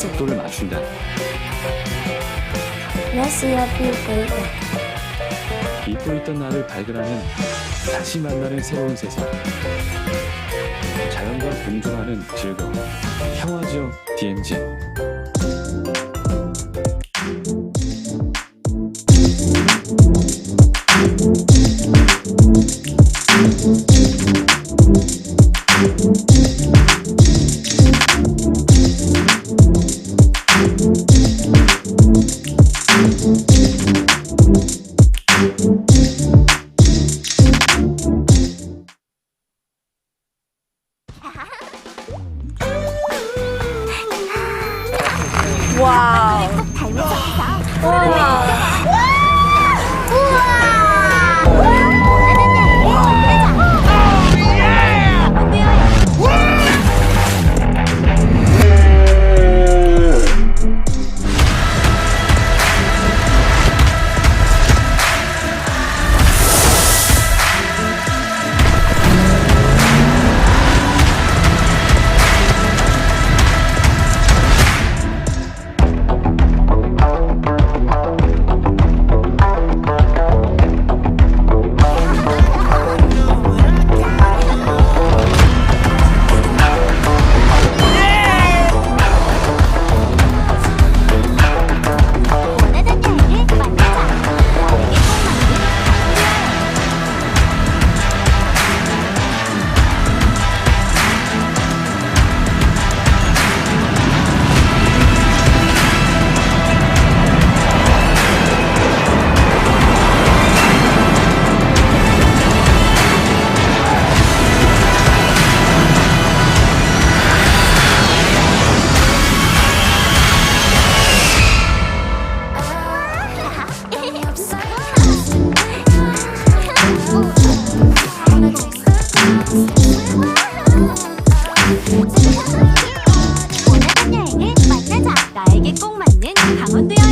속도를 맞춘다. 잊고 있던 나를 발견하는 다시 만나는 새로운 세상. 자연과 공존하는 즐거움. 평화지역 DMZ. 와우. 우와. 원하는 여행을 만나자. 나에게 꼭 맞는 강원도 여행.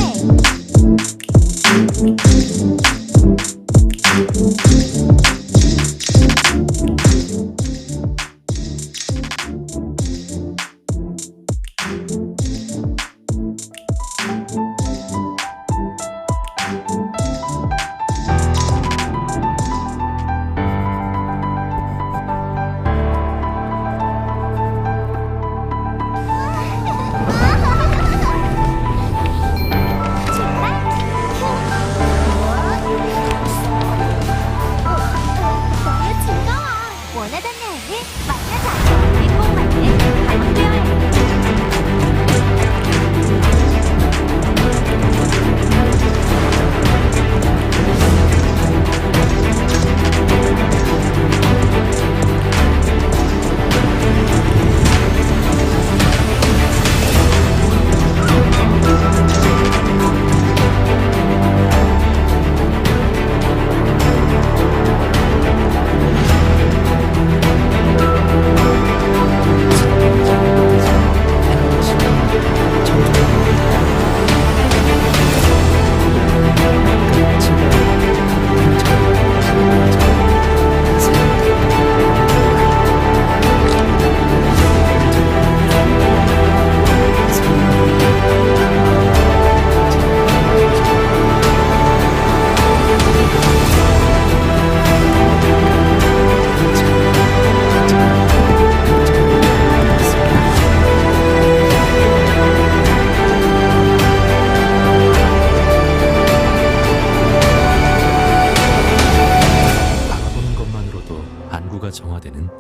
정화되는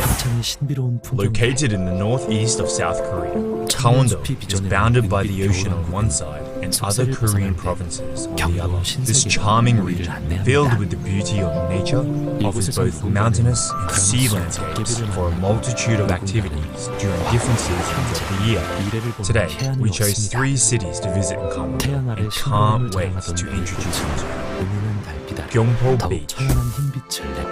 평창의 신비로운 풍경. Located in the northeast of South Korea, Gangwon-do is bounded by the ocean on one side and other Korean provinces on the other. This charming region, filled with the beauty of nature, offers both mountainous and sea landscapes for a multitude of activities during different seasons of the year. Today, we chose 3 cities to visit in Gangwon and can't wait to introduce you to Gyeongpo Beach.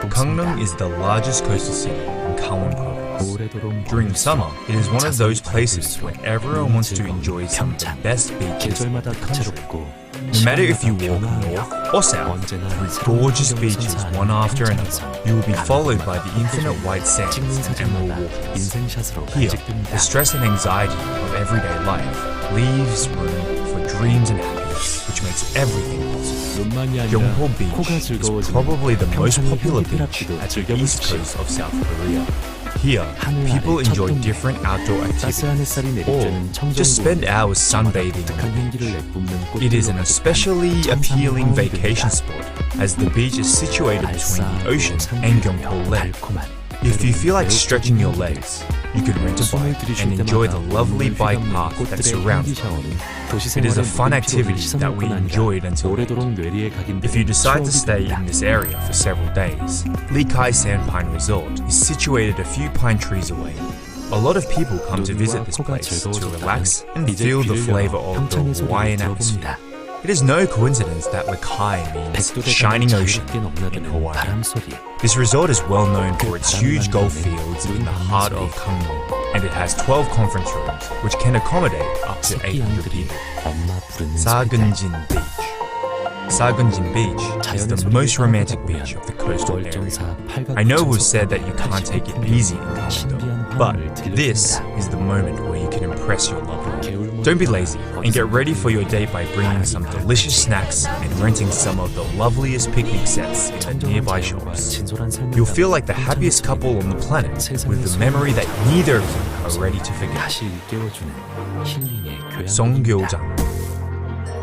Gangneung is the largest coastal city in Gangwon Province. place. During summer, it is one of those places where everyone wants to enjoy some of the best beaches in the country. No matter if you walk north or south through gorgeous beaches one after another, you will be followed by the infinite white sands and emerald waters. Here, the stress and anxiety of everyday life leaves room for dreams and happiness, which makes everything possible. Gyeongpo Beach is probably the most popular beach at the east coast of South Korea. Here, people enjoy different outdoor activities or just spend hours sunbathing on the beach. It is an especially appealing vacation spot as the beach is situated between the ocean and Gyeongpo Lake. If you feel like stretching your legs, you can rent a bike and enjoy the lovely bike path that surrounds it. It is a fun activity that we enjoyed until late. If you decide to stay in this area for several days, Lee Kai Sandpine Resort is situated a few pine trees away. A lot of people come to visit this place to relax and feel the flavor of the Hawaiian atmosphere. It is no coincidence that Lakai means shining ocean in Hawaii. This resort is well known for its huge golf fields in the heart of Gangneung, and it has 12 conference rooms, which can accommodate up to 800 people. Sagunjin Beach. Sagunjin Beach is the most romantic beach of the coastal area. I know we've said that you can't take it easy in Gangneung, but this is the moment where you can impress your loved one. Don't be lazy and get ready for your date by bringing some delicious snacks and renting some of the loveliest picnic sets in the nearby shops. You'll feel like the happiest couple on the planet with the memory that neither of them are ready to forget. Songgyeojang.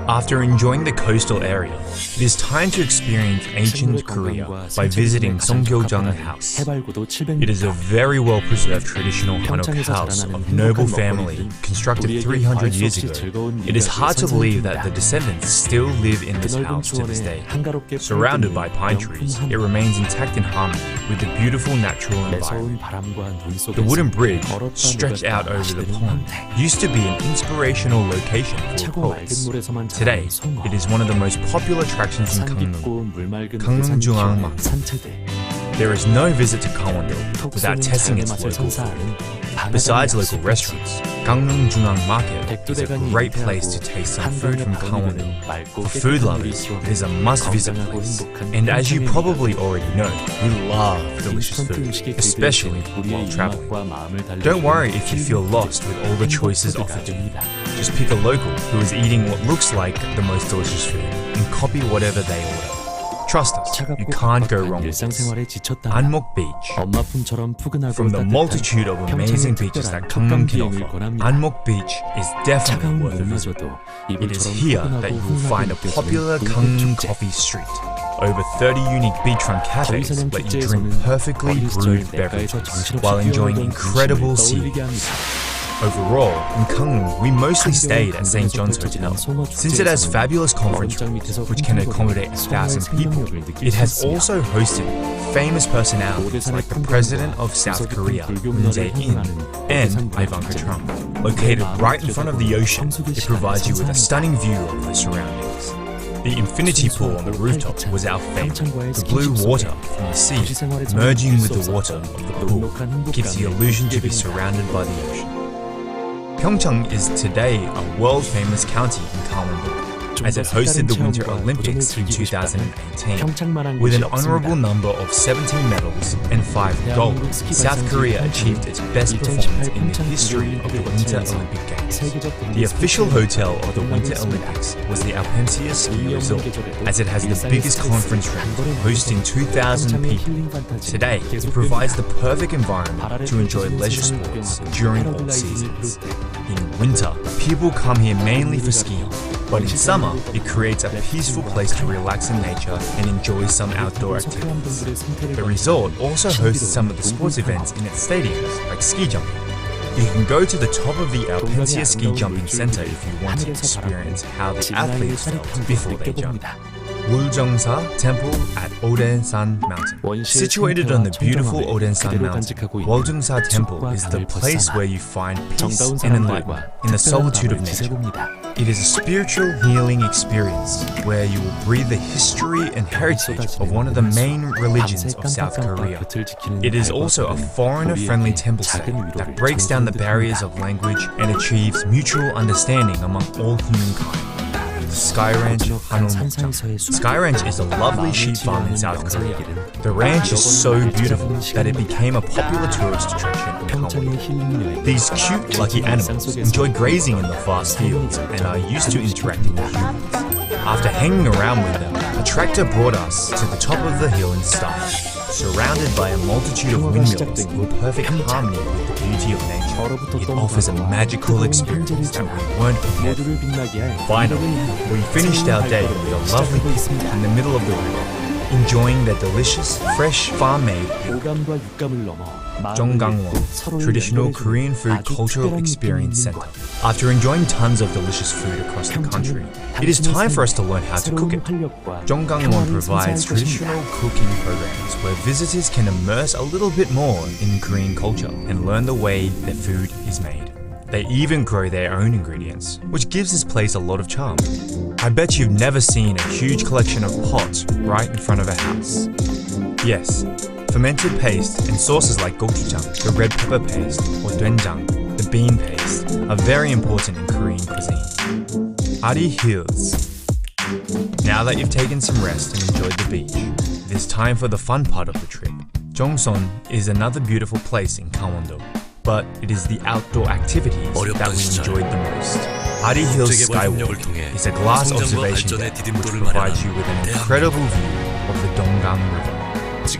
After enjoying the coastal area, it is time to experience ancient Korea by visiting Songgyeojang House. It is a very well-preserved traditional Hanok house of noble family constructed 300 years ago. It is hard to believe that the descendants still live in this house to this day. Surrounded by pine trees, it remains intact in harmony with the beautiful natural environment. The wooden bridge, stretched out over the pond, used to be an inspirational location for poets. Today, it is one of the most popular attractions in Gangneung, Gangneung-Jungang-Market. There is no visit to Gangwon-do without testing its local food. Besides local restaurants, Gangneung-Jungang-Market is a great place to taste some food from Gangwon-do. For food lovers, it is a must-visit place. And as you probably already know, we love delicious food, especially while traveling. Don't worry if you feel lost with all the choices offered to you. Just pick a local who is eating what looks like the most delicious food and copy whatever they order. Trust us, you can't go wrong with this. Anmok Beach. From the multitude of amazing beaches that Gangneung can offer, Anmok Beach is definitely worth a visit. It is here that you will find a popular Gangneung coffee street. Over 30 unique beachfront cafes let you drink perfectly brewed beverages while enjoying incredible sea views. Overall, in Gangneung, we mostly stayed at St. John's Hotel. Since it has fabulous conference rooms, which can accommodate 1,000 people, it has also hosted famous personalities like the President of South Korea, Moon Jae-in, and Ivanka Trump. Located right in front of the ocean, it provides you with a stunning view of the surroundings. The infinity pool on the rooftop was our favorite. The blue water from the sea merging with the water of the pool gives the illusion to be surrounded by the ocean. PyeongChang is today a world-famous county in Gangwon-do, as it hosted the Winter Olympics in 2018. With an honorable number of 17 medals and 5 gold, South Korea achieved its best performance in the history of the Winter Olympic Games. The official hotel of the Winter Olympics was the Alpensia Ski Resort, as it has the biggest conference room hosting 2,000 people. Today, it provides the perfect environment to enjoy leisure sports during all seasons. In winter, people come here mainly for skiing, but in summer, it creates a peaceful place to relax in nature and enjoy some outdoor activities. The resort also hosts some of the sports events in its stadiums, like ski jumping. You can go to the top of the Alpensia Ski Jumping Center if you want to experience how the athletes felt before they jumped. Woljongsa Temple at Odensan Mountain. Situated on the beautiful Odensan Mountain, Woljongsa Temple is the place where you find peace and enlightenment in the solitude of nature. It is a spiritual healing experience where you will breathe the history and heritage of one of the main religions of South Korea. It is also a foreigner-friendly temple site that breaks down the barriers of language and achieves mutual understanding among all humankind. Sky Ranch, Hanulmokjang. Sky Ranch is a lovely sheep farm in South Korea. The ranch is so beautiful that it became a popular tourist attraction in Gangwon. These cute, lucky animals enjoy grazing in the vast fields and are used to interacting with humans. After hanging around with them, a tractor brought us to the top of the hill in style, surrounded by a multitude of windmills in perfect harmony with the beauty of nature. It offers a magical experience that we weren't prepared for. Finally, we finished our day with a lovely picnic in the middle of the river, enjoying the delicious, fresh, farm-made PyeongChang, traditional Korean food cultural experience center. After enjoying tons of delicious food across the country, it is time for us to learn how to cook it. PyeongChang provides traditional cooking programs where visitors can immerse a little bit more in Korean culture and learn the way their food is made. They even grow their own ingredients, which gives this place a lot of charm. I bet you've never seen a huge collection of pots right in front of a house. Yes, fermented paste and sauces like gochujang, the red pepper paste, or doenjang, the bean paste, are very important in Korean cuisine. Ari Hills. Now that you've taken some rest and enjoyed the beach, it is time for the fun part of the trip. Jongson is another beautiful place in Gangwon, but it is the outdoor activities that we enjoyed the most. Ari Hills Skywalk is a glass observation deck which provides you with an incredible view of the Donggang River.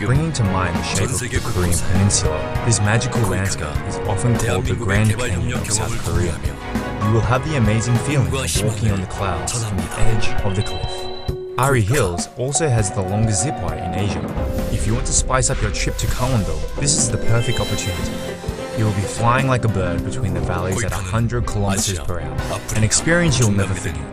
Bringing to mind the shape of the Korean peninsula, this magical landscape is often called the Grand Canyon of South Korea. You will have the amazing feeling of walking on the clouds from the edge of the cliff. Ari Hills also has the longest zipwire in Asia. If you want to spice up your trip to Gangwon, this is the perfect opportunity. You will be flying like a bird between the valleys at 100 kilometers per hour, an experience you'll never forget.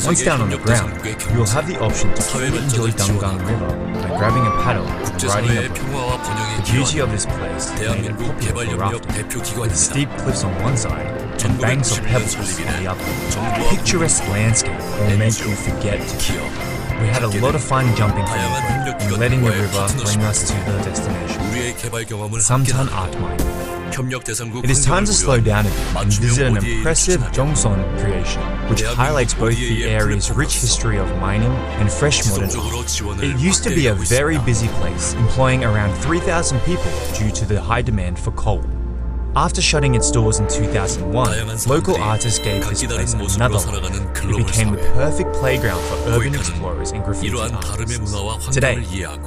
Once down on the ground, you will have the option to fully enjoy Donggang River by grabbing a paddle and riding a boat. The beauty of this place made it popular for rafting, with steep cliffs on one side and banks of pebbles on the other. A picturesque landscape will make you forget to chill. We had a lot of fun jumping from the boat and letting the river bring us to the destination, Samtan Art Mine. It is time to slow down a bit and visit an impressive Jongson creation, which highlights both the area's rich history of mining and fresh modern art. It used to be a very busy place, employing around 3,000 people due to the high demand for coal. After shutting its doors in 2001, local artists gave this place another life. It became the perfect playground for urban explorers and graffiti artists. Today,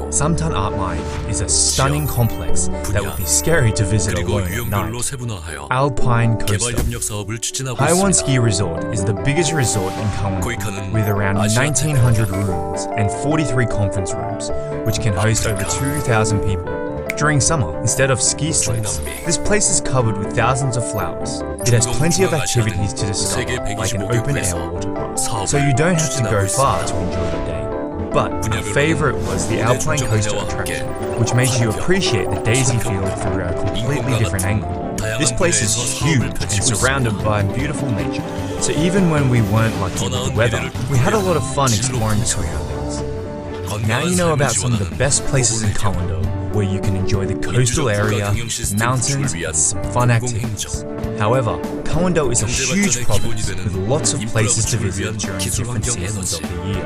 Samtan Art Mine is a stunning complex that would be scary to visit alone at night. Alpine Coaster. Haiwon Ski Resort is the biggest resort in Gangwon, with around 1,900 rooms and 43 conference rooms, which can host over 2,000 people. During summer, instead of ski slopes, this place is covered with thousands of flowers. It has plenty of activities to discover, like an open-air water park, so you don't have to go far to enjoy the day. But our favorite was the Alpine Coaster attraction, which made you appreciate the daisy field through a completely different angle. This place is huge and surrounded by beautiful nature, so even when we weren't lucky with the weather, we had a lot of fun exploring the surroundings. Now you know about some of the best places in Gangwon, where you can enjoy the coastal area, mountains, and some fun activities. However, Gangwon is a huge province with lots of places to visit during different seasons of the year.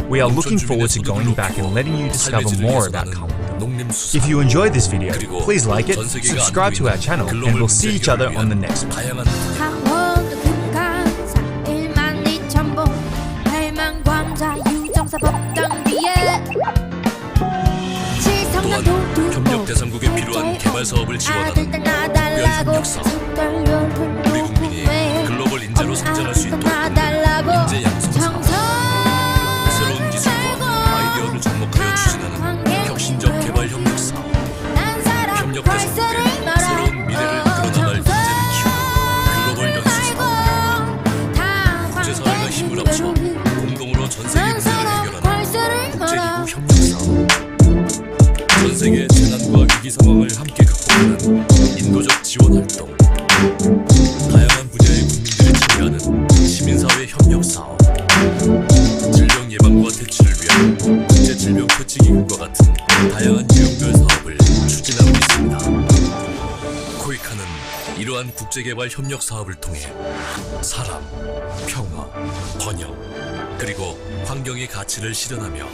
We are looking forward to going back and letting you discover more about Gangwon. If you enjoyed this video, please like it, subscribe to our channel, and we'll see each other on the next one. 강원도 금강산 1만 2천 봉 팔만광자 유정사 법당 뒤에 또한 협력 대상국에 필요한 개발 사업을 지원하는 특별 협력사, 우리 국민이 글로벌 인재로 성장할 수 있도록 인재 양성사, 새로운 기술과 아이디어를 접목하여 추진하는 혁신적 개발 협력사, 협력 대상국에 새로운 미래를 끌어나갈 인재를 키우는 글로벌 연수사, 국제사회가 힘을 합쳐 공동으로 전 세계 문제를 해결하는 국제기구 협력사, 전 세계 재난과 위기 상황을 함께 극복하는 인도적 지원 활동, 다양한 분야의 국민들이 참여하는 시민사회 국제개발 협력 사업을 통해 사람, 평화, 번영, 그리고 환경의 가치를 실현하며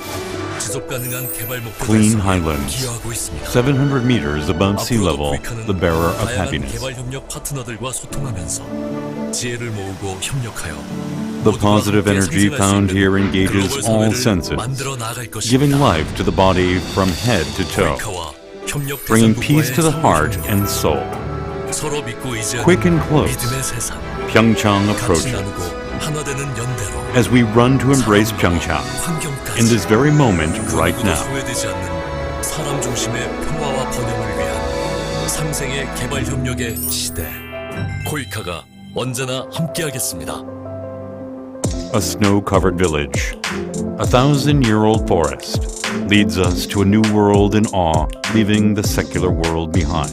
지속 가능한 개발 목표 Clean 달성에 Highlands, 기여하고 있습니다. 700 meters above sea level, the bearer of 다양한 happiness. 개발 협력 파트너들과 소통하면서 지혜를 모으고 협력하여 The positive energy found here engages all senses, giving life to the body from head to toe, bringing peace to the heart and soul. Quick and close, PyeongChang approaches. As we run to embrace PyeongChang, in this very moment right now, 사람 중심의 평화와 번영을 위한 상생의 개발 협력의 시대. 코이카가 언제나 함께하겠습니다. a snow-covered village, 1,000-year-old forest, leads us to a new world in awe, leaving the secular world behind.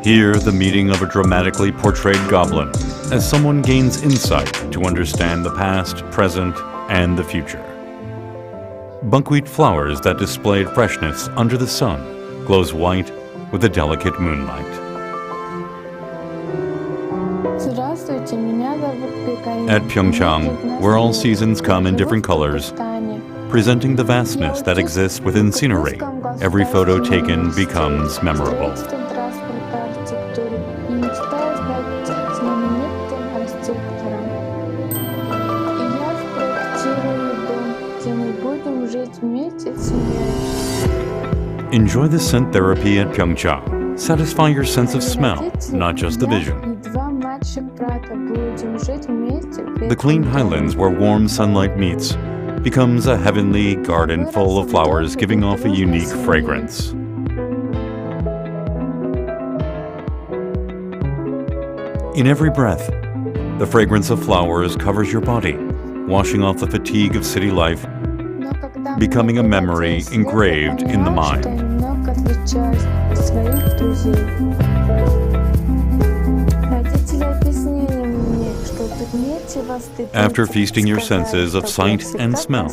Here, the meeting of a dramatically portrayed goblin, as someone gains insight to understand the past, present, and the future. Buckwheat flowers that displayed freshness under the sun glows white with the delicate moonlight. At PyeongChang, where all seasons come in different colors, presenting the vastness that exists within scenery, every photo taken becomes memorable. Enjoy the scent therapy at PyeongChang. Satisfy your sense of smell, not just the vision. The clean highlands where warm sunlight meets becomes a heavenly garden full of flowers giving off a unique fragrance. In every breath, the fragrance of flowers covers your body, washing off the fatigue of city life, becoming a memory engraved in the mind. After feasting your senses of sight and smell,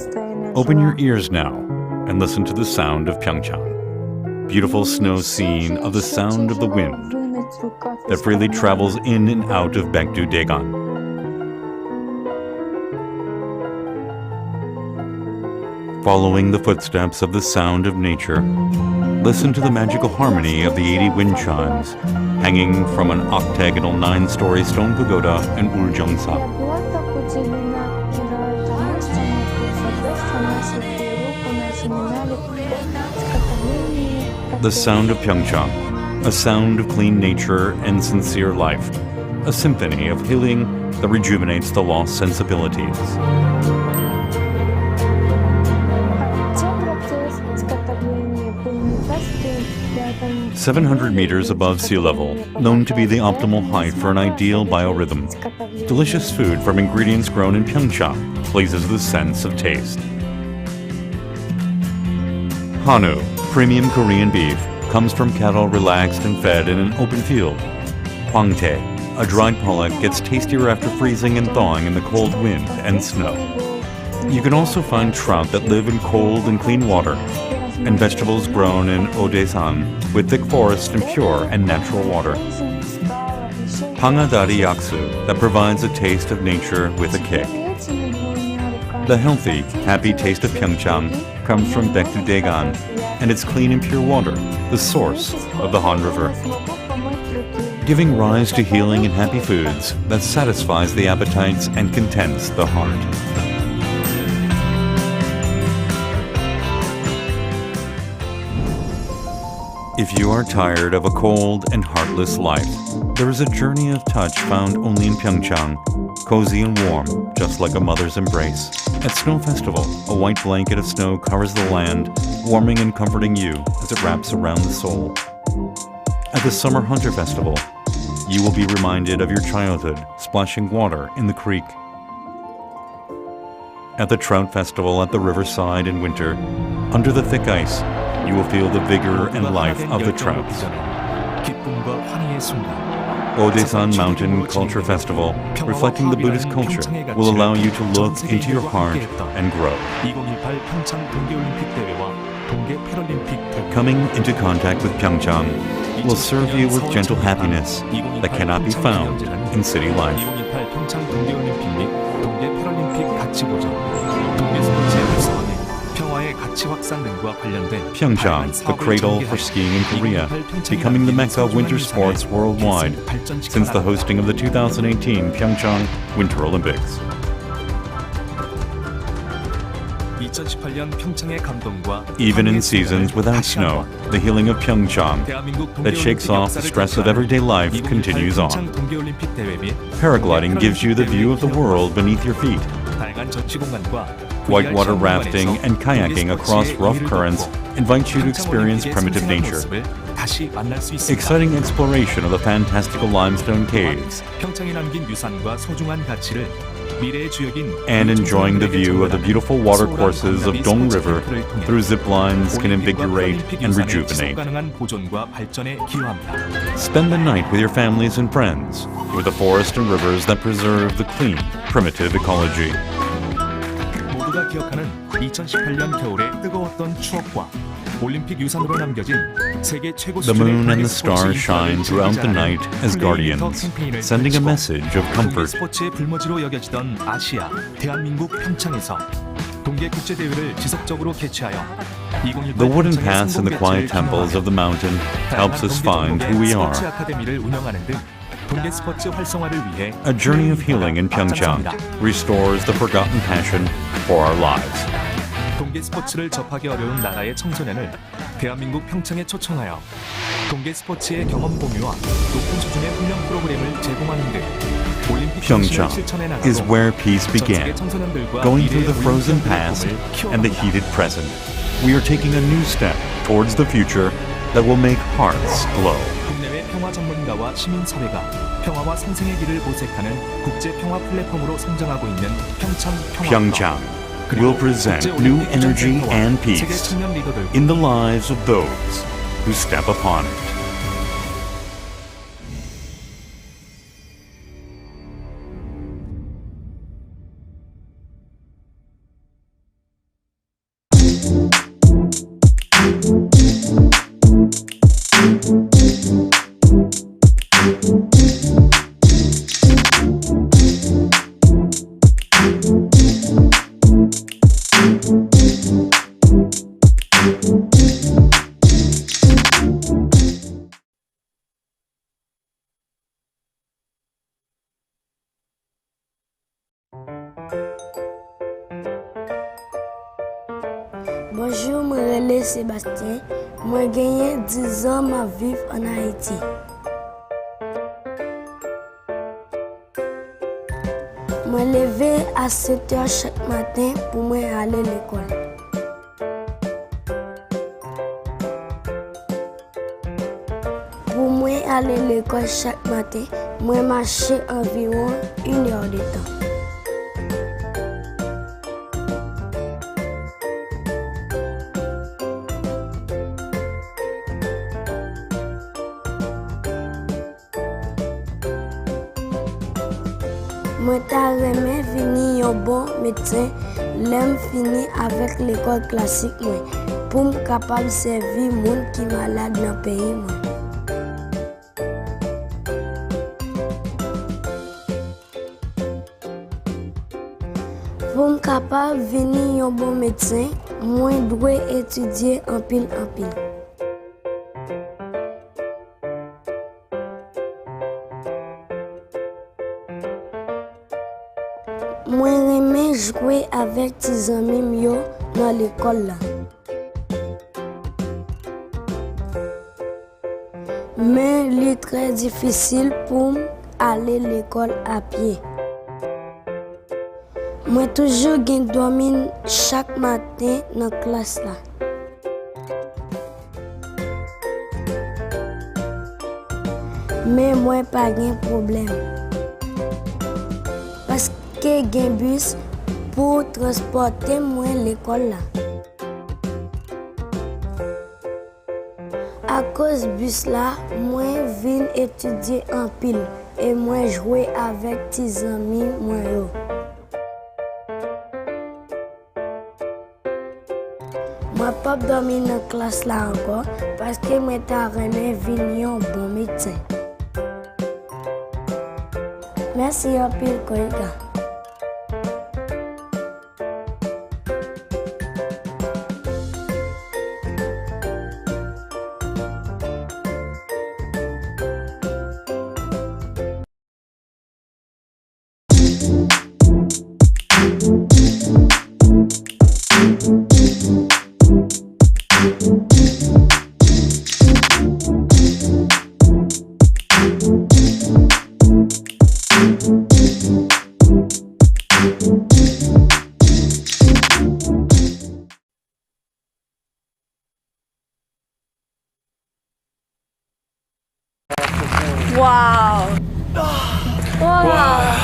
open your ears now and listen to the sound of PyeongChang. Beautiful snow scene of the sound of the wind that freely travels in and out of Baekdu-daegan. Following the footsteps of the sound of nature, listen to the magical harmony of the 80 wind chimes hanging from an octagonal 9-story stone pagoda in Uljongsa. The sound of PyeongChang, a sound of clean nature and sincere life, a symphony of healing that rejuvenates the lost sensibilities. 700 meters above sea level, known to be the optimal height for an ideal biorhythm. Delicious food from ingredients grown in PyeongChang pleases the sense of taste. Hanu, premium Korean beef, comes from cattle relaxed and fed in an open field. Hwangtae, a dried pollock, gets tastier after freezing and thawing in the cold wind and snow. You can also find trout that live in cold and clean water, and vegetables grown in Odaesan with thick forests and pure and natural water. Pangadari yaksu that provides a taste of nature with a kick. The healthy, happy taste of PyeongChang comes from Baekdu-daegan and its clean and pure water, the source of the Han River. Giving rise to healing and happy foods that satisfies the appetites and contents the heart. If you are tired of a cold and heartless life, there is a journey of touch found only in PyeongChang, cozy and warm, just like a mother's embrace. At Snow Festival, a white blanket of snow covers the land, warming and comforting you as it wraps around the soul. At the Summer Hunter Festival, you will be reminded of your childhood splashing water in the creek. At the Trout Festival at the riverside in winter, under the thick ice, you will feel the vigor and life of the trouts. Odaesan Mountain Culture Festival, reflecting the Buddhist culture, will allow you to look into your heart and grow. Coming into contact with PyeongChang will serve you with gentle happiness that cannot be found in city life. 2018 평창 동계올림픽 및 동계 패럴림픽 가치 보전, 동계 스포츠의 활성화는 평화의 가치 확산 등과 관련된 PyeongChang, the cradle for skiing in Korea, becoming the mecca of winter sports worldwide since the hosting of the 2018 PyeongChang Winter Olympics. 2018년 평창의 감동과 Even in seasons without snow, the healing of PyeongChang that shakes off the stress of everyday life continues on. 동계올림픽 대회 및 Paragliding gives you the view of the world beneath your feet. 다양한 전시공간과 Whitewater rafting and kayaking across rough currents invite you to experience primitive nature. 다시 만날 수 있습니다. Exciting exploration of the fantastical limestone caves 평창이 남긴 유산과 소중한 가치를 미래의 주역인 and enjoying the view of the beautiful water courses of Dong River through zip lines can invigorate and rejuvenate. 가능한 보존과 발전에 기여합니다. Spend the night with your families and friends with the forests and rivers that preserve the clean, primitive ecology. 모두가 기억하는 2018년 겨울의 뜨거웠던 추억과 올림픽 유산으로 남겨진 세계 최고 The 수준의 moon and 동계 the stars 스포츠 shine 인프라를 throughout the 제작하는 night as guardians, 캠페인을 sending a 펼치고 message of 동계 comfort. 스포츠의 불모지로 여겨지던 아시아, 대한민국 평창에서 동계 국제 대회를 지속적으로 개최하여 2018 The wooden 평창의 paths and the 성공 quiet 배치를 temples of the mountain helps us find who we are. 스포츠 아카데미를 운영하는 등 동계 스포츠 활성화를 위해 A journey of healing in PyeongChang restores the forgotten passion for our lives. 동계 스포츠를 접하기 어려운 나라의 청소년을 대한민국 평창에 초청하여 동계 스포츠의 경험 공유와 높은 수준의 훈련 프로그램을 제공하는 등 올림픽 정신을 PyeongChang 실천해 is 나가고 where peace 전 began, 세계 청소년들과 going through 미래의 the frozen 올림픽 past 꿈을 and the 키워나갑니다. heated present. We are taking a new step towards the future that will make hearts glow. 국내외 평화 전문가와 시민사회가 평화와 상생의 길을 모색하는 국제 평화 플랫폼으로 성장하고 있는 평창 평화 PyeongChang will present new energy and 세계 peace 청년 리더들과 in the lives of those who step upon it. Bonjour, moi relais Sébastien. Moi gagné 10 ans ma vivre en Haïti. Moi lever à 7 h chaque matin pour moi aller à l'école. Pour moi aller à l'école chaque matin, moi marcher environ 1 heure de temps. Moi ta remè fini un bon médecin, l'aime fini avec l'école classique moi, pour me capable servir monde qui malade dans le pays moi. Pour me capable venir un bon médecin, moi dois étudier en pile en pile. Moi remè jouer avec tes amis mio dans l'école là. Mais il est très difficile pour aller à l'école à pied. Moi toujours dormir chaque matin dans la classe là. Mais moi pas de problème. Parce que gen bus pour transporter moi à l'école là. À cause bus là, moi viens étudier en pile et moi jouer avec tes amis moi yo. Moi pap dormi nan klas la ankon paske mwen ta reme vin yon bon medsen. Merci yon pil koyka. 와우. 와.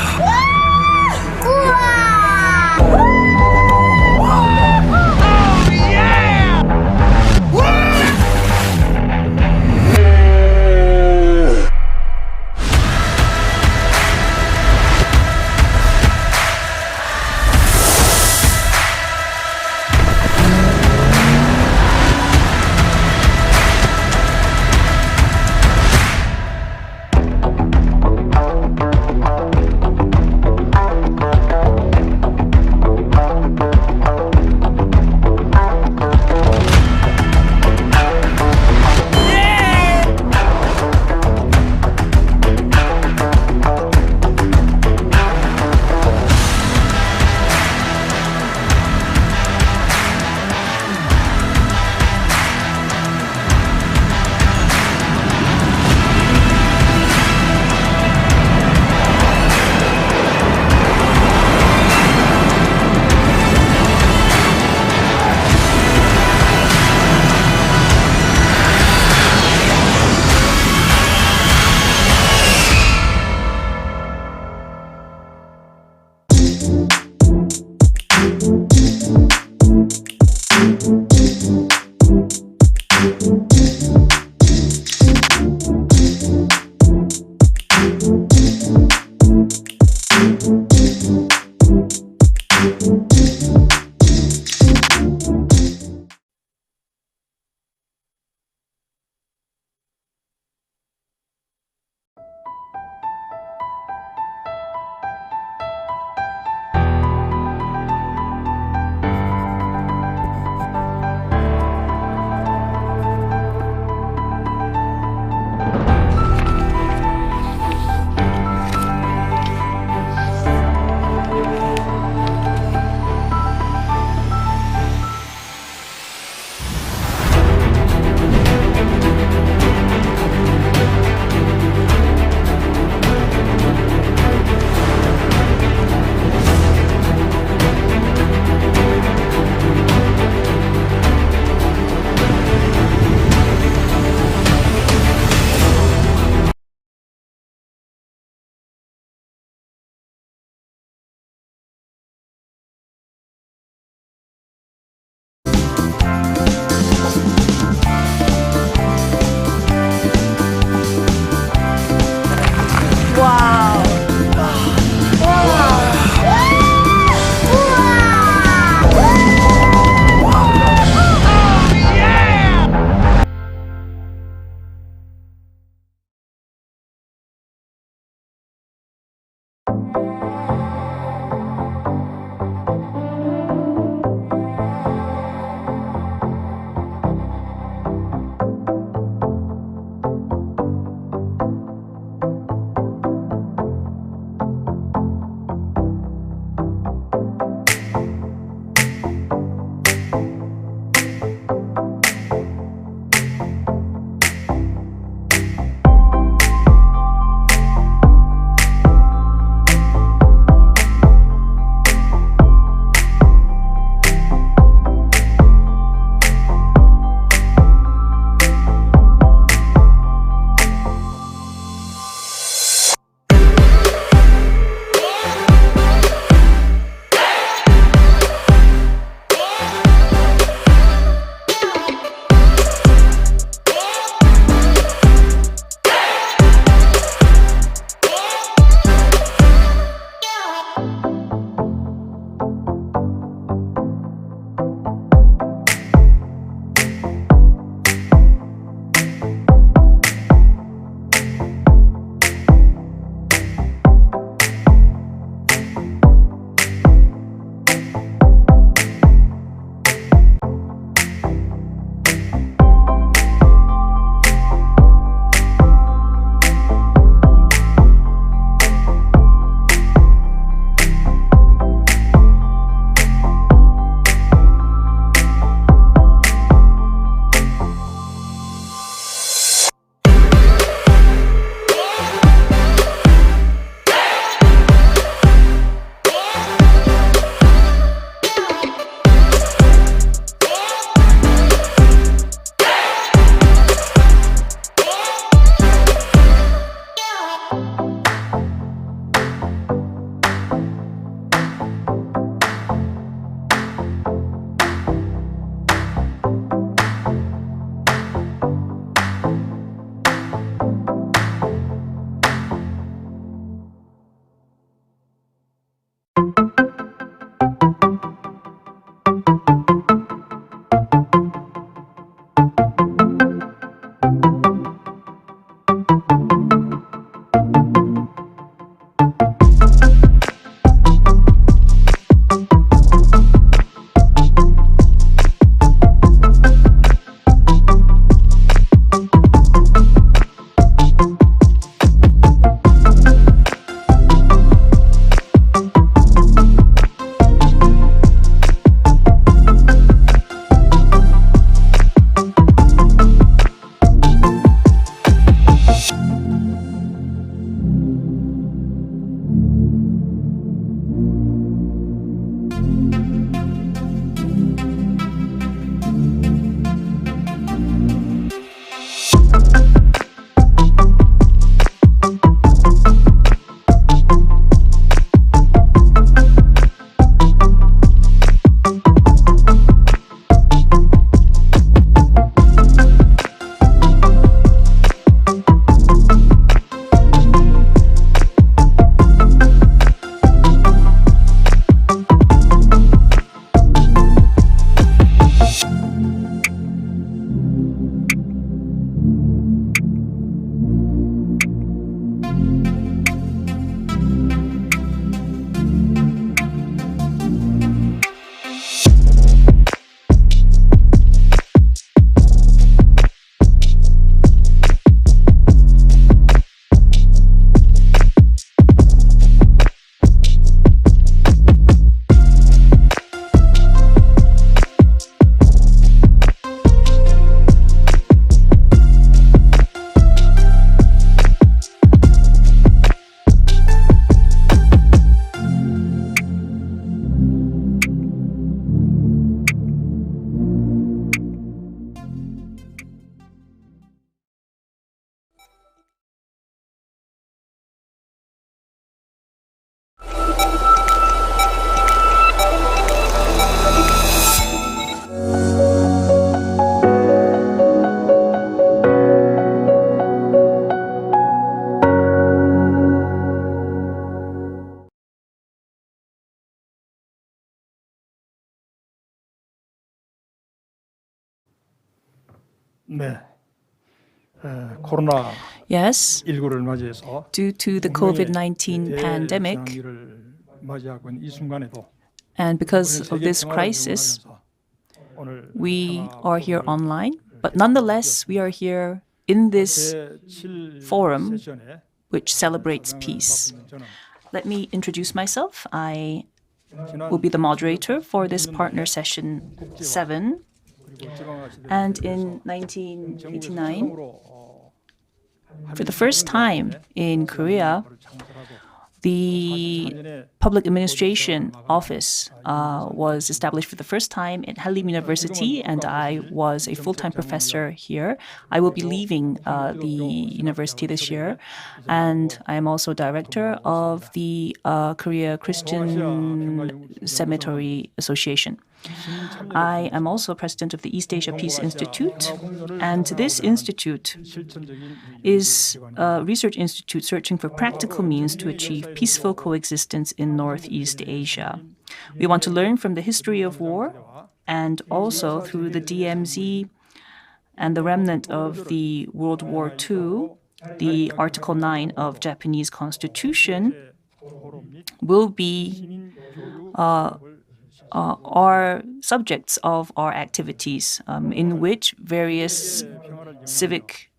네. 코로나 Yes, 19를 맞이해서 due to the COVID-19 pandemic, 대재앙을 맞이하고 있는 이 순간에도 and because of this crisis, 오늘 we are here online. But nonetheless, we are here in this 제7 forum 세션에 which celebrates peace. 저는 Let me introduce myself. I 지난 will be the moderator for this partner session 7. 그리고 지방화시대 And in 1989, 처음으로 for the first time in Korea, 창설하고 the Public Administration Office was established for the first time at Hallym University, and I was a full-time professor here. I will be leaving the university this year, and I am also director of the Korea Christian Cemetery Association. I am also president of the East Asia Peace Institute, and this institute is a research institute searching for practical means to achieve peaceful coexistence in Northeast Asia. We want to learn from the history of war and also through the DMZ and the remnant of the World War II, the Article 9 of Japanese Constitution will be are subjects of our activities in which various civic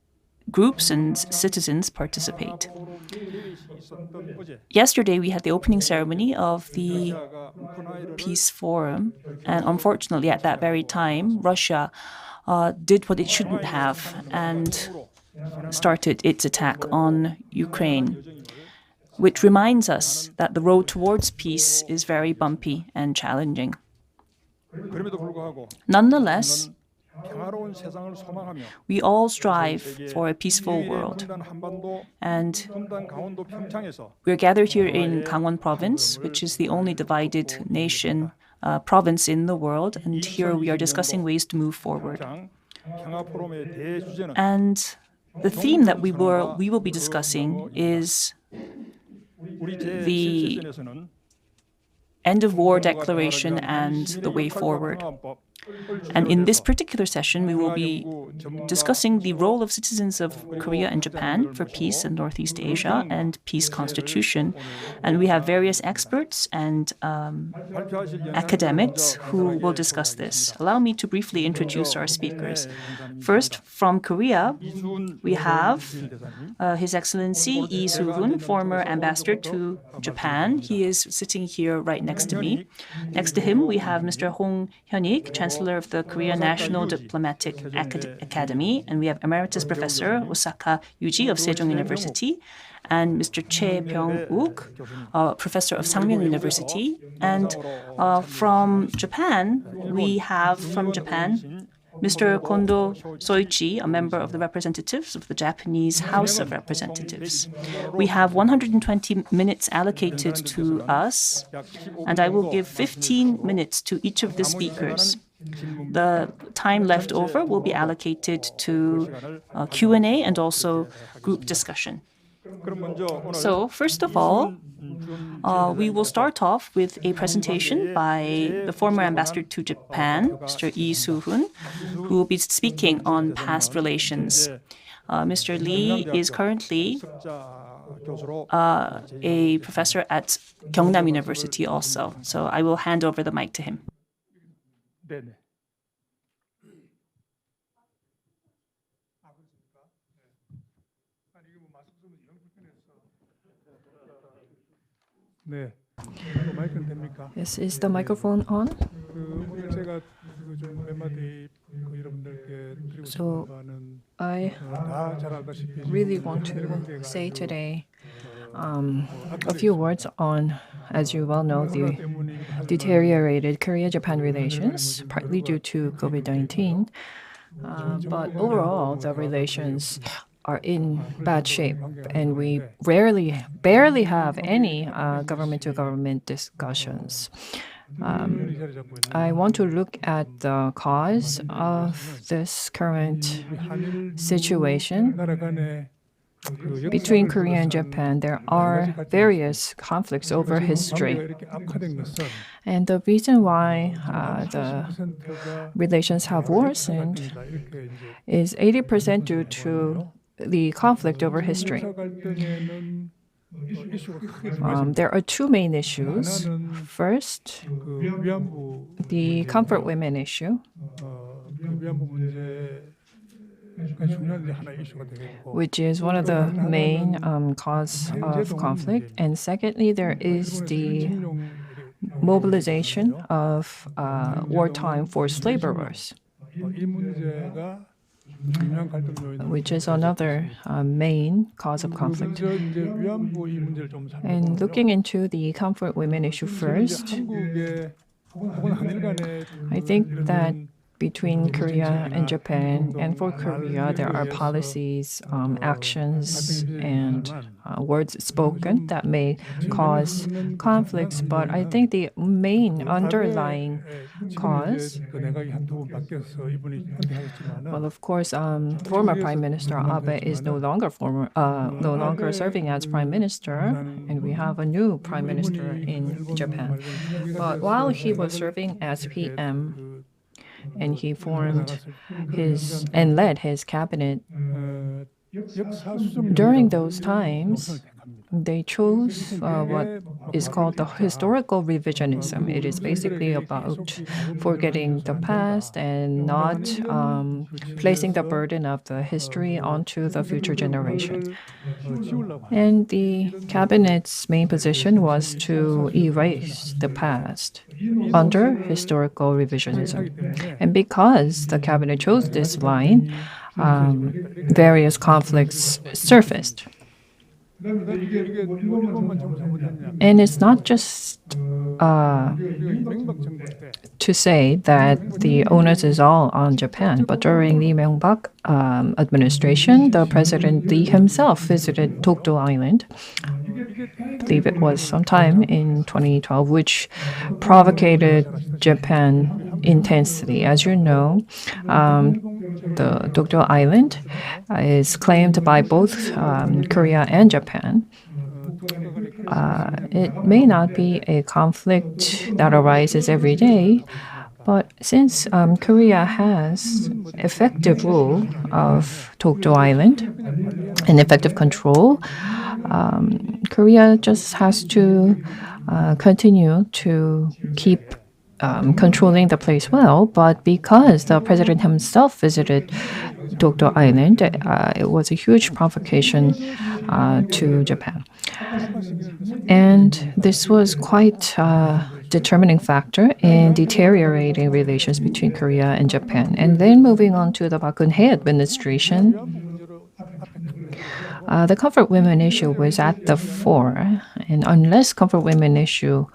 groups and citizens participate. Yesterday, we had the opening ceremony of the Peace Forum, and unfortunately, at that very time, Russia did what it shouldn't have and started its attack on Ukraine, which reminds us that the road towards peace is very bumpy and challenging. 그럼에도 불구하고 Nonetheless, 평화로운 세상을 소망하며 we all strive for a peaceful world, 분단 한반도 and 분단 강원도 평창에서 we're gathered here in Gangwon Province, which is the only divided nation province in the world, and here we are discussing ways to move forward. 평화 포럼의 대주제는 And the theme that we will be discussing is 우리 the 제7세션에서는 end of war declaration and the way forward. And in this particular session, we will be discussing the role of citizens of Korea and Japan for peace in Northeast Asia and peace constitution. And we have various experts and academics who will discuss this. Allow me to briefly introduce our speakers. First, from Korea, we have His Excellency Lee Soo-hoon, former ambassador to Japan. He is sitting here right next to me. Next to him, we have Mr. Hong Hyun-ik, Chancellor of the Korea National Diplomatic Academy, and we have Emeritus Professor Osaka Yuji of Sejong University, and Mr. Choi Byung-wook, Professor of Sangmyeon University. And from Japan, we have Mr. Kondo Soichi, a member of the representatives of the Japanese House of Representatives. We have 120 minutes allocated to us, and I will give 15 minutes to each of the speakers. The time left over will be allocated to Q&A and also group discussion. So, first of all, we will start off with a presentation by the former ambassador to Japan, Mr. Lee Soo-hoon, who will be speaking on past relations. Mr. Lee is currently a professor at Gyeongnam University also. So I will hand over the mic to him. 네네. 네. 마이크는 됩니까? Yes, is the microphone on? 오늘 제가 좀몇 마디 여러분들께 드리고 So, 싶은 바는 I 다잘 알다시피 really want to say today a few words on, as you well know, the deteriorated Korea-Japan relations, partly due to COVID-19. But overall, the relations are in bad shape, and we barely have any government-to-government discussions. I want to look at the cause of this current situation. 나라 간의 between Korea and Japan, there are various conflicts over history. 이렇게 악화된 것은 And the reason why the 80%가 relations have worsened 이렇게 이제 is 80% due to the conflict over history. 갈등에는 이슈가 크게 There are two main issues. 하나는 First, 그 위안부 the comfort women issue, 그 위안부 문제가 중요한 이제 하나의 이슈가 되겠고 which is one of the main cause of conflict. And secondly, there is the mobilization of wartime forced laborers, 이 문제가 중요한 갈등 요인. which is another main cause of conflict. 먼저 이제 위안부 이 문제를 좀 And looking into the comfort women issue first, 한국의 혹은 한일 간의 I think that between Korea and Japan, and for Korea, there are policies, actions, and words spoken that may cause conflicts. But I think the main underlying cause, 그 내각이 한두 번 바뀌어서 이분이 은퇴하셨지만은 well, of course, former Prime Minister Abe is no longer serving as Prime Minister, and we have a new Prime Minister in Japan. But while he was serving as PM, and he formed and led his cabinet, during those times, they chose what is called the historical revisionism. It is basically about forgetting the past and not placing the burden of the history onto the future generation. And the cabinet's main position was to erase the past under historical revisionism. And because the cabinet chose this line, various conflicts surfaced. And it's not just to say that the onus is all on Japan, but during the Myung-bak administration, the President Lee himself visited Dokdo Island. I believe it was sometime in 2012, which provocated Japan intensely. As you know, the Dokdo Island is claimed by both Korea and Japan. It may not be a conflict that arises every day, but since Korea has effective rule of Dokdo Island and effective control, Korea just has to continue to keep controlling the place well. But because the president himself visited Dokdo Island, it was a huge provocation to Japan. And this was quite a determining factor in deteriorating relations between Korea and Japan. And then moving on to the Park Geun-hye administration, the comfort women issue was at the fore. And unless comfort women issue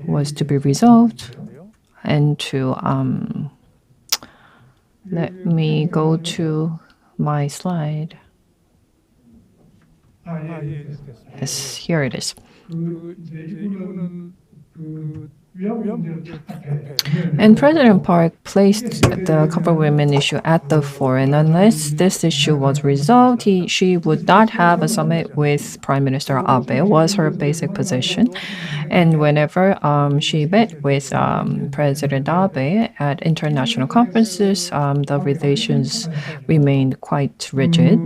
was to be resolved, and to let me go to my slide. Yes, here it is. And President Park placed the comfort women issue at the fore, and unless this issue was resolved, she would not have a summit with Prime Minister Abe, was her basic position. And whenever she met with President Abe at international conferences, the relations remained quite rigid,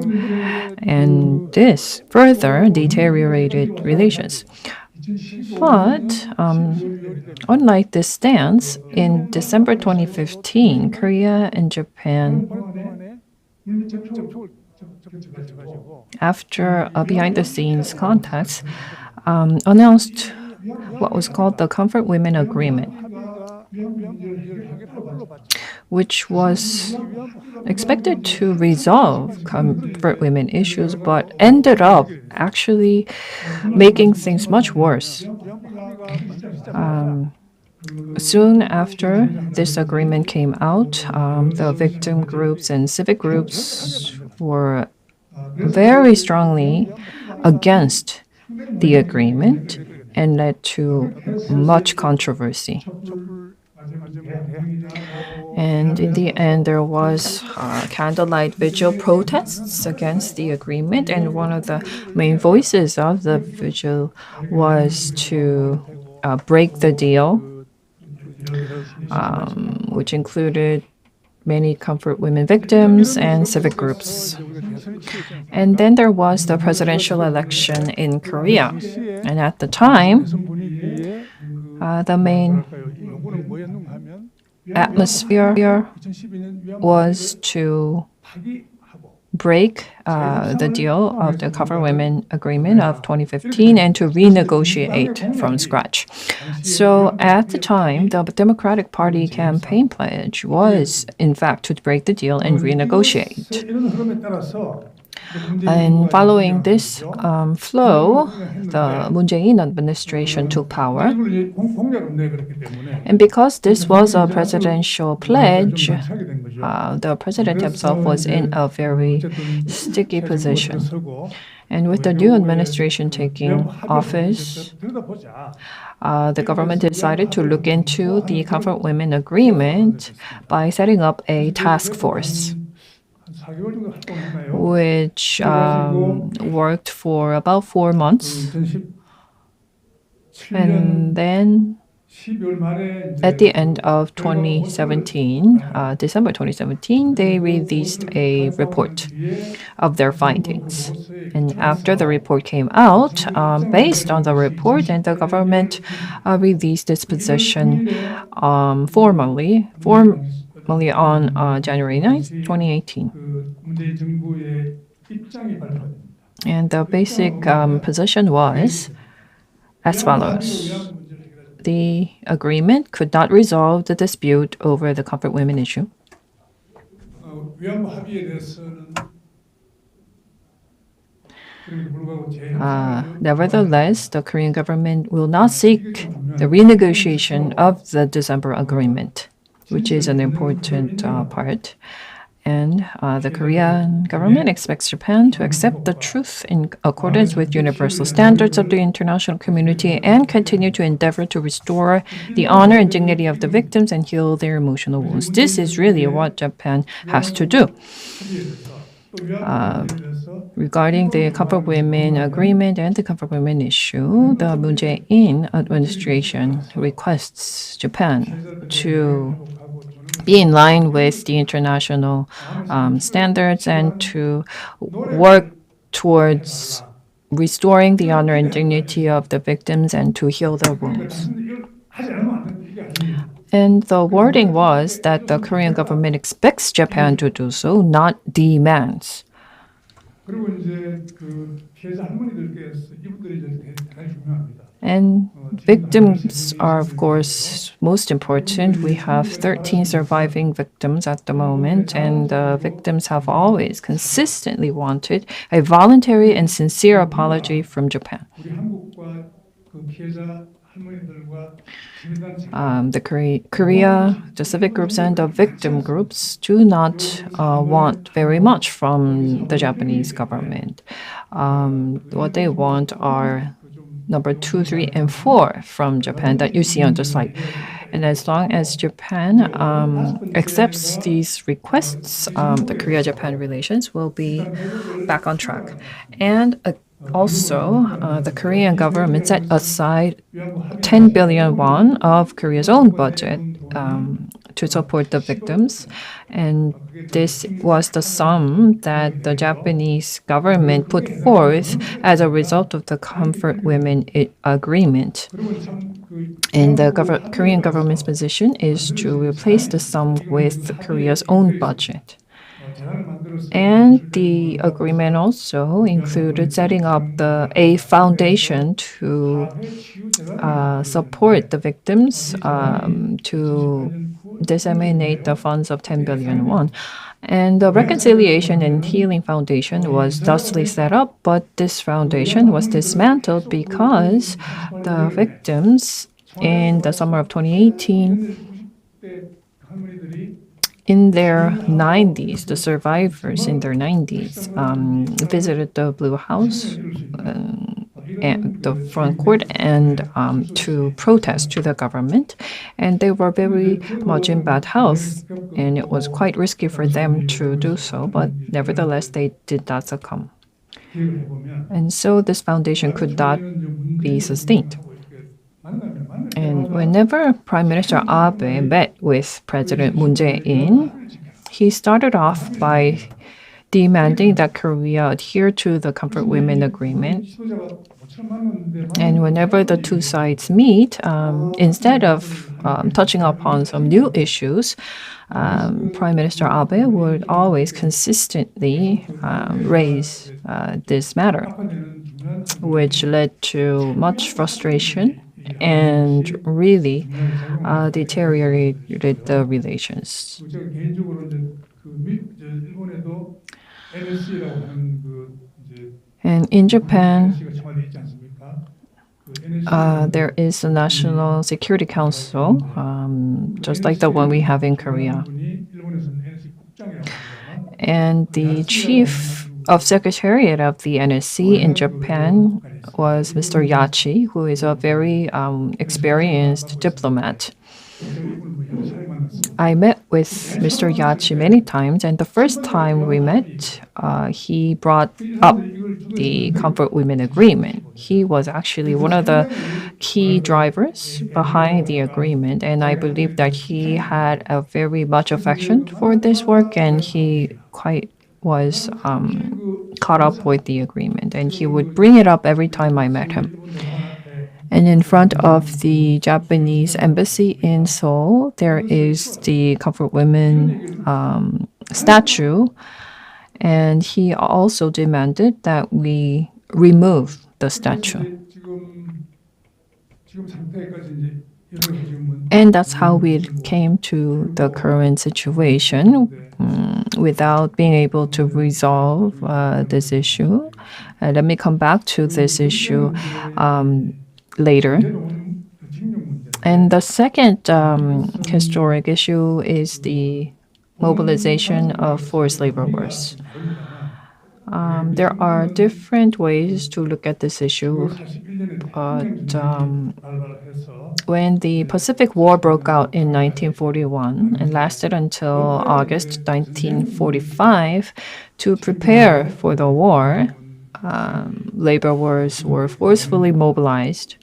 and this further deteriorated relations. But unlike this stance, in December 2015, Korea and Japan, after behind-the-scenes contacts, announced what was called the Comfort Women Agreement, which was expected to resolve comfort women issues, but ended up actually making things much worse. Soon after this agreement came out, the victim groups and civic groups were very strongly against the agreement and led to much controversy. And in the end, there was candlelight vigil protests against the agreement. And one of the main voices of the vigil was to break the deal, which included many comfort women victims and civic groups. And then there was the presidential election in Korea. And at the time, the main atmosphere was to break the deal of the Cover Women Agreement of 2015 and to renegotiate from scratch. So at the time, the Democratic Party campaign pledge was, in fact, to break the deal and renegotiate. And following this flow, the Moon Jae-in administration took power. And because this was a presidential pledge, the president himself was in a very sticky position. And with the new administration taking office, the government decided to look into the Comfort Women Agreement by setting up a task force, which worked for about 4 months. And then at the end of 2017, December 2017, they released a report of their findings. And after the report came out, based on the report, and the government released its position formally on January 9th, 2018. And the basic position was as follows. The agreement could not resolve the dispute over the comfort women issue. Nevertheless, the Korean government will not seek the renegotiation of the December agreement, which is an important part. And the Korean government expects Japan to accept the truth in accordance with universal standards of the international community and continue to endeavor to restore the honor and dignity of the victims and heal their emotional wounds. This is really what Japan has to do. Regarding the Comfort Women Agreement and the Comfort Women issue, the Moon Jae-in administration requests Japan to be in line with the international standards and to work towards restoring the honor and dignity of the victims and to heal their wounds. And the wording was that the Korean government expects Japan to do so, not demands. And victims are, of course, most important. We have 13 surviving victims at the moment, and the victims have always consistently wanted a voluntary and sincere apology from Japan. Korea, the civic groups and the victim groups do not want very much from the Japanese government. What they want are number 2, 3, and 4 from Japan that you see on the slide. And as long as Japan accepts these requests, the Korea-Japan relations will be back on track. And also, the Korean government set aside 10 billion won of Korea's own budget to support the victims. And this was the sum that the Japanese government put forth as a result of the Comfort Women Agreement. And the Korean government's position is to replace the sum with Korea's own budget. And the agreement also included setting up a foundation to support the victims, to disseminate the funds of 10 billion won. And the Reconciliation and Healing Foundation was thusly set up, but this foundation was dismantled because the victims in the summer of 2018, in their 90s, the survivors in their 90s, visited the Blue House and the front court and to protest to the government. And they were very much in bad health, and it was quite risky for them to do so, but nevertheless, they did not succumb. And so this foundation could not be sustained. And whenever Prime Minister Abe met with President Moon Jae-in, he started off by demanding that Korea adhere to the Comfort Women Agreement. And whenever the two sides meet, instead of touching upon some new issues, Prime Minister Abe would always consistently raise this matter, which led to much frustration and really deteriorated the relations. And in Japan, there is a National Security Council, just like the one we have in Korea. And the chief of secretariat of the NSC in Japan was Mr. Yachi, who is a very experienced diplomat. I met with Mr. Yachi many times, and the first time we met, he brought up the Comfort Women Agreement. He was actually one of the key drivers behind the agreement, and I believe that he had a very much affection for this work, and he quite was caught up with the agreement, and he would bring it up every time I met him. And in front of the Japanese embassy in Seoul, there is the Comfort Women statue, and he also demanded that we remove the statue. And that's how we came to the current situation without being able to resolve this issue. Let me come back to this issue later. And the second historic issue is the mobilization of forced labor workers. There are different ways to look at this issue, but when the Pacific War broke out in 1941 and lasted until August 1945, to prepare for the war, labor wars were forcefully mobilized.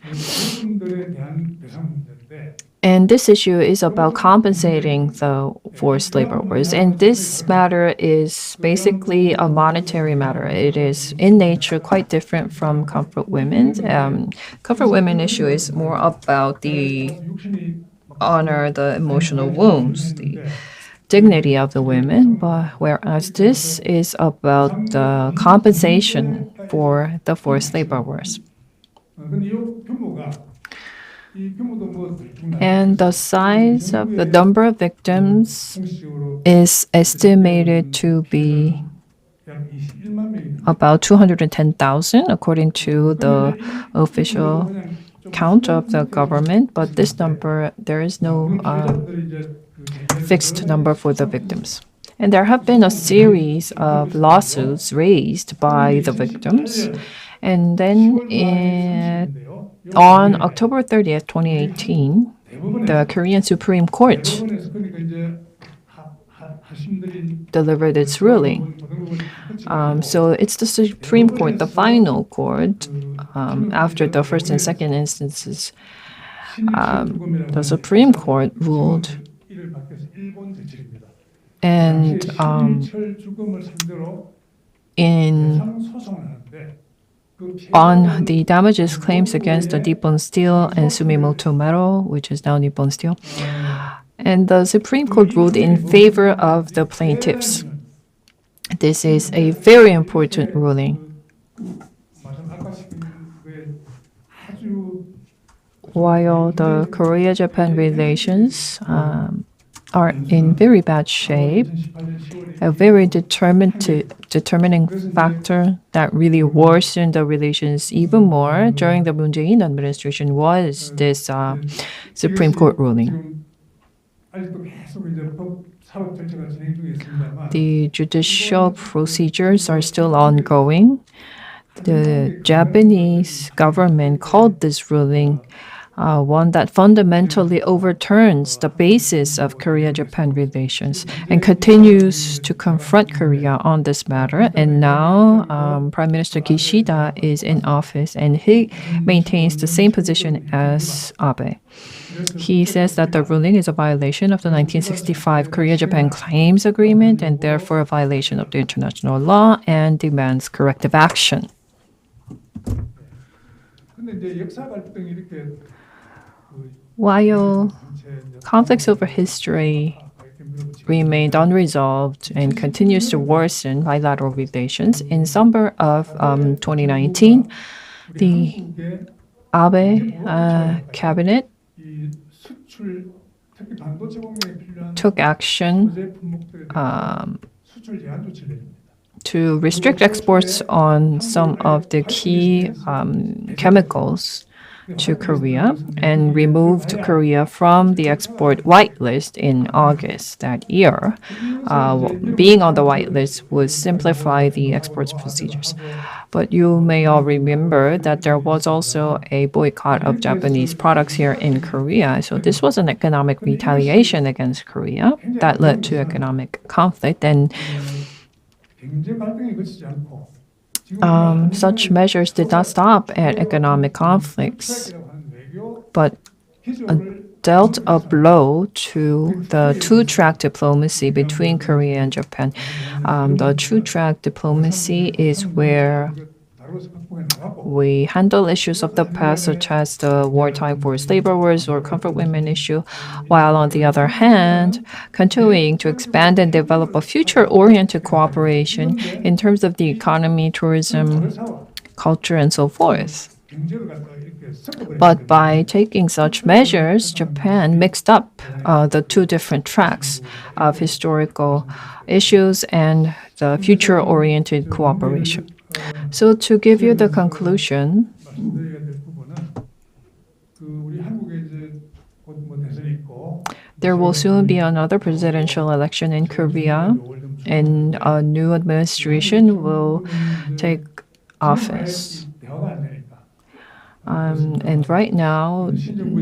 And this issue is about compensating the forced labor wars. And this matter is basically a monetary matter. It is in nature quite different from Comfort Women's. Comfort Women issue is more about the honor, the emotional wounds, the dignity of the women, but whereas this is about the compensation for the forced labor wars. And the size of the number of victims is estimated to be about 210,000 according to the official count of the government, but this number, there is no fixed number for the victims. And there have been a series of lawsuits raised by the victims. And then on October 30th, 2018, the Korean Supreme Court delivered its ruling. So it's the Supreme Court, the final court, after the first and second instances. The Supreme Court ruled, and on the damages claims against the Nippon Steel and Sumitomo Metal, which is now Nippon Steel, and the Supreme Court ruled in favor of the plaintiffs. This is a very important ruling. While the Korea-Japan relations are in very bad shape, a very determining factor that really worsened the relations even more during the Moon Jae-in administration was this Supreme Court ruling. The judicial procedures are still ongoing. The Japanese government called this ruling one that fundamentally overturns the basis of Korea-Japan relations and continues to confront Korea on this matter. And now Prime Minister Kishida is in office and he maintains the same position as Abe. He says that the ruling is a violation of the 1965 Korea-Japan Claims Agreement and therefore a violation of the international law and demands corrective action. While conflicts over history remained unresolved and continues to worsen bilateral relations, in summer of 2019, the Abe cabinet took action to restrict exports on some of the key chemicals to Korea and removed Korea from the export whitelist in August that year. Being on the whitelist would simplify the exports procedures. But you may all remember that there was also a boycott of Japanese products here in Korea. So this was an economic retaliation against Korea that led to economic conflict. And such measures did not stop at economic conflicts, but dealt a blow to the two-track diplomacy between Korea and Japan. The two-track diplomacy is where we handle issues of the past, such as the wartime forced labor wars or comfort women issue, while on the other hand, continuing to expand and develop a future-oriented cooperation in terms of the economy, tourism, culture, and so forth. But by taking such measures, Japan mixed up the two different tracks of historical issues and the future-oriented cooperation. So to give you the conclusion, there will soon be another presidential election in Korea, and a new administration will take office. And right now,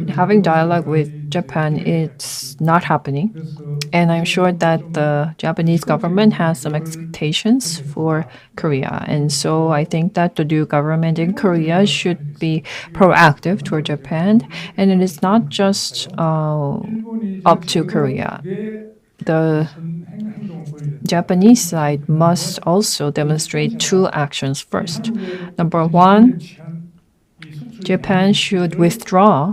having dialogue with Japan, it's not happening. And I'm sure that the Japanese government has some expectations for Korea. And so I think that the new government in Korea should be proactive toward Japan. And it is not just up to Korea. The Japanese side must also demonstrate two actions first. Number one, Japan should withdraw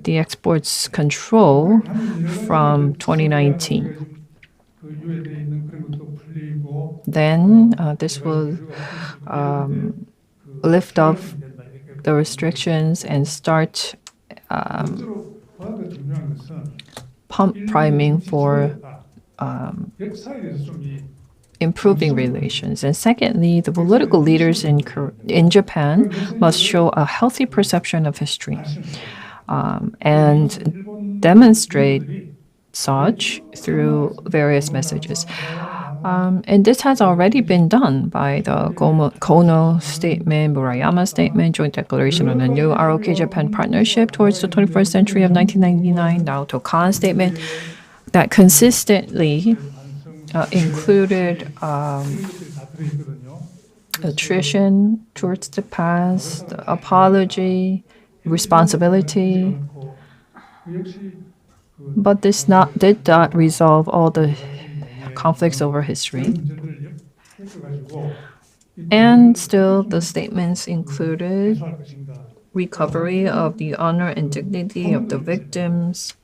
the exports control from 2019. Then this will lift off the restrictions and start pump priming for improving relations. And secondly, the political leaders in Japan must show a healthy perception of history and demonstrate such through various messages. And this has already been done by the Kono statement, Murayama statement, Joint Declaration on a New ROK-Japan Partnership towards the 21st Century of 1999, Naoto Kan statement that consistently included attrition towards the past, apology, responsibility. But this did not resolve all the conflicts over history. And still, the statements included recovery of the honor and dignity of the victims.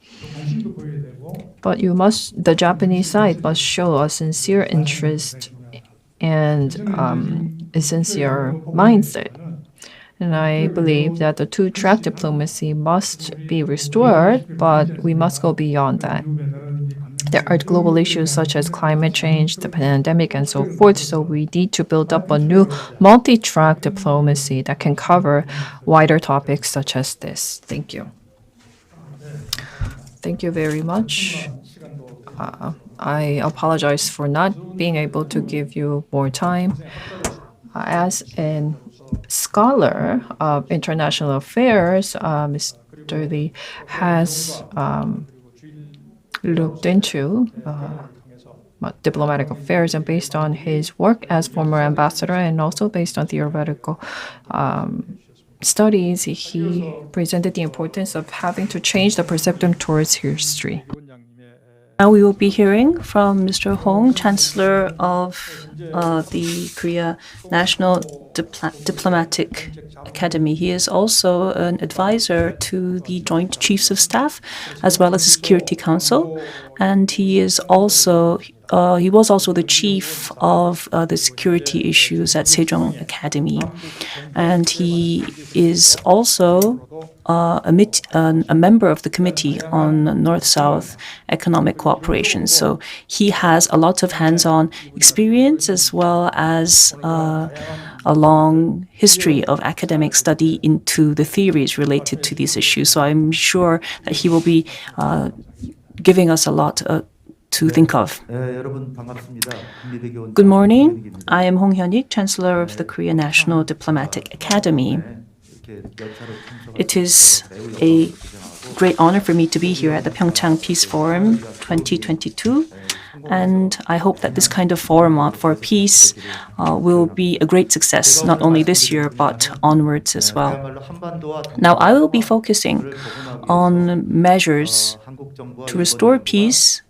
But the Japanese side must show a sincere interest and a sincere mindset. And I believe that the two-track diplomacy must be restored, but we must go beyond that. There are global issues such as climate change, the pandemic, and so forth, so we need to build up a new multi-track diplomacy that can cover wider topics such as this. Thank you. Thank you very much. I apologize for not being able to give you more time. As an scholar of international affairs, Mr. Lee, has looked into diplomatic affairs, and based on his work as former ambassador and also based on theoretical studies, he presented the importance of having to change the perception towards history. Now we will be hearing from Mr. Hong, Chancellor of the Korea National Diplomatic Academy. He is also an advisor to the Joint Chiefs of Staff as well as the Security Council, and he was also the chief of the security issues at Sejong Academy, and he is also a member of the Committee on North-South Economic Cooperation. So he has a lot of hands-on experience as well as a long history of academic study into the theories related to these issues. So I'm sure that he will be giving us a lot to think of. Good morning. I am Hong Hyun-ik, Chancellor of the Korea National Diplomatic Academy. It is a great honor for me to be here at the PyeongChang Peace Forum 2022, and I hope that this kind of forum for peace will be a great success, not only this year, but onwards as well. Now, I will be focusing on measures to restore peace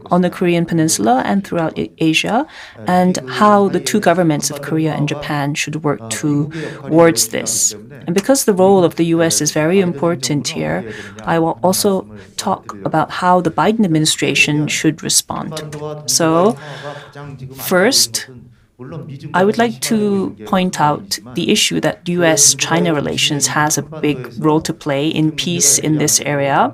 on the Korean Peninsula and throughout Asia, and how the two governments of Korea and Japan should work towards this. And because the role of the U.S. is very important here, I will also talk about how the Biden administration should respond. So, first, I would like to point out the issue that U.S.-China relations has a big role to play in peace in this area,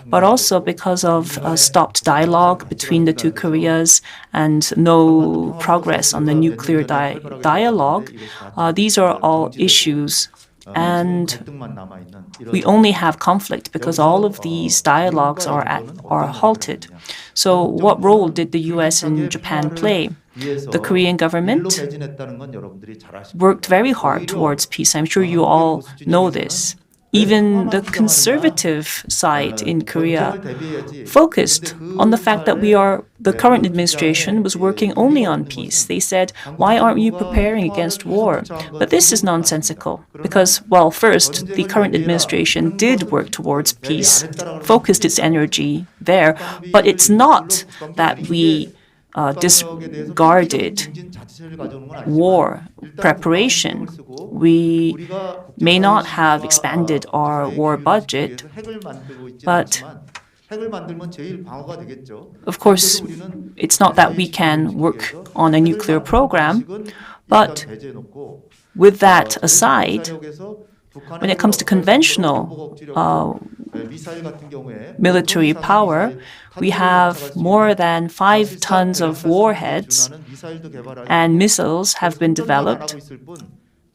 but also because of stopped dialogue between the two Koreas and no progress on the nuclear dialogue. These are all issues, and we only have conflict because all of these dialogues are halted. So what role did the U.S. and Japan play? The Korean government worked very hard towards peace. I'm sure you all know this. Even the conservative side in Korea focused on the fact that the current administration was working only on peace. They said, why aren't you preparing against war? But this is nonsensical because, well, first, the current administration did work towards peace, focused its energy there, but it's not that we discarded war preparation. We may not have expanded our war budget, but of course, it's not that we can work on a nuclear program, but with that aside, when it comes to conventional military power, we have more than 5 tons of warheads, and missiles have been developed.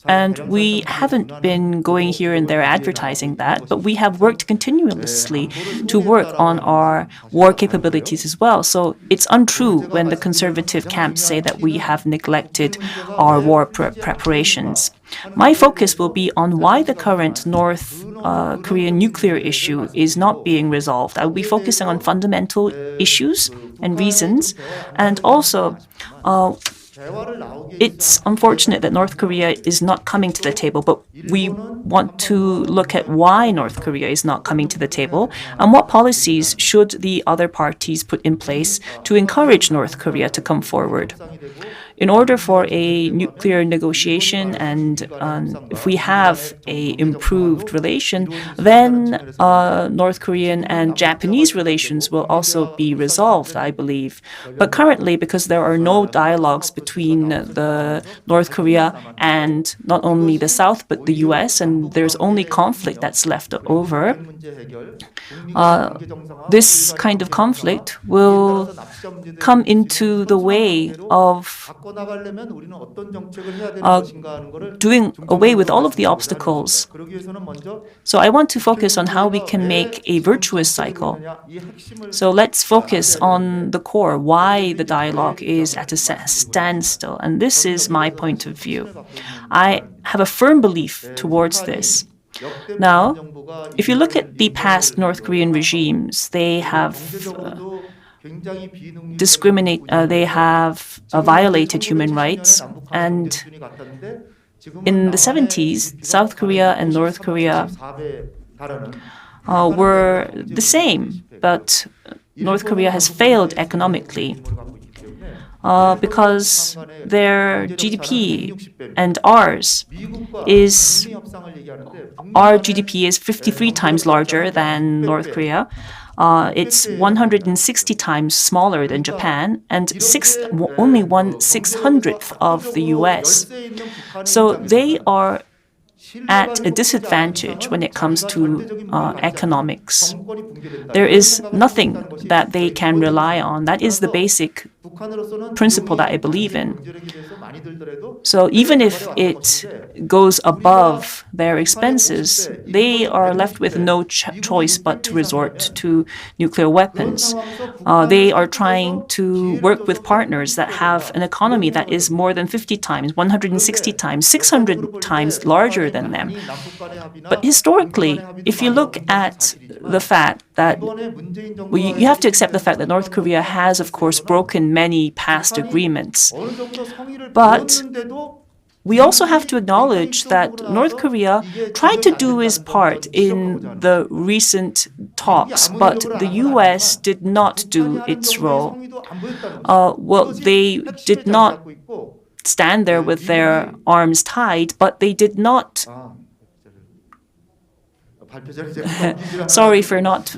And we haven't been going here and there advertising that, but we have worked continuously to work on our war capabilities as well. So it's untrue when the conservative camps say that we have neglected our war preparations. My focus will be on why the current North Korean nuclear issue is not being resolved. I will be focusing on fundamental issues and reasons, and also it's unfortunate that North Korea is not coming to the table, but we want to look at why North Korea is not coming to the table and what policies should the other parties put in place to encourage North Korea to come forward. In order for a nuclear negotiation and if we have a improved relation, then North Korean and Japanese relations will also be resolved, I believe. But currently, because there are no dialogues between the North Korea and not only the South but the U.S., and there's only conflict that's left over, this kind of conflict will come into the way of doing away with all of the obstacles. So I want to focus on how we can make a virtuous cycle. So let's focus on the core, why the dialogue is at a standstill. And this is my point of view. I have a firm belief towards this. Now, if you look at the past North Korean regimes, they have violated human rights, and in the 70s, South Korea and North Korea were the same, but North Korea has failed economically because their GDP and our GDP is 53 times larger than North Korea. It's 160 times smaller than Japan and only 1/600th of the US. So they are at a disadvantage when it comes to economics. There is nothing that they can rely on. That is the basic principle that I believe in. So even if it goes above their expenses, they are left with no choice but to resort to nuclear weapons. They are trying to work with partners that have an economy that is more than 50 times, 160 times, 600 times larger than them. But historically, if you look at the fact that you have to accept the fact that North Korea has, of course, broken many past agreements. But we also have to acknowledge that North Korea tried to do its part in the recent talks, but the U.S. did not do its role. They did not stand there with their arms tied, but they did not. Sorry for not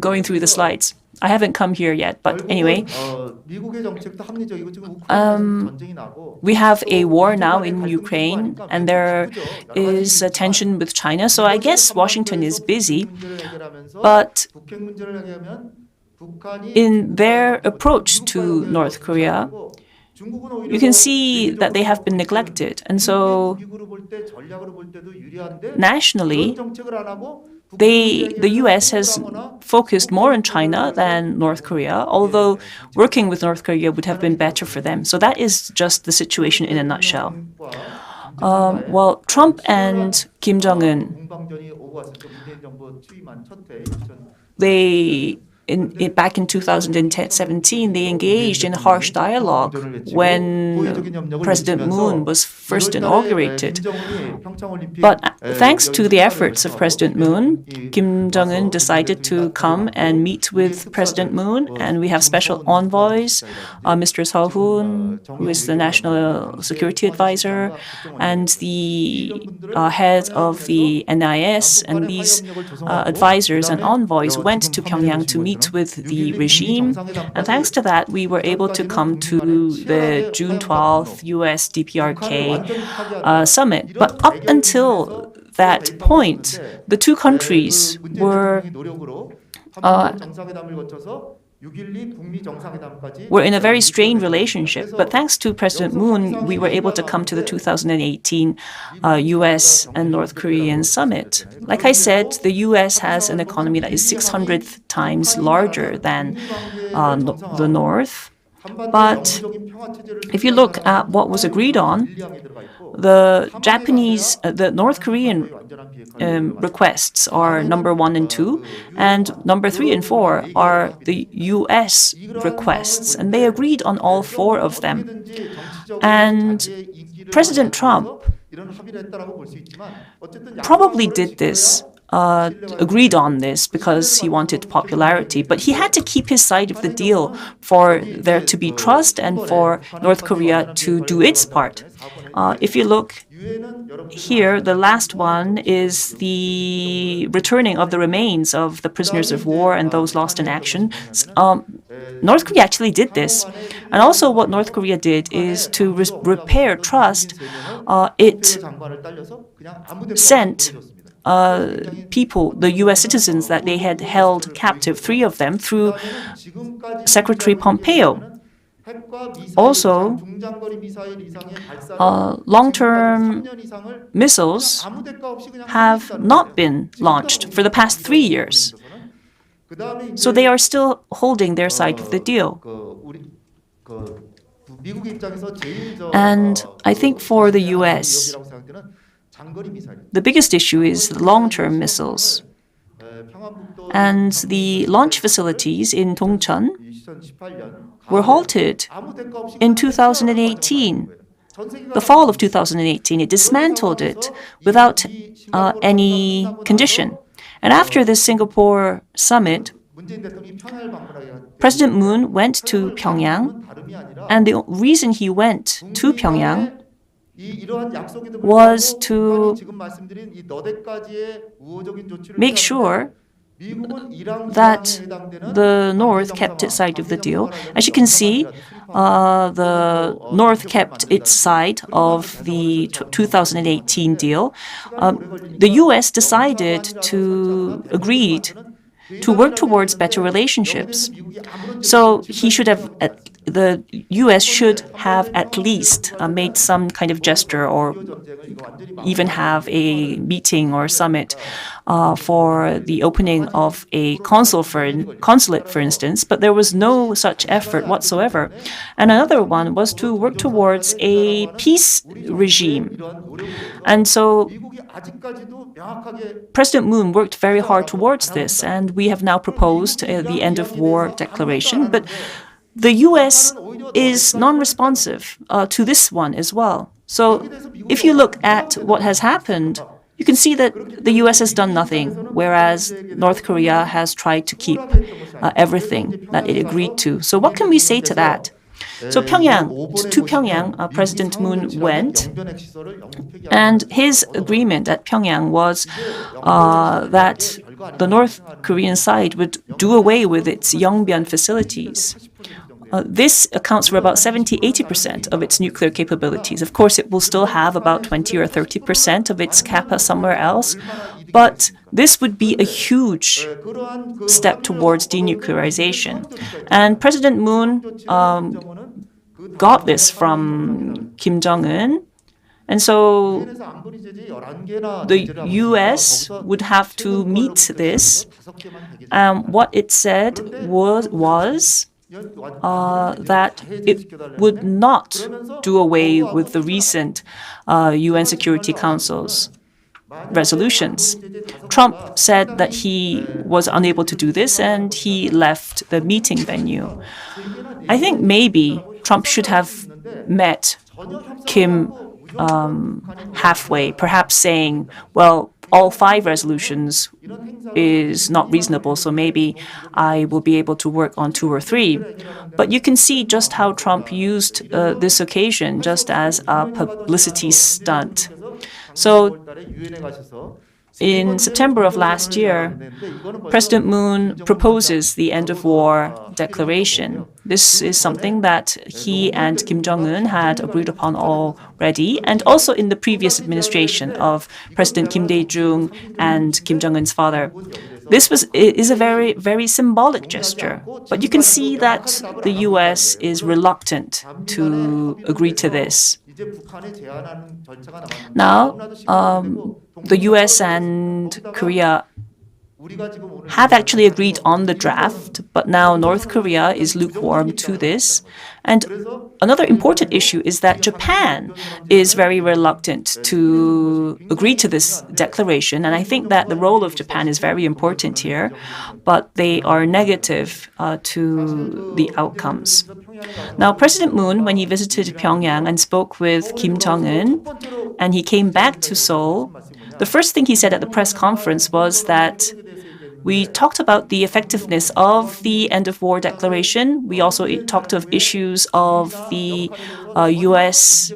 going through the slides. I haven't come here yet, but anyway. We have a war now in Ukraine, and there is a tension with China, so I guess Washington is busy. But in their approach to North Korea, you can see that they have been neglected. And so nationally, the U.S. has focused more on China than North Korea, although working with North Korea would have been better for them. So that is just the situation in a nutshell. Well, Trump and Kim Jong-un, back in 2017, they engaged in harsh dialogue when President Moon was first inaugurated. But thanks to the efforts of President Moon, Kim Jong-un decided to come and meet with President Moon, and we have special envoys, Mr. Seo Hoon, who is the National Security Advisor, and the head of the NIS, and these advisors and envoys went to Pyongyang to meet with the regime. And thanks to that, we were able to come to the June 12th US DPRK summit. But up until that point, the two countries were in a very strained relationship. But thanks to President Moon, we were able to come to the 2018 U.S. and North Korean summit. Like I said, the U.S. has an economy that is 600 times larger than the North. But if you look at what was agreed on, the North Korean requests are number 1 and 2, and number 3 and 4 are the U.S. requests, and they agreed on all 4 of them. And President Trump probably did this, agreed on this because he wanted popularity, but he had to keep his side of the deal for there to be trust and for North Korea to do its part. If you look here, the last one is the returning of the remains of the prisoners of war and those lost in action. North Korea actually did this. And also what North Korea did is to repair trust. It sent people, the U.S. citizens that they had held captive, 3 of them, through Secretary Pompeo. Also, long-term missiles have not been launched for the past 3 years. So they are still holding their side of the deal. And I think for the US, the biggest issue is the long-term missiles. And the launch facilities in Dongcheon were halted in 2018. The fall of 2018, it dismantled it without any condition. And after the Singapore summit, President Moon went to Pyongyang, and the reason he went to Pyongyang was to make sure that the North kept its side of the deal. As you can see, the North kept its side of the 2018 deal. The US decided to agree to work towards better relationships. So the US should have at least made some kind of gesture or even have a meeting or summit for the opening of a consulate, for instance, but there was no such effort whatsoever. And another one was to work towards a peace regime. And so President Moon worked very hard towards this, and we have now proposed the end of war declaration, but the US is non-responsive to this one as well. So if you look at what has happened, you can see that the US has done nothing, whereas North Korea has tried to keep everything that it agreed to. So what can we say to that? So to Pyongyang, President Moon went, and his agreement at Pyongyang was that the North Korean side would do away with its Yongbyon facilities. This accounts for about 70-80% of its nuclear capabilities. Of course, it will still have about 20 or 30% of its kappa somewhere else, but this would be a huge step towards denuclearization. And President Moon got this from Kim Jong-un. And so the US would have to meet this. What it said was that it would not do away with the recent UN Security Council's resolutions. Trump said that he was unable to do this and he left the meeting venue. I think maybe Trump should have met Kim halfway, perhaps saying, well, all 5 resolutions is not reasonable, so maybe I will be able to work on 2 or 3. But you can see just how Trump used this occasion just as a publicity stunt. So in September of last year, President Moon proposes the end of war declaration. This is something that he and Kim Jong-un had agreed upon already, and also in the previous administration of President Kim Dae-jung and Kim Jong-un's father. This is a very, very symbolic gesture, but you can see that the US is reluctant to agree to this. Now, the US and Korea have actually agreed on the draft, but now North Korea is lukewarm to this. And another important issue is that Japan is very reluctant to agree to this declaration. And I think that the role of Japan is very important here, but they are negative to the outcomes. Now, President Moon, when he visited Pyongyang and spoke with Kim Jong-un, and he came back to Seoul, the first thing he said at the press conference was that we talked about the effectiveness of the end of war declaration. We also talked of issues of the U.S.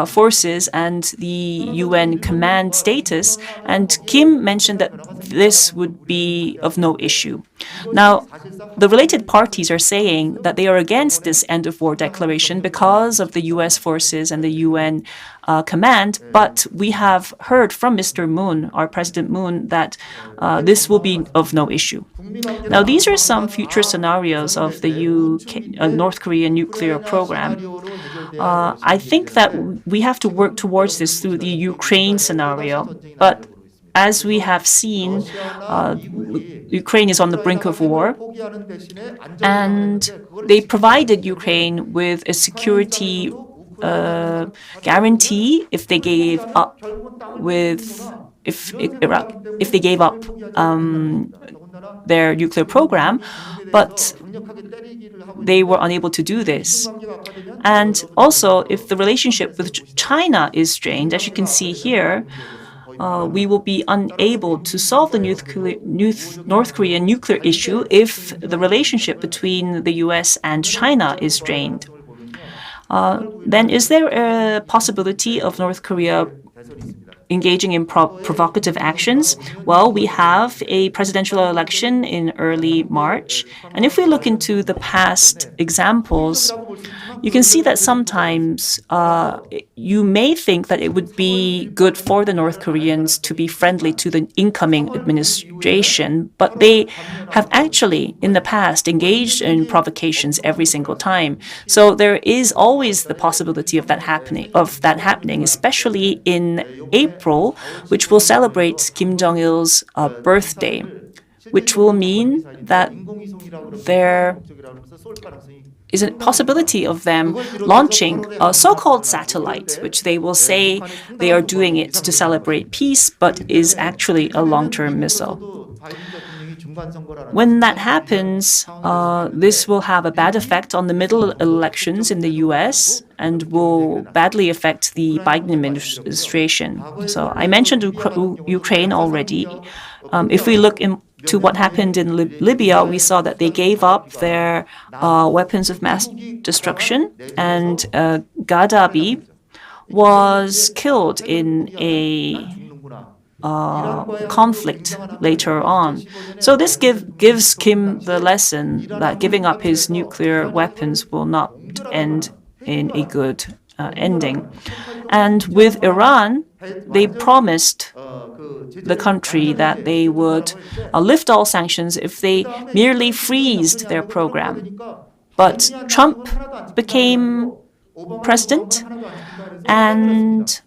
Forces and the UN command status, and Kim mentioned that this would be of no issue. Now, the related parties are saying that they are against this end of war declaration because of the U.S. forces and the UN command, but we have heard from Mr. Moon, our President Moon, that this will be of no issue. Now, these are some future scenarios of the North Korean nuclear program. I think that we have to work towards this through the Ukraine scenario, but as we have seen, Ukraine is on the brink of war, and they provided Ukraine with a security guarantee if they gave up their nuclear program, but they were unable to do this. And also, if the relationship with China is strained, as you can see here, we will be unable to solve the North Korean nuclear issue if the relationship between the US and China is strained. Then is there a possibility of North Korea engaging in provocative actions? Well, we have a presidential election in early March. And if we look into the past examples, you can see that sometimes you may think that it would be good for the North Koreans to be friendly to the incoming administration, but they have actually, in the past, engaged in provocations every single time. So there is always the possibility of that happening, especially in April, which will celebrate Kim Jong-il's birthday, which will mean that there is a possibility of them launching a so-called satellite, which they will say they are doing it to celebrate peace, but is actually a long-term missile. When that happens, this will have a bad effect on the middle elections in the US and will badly affect the Biden administration. So I mentioned Ukraine already. If we look into what happened in Libya, we saw that they gave up their weapons of mass destruction, and Gaddafi was killed in a conflict later on. So this gives Kim the lesson that giving up his nuclear weapons will not end in a good ending. And with Iran, they promised the country that they would lift all sanctions if they merely freezed their program. But Trump became president, and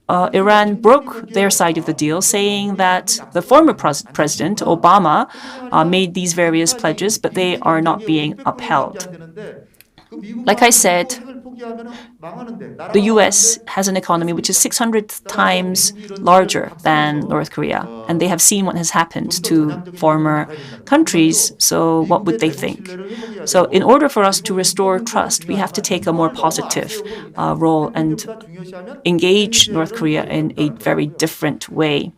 Iran broke their side of the deal, saying that the former president, Obama, made these various pledges, but they are not being upheld. Like I said, the US has an economy which is 600 times larger than North Korea, and they have seen what has happened to former countries, so what would they think? So in order for us to restore trust, we have to take a more positive role and engage North Korea in a very different way.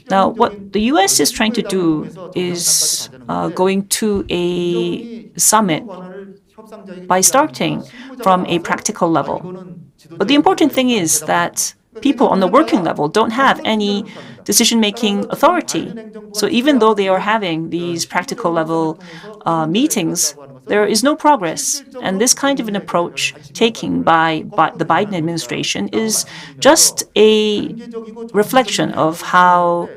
Now, what the US is trying to do is going to a summit by starting from a practical level. But the important thing is that people on the working level don't have any decision-making authority. So even though they are having these practical level meetings, there is no progress. And this kind of an approach taken by the Biden administration is just a reflection of how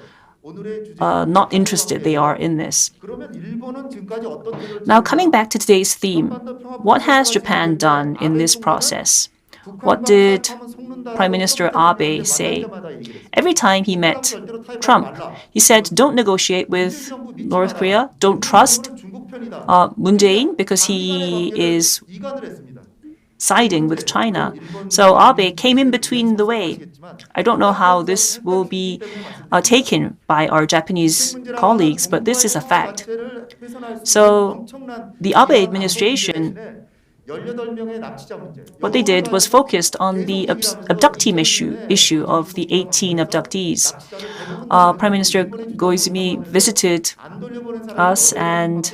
not interested they are in this. Now, coming back to today's theme, what has Japan done in this process? What did Prime Minister Abe say? Every time he met Trump, he said, don't negotiate with North Korea, don't trust Moon Jae-in because he is siding with China. So Abe came in between the way. I don't know how this will be taken by our Japanese colleagues, but this is a fact. So the Abe administration, what they did was focused on the abductee issue of the 18 abductees. Prime Minister Koizumi visited us, and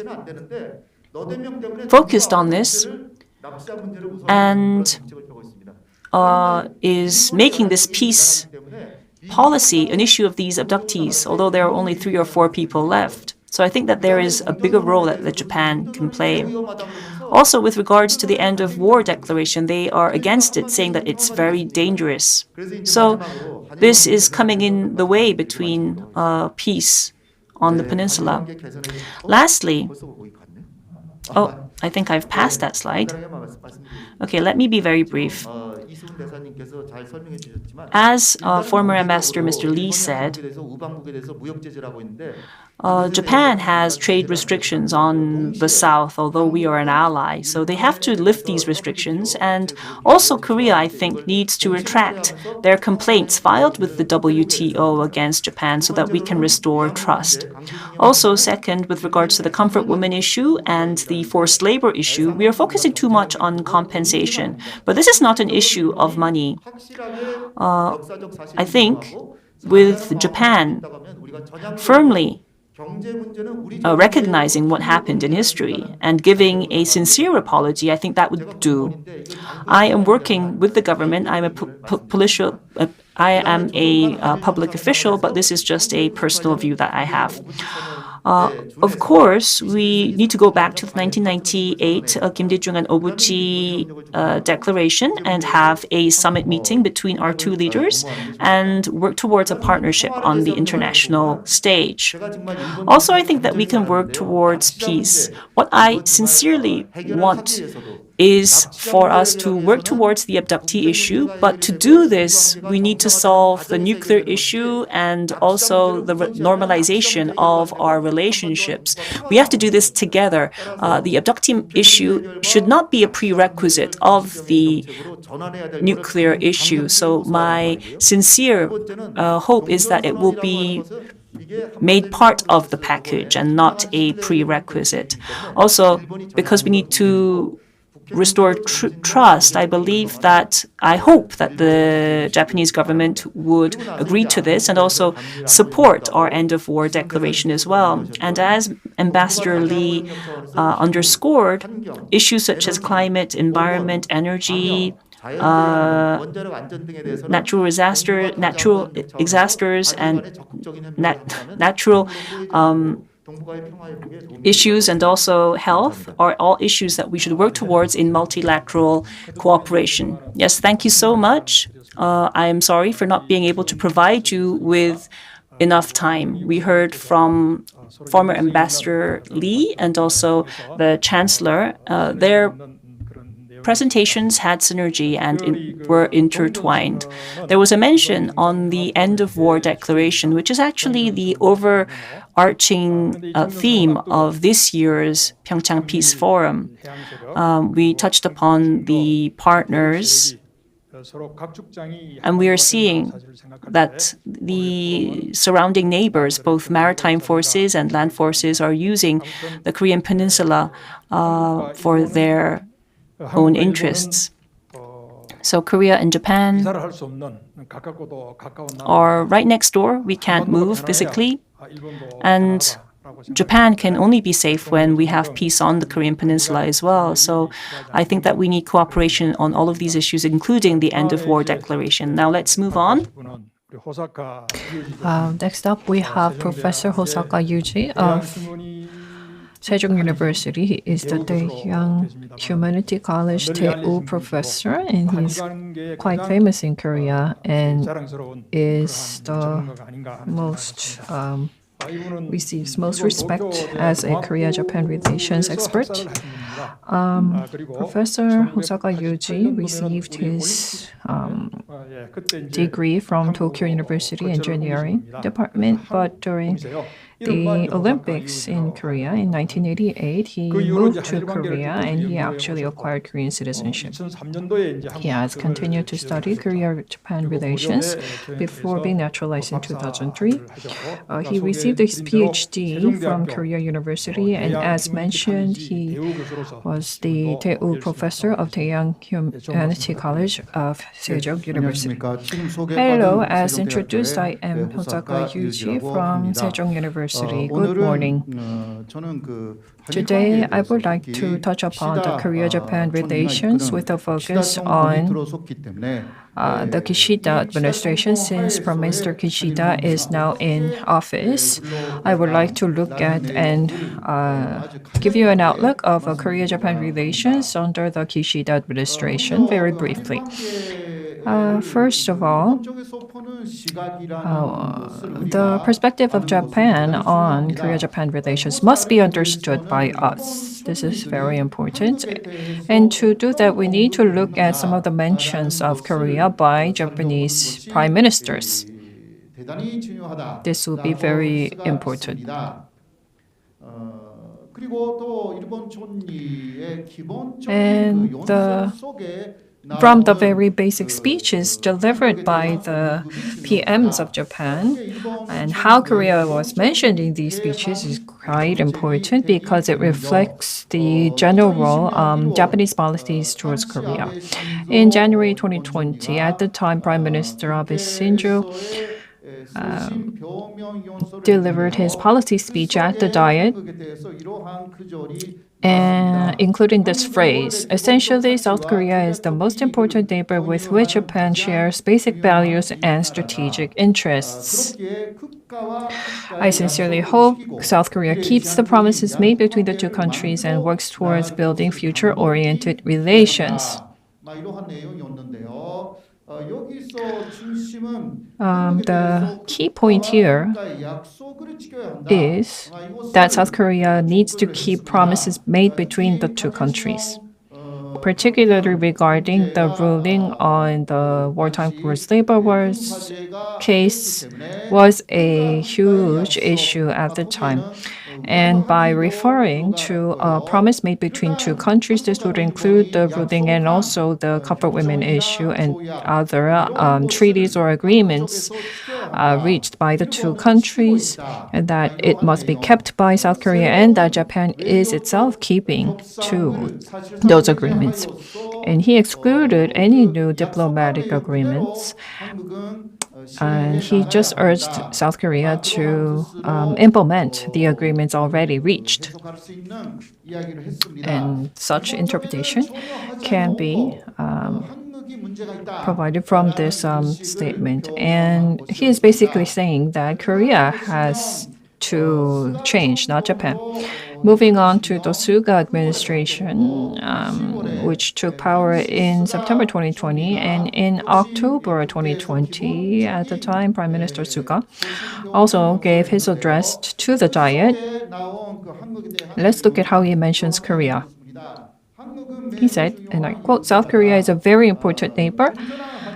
focused on this and is making this peace policy an issue of these abductees, although there are only 3 or 4 people left. So I think that there is a bigger role that Japan can play. Also, with regards to the end of war declaration, they are against it, saying that it's very dangerous. So this is coming in the way between peace on the peninsula. Lastly, I think I've passed that slide. Okay, let me be very brief. As former Ambassador Mr. Lee said, Japan has trade restrictions on the South, although we are an ally. So they have to lift these restrictions. And also Korea, I think, needs to retract their complaints filed with the WTO against Japan so that we can restore trust. Also, second, with regards to the comfort women issue and the forced labor issue, we are focusing too much on compensation. But this is not an issue of money. I think with Japan firmly recognizing what happened in history and giving a sincere apology, I think that would do. I am working with the government. I am a public official, but this is just a personal view that I have. Of course, we need to go back to the 1998 Kim Dae-jung and Obuchi declaration and have a summit meeting between our 2 leaders and work towards a partnership on the international stage. Also, I think that we can work towards peace. What I sincerely want is for us to work towards the abductee issue, but to do this, we need to solve the nuclear issue and also the normalization of our relationships. We have to do this together. The abductee issue should not be a prerequisite of the nuclear issue. So my sincere hope is that it will be made part of the package and not a prerequisite. Also, because we need to restore trust, I hope that the Japanese government would agree to this and also support our end of war declaration as well. And as Ambassador Lee underscored, issues such as climate, environment, energy, natural disasters and natural issues and also health are all issues that we should work towards in multilateral cooperation. Yes, thank you so much. I am sorry for not being able to provide you with enough time. We heard from former Ambassador Lee and also the Chancellor. Their presentations had synergy and were intertwined. There was a mention on the end of war declaration, which is actually the overarching theme of this year's PyeongChang Peace Forum. We touched upon the partners, and we are seeing that the surrounding neighbors, both maritime forces and land forces, are using the Korean Peninsula for their own interests. So Korea and Japan are right next door. We can't move physically. And Japan can only be safe when we have peace on the Korean Peninsula as well. So I think that we need cooperation on all of these issues, including the end of war declaration. Now let's move on. Next up, we have Professor Hosaka Yuji of Sejong University. He is the Daehyang Humanity College Dae-woo professor, and he's quite famous in Korea and is the most receives most respect as a Korea-Japan relations expert. Professor Hosaka Yuji received his degree from Tokyo University Engineering Department, but during the Olympics in Korea in 1988, he moved to Korea and he actually acquired Korean citizenship. He has continued to study Korea-Japan relations before being naturalized in 2003. He received his PhD from Korea University, and as mentioned, he was the Dae-woo professor of Daehyang Humanity College of Sejong University. Hello, as introduced, I am Hosaka Yuji from Sejong University. University. Good morning. Today, I would like to touch upon the Korea-Japan relations with a focus on the Kishida administration. Since Prime Minister Kishida is now in office, I would like to look at and give you an outlook of Korea-Japan relations under the Kishida administration very briefly. First of all, the perspective of Japan on Korea-Japan relations must be understood by us. This is very important. And to do that, we need to look at some of the mentions of Korea by Japanese prime ministers. This will be very important. And from the very basic speeches delivered by the PMs of Japan, and how Korea was mentioned in these speeches is quite important because it reflects the general Japanese policies towards Korea. In January 2020, at the time, Prime Minister Abe Shinzo delivered his policy speech at the Diet, and including this phrase, essentially, South Korea is the most important neighbor with which Japan shares basic values and strategic interests. I sincerely hope South Korea keeps the promises made between the two countries and works towards building future-oriented relations. The key point here is that South Korea needs to keep promises made between the two countries, particularly regarding the ruling on the wartime forced labor wars case was a huge issue at the time. And by referring to a promise made between two countries, this would include the ruling and also the comfort women issue and other treaties or agreements reached by the two countries, and that it must be kept by South Korea and that Japan is itself keeping to those agreements. And he excluded any new diplomatic agreements. And he just urged South Korea to implement the agreements already reached. And such interpretation can be provided from this statement. And he is basically saying that Korea has to change, not Japan. Moving on to the Suga administration, which took power in September 2020, and in October 2020, at the time, Prime Minister Suga also gave his address to the Diet. Let's look at how he mentions Korea. He said, and I quote, "South Korea is a very important neighbor.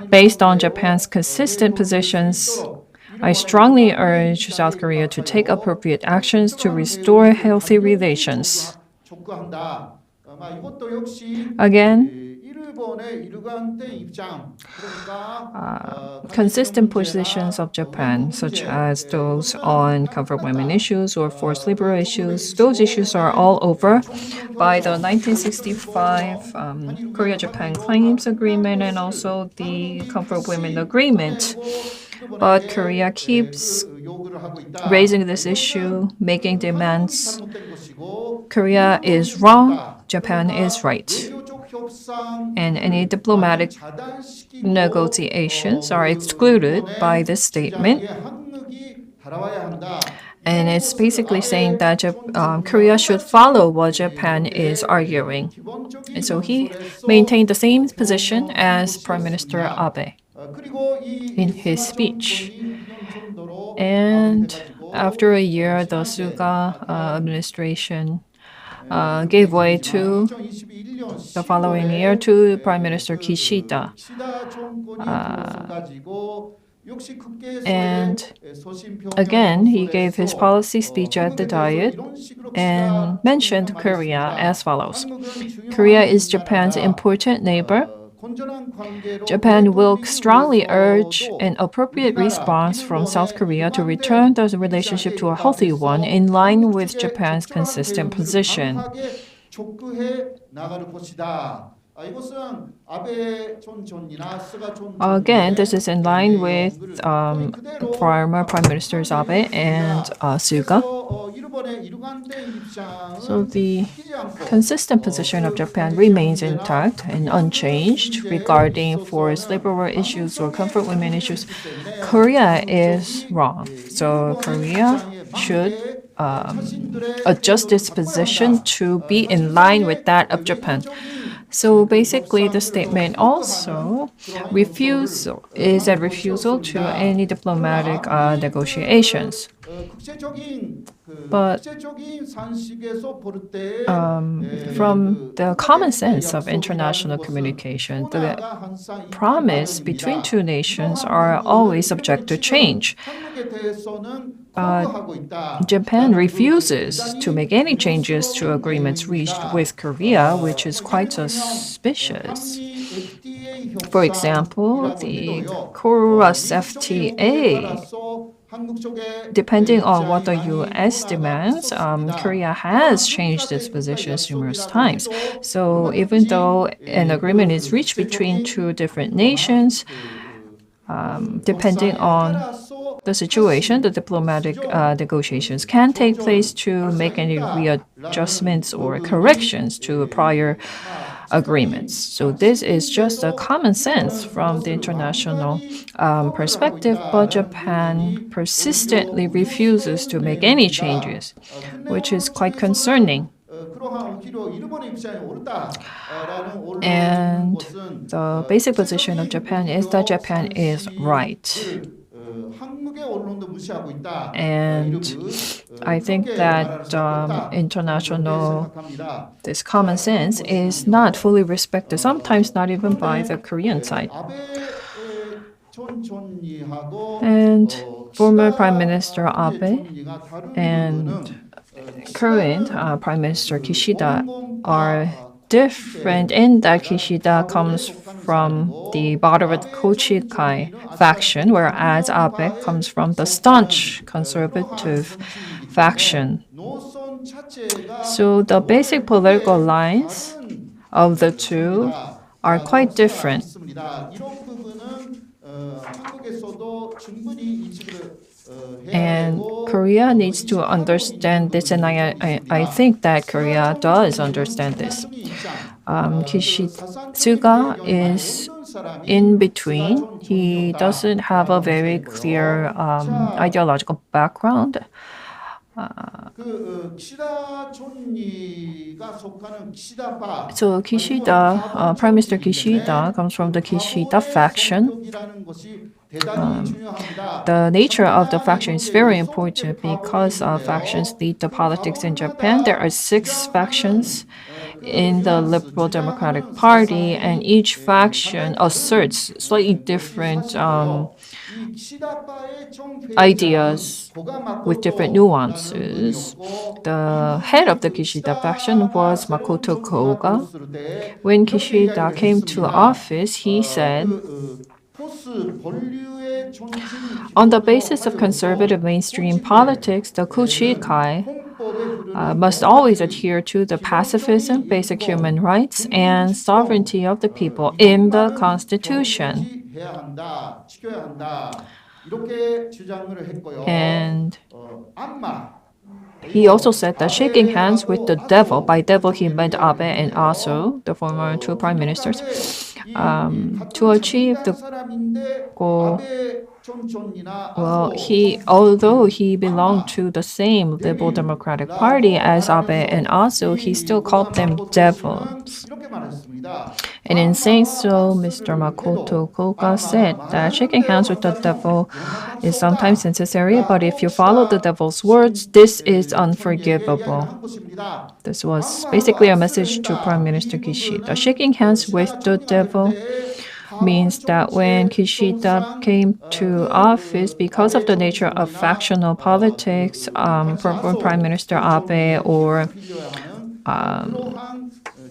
Based on Japan's consistent positions, I strongly urge South Korea to take appropriate actions to restore healthy relations." Again, consistent positions of Japan, such as those on comfort women issues or forced labor issues, those issues are all over by the 1965 Korea-Japan Claims Agreement and also the Comfort Women Agreement. But Korea keeps raising this issue, making demands. Korea is wrong, Japan is right. And any diplomatic negotiations are excluded by this statement. And it's basically saying that Korea should follow what Japan is arguing. And so he maintained the same position as Prime Minister Abe in his speech. And after a year, the Suga administration gave way to the following year to Prime Minister Kishida. And again, he gave his policy speech at the Diet and mentioned Korea as follows. Korea is Japan's important neighbor. Japan will strongly urge an appropriate response from South Korea to return the relationship to a healthy one in line with Japan's consistent position. Again, this is in line with former Prime Ministers Abe and Suga. So the consistent position of Japan remains intact and unchanged regarding forced labor war issues or comfort women issues. Korea is wrong. So Korea should adjust its position to be in line with that of Japan. So basically, the statement also is a refusal to any diplomatic negotiations. But from the common sense of international communication, the promise between two nations are always subject to change. Japan refuses to make any changes to agreements reached with Korea, which is quite suspicious. For example, the Chorus FTA, depending on what the U.S. demands, Korea has changed its positions numerous times. So even though an agreement is reached between two different nations, depending on the situation, the diplomatic negotiations can take place to make any readjustments or corrections to prior agreements. So this is just a common sense from the international perspective, but Japan persistently refuses to make any changes, which is quite concerning. And the basic position of Japan is that Japan is right. And I think that this common sense is not fully respected, sometimes not even by the Korean side. And former Prime Minister Abe and current Prime Minister Kishida are different in that Kishida comes from the moderate Kochikai faction, whereas Abe comes from the staunch conservative faction. So the basic political lines of the two are quite different. And Korea needs to understand this, and I think that Korea does understand this. Suga is in between. He doesn't have a very clear ideological background. So Kishida, Prime Minister Kishida comes from the Kishida faction. The nature of the faction is very important because factions lead the politics in Japan. There are 6 factions in the Liberal Democratic Party, and each faction asserts slightly different ideas with different nuances. The head of the Kishida faction was Makoto Koga. When Kishida came to office, he said, on the basis of conservative mainstream politics, the Kochikai must always adhere to the pacifism, basic human rights, and sovereignty of the people in the Constitution. And he also said that shaking hands with the devil, by devil he meant Abe and Aso, the former 2 prime ministers, to achieve the goal. Well, although he belonged to the same Liberal Democratic Party as Abe and Aso, he still called them devils. And in saying so, Mr. Makoto Koga said that shaking hands with the devil is sometimes necessary, but if you follow the devil's words, this is unforgivable. This was basically a message to Prime Minister Kishida. Shaking hands with the devil means that when Kishida came to office, because of the nature of factional politics, for Prime Minister Abe or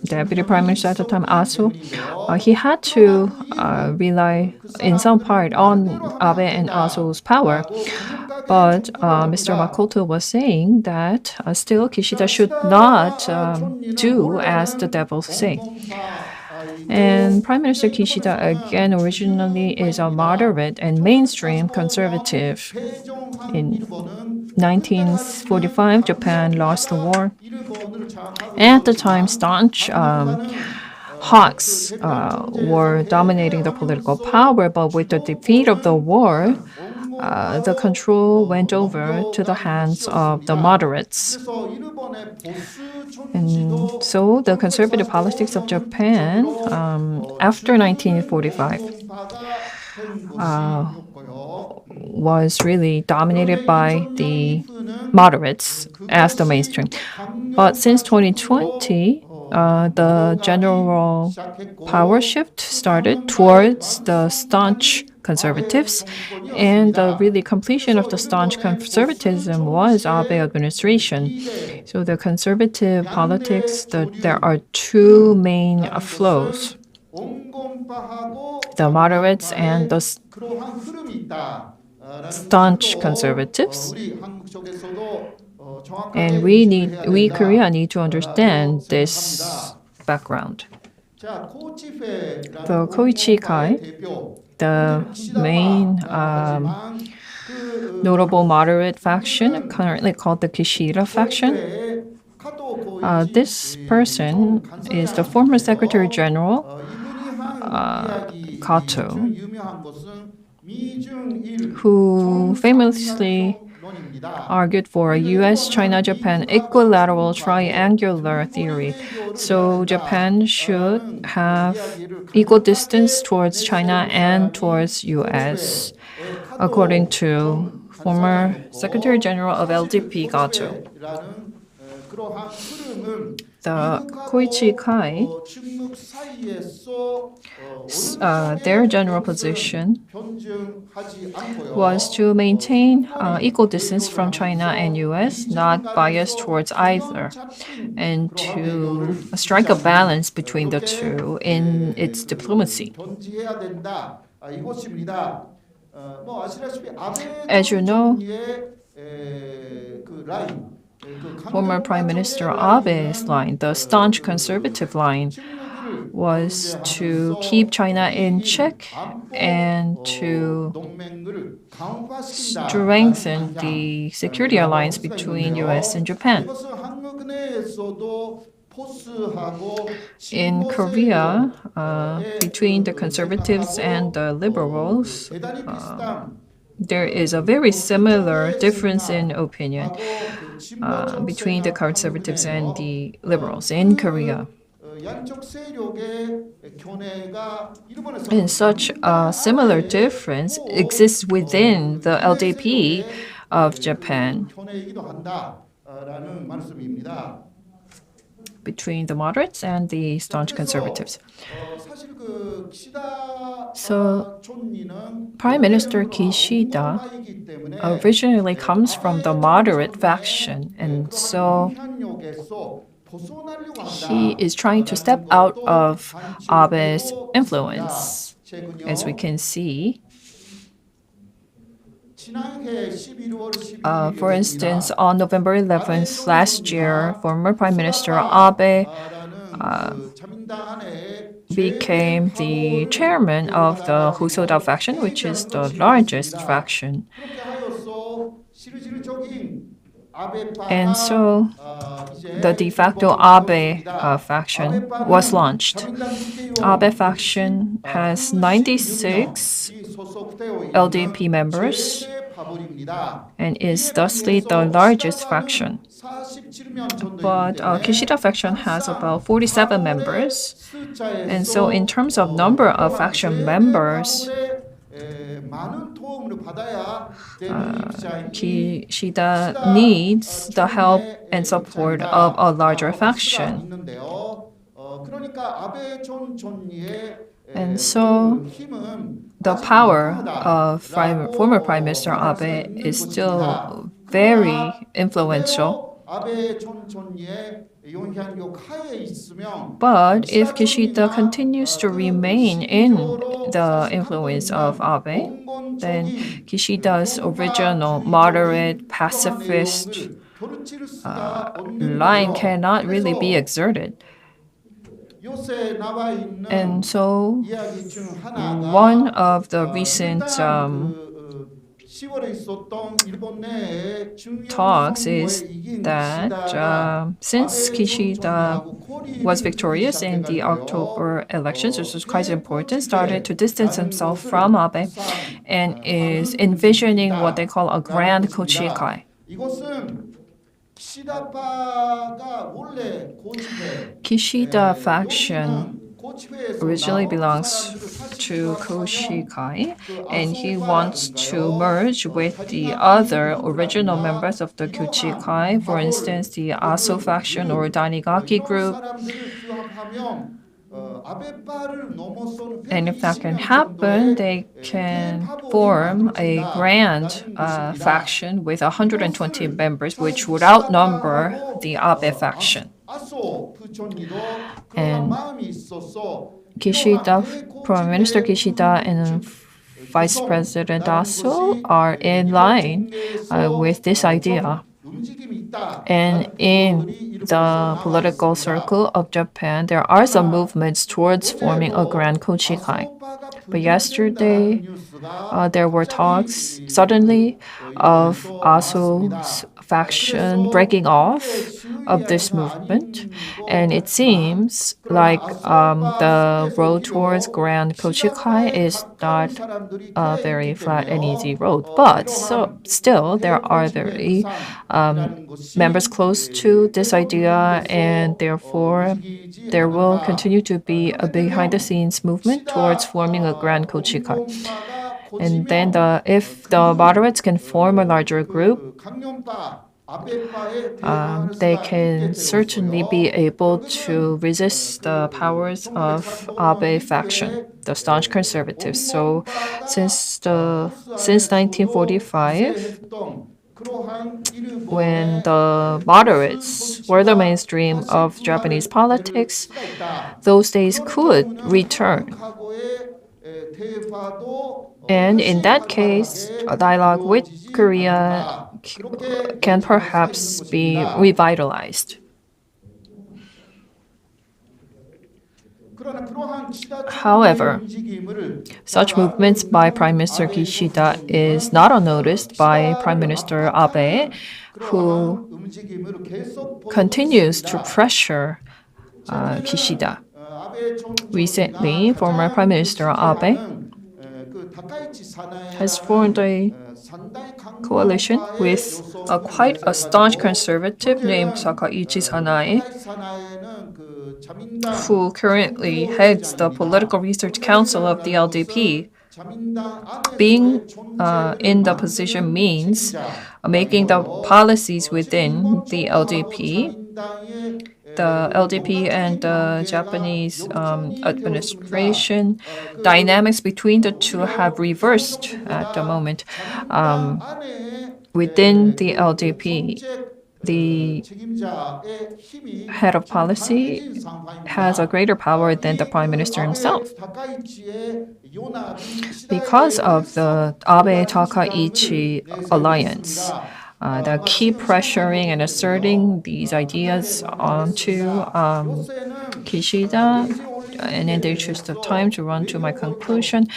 Deputy Prime Minister at the time, Aso, he had to rely in some part on Abe and Aso's power. But Mr. Makoto was saying that still Kishida should not do as the devils say. And Prime Minister Kishida, again, originally is a moderate and mainstream conservative. In 1945, Japan lost the war. At the time, staunch hawks were dominating the political power, but with the defeat of the war, the control went over to the hands of the moderates. And so the conservative politics of Japan after 1945 was really dominated by the moderates as the mainstream. But since 2020, the general power shift started towards the staunch conservatives, and the really completion of the staunch conservatism was Abe administration. So the conservative politics, there are two main flows: the moderates and the staunch conservatives. And we Korea need to understand this background. The Koichi Kai, the main notable moderate faction, currently called the Kishida faction. This person is the former Secretary General Kato, who famously argued for a US, China, Japan equilateral triangular theory. So Japan should have equal distance towards China and towards US, according to former Secretary General of LDP Gato. The Koichi Kai, their general position was to maintain equal distance from China and US, not biased towards either, and to strike a balance between the two in its diplomacy. As you know, former Prime Minister Abe's line, the staunch conservative line, was to keep China in check and to strengthen the security alliance between US and Japan. In Korea, between the conservatives and the liberals, there is a very similar difference in opinion between the conservatives and the liberals in Korea. And such a similar difference exists within the LDP of Japan, between the moderates and the staunch conservatives. So, Prime Minister Kishida originally comes from the moderate faction, and so he is trying to step out of Abe's influence, as we can see. For instance, on November 11th last year, former Prime Minister Abe became the chairman of the Hosoda faction, which is the largest faction. And so the de facto Abe faction was launched. Abe faction has 96 LDP members and is thusly the largest faction. But Kishida faction has about 47 members. And so in terms of number of faction members, Kishida needs the help and support of a larger faction. And so the power of former Prime Minister Abe is still very influential. But if Kishida continues to remain in the influence of Abe, then Kishida's original moderate pacifist line cannot really be exerted. And so one of the recent talks is that since Kishida was victorious in the October elections, which was quite important, started to distance himself from Abe and is envisioning what they call a grand Kochikai. Kishida faction originally belongs to Koshikai, and he wants to merge with the other original members of the Kyochikai, for instance, the Aso faction or Danigaki group. And if that can happen, they can form a grand faction with 120 members, which would outnumber the Abe faction. And Prime Minister Kishida and Vice President Aso are in line with this idea. And in the political circle of Japan, there are some movements towards forming a grand Kochikai. But yesterday, there were talks suddenly of Aso's faction breaking off of this movement. And it seems like the road towards Grand Kochikai is not a very flat and easy road. But still, there are very members close to this idea, and therefore there will continue to be a behind-the-scenes movement towards forming a Grand Kochikai. And then if the moderates can form a larger group, they can certainly be able to resist the powers of Abe faction, the staunch conservatives. So since 1945, when the moderates were the mainstream of Japanese politics, those days could return. And in that case, a dialogue with Korea can perhaps be revitalized. However, such movements by Prime Minister Kishida is not unnoticed by Prime Minister Abe, who continues to pressure Kishida. Recently, former Prime Minister Abe has formed a coalition with quite a staunch conservative named Sakaichi Sanae, who currently heads the Political Research Council of the LDP. Being in the position means making the policies within the LDP. The LDP and the Japanese administration dynamics between the two have reversed at the moment. Within the LDP, the head of policy has a greater power than the prime minister himself. Because of the Abe-Takaichi alliance, they keep pressuring and asserting these ideas onto Kishida. And in the interest of time, to run to my conclusion,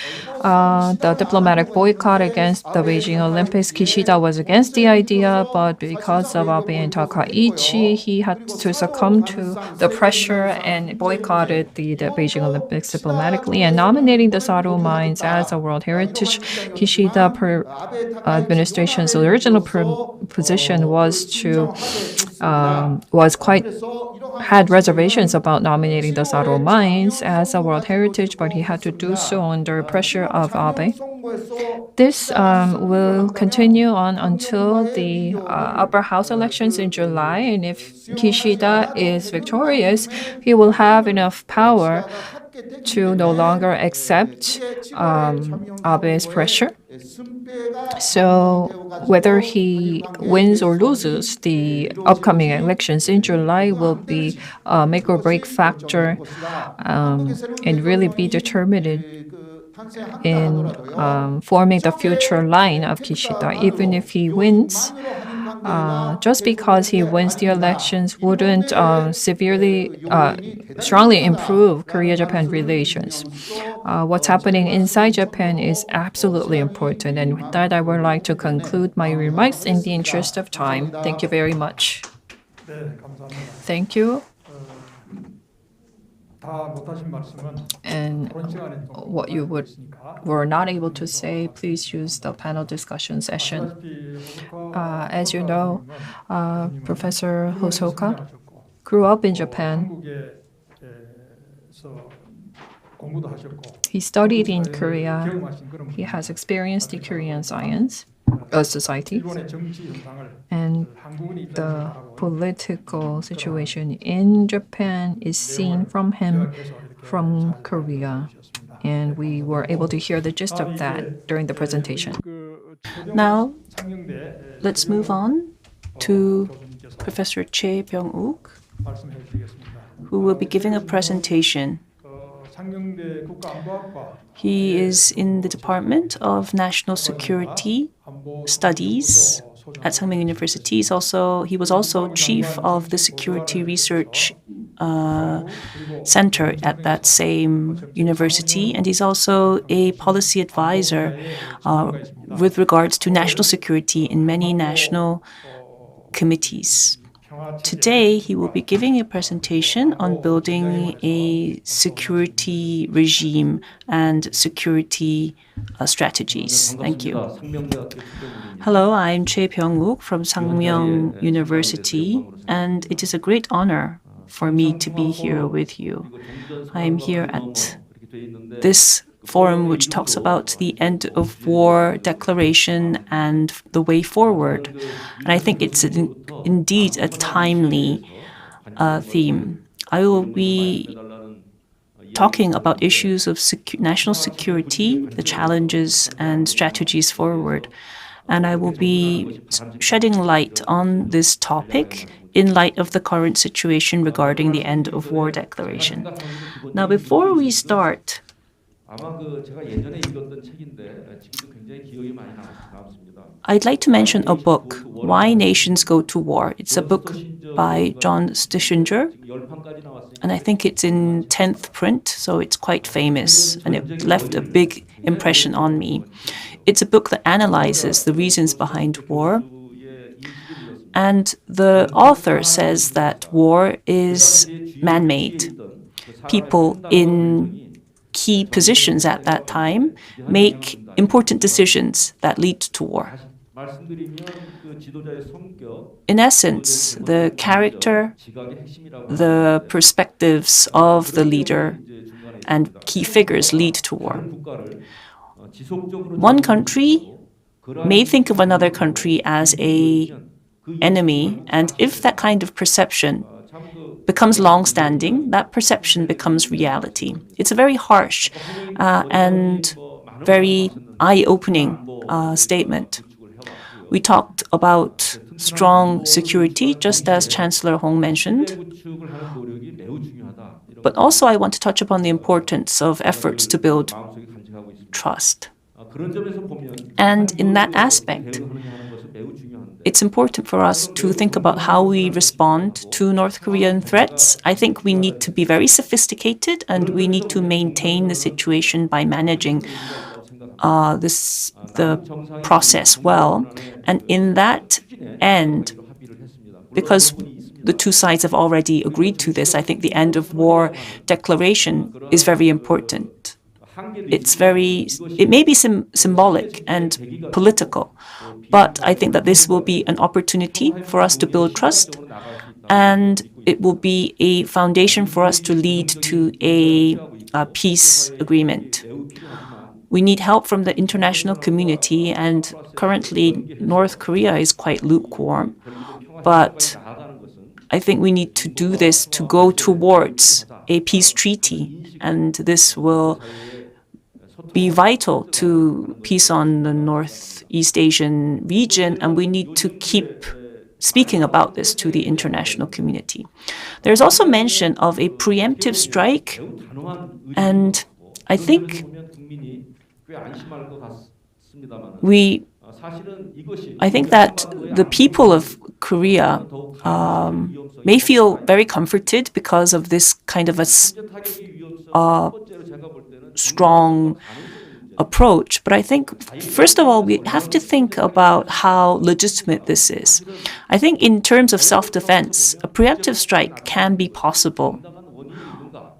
the diplomatic boycott against the Beijing Olympics, Kishida was against the idea, but because of Abe and Takaichi, he had to succumb to the pressure and boycotted the Beijing Olympics diplomatically. And nominating the Sato Mines as a World Heritage, Kishida administration's original position had reservations about nominating the Sato Mines as a World Heritage, but he had to do so under pressure of Abe. This will continue on until the upper house elections in July, and if Kishida is victorious, he will have enough power to no longer accept Abe's pressure. So whether he wins or loses the upcoming elections in July will be a make or break factor and really be determined in forming the future line of Kishida. Even if he wins, just because he wins the elections wouldn't strongly improve Korea-Japan relations. What's happening inside Japan is absolutely important. And with that, I would like to conclude my remarks in the interest of time. Thank you very much. Thank you. And what you were not able to say, please use the panel discussion session. As you know, Professor Hosoka grew up in Japan. He studied in Korea. He has experienced the Korean society and the political situation in Japan is seen from him from Korea. And we were able to hear the gist of that during the presentation. Now, let's move on to Professor Choi Byung-wook, who will be giving a presentation. He is in the Department of National Security Studies at Sangmyeong University. He was also chief of the Security Research Center at that same university, and he's also a policy advisor with regards to national security in many national committees. Today, he will be giving a presentation on building a security regime and security strategies. Thank you. Hello, I'm Choi Byung-wook from Sangmyeong University, and it is a great honor for me to be here with you. I am here at this forum which talks about the end of war declaration and the way forward. And I think it's indeed a timely theme. I will be talking about issues of national security, the challenges and strategies forward. And I will be shedding light on this topic in light of the current situation regarding the end of war declaration. Now, before we start, I'd like to mention a book, Why Nations Go to War. It's a book by John Stishinger, and I think it's in 10th print, so it's quite famous, and it left a big impression on me. It's a book that analyzes the reasons behind war, and the author says that war is man-made. People in key positions at that time make important decisions that lead to war. In essence, the character, the perspectives of the leader and key figures lead to war. One country may think of another country as an enemy, and if that kind of perception becomes long-standing, that perception becomes reality. It's a very harsh and very eye-opening statement. We talked about strong security, just as Chancellor Hong mentioned. But also I want to touch upon the importance of efforts to build trust. And in that aspect, it's important for us to think about how we respond to North Korean threats. I think we need to be very sophisticated, and we need to maintain the situation by managing the process well. And in that end, because the two sides have already agreed to this, I think the end of war declaration is very important. It may be symbolic and political, but I think that this will be an opportunity for us to build trust, and it will be a foundation for us to lead to a peace agreement. We need help from the international community, and currently North Korea is quite lukewarm, but I think we need to do this to go towards a peace treaty, and this will be vital to peace on the Northeast Asian region, and we need to keep speaking about this to the international community. There's also mention of a preemptive strike, and I think we I think that the people of Korea may feel very comforted because of this kind of a strong approach. But I think, first of all, we have to think about how legitimate this is. I think in terms of self-defense, a preemptive strike can be possible.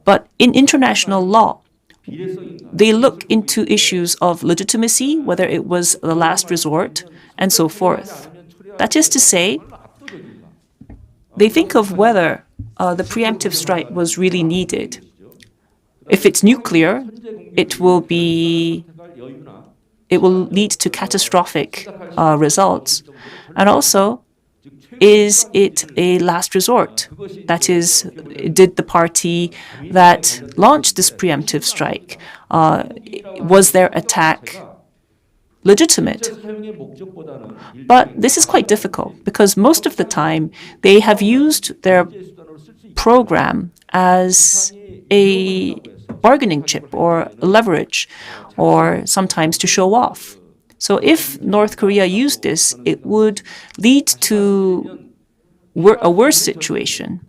But in international law, they look into issues of legitimacy, whether it was the last resort, and so forth. That is to say, they think of whether the preemptive strike was really needed. If it's nuclear, it will lead to catastrophic results. And also, is it a last resort? That is, did the party that launched this preemptive strike, was their attack legitimate? But this is quite difficult because most of the time they have used their program as a bargaining chip or leverage, or sometimes to show off. So if North Korea used this, it would lead to a worse situation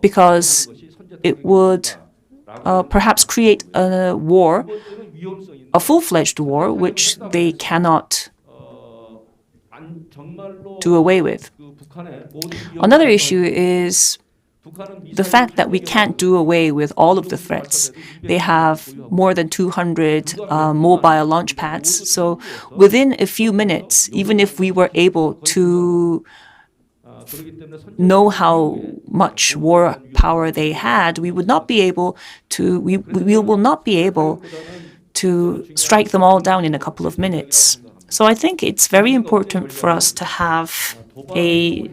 because it would perhaps create a war, a full-fledged war, which they cannot do away with. Another issue is the fact that we can't do away with all of the threats. They have more than 200 mobile launch pads. So within a few minutes, even if we were able to know how much war power they had, we will not be able to strike them all down in a couple of minutes. So I think it's very important for us to have a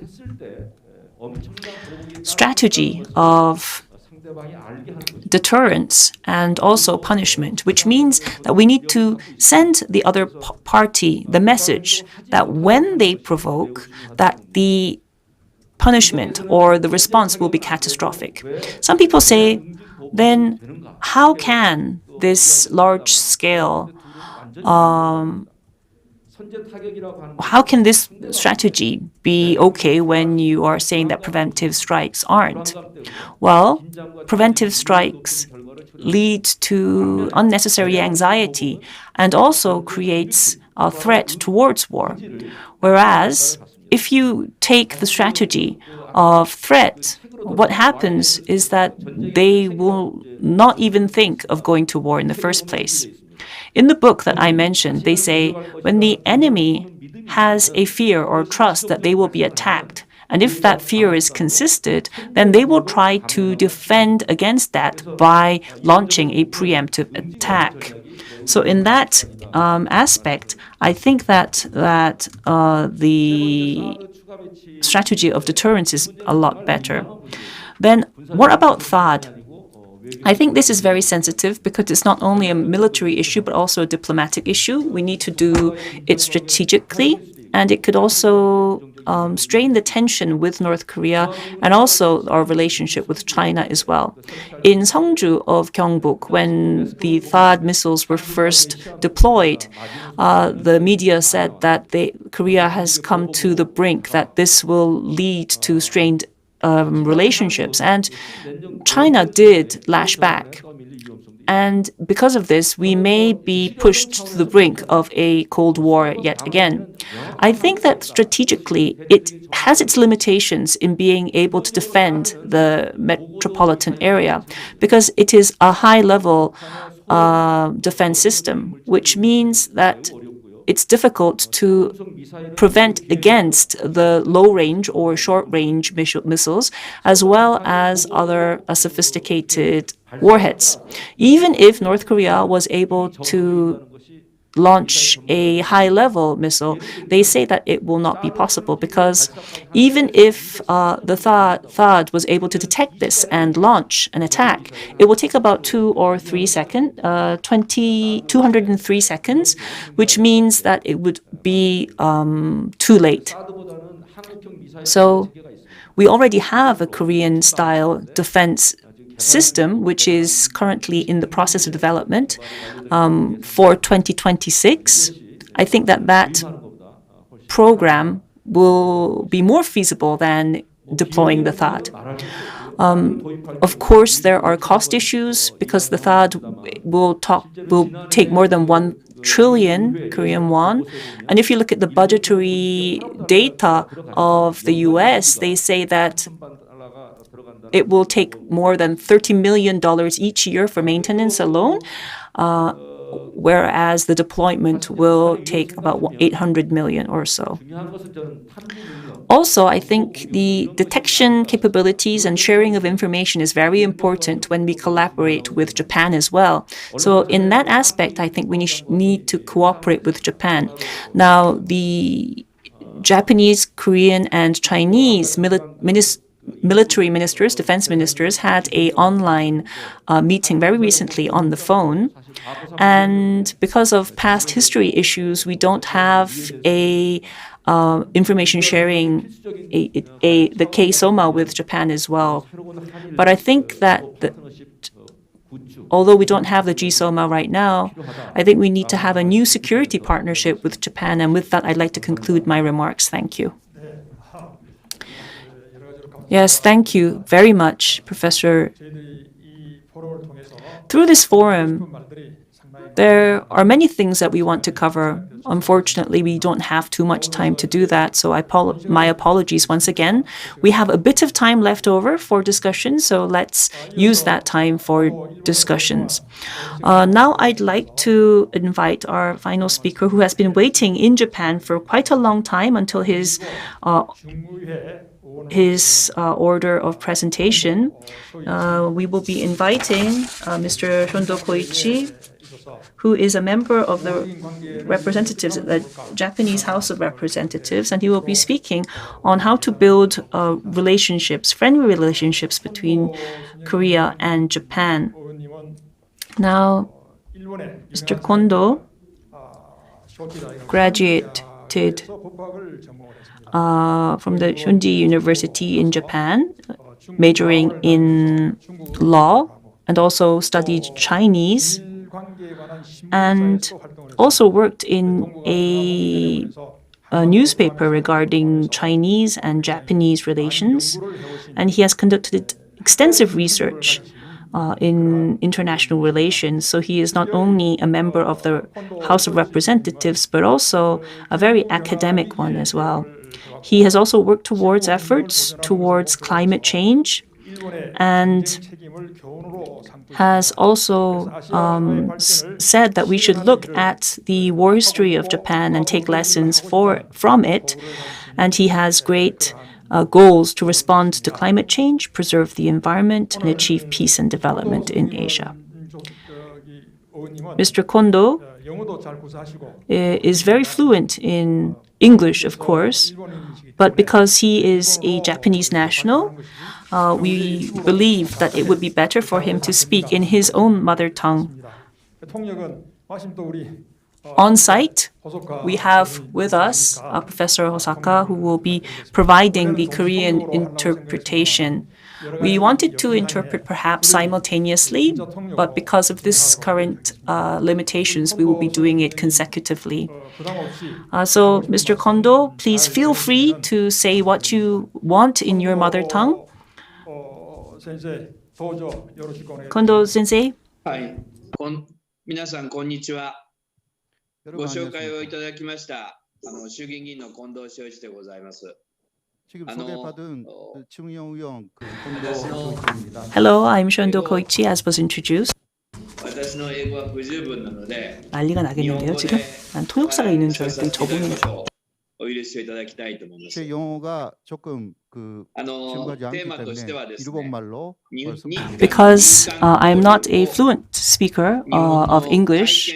strategy of deterrence and also punishment, which means that we need to send the other party the message that when they provoke, that the punishment or the response will be catastrophic. Some people say, then how can this large scale how can this strategy be okay when you are saying that preventive strikes aren't? Well, preventive strikes lead to unnecessary anxiety and also creates a threat towards war. Whereas if you take the strategy of threat, what happens is that they will not even think of going to war in the first place. In the book that I mentioned, they say when the enemy has a fear or trust that they will be attacked, and if that fear is consistent, then they will try to defend against that by launching a preemptive attack. So in that aspect, I think that the strategy of deterrence is a lot better. Then what about THAAD? I think this is very sensitive because it's not only a military issue but also a diplomatic issue. We need to do it strategically, and it could also strain the tension with North Korea and also our relationship with China as well. In Seongju of Gyeongbuk, when the THAAD missiles were first deployed, the media said that Korea has come to the brink, that this will lead to strained relationships, and China did lash back. And because of this, we may be pushed to the brink of a Cold War yet again. I think that strategically, it has its limitations in being able to defend the metropolitan area because it is a high-level defense system, which means that it's difficult to prevent against the low-range or short-range missiles, as well as other sophisticated warheads. Even if North Korea was able to launch a high-level missile, they say that it will not be possible because even if the THAAD was able to detect this and launch an attack, it will take about 203 seconds, which means that it would be too late. So we already have a Korean-style defense system, which is currently in the process of development for 2026. I think that program will be more feasible than deploying the THAAD. Of course, there are cost issues because the THAAD will take more than 1 trillion Korean won. And if you look at the budgetary data of the US, they say that it will take more than $30 million each year for maintenance alone, whereas the deployment will take about 800 million or so. Also, I think the detection capabilities and sharing of information is very important when we collaborate with Japan as well. So in that aspect, I think we need to cooperate with Japan. Now, the Japanese, Korean, and Chinese military ministers, defense ministers, had an online meeting very recently on the phone. And because of past history issues, we don't have a information sharing, the K-SOMA with Japan as well. But I think that although we don't have the G-SOMA right now, I think we need to have a new security partnership with Japan. And with that, I'd like to conclude my remarks. Thank you. Yes, thank you very much, Professor. Through this forum, there are many things that we want to cover. Unfortunately, we don't have too much time to do that, so my apologies once again. We have a bit of time left over for discussion, so let's use that time for discussions. Now I'd like to invite our final speaker, who has been waiting in Japan for quite a long time until his order of presentation. We will be inviting Mr. Shondo Koichi, who is a member of the representatives at the Japanese House of Representatives, and he will be speaking on how to build relationships, friendly relationships between Korea and Japan. Now, Mr. Kondo graduated from the Hyundai University in Japan, majoring in law, and also studied Chinese, and also worked in a newspaper regarding Chinese and Japanese relations. And he has conducted extensive research in international relations. So he is not only a member of the House of Representatives, but also a very academic one as well. He has also worked towards efforts towards climate change, and has also said that we should look at the war history of Japan and take lessons from it. And he has great goals to respond to climate change, preserve the environment, and achieve peace and development in Asia. Mr. Kondo is very fluent in English, of course, but because he is a Japanese national, we believe that it would be better for him to speak in his own mother tongue. On site, we have with us Professor Hosaka, who will be providing the Korean interpretation. We wanted to interpret perhaps simultaneously, but because of this current limitations, we will be doing it consecutively. So, Mr. Kondo, please feel free to say what you want in your mother tongue. Kondo sensei. 皆さんこんにちは。ご紹介をいただきました衆議院議員の近藤昭一でございます。 Hello, I'm Shondo Koichi, as was introduced. 私の英語は不十分なので 난리가 나겠는데요, 지금? 난 통역사가 있는 줄 알았더니 저분이. お許しをいただきたいと思います。 제 영어가 조금 친구하지 않기 때문에 일본말로 Because I'm not a fluent speaker of English,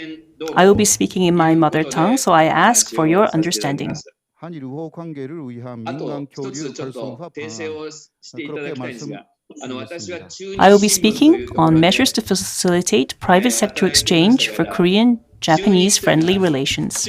I will be speaking in my mother tongue, so I ask for your understanding. 한일 우호 관계를 위한 민간 교류 활성화 방안 그렇게 말씀. I will be speaking on measures to facilitate private sector exchange for Korean-Japanese friendly relations.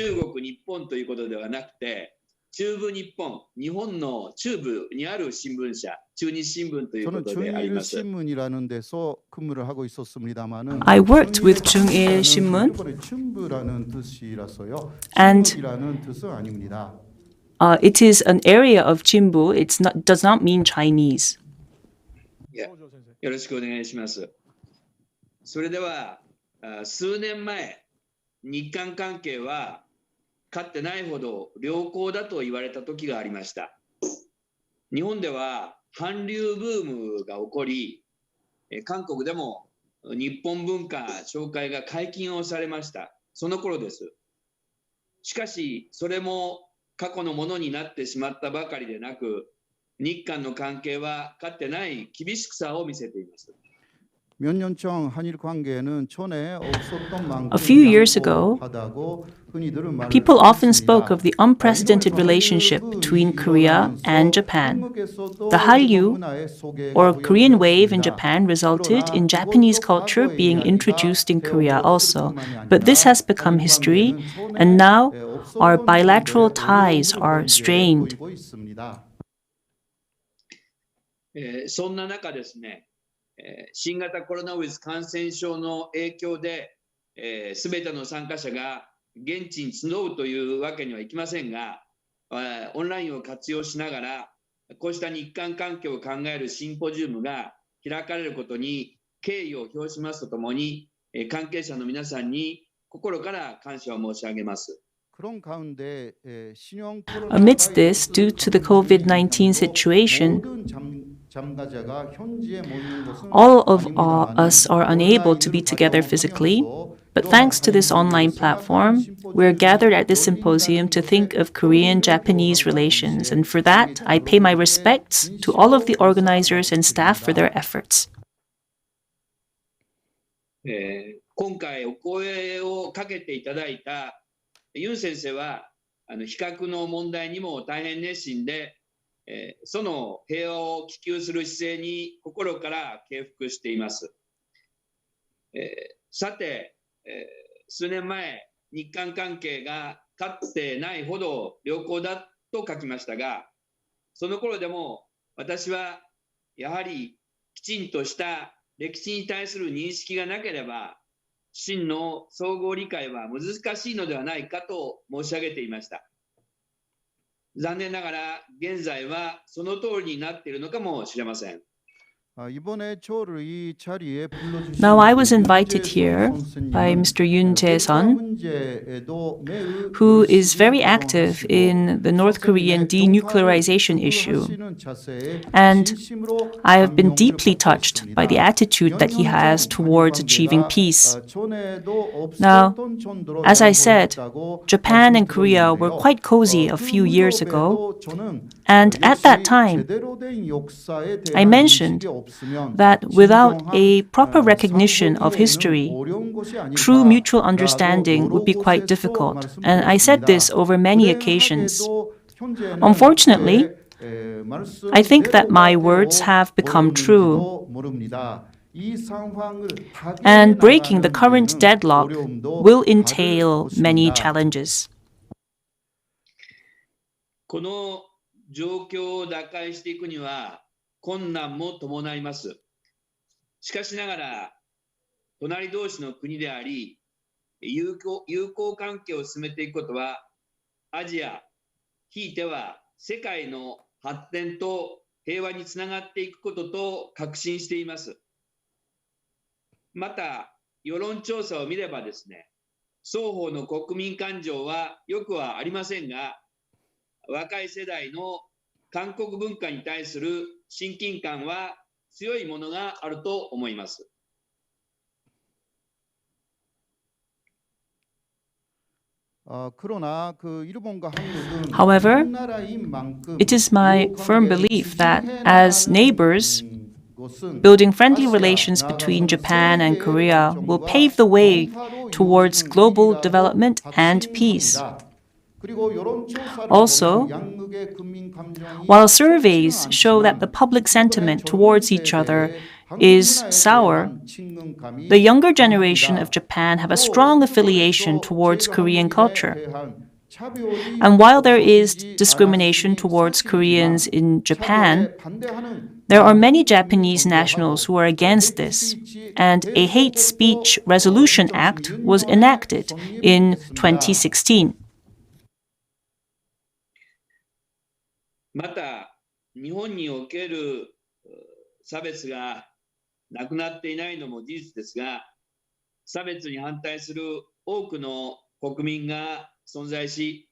中部日本、日本の中部にある新聞社、中日新聞というこ 저는 とであります。 중일신문이라는 데서 근무를 하고 있었습니다만은 I worked with 중일 신문, 일본의 춘부라는 뜻이라서요. And- 중국이라는 뜻은 아닙니다. it is an area of Jinbu. Does not mean Chinese. よろしくお願いします。それでは、数年前、日韓関係はかつてないほど良好だと言われた時がありました。日本では韓流ブームが起こり、韓国でも日本文化紹介が解禁をされました。その頃です。しかし、それも過去のものになってしまったばかりでなく、日韓の関係はかつてない厳しさを見せています。 몇 년 전 한일 관계는 전에 없었던 만큼 A few years ago, 양호하다고 흔히들은 말을 People often 했습니다. spoke of the unprecedented relationship between Korea and Japan. The Hallyu, or Korean wave in Japan, resulted in Japanese culture being introduced in Korea also. But this has become history, and now our bilateral ties are strained. そんな中ですね、新型コロナウイルス感染症の影響で、すべての参加者が現地に集うというわけにはいきませんが、オンラインを活用しながら、こうした日韓関係を考えるシンポジウムが開かれることに敬意を表しますとともに、関係者の皆さんに心から感謝を申し上げます。 Amidst this, due to the COVID-19 situation, all of us are unable to be together physically, but thanks to this online platform, we're gathered at this symposium to think of Korean-Japanese relations, and for that, I pay my respects to all of the organizers and staff for their efforts. 今回お声をかけていただいたユン先生は非核の問題にも大変熱心で、その平和を希求する姿勢に心から敬服しています。さて、数年前、日韓関係がかつてないほど良好だと書きましたが、その頃でも私はやはりきちんとした歴史に対する認識がなければ、真の総合理解は難しいのではないかと申し上げていました。残念ながら現在はその通りになっているのかもしれません。 Now I was invited here by Mr. Yoon Jae-sun, who is very active in the North Korean denuclearization issue. And I have been deeply touched by the attitude that he has towards achieving peace. Now, as I said, Japan and Korea were quite cozy a few years ago. And at that time, I mentioned that without a proper recognition of history, true mutual understanding would be quite difficult. And I said this over many occasions. Unfortunately, I think that my words have become true. And breaking the current deadlock will entail many challenges. この状況を打開していくには困難も伴います。しかしながら、隣同士の国であり、友好関係を進めていくことは、アジア、ひいては世界の発展と平和につながっていくことと確信しています。また、世論調査を見ればですね、双方の国民感情はよくはありませんが、若い世代の韓国文化に対する親近感は強いものがあると思います。However, it is my firm belief that as neighbors, building friendly relations between Japan and Korea will pave the way towards global development and peace. Also, while surveys show that the public sentiment towards each other is sour, the younger generation of Japan have a strong affiliation towards Korean culture. And while there is discrimination towards Koreans in Japan, there are many Japanese nationals who are against this, and a Hate Speech Resolution Act was enacted in 2016. また、日本における差別がなくなっていないのも事実ですが、差別に反対する多くの国民が存在し、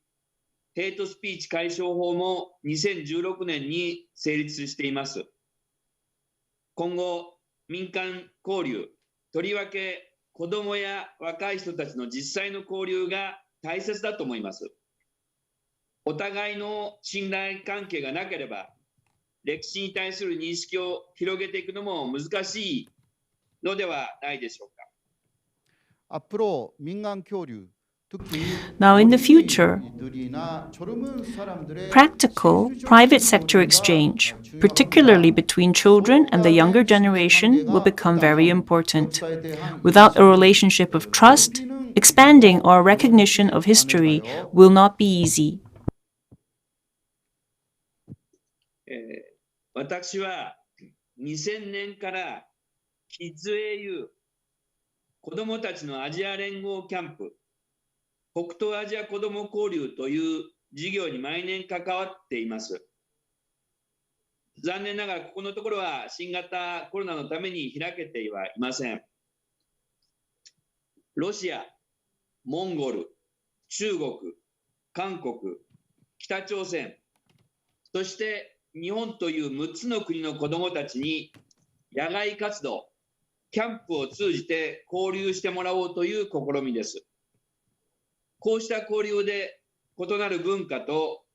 ヘイトスピーチ解消法も2016年に成立しています。今後、民間交流、とりわけ子どもや若い人たちの実際の交流が大切だと思います。お互いの信頼関係がなければ、歴史に対する認識を広げていくのも難しいのではないでしょうか。앞으로 민간 교류 Now, in the future, practical private sector exchange, particularly between children and the younger generation, will become very important. Without a relationship of trust, expanding our recognition of history will not be easy. 私は2000年からキッズ AU 子どもたちのアジア連合キャンプ北東アジア子ども交流という事業に毎年関わっています。残念ながらここのところは新型コロナのために開けてはいません。ロシア、モンゴル、中国、韓国、北朝鮮、そして日本という6つの国の子どもたちに野外活動、キャンプを通じて交流してもらおうという試みです。こうした交流で異なる文化と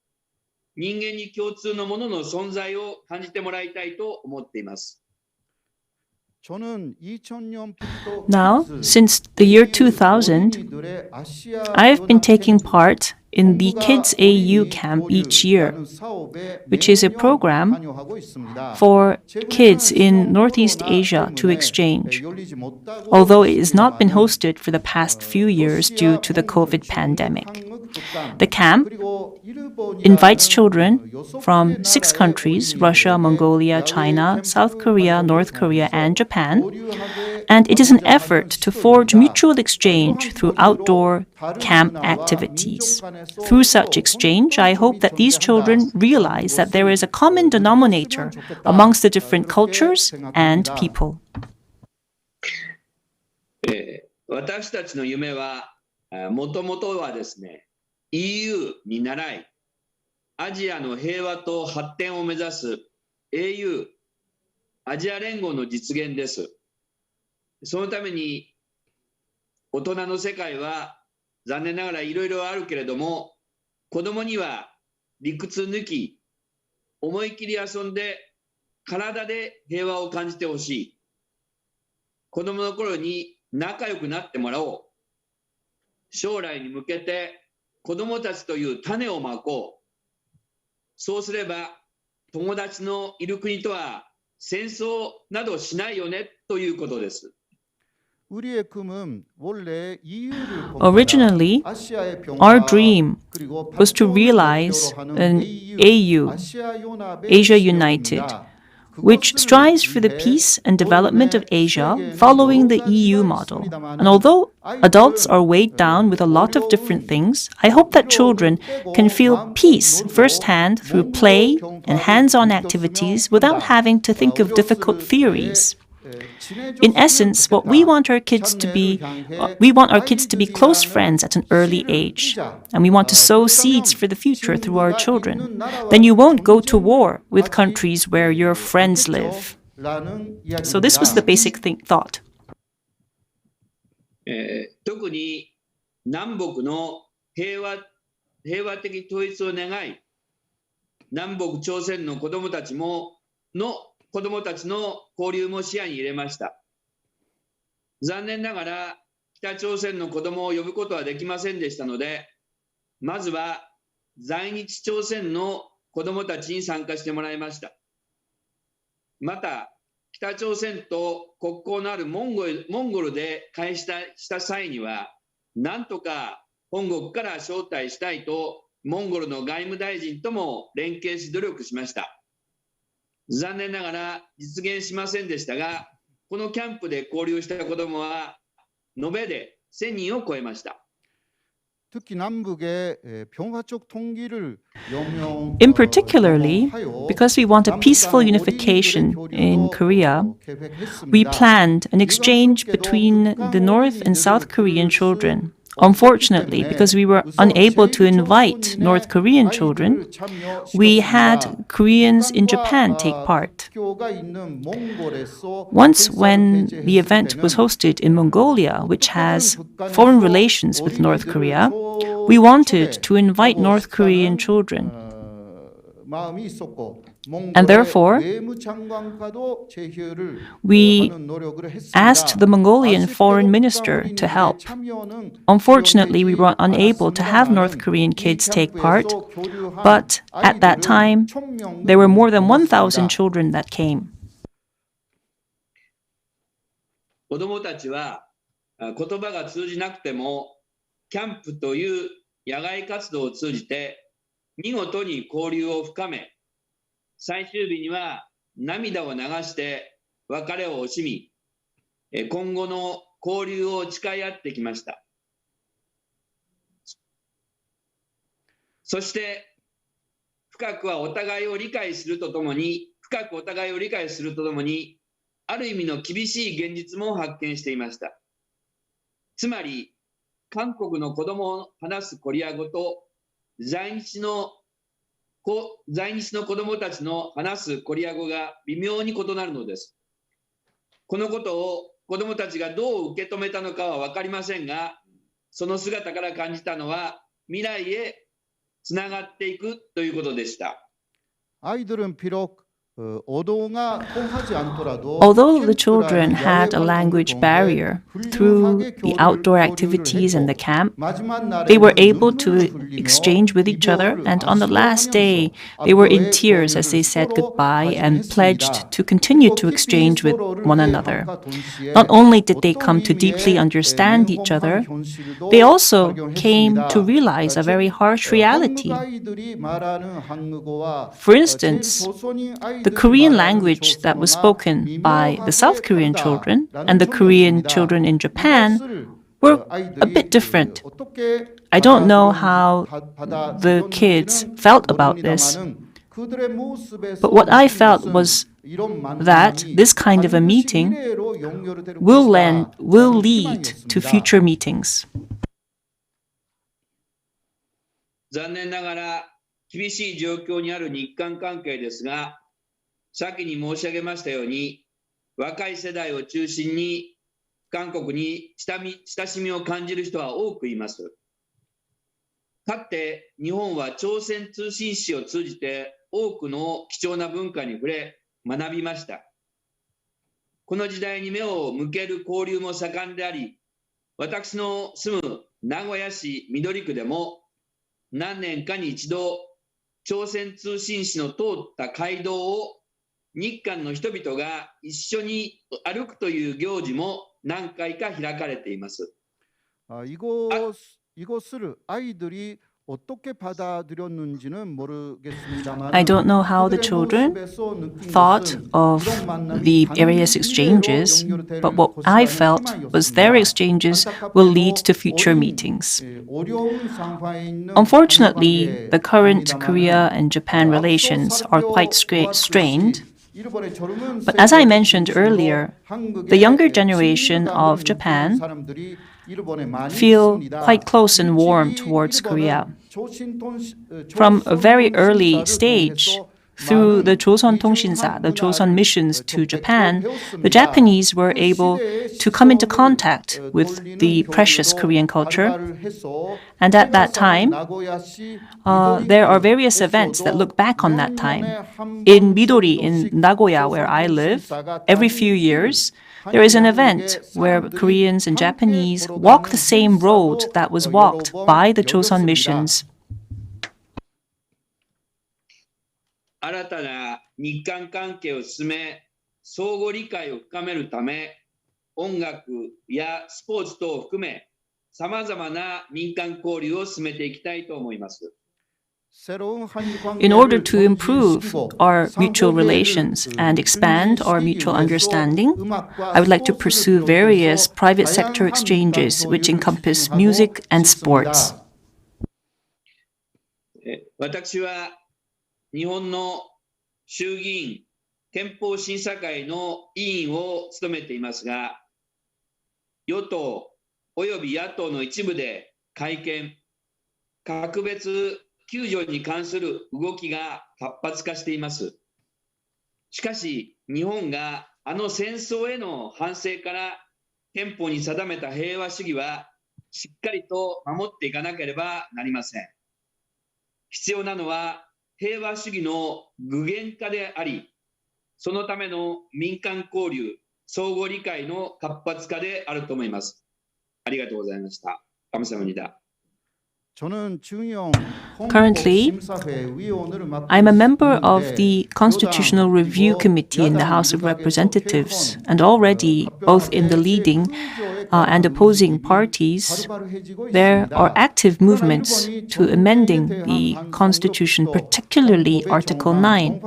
人間に共通のものの存在を感じてもらいたいと思っています。Now, since the year 2000, I have been taking part in the Kids AU camp each year, which is a program for kids in Northeast Asia to exchange, although it has not been hosted for the past few years due to the COVID pandemic. The camp invites children from 6 countries, Russia, Mongolia, China, South Korea, North Korea, and Japan, and it is an effort to forge mutual exchange through outdoor camp activities. Through such exchange, I hope that these children realize that there is a common denominator amongst the different cultures and people. 私たちの夢はもともとはですね、EU に倣い、アジアの平和と発展を目指す AU、アジア連合の実現です。そのために大人の世界は残念ながらいろいろあるけれども、子供には理屈抜き、思い切り遊んで体で平和を感じてほしい。子供の頃に仲良くなってもらおう。将来に向けて子供たちという種をまこう。そうすれば友達のいる国とは戦争などしないよねということです。Originally, our dream was to realize an AU, Asia United, which strives for the peace and development of Asia following the EU model. And although adults are weighed down with a lot of different things, I hope that children can feel peace firsthand through play and hands-on activities without having to think of difficult theories. In essence, what we want our kids to be close friends at an early age, and we want to sow seeds for the future through our children. Then you won't go to war with countries where your friends live. So this was the basic thought. 特に南北の平和的統一を願い、南北朝鮮の子どもたちの交流も視野に入れました。残念ながら北朝鮮の子どもを呼ぶことはできませんでしたので、まずは在日朝鮮の子どもたちに参加してもらいました。また北朝鮮と国交のあるモンゴルで会した際には、なんとか本国から招待したいとモンゴルの外務大臣とも連携し努力しました。残念ながら実現しませんでしたが、このキャンプで交流した子どもは延べで1000人を超えました。In particularly, because we want a peaceful unification in Korea, we planned an exchange between the North and South Korean children. Unfortunately, because we were unable to invite North Korean children, we had Koreans in Japan take part. Once, when the event was hosted in Mongolia, which has foreign relations with North Korea, we wanted to invite North Korean children. And therefore, we asked the Mongolian foreign minister to help. Unfortunately, we were unable to have North Korean kids take part, but at that time, there were more than 1,000 children that came. 子どもたちは言葉が通じなくても、キャンプという野外活動を通じて見事に交流を深め、最終日には涙を流して別れを惜しみ、今後の交流を誓い合ってきました。そして深くお互いを理解するとともに、ある意味の厳しい現実も発見していました。つまり、韓国の子供を話すコリア語と在日の子供たちの話すコリア語が微妙に異なるのです。このことを子供たちがどう受け止めたのかは分かりませんが、その姿から感じたのは未来へつながっていくということでした。Although the children had a language barrier through the outdoor activities and the camp, they were able to exchange with each other, and on the last day, they were in tears as they said goodbye and pledged to continue to exchange with one another. Not only did they come to deeply understand each other, they also came to realize a very harsh reality. For instance, the Korean language that was spoken by the South Korean children and the Korean children in Japan were a bit different. I don't know how the kids felt about this, but what I felt was that this kind of a meeting will lead to future meetings. 残念ながら厳しい状況にある日韓関係ですが、先に申し上げましたように、若い世代を中心に韓国に親しみを感じる人は多くいます。かつて日本は朝鮮通信使を通じて多くの貴重な文化に触れ学びました。この時代に目を向ける交流も盛んであり、私の住む名古屋市緑区でも何年かに一度朝鮮通信使の通った街道を日韓の人々が一緒に歩くという行事も何回か開かれています。이것을 아이들이 어떻게 받아들였는지는 모르겠습니다만 I don't know how the children thought of the various exchanges, but what I felt was their exchanges will lead to future meetings. Unfortunately, the current Korea and Japan relations are quite strained. But as I mentioned earlier, the younger generation of Japan feel quite close and warm towards Korea. From a very early stage, through the Joseon Tongshinsa, the Joseon missions to Japan, the Japanese were able to come into contact with the precious Korean culture. And at that time, there are various events that look back on that time. In Midori, in Nagoya, where I live, every few years, there is an event where Koreans and Japanese walk the same road that was walked by the Joseon missions. 新たな日韓関係を進め、相互理解を深めるため、音楽やスポーツ等を含め、さまざまな民間交流を進めていきたいと思います。In order to improve our mutual relations and expand our mutual understanding, I would like to pursue various private sector exchanges which encompass music and sports. 私は日本の衆議院憲法審査会の委員を務めていますが、与党および野党の一部で改憲、格別救助に関する動きが活発化しています。しかし、日本があの戦争への反省から憲法に定めた平和主義はしっかりと守っていかなければなりません。必要なのは平和主義の具現化であり、そのための民間交流、相互理解の活発化であると思います。ありがとうございました。감사합니다. Currently, I'm a member of the Constitutional Review Committee in the House of Representatives, and already, both in the leading and opposing parties, there are active movements to amending the Constitution, particularly Article 9.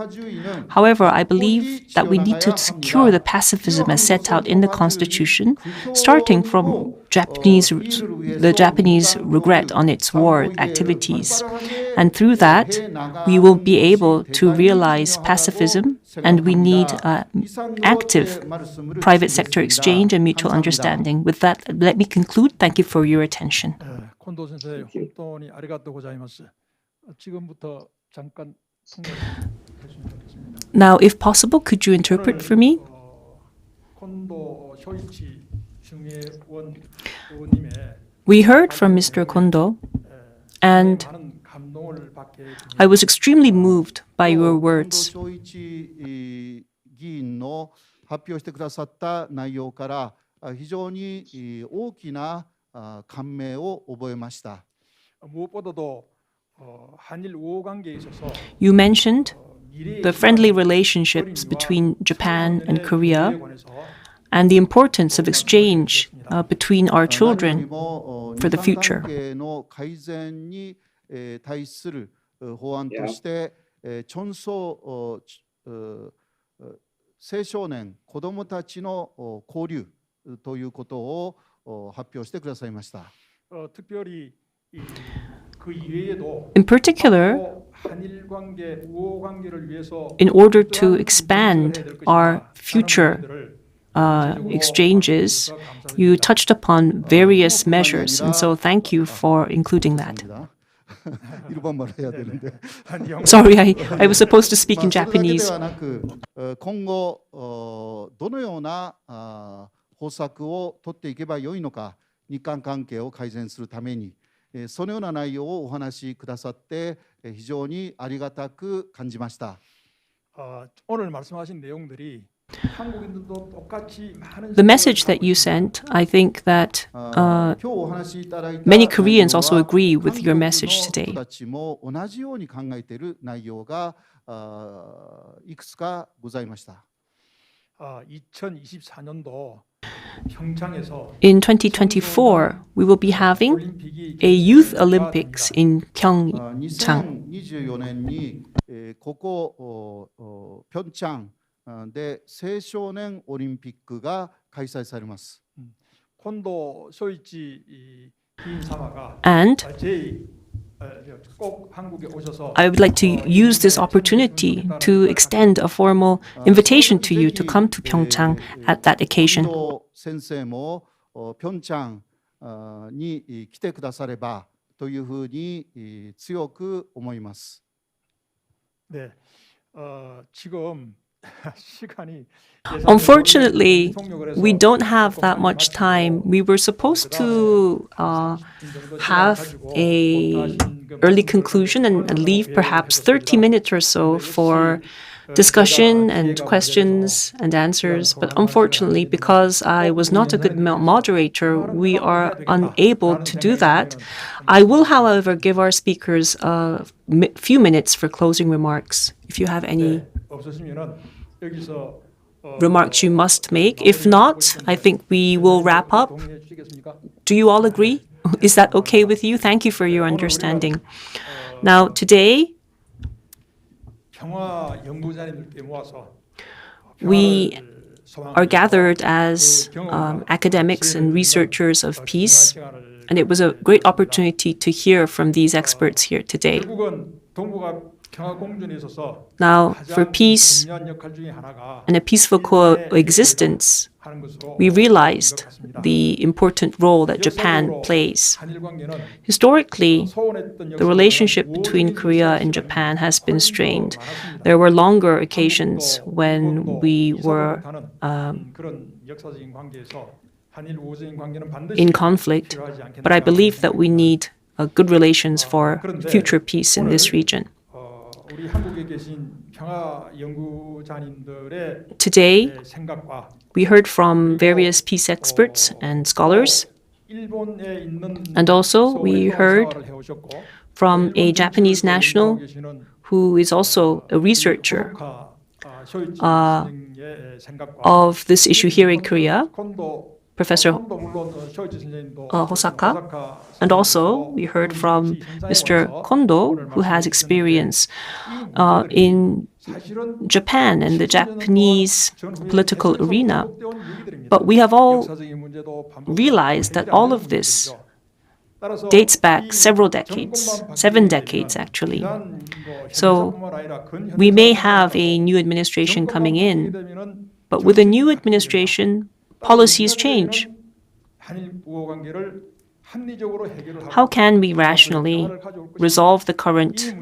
However, I believe that we need to secure the pacifism as set out in the Constitution, starting from the Japanese regret on its war activities. And through that, we will be able to realize pacifism, and we need active private sector exchange and mutual understanding. With that, let me conclude. Thank you for your attention. 콘도 선생, 혼돈이 아리가또 고자이마스. 지금부터 잠깐 통역해 주시면 좋겠습니다. Now, if possible, could you interpret for me? 콘도 쇼이치 중의원 의원님의 We heard from Mr. Kondo, and I was extremely moved by your words. 議員の発表してくださった内容から非常に大きな感銘を覚えました。 무엇보다도 한일 우호 관계에 있어서 You mentioned the friendly relationships between Japan and Korea and the importance of exchange between our children for the future. の改善に対する法案として青少年子どもたちの交流ということを発表してくださいました。 특별히 그 이외에도 In particular, 한일 관계 우호 관계를 위해서 in order to expand our future exchanges, you touched upon various measures, and so thank you for including that. 일본말로 해야 되는데. Sorry, I was supposed to speak in Japanese. 今後どのような方策を取っていけばよいのか、日韓関係を改善するために、そのような内容をお話しくださって非常にありがたく感じました。 오늘 말씀하신 내용들이 The message that you sent, I think that many Koreans also agree with your message today. 同じように考えている内容がいくつかございました。 2024년도 평창에서 In 2024, we will be having a Youth Olympics in PyeongChang. 2024年にここ平昌で青少年オリンピックが開催されます。 콘도 쇼이치議員様が And 꼭 한국에 오셔서 I would like to use this opportunity to extend a formal invitation to you to come to PyeongChang at that occasion. 先生も平昌に来てくださればというふうに強く思います。 네, 지금 Unfortunately, we don't have that much time. We were supposed to have an early conclusion and leave perhaps 30 minutes or so for discussion and questions and answers. But unfortunately, because I was not a good moderator, we are unable to do that. I will, however, give our speakers a few minutes for closing remarks. If you have any remarks you must make. If not, I think we will wrap up. Do you all agree? Is that okay with you? Thank you for your understanding. Now, today, 평화 연구자님들께 모아서 we are gathered as academics and researchers of peace, and it was a great opportunity to hear from these experts here today. 결국은 동북아 평화 공존에 있어서 Now, for 가장 peace 중요한 역할 중에 하나가 and a peaceful coexistence, 하는 것으로 we realized 기억했습니다. the important role that Japan plays. 한일 관계는 Historically, 소원했던 the relationship between Korea and Japan has been strained. There were longer occasions when we were 그런 역사적인 관계에서 한일 우호적인 관계는 in 반드시 conflict, 필요하지 않겠는가 but I believe that we need good relations for future peace in this region. 우리 한국에 계신 평화 연구자님들의 Today, 생각과 we heard from various peace experts and scholars, 일본에 있는 and also we heard 생활을 해오셨고 from a Japanese national who is also a researcher of this issue here in Korea, Professor Hosaka, and also we heard from Mr. Kondo, who has experience in Japan and the Japanese political arena. But we have all realized that all of this dates back several decades, 7 decades actually. So we may have a new administration coming in, but with a new administration, policies change. How can we rationally resolve the current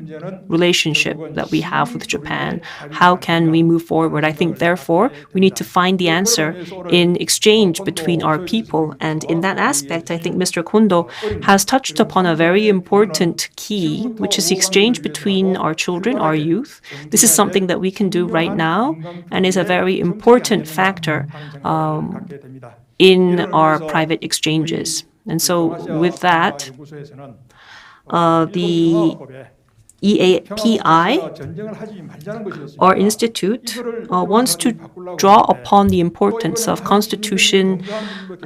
relationship that we have with Japan? How can we move forward? I think, therefore, we need to find the answer in exchange between our people. And in that aspect, I think Mr. Kondo has touched upon a very important key, which is the exchange between our children, our youth. This is something that we can do right now and is a very important factor in our private exchanges. And so with that, the EAPI, our institute, wants to draw upon the importance of Constitution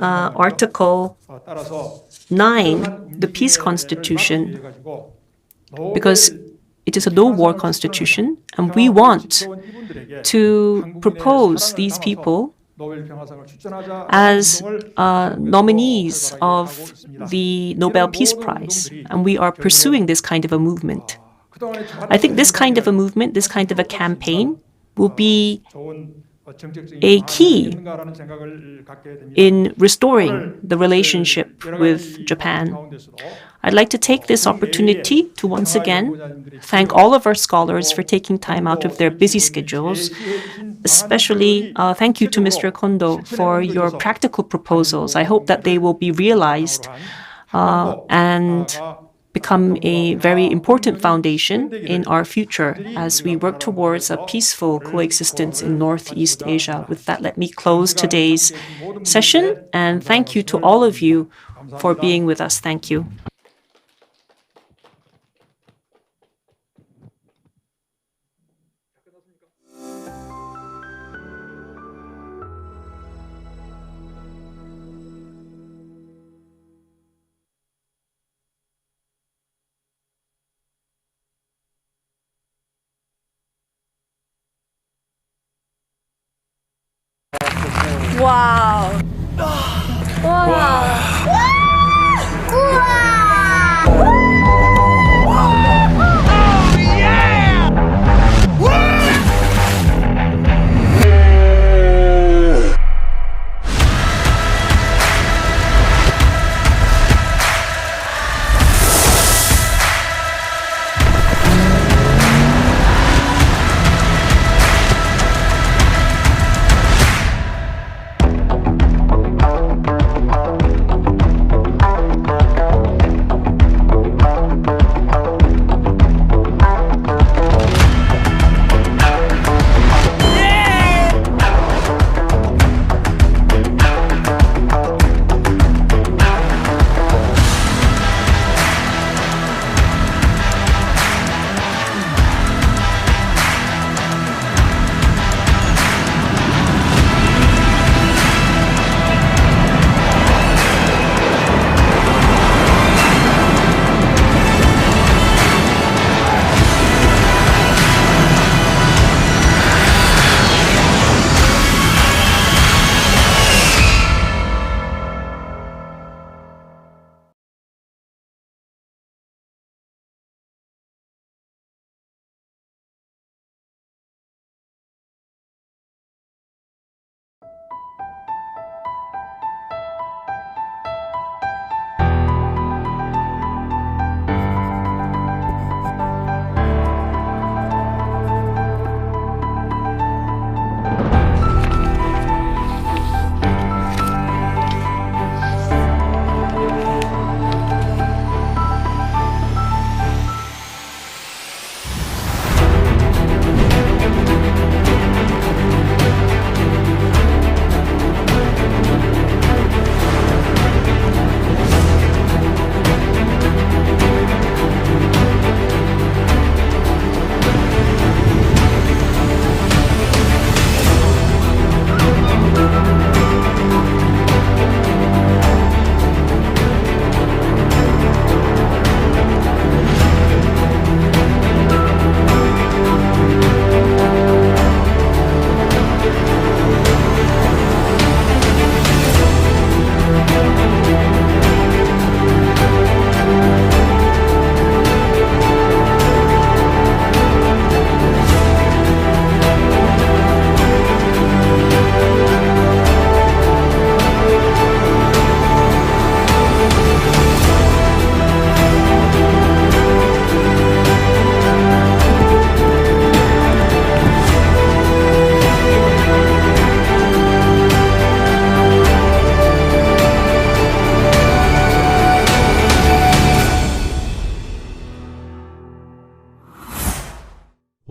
Article 9, the Peace Constitution, because it is a no-war constitution, and we want to propose these people as nominees of the Nobel Peace Prize, and we are pursuing this kind of a movement. I think this kind of a movement, this kind of a campaign, will be a key in restoring the relationship with Japan. I'd like to take this opportunity to once again thank all of our scholars for taking time out of their busy schedules. Especially thank you to Mr. Kondo for your practical proposals. I hope that they will be realized and become a very important foundation in our future as we work towards a peaceful coexistence in Northeast Asia. With that, let me close today's session, and thank you to all of you for being with us. Thank you. 와우. 와.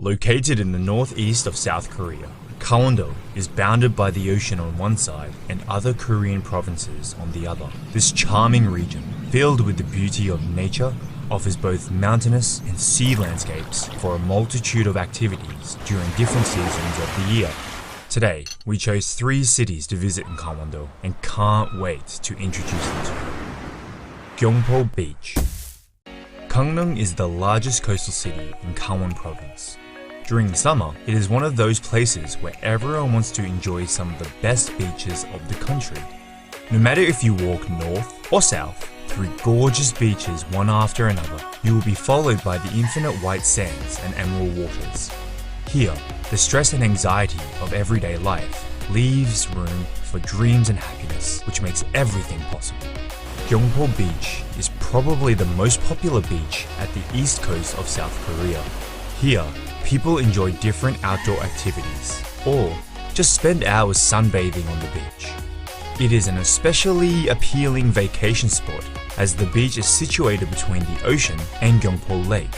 Located in the northeast of South Korea, Gangwon-do is bounded by the ocean on one side and other Korean provinces on the other. This charming region, filled with the beauty of nature, offers both mountainous and sea landscapes for a multitude of activities during different seasons of the year. Today, we chose 3 cities to visit in Gangwon-do and can't wait to introduce them to you. Gyeongpo Beach. Gangneung is the largest coastal city in Gangwon Province. During the summer, it is one of those places where everyone wants to enjoy some of the best beaches of the country. No matter if you walk north or south, through gorgeous beaches one after another, you will be followed by the infinite white sands and emerald waters. Here, the stress and anxiety of everyday life leaves room for dreams and happiness, which makes everything possible. Gyeongpo Beach is probably the most popular beach at the east coast of South Korea. Here, people enjoy different outdoor activities, or just spend hours sunbathing on the beach. It is an especially appealing vacation spot as the beach is situated between the ocean and Gyeongpo Lake.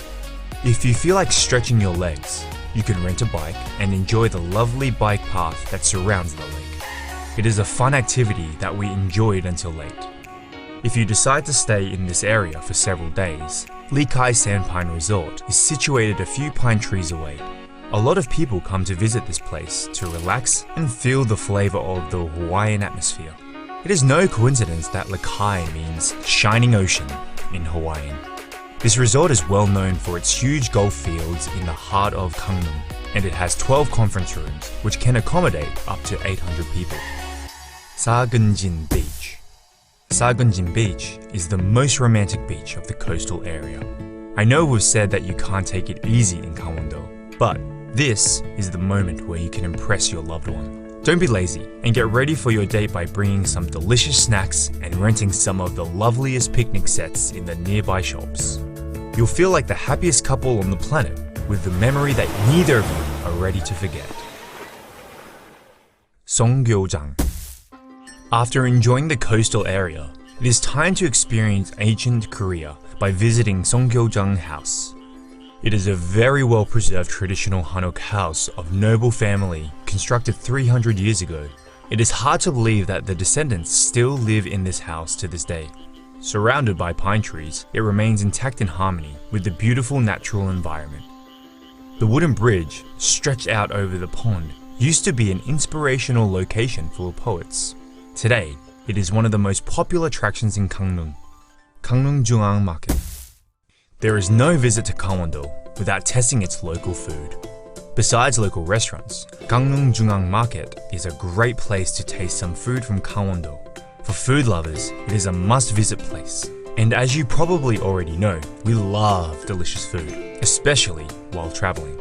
If you feel like stretching your legs, you can rent a bike and enjoy the lovely bike path that surrounds the lake. It is a fun activity that we enjoyed until late. If you decide to stay in this area for several days, Lee Kai Sandpine Resort is situated a few pine trees away. A lot of people come to visit this place to relax and feel the flavor of the Hawaiian atmosphere. It is no coincidence that Lee Kai means shining ocean in Hawaiian. This resort is well known for its huge golf fields in the heart of Gangneung, and it has 12 conference rooms, which can accommodate up to 800 people. Sagunjin Beach. Sagunjin Beach is the most romantic beach of the coastal area. I know we've said that you can't take it easy in Gangwon-do, but this is the moment where you can impress your loved one. Don't be lazy and get ready for your date by bringing some delicious snacks and renting some of the loveliest picnic sets in the nearby shops. You'll feel like the happiest couple on the planet with the memory that neither of you are ready to forget. Songgyeojang. After enjoying the coastal area, it is time to experience ancient Korea by visiting Songgyeojang House. It is a very well-preserved traditional Hanok house of noble family constructed 300 years ago. It is hard to believe that the descendants still live in this house to this day. Surrounded by pine trees, it remains intact in harmony with the beautiful natural environment. The wooden bridge, stretched out over the pond, used to be an inspirational location for poets. Today, it is one of the most popular attractions in Gangneung, Gangneung Jungang Market. There is no visit to Gangwon-do without testing its local food. Besides local restaurants, Gangneung Jungang Market is a great place to taste some food from Gangwon-do. For food lovers, it is a must-visit place. And as you probably already know, we love delicious food, especially while traveling.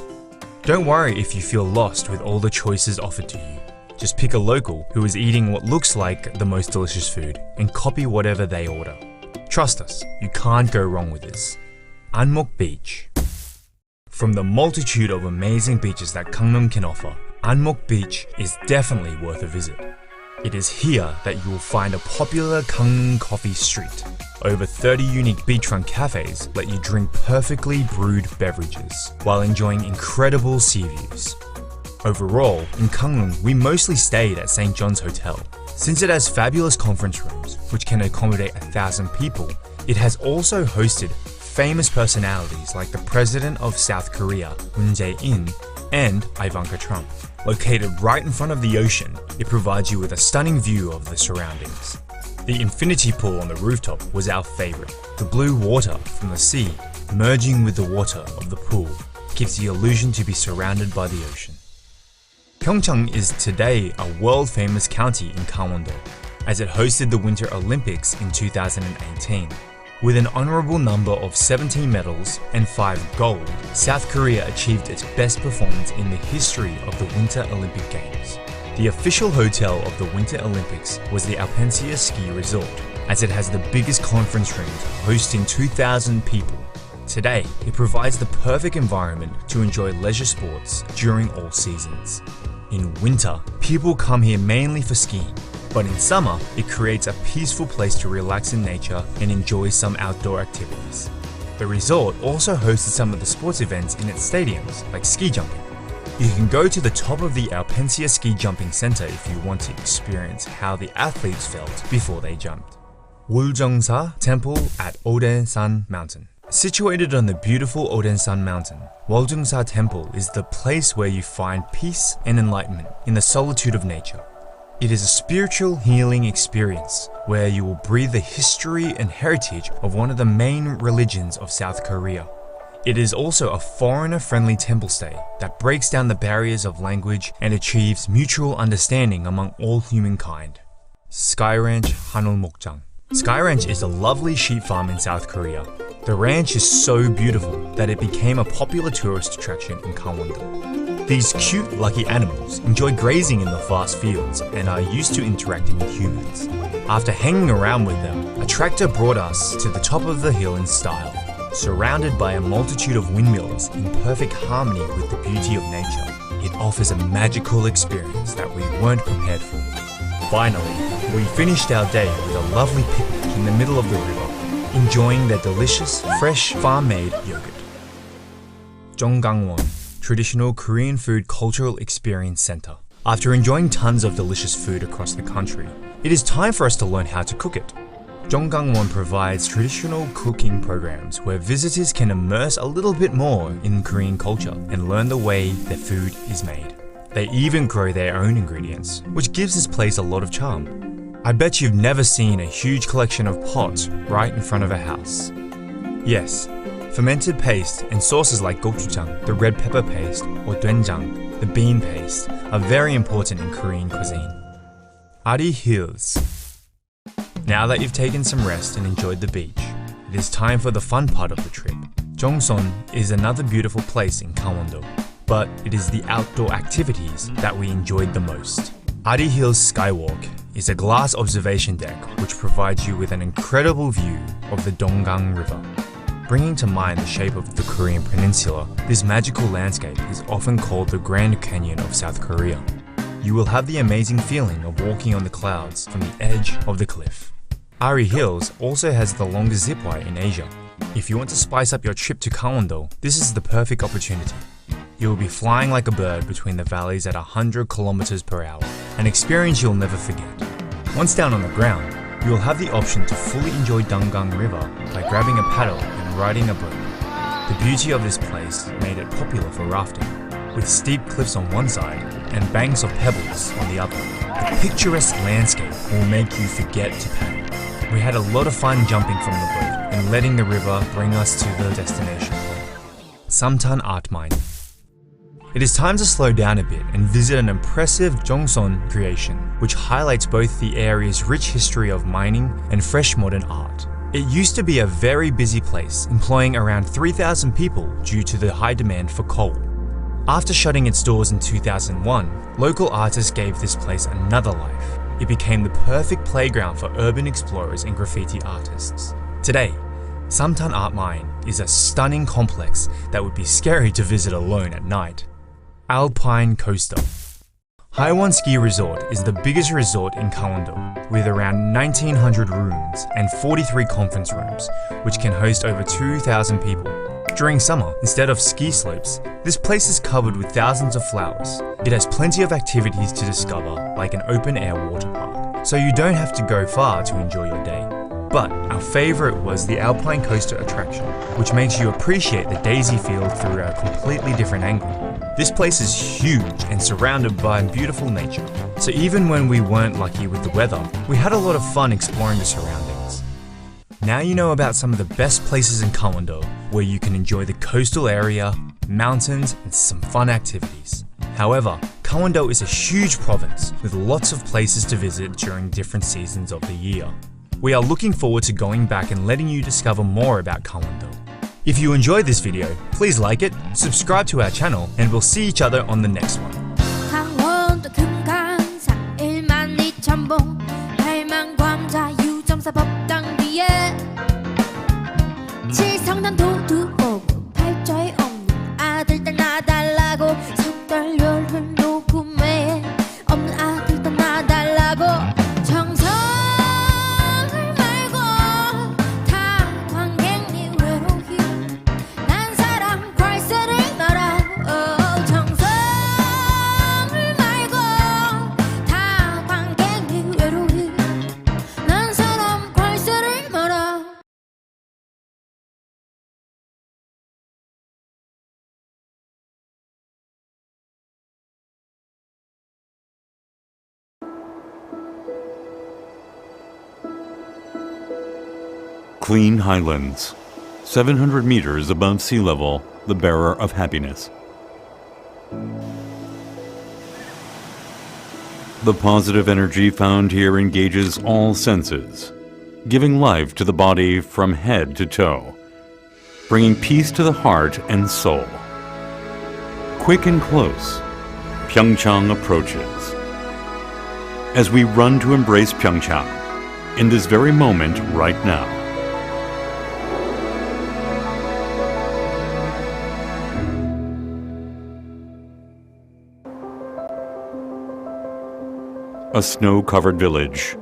Don't worry if you feel lost with all the choices offered to you. Just pick a local who is eating what looks like the most delicious food and copy whatever they order. Trust us, you can't go wrong with this. Anmok Beach. From the multitude of amazing beaches that Gangneung can offer, Anmok Beach is definitely worth a visit. It is here that you will find a popular Gangneung coffee street. Over 30 unique beachfront cafes let you drink perfectly brewed beverages while enjoying incredible sea views. Overall, in Gangneung, we mostly stayed at St. John's Hotel. Since it has fabulous conference rooms, which can accommodate 1,000 people, it has also hosted famous personalities like the President of South Korea, Moon Jae-in, and Ivanka Trump. Located right in front of the ocean, it provides you with a stunning view of the surroundings. The infinity pool on the rooftop was our favorite. The blue water from the sea merging with the water of the pool gives the illusion to be surrounded by the ocean. PyeongChang is today a world-famous county in Gangwon-do, as it hosted the Winter Olympics in 2018. With an honorable number of 17 medals and 5 gold, South Korea achieved its best performance in the history of the Winter Olympic Games. The official hotel of the Winter Olympics was the Alpensia Ski Resort, as it has the biggest conference rooms hosting 2,000 people. Today, it provides the perfect environment to enjoy leisure sports during all seasons. In winter, people come here mainly for skiing, but in summer, it creates a peaceful place to relax in nature and enjoy some outdoor activities. The resort also hosted some of the sports events in its stadiums, like ski jumping. You can go to the top of the Alpensia Ski Jumping Center if you want to experience how the athletes felt before they jumped. Woljongsa Temple at Odensan Mountain. Situated on the beautiful Odensan Mountain, Woljongsa Temple is the place where you find peace and enlightenment in the solitude of nature. It is a spiritual healing experience where you will breathe the history and heritage of one of the main religions of South Korea. It is also a foreigner-friendly temple stay that breaks down the barriers of language and achieves mutual understanding among all humankind. Sky Ranch Hanulmokjang. Sky Ranch is a lovely sheep farm in South Korea. The ranch is so beautiful that it became a popular tourist attraction in Gangwon-do. These cute, lucky animals enjoy grazing in the vast fields and are used to interacting with humans. After hanging around with them, a tractor brought us to the top of the hill in style, surrounded by a multitude of windmills in perfect harmony with the beauty of nature. It offers a magical experience that we weren't prepared for. Finally, we finished our day with a lovely picnic in the middle of the river, enjoying their delicious, fresh, farm-made yogurt. Jonggangwon, Traditional Korean Food Cultural Experience Center. After enjoying tons of delicious food across the country, it is time for us to learn how to cook it. Jonggangwon provides traditional cooking programs where visitors can immerse a little bit more in Korean culture and learn the way their food is made. They even grow their own ingredients, which gives this place a lot of charm. I bet you've never seen a huge collection of pots right in front of a house. Yes, fermented paste and sauces like gochujang, the red pepper paste, or doenjang, the bean paste, are very important in Korean cuisine. Ari Hills. Now that you've taken some rest and enjoyed the beach, it is time for the fun part of the trip. Jongson is another beautiful place in Gangwon-do, but it is the outdoor activities that we enjoyed the most. Ari Hills Skywalk is a glass observation deck which provides you with an incredible view of the Donggang River. Bringing to mind the shape of the Korean peninsula, this magical landscape is often called the Grand Canyon of South Korea. You will have the amazing feeling of walking on the clouds from the edge of the cliff. Ari Hills also has the longest zipwire in Asia. If you want to spice up your trip to Gangwon-do, this is the perfect opportunity. You will be flying like a bird between the valleys at 100 kilometers per hour, an experience you'll never forget. Once down on the ground, you will have the option to fully enjoy Donggang River by grabbing a paddle and riding a boat. The beauty of this place made it popular for rafting, with steep cliffs on one side and banks of pebbles on the other. The picturesque landscape will make you forget to paddle. We had a lot of fun jumping from the boat and letting the river bring us to the destination point, Samtan Art Mine. It is time to slow down a bit and visit an impressive Jongson creation, which highlights both the area's rich history of mining and fresh modern art. It used to be a very busy place, employing around 3,000 people due to the high demand for coal. After shutting its doors in 2001, local artists gave this place another life. It became the perfect playground for urban explorers and graffiti artists. Today, Samtan Art Mine is a stunning complex that would be scary to visit alone at night. Alpine Coaster. Haewon Ski Resort is the biggest resort in Gangwon-do, with around 1,900 rooms and 43 conference rooms, which can host over 2,000 people. During summer, instead of ski slopes, this place is covered with thousands of flowers. It has plenty of activities to discover, like an open-air water park, so you don't have to go far to enjoy your day. But our favorite was the Alpine Coaster attraction, which makes you appreciate the daisy field through a completely different angle. This place is huge and surrounded by beautiful nature, so even when we weren't lucky with the weather, we had a lot of fun exploring the surroundings. Now you know about some of the best places in Gangwon-do, where you can enjoy the coastal area, mountains, and some fun activities. However, Gangwon-do is a huge province with lots of places to visit during different seasons of the year. We are looking forward to going back and letting you discover more about Gangwon-do. If you enjoyed this video, please like it, subscribe to our channel, and we'll see each other on the next one. 강원도 금강산 12,000봉 8만 광자 유점사 법당 뒤에 칠성난 도두오고 팔자에 없는 아들 딸 나달라고 석달 열흘 녹음에 없는 아들 딸 나달라고 정성을 말고 다 관객님 외로움 Clean highlands, 700 meters above sea level, the bearer of happiness. The positive energy found here engages all senses, giving life to the body from head to toe, bringing peace to the heart and soul. Quick and close, PyeongChang approaches. As we run to embrace PyeongChang, in this very moment right now. A snow-covered village,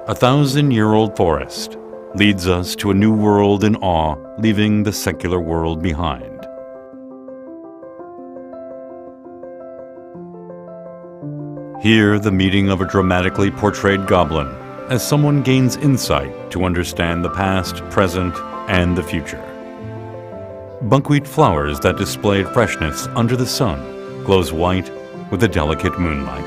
a 1,000-year-old forest, leads us to a new world in awe, leaving the secular world behind. Here, the meeting of a dramatically portrayed goblin, as someone gains insight to understand the past, present, and the future. Buckwheat flowers that displayed freshness under the sun glows white with the delicate moonlight.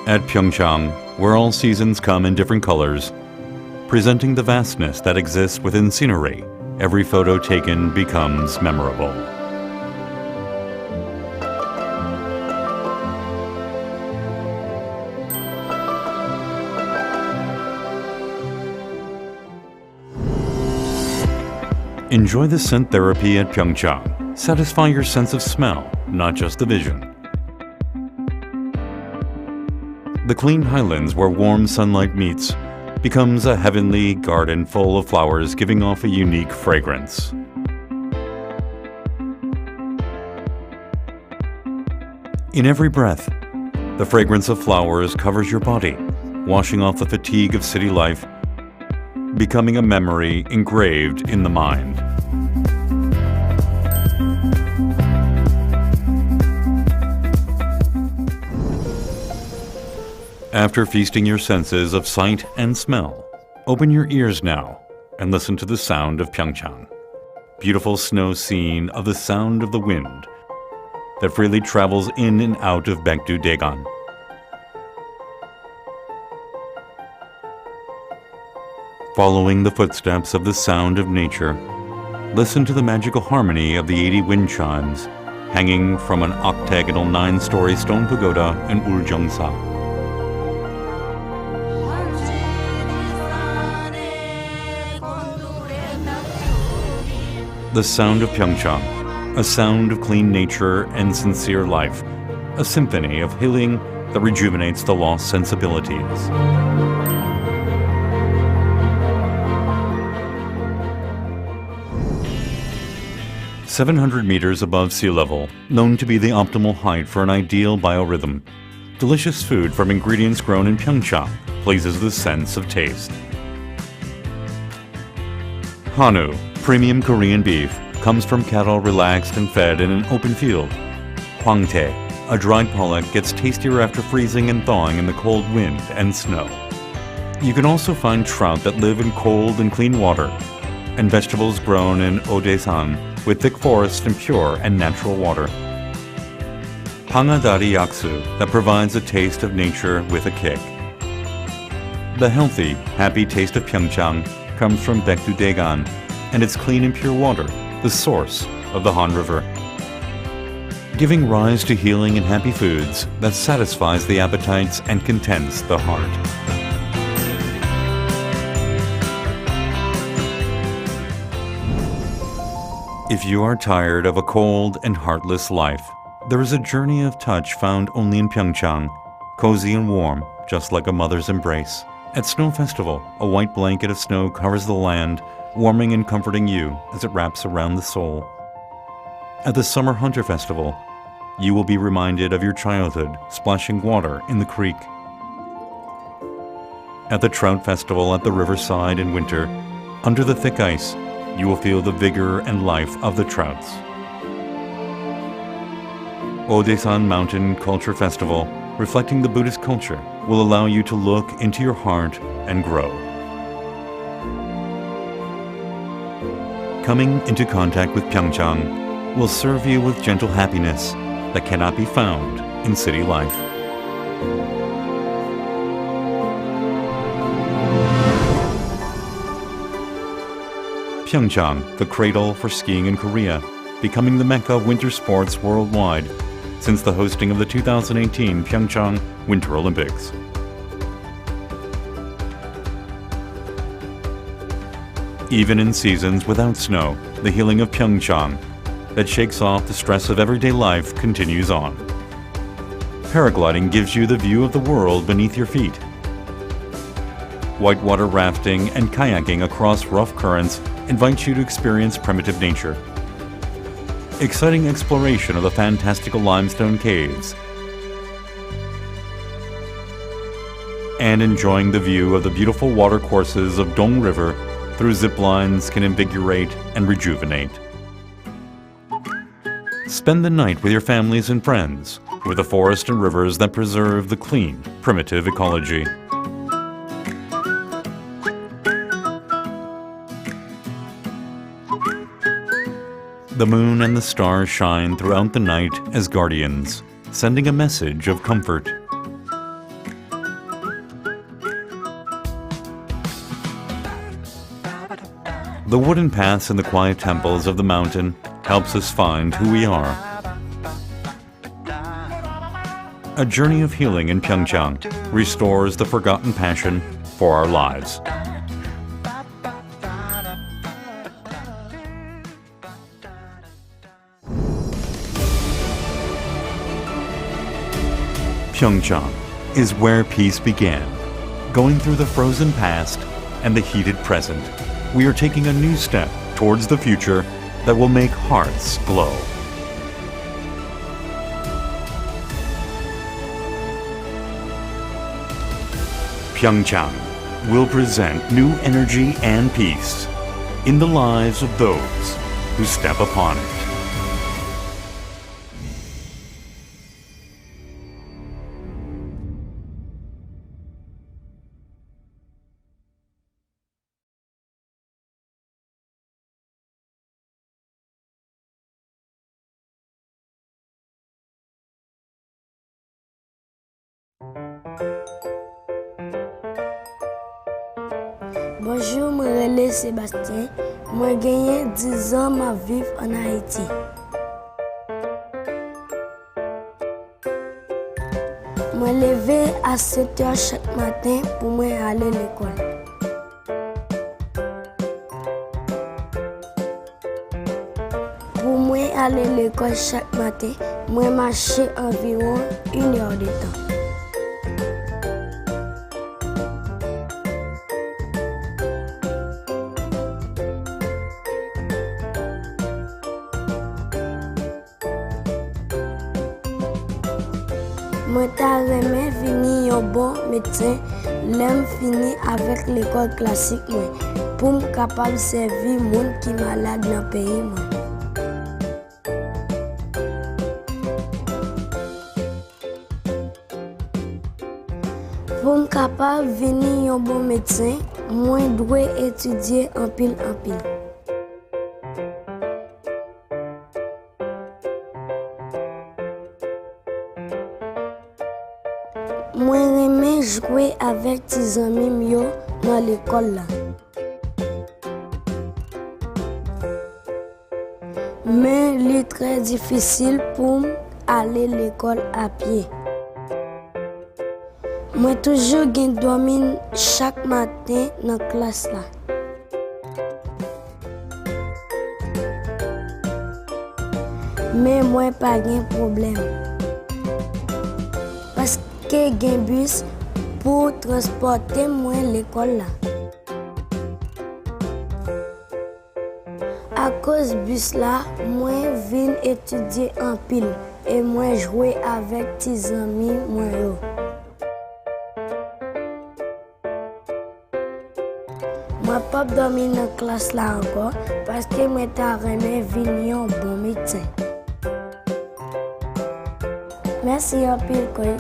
At PyeongChang, where all seasons come in different colors, presenting the vastness that exists within scenery, every photo taken becomes memorable. Enjoy the scent therapy at PyeongChang. Satisfy your sense of smell, not just the vision. The clean highlands where warm sunlight meets becomes a heavenly garden full of flowers giving off a unique fragrance. In every breath, the fragrance of flowers covers your body, washing off the fatigue of city life, becoming a memory engraved in the mind. After feasting your senses of sight and smell, open your ears now and listen to the sound of PyeongChang. Beautiful snow scene of the sound of the wind that freely travels in and out of Baekdu-daegan. Following the footsteps of the sound of nature, listen to the magical harmony of the 80 wind chimes hanging from an octagonal 9-story stone pagoda in Uljeongsa. The sound of PyeongChang, a sound of clean nature and sincere life, a symphony of healing that rejuvenates the lost sensibilities. "700 meters above sea level, known to be the optimal height for an ideal biorhythm. Delicious food from ingredients grown in PyeongChang pleases the sense of taste. Hanwoo, premium Korean beef, comes from cattle relaxed and fed in an open field. Hwangtae, a dried pollock, gets tastier after freezing and thawing in the cold wind and snow. You can also find trout that live in cold and clean water, and vegetables grown in Odaesan with thick forests and pure and natural water. Pangadari yaksu that provides a taste of nature with a kick. The healthy, happy taste of PyeongChang comes from Baekdu-daegan and its clean and pure water, the source of the Han River. Giving rise to healing and happy foods that satisfies the appetites and contents the heart. If you are tired of a cold and heartless life, there is a journey of touch found only in PyeongChang, cozy and warm, just like a mother's embrace. At Snow Festival, a white blanket of snow covers the land, warming and comforting you as it wraps around the soul. At the Summer Hunter Festival, you will be reminded of your childhood splashing water in the creek. At the Trout Festival at the riverside in winter, under the thick ice, you will feel the vigor and life of the trouts. Odaesan Mountain Culture Festival, reflecting the Buddhist culture, will allow you to look into your heart and grow. Coming into contact with PyeongChang will serve you with gentle happiness that cannot be found in city life. PyeongChang, the cradle for skiing in Korea, becoming the mecca of winter sports worldwide since the hosting of the 2018 PyeongChang Winter Olympics. Even in seasons without snow, the healing of PyeongChang that shakes off the stress of everyday life continues on. Paragliding gives you the view of the world beneath your feet. Whitewater rafting and kayaking across rough currents invite you to experience primitive nature. Exciting exploration of the fantastical limestone caves. And enjoying the view of the beautiful watercourses of Dong River through zip lines can invigorate and rejuvenate. Spend the night with your families and friends, with the forest and rivers that preserve the clean, primitive ecology. The moon and the stars shine throughout the night as guardians, sending a message of comfort. The wooden paths in the quiet temples of the mountain helps us find who we are. A journey of healing in PyeongChang restores the forgotten passion for our lives. PyeongChang is where peace began. Going through the frozen past and the heated present, we are taking a new step towards the future that will make hearts glow. PyeongChang will present new energy and peace in the lives of those who step upon it. Bonjour, je m'appelle Sébastien. Moi, j'ai gagné 10 ans ma vie en Haïti. Moi, levé à 7 heures chaque matin pour moi aller à l'école. Pour moi aller à l'école chaque matin, moi marcher environ 1 heure de temps. Moi, j'aimerais finir un bon médecin, l'aime fini avec l'école classique, pour me capable de servir les gens qui sont malades dans le pays. Pour me capable de devenir un bon médecin, moi, je dois étudier en pile. Moi, j'aime jouer avec tes amis dans l'école. Mais il est très difficile pour aller à l'école à pied. Moi, toujours dormir chaque matin dans la classe. Mais moi, pas de problème. Parce que j'ai un bus pour transporter moi à l'école. À cause du bus là, moi viens étudier en pile et moi jouer avec tes amis moi. Moi pas dormir dans la classe là encore parce que moi t'aimerais venir un bon médecin. Merci en pile collègue.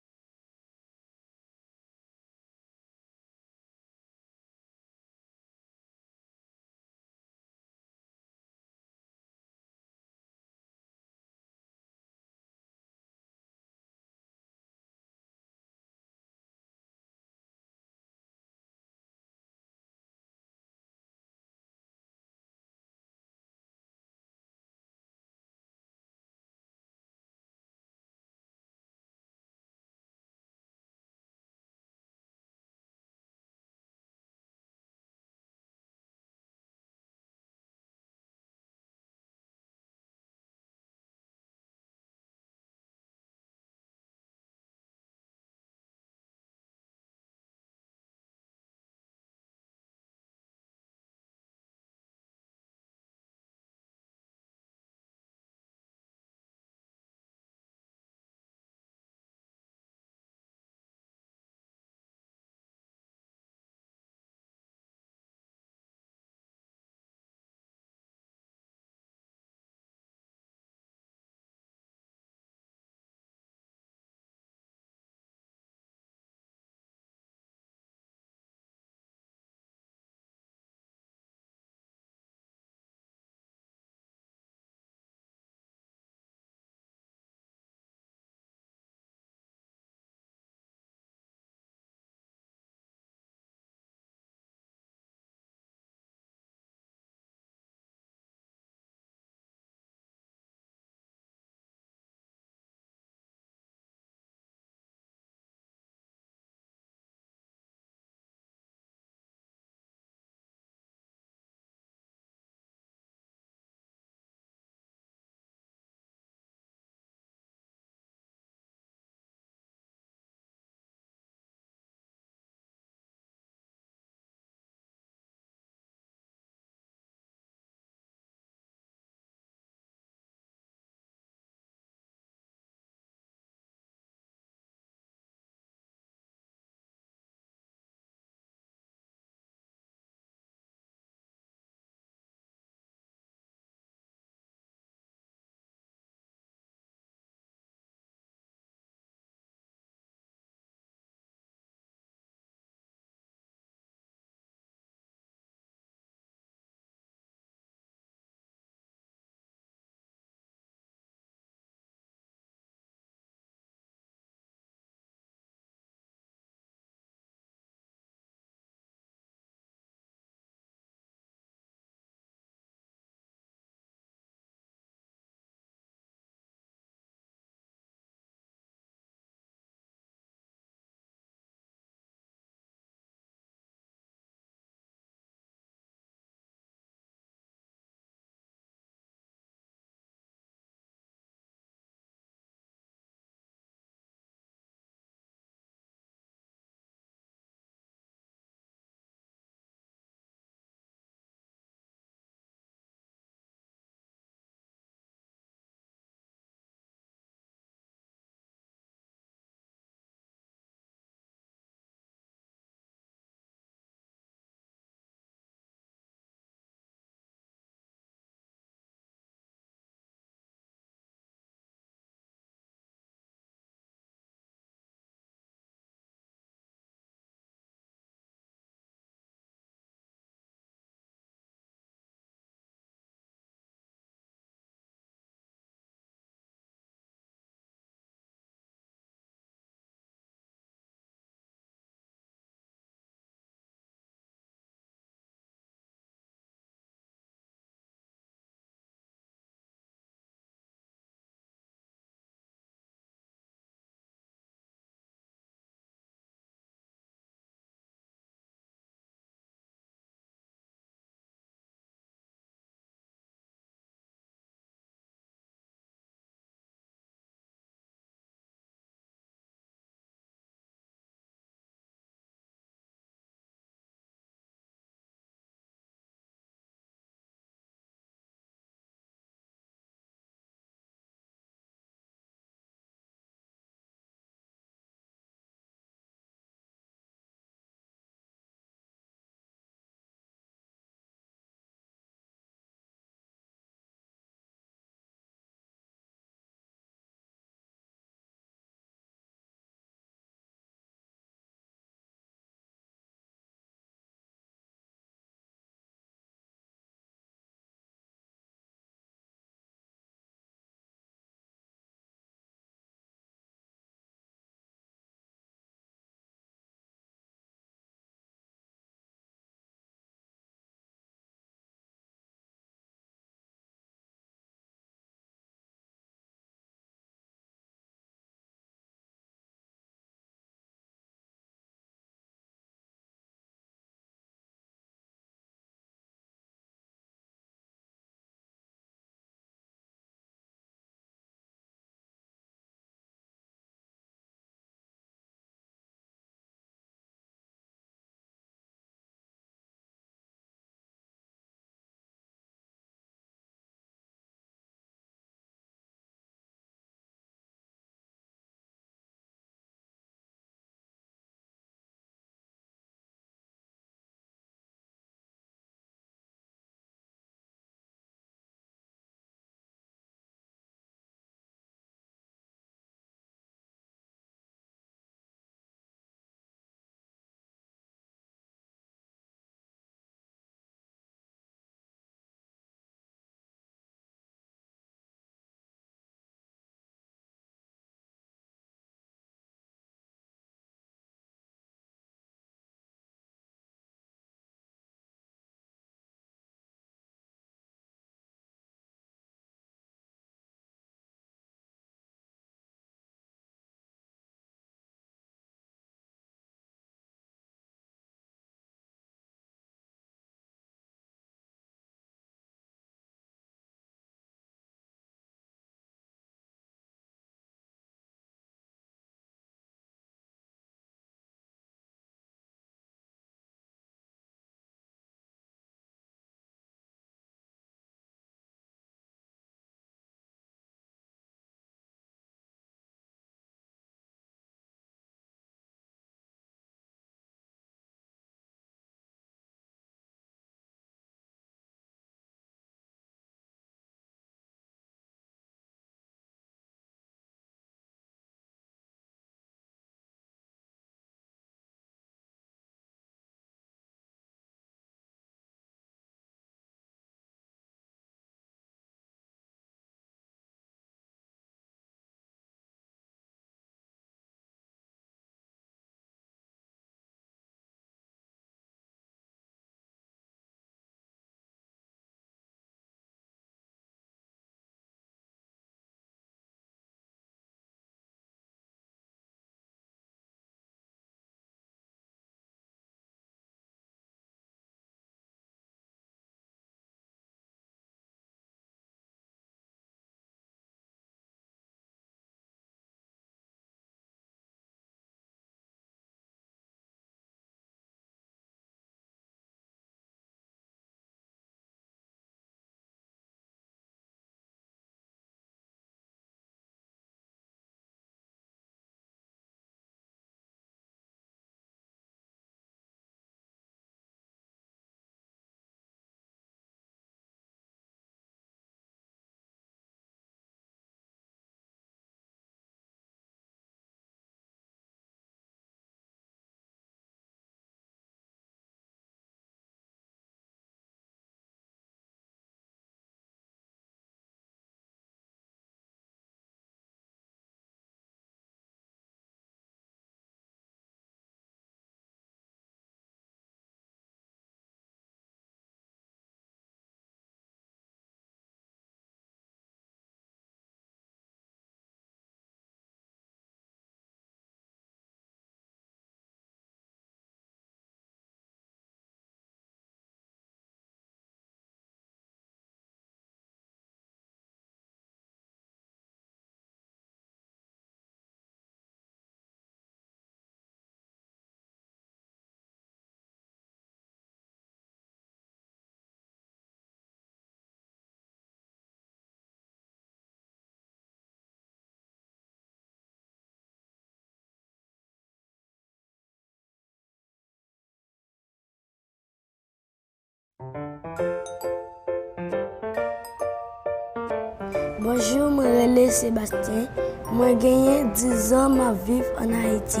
Bonjour, je m'appelle Sébastien. Moi, j'ai 10 ans, je vis en Haïti.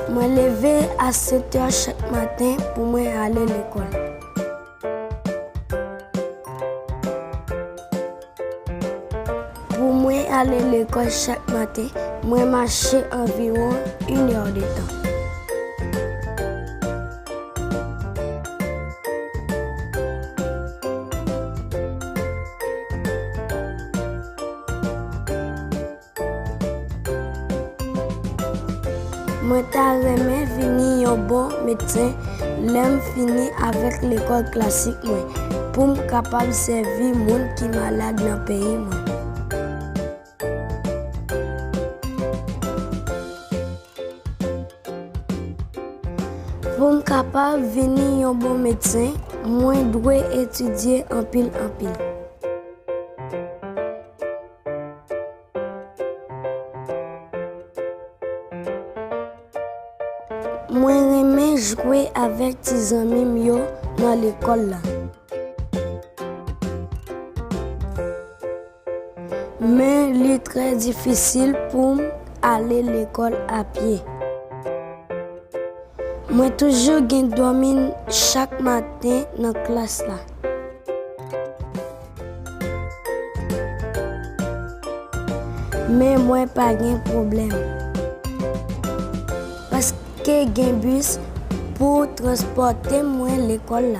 Je me lève à 7 h chaque matin pour aller à l'école. Pour moi aller à l'école chaque matin, je marche environ 1 heure de temps. Moi, j'aimerais finir un bon médecin, j'aime finir avec l'école classique pour être capable de servir les gens qui sont malades dans le pays. Pour être capable de devenir un bon médecin, moi, je dois étudier en pile. Moi, j'aime jouer avec mes amis dans l'école. Mais il est très difficile pour aller à l'école à pied. Moi, toujours dormir chaque matin dans la classe. Mais moi, pas de problème. Parce que j'ai un bus pour transporter moi à l'école.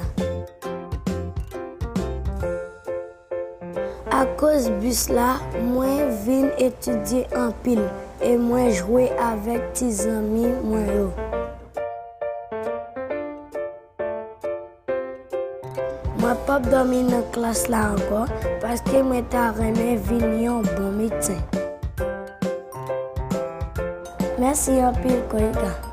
À cause du bus là, moi viens étudier en pile et moi jouer avec mes amis moi. Moi pas dormir dans la classe là encore parce que moi j'aimerais venir un bon médecin. Merci un pile Koika.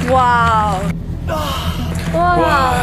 Wow. Wow.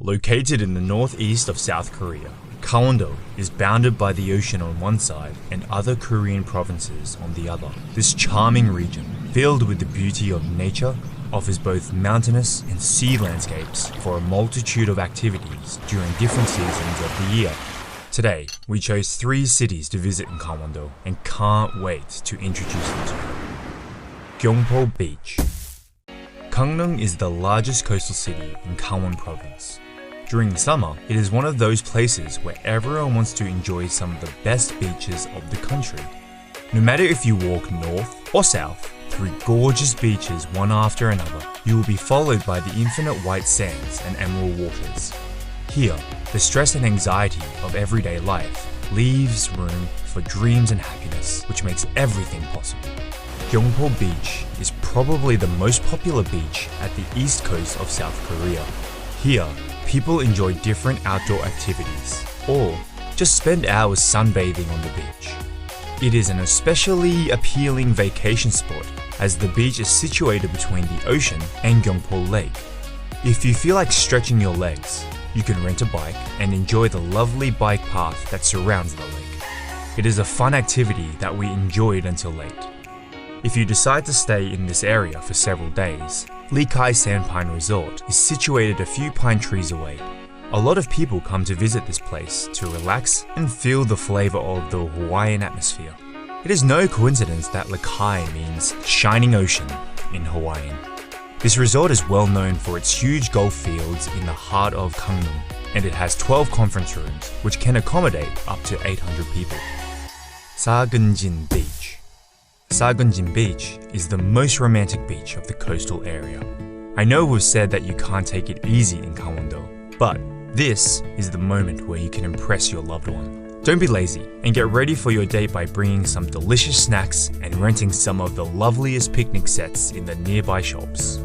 Located in the northeast of South Korea, Gangwon-do is bounded by the ocean on one side and other Korean provinces on the other. This charming region, filled with the beauty of nature, offers both mountainous and sea landscapes for a multitude of activities during different seasons of the year. Today, we chose 3 cities to visit in Gangwon-do and can't wait to introduce them to you. Gyeongpo Beach. Gangneung is the largest coastal city in Gangwon Province. During summer, it is one of those places where everyone wants to enjoy some of the best beaches of the country. No matter if you walk north or south, through gorgeous beaches one after another, you will be followed by the infinite white sands and emerald waters. Here, the stress and anxiety of everyday life leaves room for dreams and happiness, which makes everything possible. Gyeongpo Beach is probably the most popular beach at the east coast of South Korea. Here, people enjoy different outdoor activities, or just spend hours sunbathing on the beach. It is an especially appealing vacation spot as the beach is situated between the ocean and Gyeongpo Lake. If you feel like stretching your legs, you can rent a bike and enjoy the lovely bike path that surrounds the lake. It is a fun activity that we enjoyed until late. If you decide to stay in this area for several days, Lee Kai Sandpine Resort is situated a few pine trees away. A lot of people come to visit this place to relax and feel the flavor of the Hawaiian atmosphere. It is no coincidence that Lekai means shining ocean in Hawaiian. This resort is well known for its huge golf fields in the heart of Gangneung, and it has 12 conference rooms which can accommodate up to 800 people. Sagunjin Beach. Sagunjin Beach is the most romantic beach of the coastal area. I know we've said that you can't take it easy in Gangwon-do, but this is the moment where you can impress your loved one. Don't be lazy and get ready for your date by bringing some delicious snacks and renting some of the loveliest picnic sets in the nearby shops.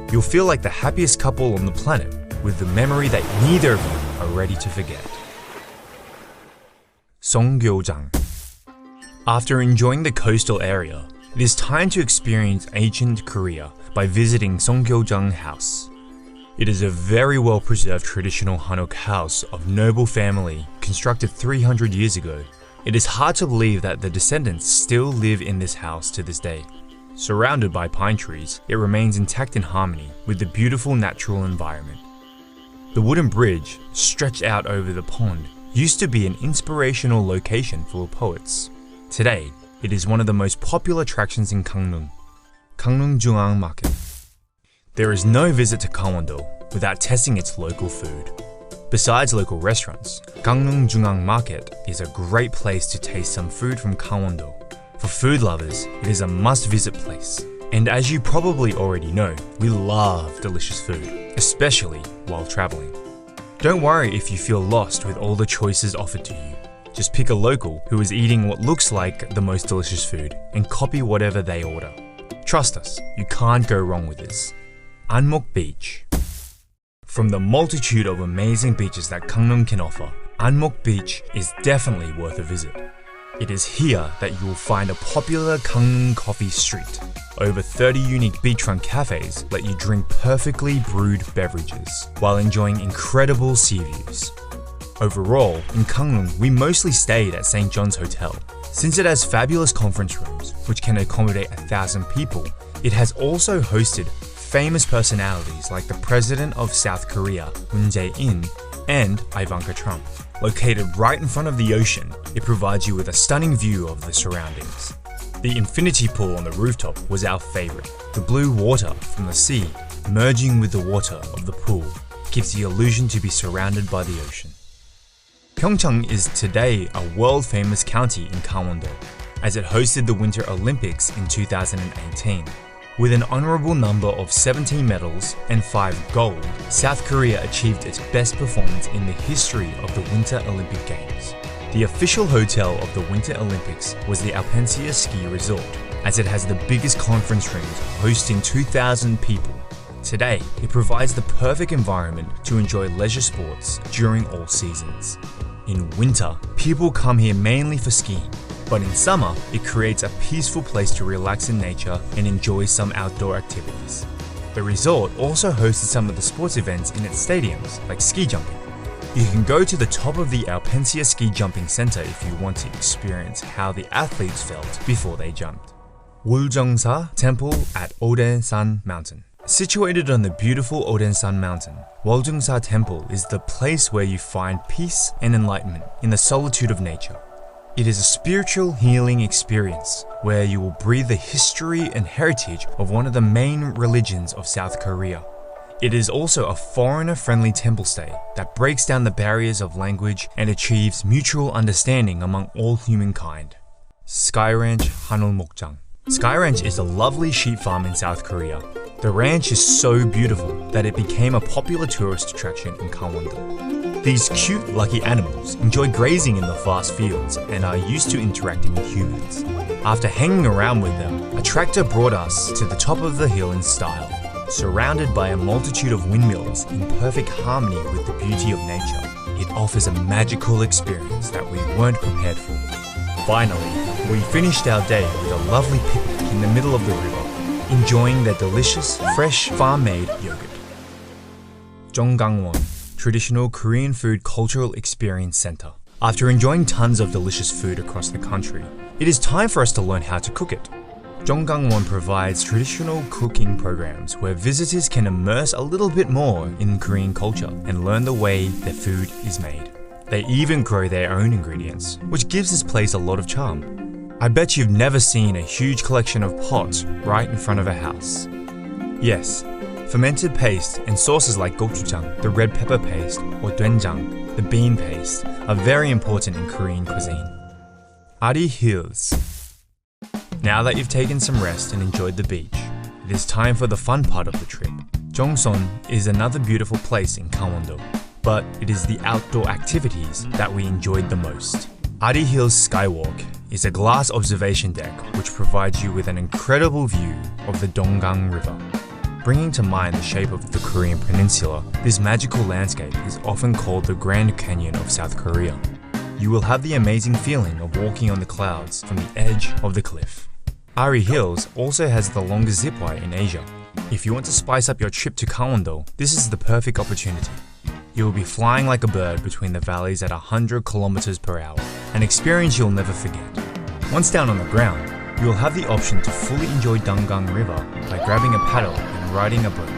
You'll feel like the happiest couple on the planet with the memory that neither of you are ready to forget. Songgyeojang. After enjoying the coastal area, it is time to experience ancient Korea by visiting Songgyeojang House. It is a very well-preserved traditional Hanok house of noble family constructed 300 years ago. It is hard to believe that the descendants still live in this house to this day. Surrounded by pine trees, it remains intact in harmony with the beautiful natural environment. The wooden bridge, stretched out over the pond, used to be an inspirational location for poets. Today, it is one of the most popular attractions in Gangneung, Gangneung Jungang Market. There is no visit to Gangwon-do without testing its local food. Besides local restaurants, Gangneung Jungang Market is a great place to taste some food from Gangwon-do. For food lovers, it is a must-visit place. And as you probably already know, we love delicious food, especially while traveling. Don't worry if you feel lost with all the choices offered to you. Just pick a local who is eating what looks like the most delicious food and copy whatever they order. Trust us, you can't go wrong with this. Anmok Beach. From the multitude of amazing beaches that Gangneung can offer, Anmok Beach is definitely worth a visit. It is here that you will find a popular Gangneung coffee street. Over 30 unique beachfront cafes let you drink perfectly brewed beverages while enjoying incredible sea views. Overall, in Gangneung, we mostly stayed at St. John's Hotel. Since it has fabulous conference rooms, which can accommodate 1,000 people, it has also hosted famous personalities like the President of South Korea, Moon Jae-in, and Ivanka Trump. Located right in front of the ocean, it provides you with a stunning view of the surroundings. The infinity pool on the rooftop was our favorite. The blue water from the sea merging with the water of the pool gives the illusion to be surrounded by the ocean. PyeongChang is today a world-famous county in Gangwon-do, as it hosted the Winter Olympics in 2018. With an honorable number of 17 medals and 5 gold, South Korea achieved its best performance in the history of the Winter Olympic Games. The official hotel of the Winter Olympics was the Alpensia Ski Resort, as it has the biggest conference rooms hosting 2,000 people. Today, it provides the perfect environment to enjoy leisure sports during all seasons. In winter, people come here mainly for skiing, but in summer, it creates a peaceful place to relax in nature and enjoy some outdoor activities. The resort also hosted some of the sports events in its stadiums, like ski jumping. You can go to the top of the Alpensia Ski Jumping Center if you want to experience how the athletes felt before they jumped. Woljongsa Temple at Odensan Mountain. Situated on the beautiful Odensan Mountain, Woljongsa Temple is the place where you find peace and enlightenment in the solitude of nature. It is a spiritual healing experience where you will breathe the history and heritage of one of the main religions of South Korea. It is also a foreigner-friendly temple stay that breaks down the barriers of language and achieves mutual understanding among all humankind. Sky Ranch Hanulmokjang. Sky Ranch is a lovely sheep farm in South Korea. The ranch is so beautiful that it became a popular tourist attraction in Gangwon-do. These cute, lucky animals enjoy grazing in the vast fields and are used to interacting with humans. After hanging around with them, a tractor brought us to the top of the hill in style, surrounded by a multitude of windmills in perfect harmony with the beauty of nature. It offers a magical experience that we weren't prepared for. Finally, we finished our day with a lovely picnic in the middle of the river, enjoying the delicious, fresh, farm-made yogurt. Jonggangwon, Traditional Korean Food Cultural Experience Center. After enjoying tons of delicious food across the country, it is time for us to learn how to cook it. Jonggangwon provides traditional cooking programs where visitors can immerse a little bit more in Korean culture and learn the way their food is made. They even grow their own ingredients, which gives this place a lot of charm. I bet you've never seen a huge collection of pots right in front of a house. Yes, fermented paste and sauces like gochujang, the red pepper paste, or doenjang, the bean paste, are very important in Korean cuisine. Ari Hills. Now that you've taken some rest and enjoyed the beach, it is time for the fun part of the trip. Jongson is another beautiful place in Gangwon-do, but it is the outdoor activities that we enjoyed the most. Ari Hills Skywalk is a glass observation deck which provides you with an incredible view of the Donggang River. Bringing to mind the shape of the Korean peninsula, this magical landscape is often called the Grand Canyon of South Korea. You will have the amazing feeling of walking on the clouds from the edge of the cliff. Ari Hills also has the longest zipwire in Asia. If you want to spice up your trip to Gangwon-do, this is the perfect opportunity. You will be flying like a bird between the valleys at 100 kilometers per hour, an experience you'll never forget. Once down on the ground, you will have the option to fully enjoy Donggang River by grabbing a paddle and riding a boat.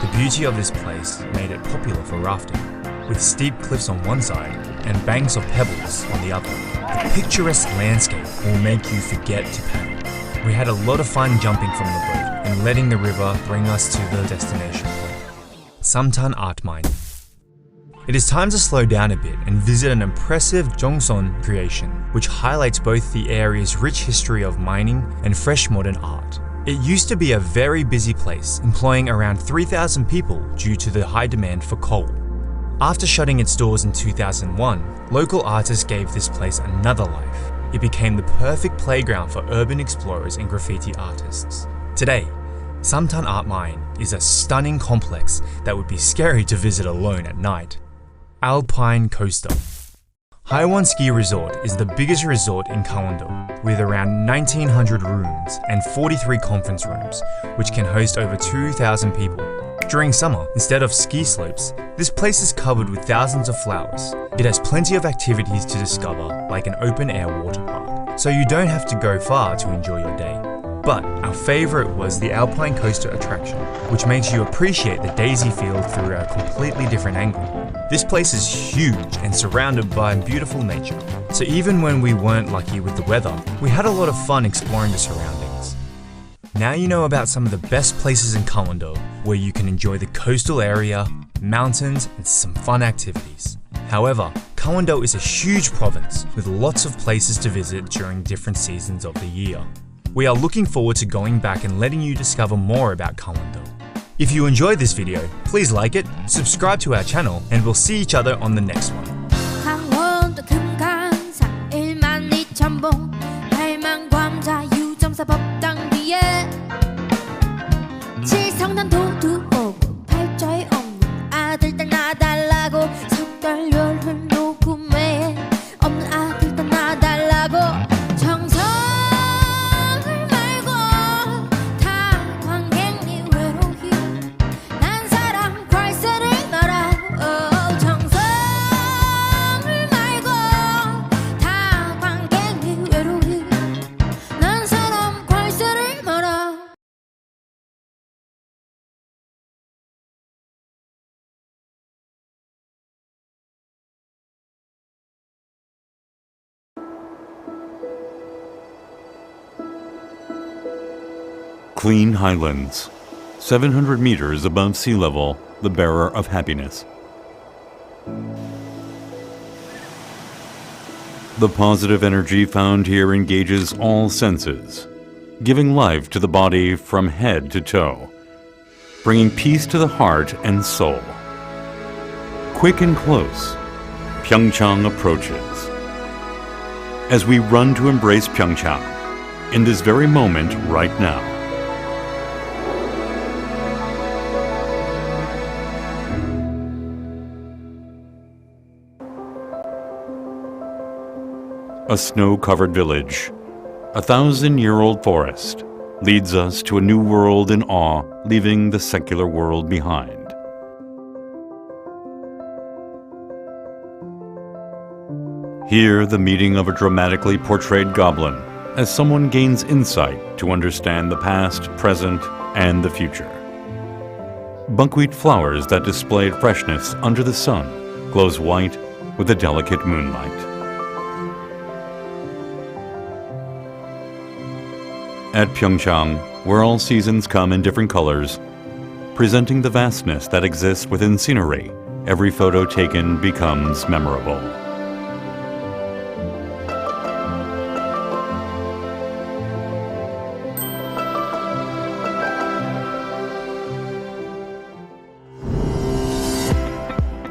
The beauty of this place made it popular for rafting, with steep cliffs on one side and banks of pebbles on the other. The picturesque landscape will make you forget to paddle. We had a lot of fun jumping from the boat and letting the river bring us to the destination point, Samtan Art Mine. It is time to slow down a bit and visit an impressive Jongson creation, which highlights both the area's rich history of mining and fresh modern art. It used to be a very busy place, employing around 3,000 people due to the high demand for coal. After shutting its doors in 2001, local artists gave this place another life. It became the perfect playground for urban explorers and graffiti artists. Today, Samtan Art Mine is a stunning complex that would be scary to visit alone at night. Alpine Coaster. Haewon Ski Resort is the biggest resort in Gangwon-do, with around 1,900 rooms and 43 conference rooms, which can host over 2,000 people. During summer, instead of ski slopes, this place is covered with thousands of flowers. It has plenty of activities to discover, like an open-air water park, so you don't have to go far to enjoy your day. But our favorite was the Alpine Coaster attraction, which makes you appreciate the daisy field through a completely different angle. This place is huge and surrounded by beautiful nature, so even when we weren't lucky with the weather, we had a lot of fun exploring the surroundings. Now you know about some of the best places in Gangwon-do, where you can enjoy the coastal area, mountains, and some fun activities. However, Gangwon-do is a huge province with lots of places to visit during different seasons of the year. We are looking forward to going back and letting you discover more about Gangwon-do. If you enjoyed this video, please like it, subscribe to our channel, and we'll see each other on the next one. 강원도 금강산 1만 2천 봉 팔만광자 유점사 법당 뒤에 칠성단 도두 오고 팔자에 없는 아들 딸 나달라고 석달 열흘 녹음에 없는 아들 딸 나달라고 정성을 말고 다 관객니 외로이 Clean highlands, 700 meters above sea level, the bearer of happiness. The positive energy found here engages all senses, giving life to the body from head to toe, bringing peace to the heart and soul. Quick and close, PyeongChang approaches. As we run to embrace PyeongChang, in this very moment right now. A snow-covered village, a 1,000-year-old forest, leads us to a new world in awe, leaving the secular world behind. Here, the meeting of a dramatically portrayed goblin, as someone gains insight to understand the past, present, and the future. Buckwheat flowers that displayed freshness under the sun glows white with the delicate moonlight. At PyeongChang, where all seasons come in different colors, presenting the vastness that exists within scenery, every photo taken becomes memorable.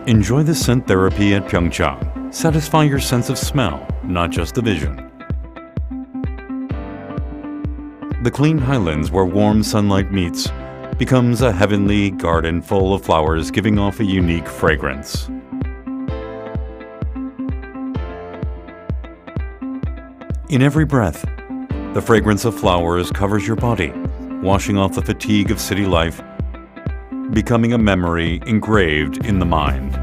Enjoy the scent therapy at PyeongChang. Satisfy your sense of smell, not just the vision. The clean highlands where warm sunlight meets becomes a heavenly garden full of flowers giving off a unique fragrance. In every breath, the fragrance of flowers covers your body, washing off the fatigue of city life, becoming a memory engraved in the mind.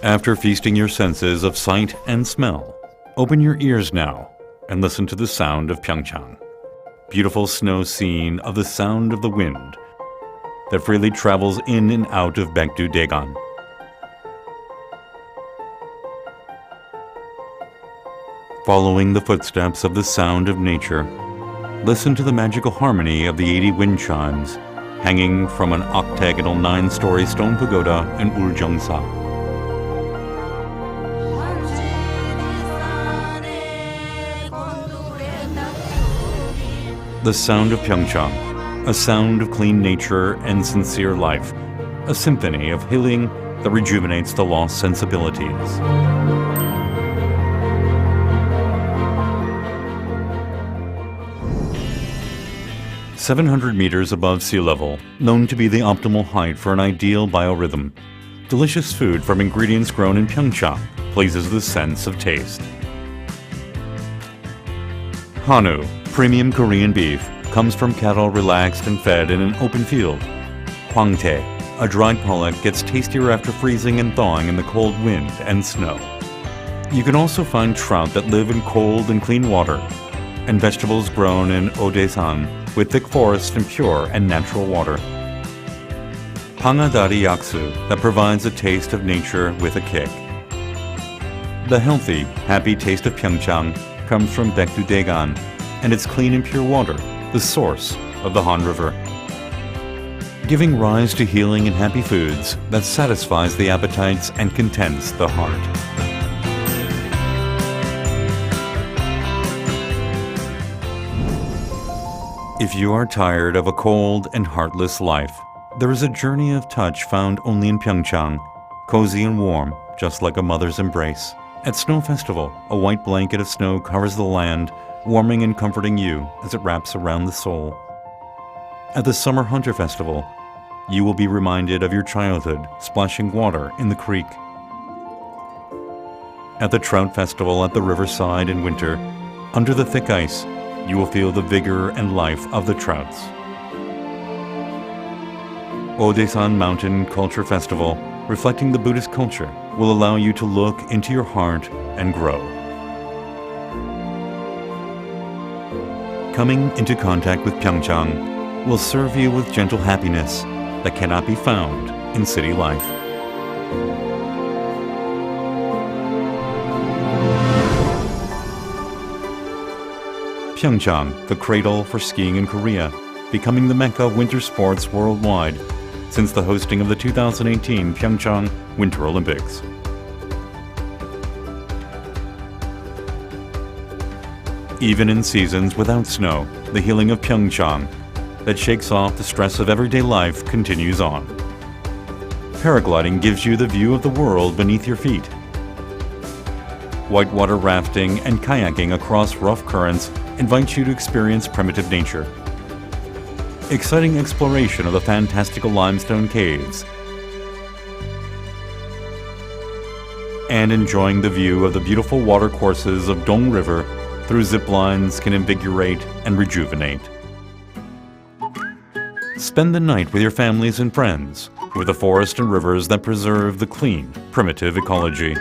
After feasting your senses of sight and smell, open your ears now and listen to the sound of PyeongChang. Beautiful snow scene of the sound of the wind that freely travels in and out of Baekdu-daegan. Following the footsteps of the sound of nature, listen to the magical harmony of the 80 wind chimes hanging from an octagonal 9-story stone pagoda in Uljeongsa. The sound of PyeongChang, a sound of clean nature and sincere life, a symphony of healing that rejuvenates the lost sensibilities. "700 meters above sea level, known to be the optimal height for an ideal biorhythm. Delicious food from ingredients grown in PyeongChang pleases the sense of taste. Hanu, premium Korean beef, comes from cattle relaxed and fed in an open field. Hwangtae, a dried pollock, gets tastier after freezing and thawing in the cold wind and snow. You can also find trout that live in cold and clean water, and vegetables grown in Odaesan with thick forests and pure and natural water. Pangadari yaksu that provides a taste of nature with a kick. The healthy, happy taste of PyeongChang comes from Baekdu-daegan and its clean and pure water, the source of the Han River. Giving rise to healing and happy foods that satisfies the appetites and contents the heart. If you are tired of a cold and heartless life, there is a journey of touch found only in PyeongChang, cozy and warm, just like a mother's embrace. At Snow Festival, a white blanket of snow covers the land, warming and comforting you as it wraps around the soul. At the Summer Hunter Festival, you will be reminded of your childhood splashing water in the creek. At the Trout Festival at the riverside in winter, under the thick ice, you will feel the vigor and life of the trouts. Odaesan Mountain Culture Festival, reflecting the Buddhist culture, will allow you to look into your heart and grow. Coming into contact with PyeongChang will serve you with gentle happiness that cannot be found in city life. PyeongChang, the cradle for skiing in Korea, becoming the mecca of winter sports worldwide since the hosting of the 2018 PyeongChang Winter Olympics. Even in seasons without snow, the healing of PyeongChang that shakes off the stress of everyday life continues on. Paragliding gives you the view of the world beneath your feet. Whitewater rafting and kayaking across rough currents invite you to experience primitive nature. Exciting exploration of the fantastical limestone caves. And enjoying the view of the beautiful watercourses of Dong River through zip lines can invigorate and rejuvenate. Spend the night with your families and friends, with the forest and rivers that preserve the clean, primitive ecology.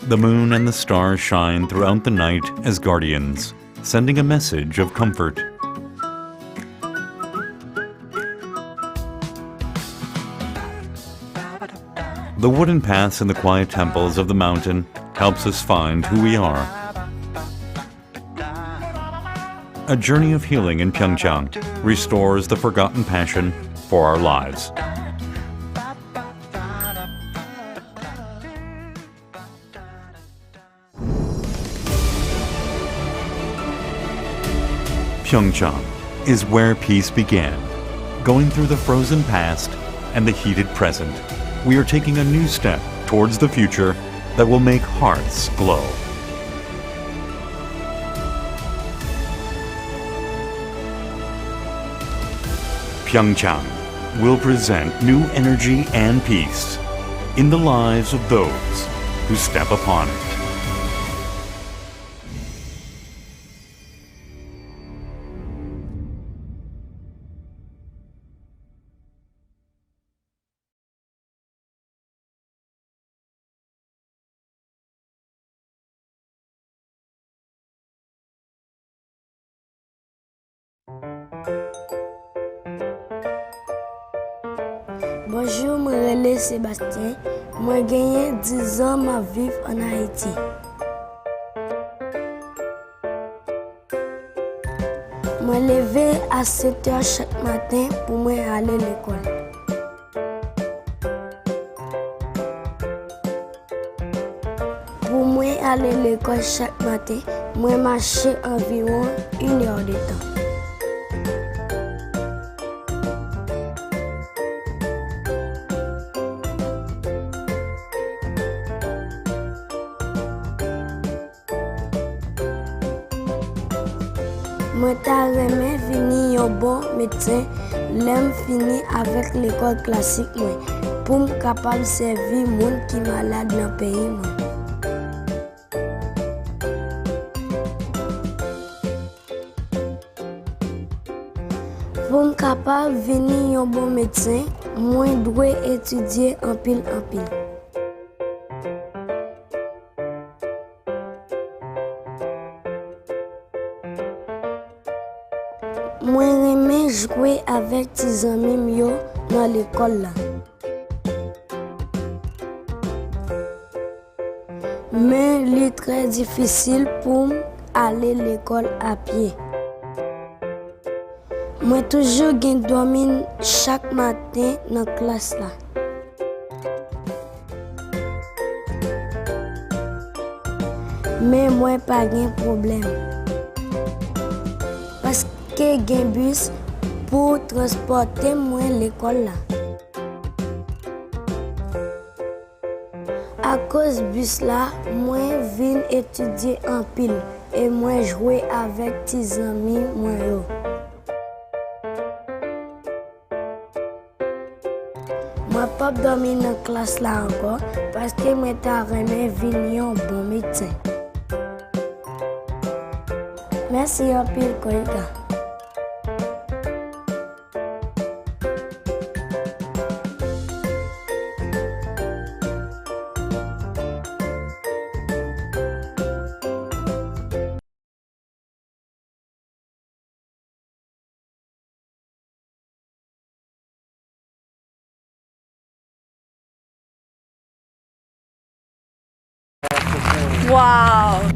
The moon and the stars shine throughout the night as guardians, sending a message of comfort. The wooden paths in the quiet temples of the mountain helps us find who we are. A journey of healing in PyeongChang restores the forgotten passion for our lives. PyeongChang is where peace began. Going through the frozen past and the heated present, we are taking a new step towards the future that will make hearts glow. PyeongChang will present new energy and peace in the lives of those who step upon it. Bonjour, je m'appelle Sébastien. Moi, j'ai gagné 10 ans ma vie en Haïti. Je me lève à 7 h chaque matin pour moi aller à l'école. Pour moi aller à l'école chaque matin, moi marcher environ 1 heure de temps. Moi, j'aimerais finir un bon médecin, l'aime finir avec l'école classique pour me capable servir les gens qui sont malades dans le pays. Pour me capable devenir un bon médecin, moi, je dois étudier en pile. Moi, j'aime jouer avec tes amis dans l'école. Mais il est très difficile pour aller à l'école à pied. Moi, toujours dormir chaque matin dans la classe. Mais moi, pas de problème. Parce que j'ai un bus pour transporter moi à l'école. À cause du bus là, moi viens étudier en pile et moi jouer avec tes amis moi. Moi pas dormir dans la classe là encore parce que moi t'aimerais venir un bon médecin. Merci en pile Koika. 와우.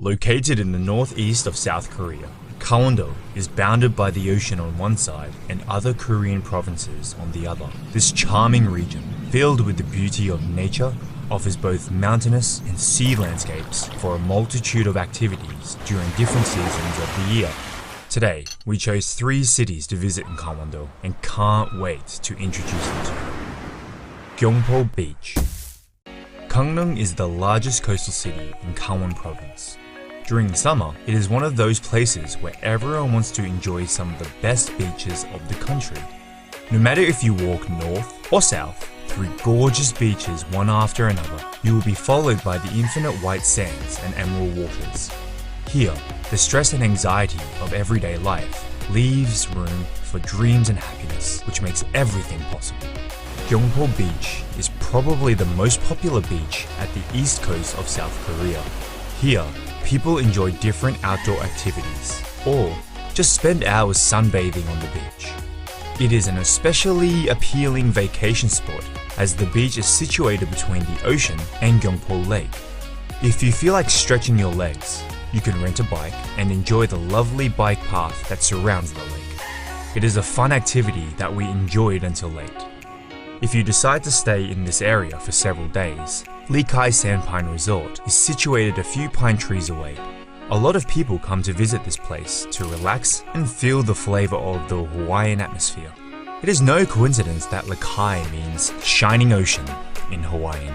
Located in the northeast of South Korea, Gangwon-do is bounded by the ocean on one side and other Korean provinces on the other. This charming region, filled with the beauty of nature, offers both mountainous and sea landscapes for a multitude of activities during different seasons of the year. Today, we chose 3 cities to visit in Gangwon-do and can't wait to introduce them to you. Gyeongpo Beach. Gangneung is the largest coastal city in Gangwon Province. During summer, it is one of those places where everyone wants to enjoy some of the best beaches of the country. No matter if you walk north or south, through gorgeous beaches one after another, you will be followed by the infinite white sands and emerald waters. Here, the stress and anxiety of everyday life leaves room for dreams and happiness, which makes everything possible. Gyeongpo Beach is probably the most popular beach at the east coast of South Korea. Here, people enjoy different outdoor activities, or just spend hours sunbathing on the beach. It is an especially appealing vacation spot as the beach is situated between the ocean and Gyeongpo Lake. If you feel like stretching your legs, you can rent a bike and enjoy the lovely bike path that surrounds the lake. It is a fun activity that we enjoyed until late. If you decide to stay in this area for several days, Lee Kai Sandpine Resort is situated a few pine trees away. A lot of people come to visit this place to relax and feel the flavor of the Hawaiian atmosphere. It is no coincidence that Lee Kai means shining ocean in Hawaiian.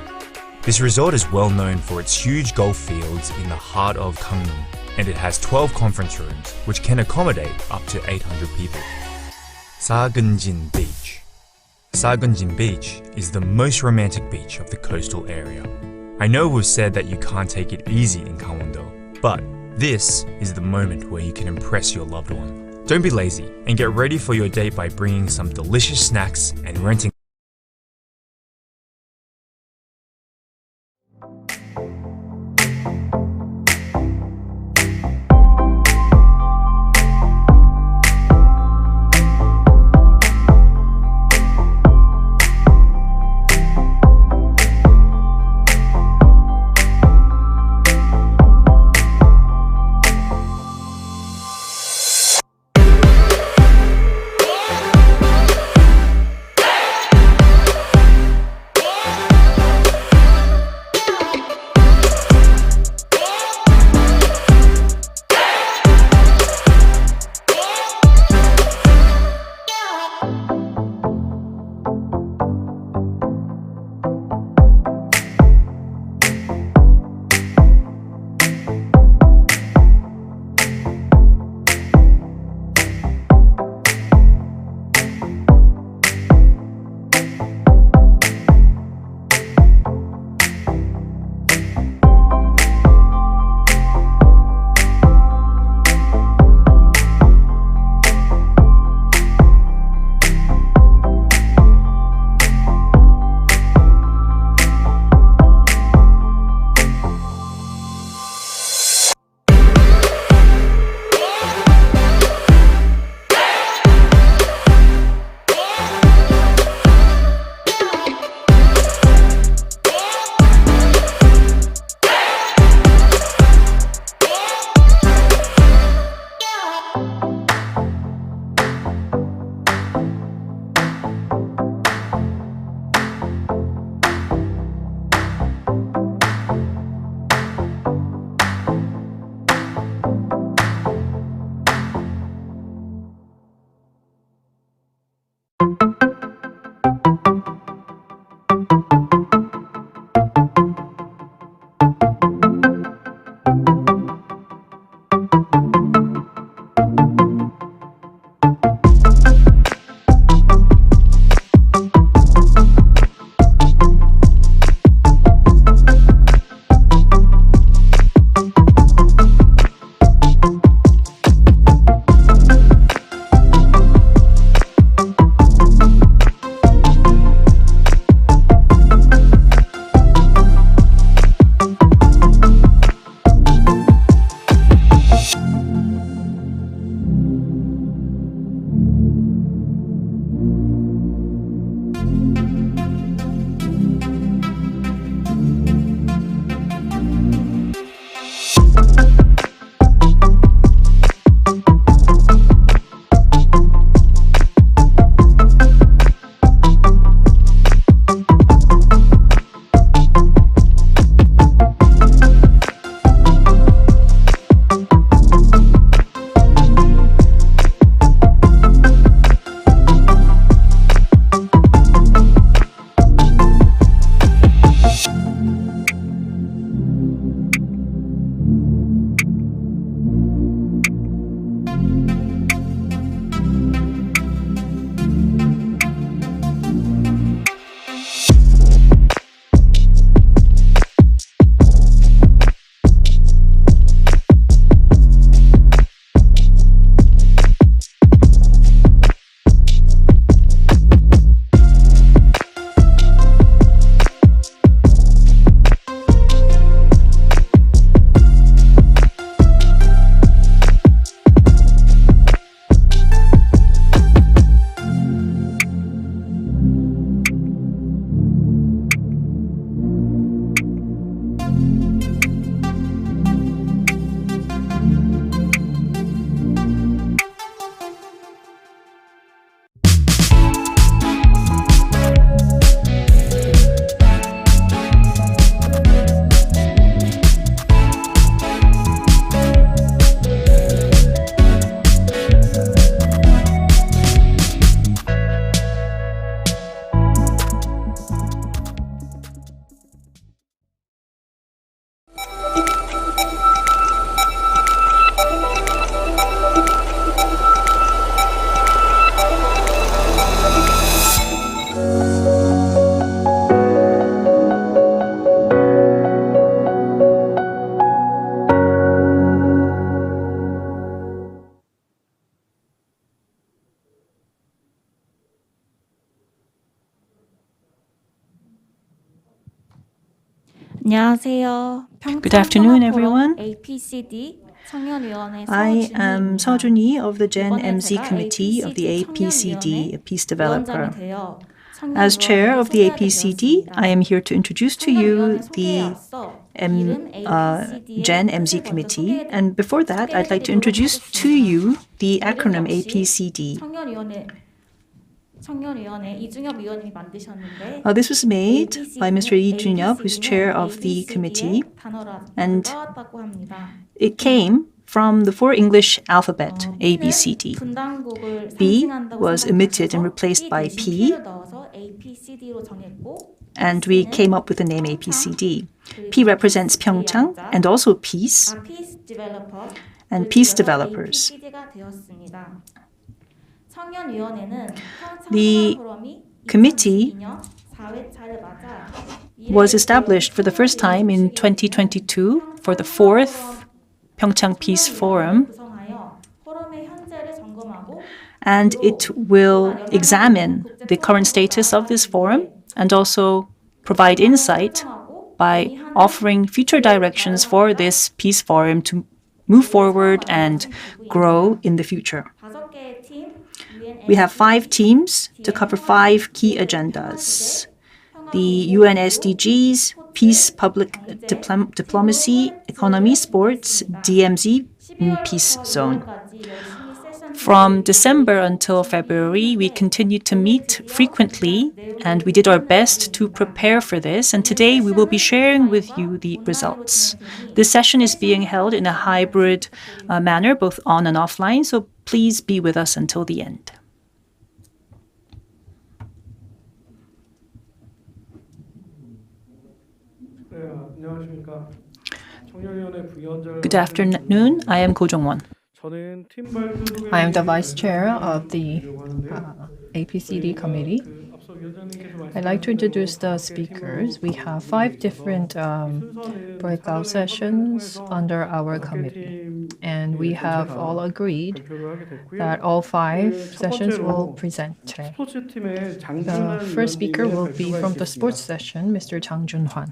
This resort is well known for its huge golf fields in the heart of Gangneung, and it has 12 conference rooms, which can accommodate up to 800 people. Sagunjin Beach. Sagunjin Beach is the most romantic beach of the coastal area. I know we've said that you can't take it easy in Gangwon-do, but this is the moment where you can impress your loved one. Don't be lazy and get ready for your date by bringing some delicious snacks and renting 안녕하세요. Good afternoon, everyone. APCD 청년위원회 I am Seo Jun-hee of the Gen 이번에 MZ 제가 Committee of the APCD APCD, a peace 위원장이 developer. 되어 As chair of the 소개하게 APCD, 되었습니다. I am here to introduce to you 청년위원회 the 소개에 앞서 이름 APCD의 Gen 뜻을 MZ 먼저 Committee. And before that, I'd like to introduce to you the acronym APCD. 청년위원회 이준엽 위원님이 만드셨는데 This was made by Mr. Lee APCD Jun-yeop, who's chair of the ABCD의 committee, 단어라 and 따왔다고 합니다. it came from the four English alphabet, A, B, C, D. 분단국을 B 상징한다고 was omitted and replaced by 대신 P, P를 넣어서 APCD로 정했고 and we came up with the name APCD. P represents PyeongChang and also peace peace developer and peace developers. APCD가 되었습니다. 청년위원회는 The committee was established for the first time in 2022 for the fourth PyeongChang Peace Forum, and it will examine the current status of this forum and also provide insight by offering future directions for this peace forum to move forward and grow in the future. We have 5 teams to cover 5 key agendas: the UN SDGs, peace, public diplomacy, economy, sports, DMZ, and peace zone. From December until February, we continued to meet frequently, and we did our best to prepare for this. And today, we will be sharing with you the results. This session is being held in a hybrid manner, both on and offline, so please be with us until the end. Good afternoon. I am Ko Jong-won. I am the vice chair of the APCD committee. I'd like to introduce the speakers. We have 5 different breakout sessions under our committee, and we have all agreed that all 5 sessions will present today. The first speaker will be from the sports session, Mr. Jang Jun-hwan.